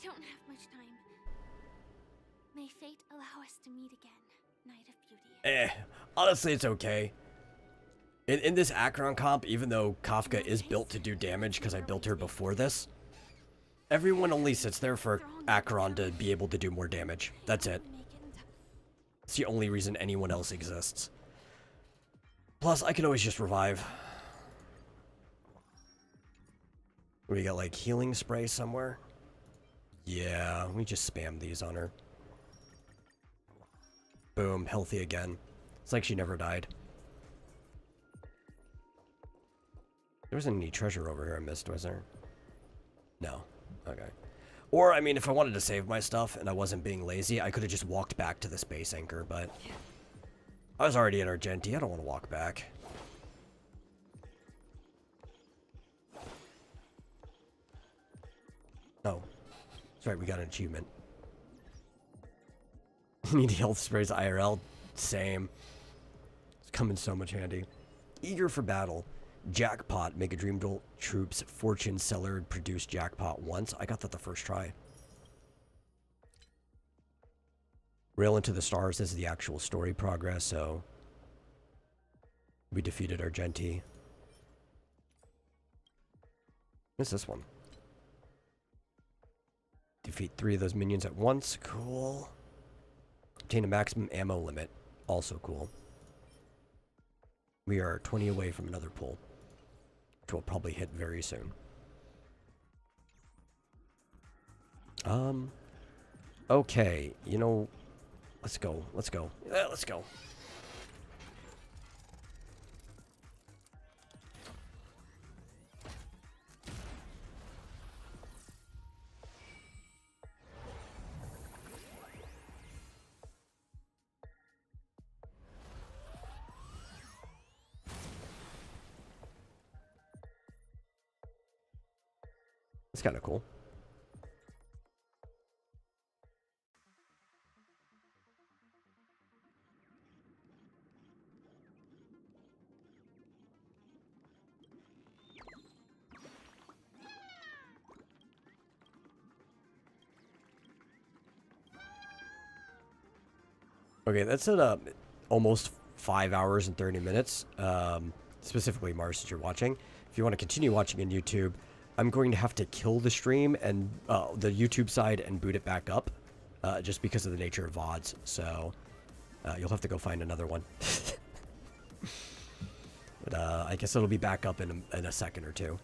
don't have much time. May fate allow us to meet again, Night of Beauty. Honestly, it's okay. In this Akron comp, even though Kafka is built to do damage because I built her before this, everyone only sits there for Akron to be able to do more damage. That's it. It's the only reason anyone else exists. Plus, I can always just revive. We got like healing spray somewhere? Yeah, we just spam these on her. Boom, healthy again. It's like she never died. There wasn't any treasure over here I missed, was there? No. Okay. Or, I mean, if I wanted to save my stuff and I wasn't being lazy, I could have just walked back to the space anchor, but I was already at Argenti. I don't want to walk back. Oh. That's right, we got an achievement. Need health sprays IRL. Same. It's coming so much handy. Eager for battle. Jackpot. Make a Dream Duel Troops Fortune Seller produce jackpot once. I got that the first try. Rail into the Stars. This is the actual story progress, so we defeated Argenti. What's this one? Defeat 3 of those minions at once. Cool. Obtain a maximum ammo limit. Also cool. We are 20 away from another pull, which will probably hit very soon. Okay, you know, let's go. Let's go. Yeah, let's go. It's kind of cool. Okay, that's at almost 5 hours and 30 minutes. Specifically, Mars, since you're watching. If you want to continue watching on YouTube, I'm going to have to kill the stream and the YouTube side and boot it back up, just because of the nature of VODs. So you'll have to go find another one. But I guess it'll be back up in a second or two.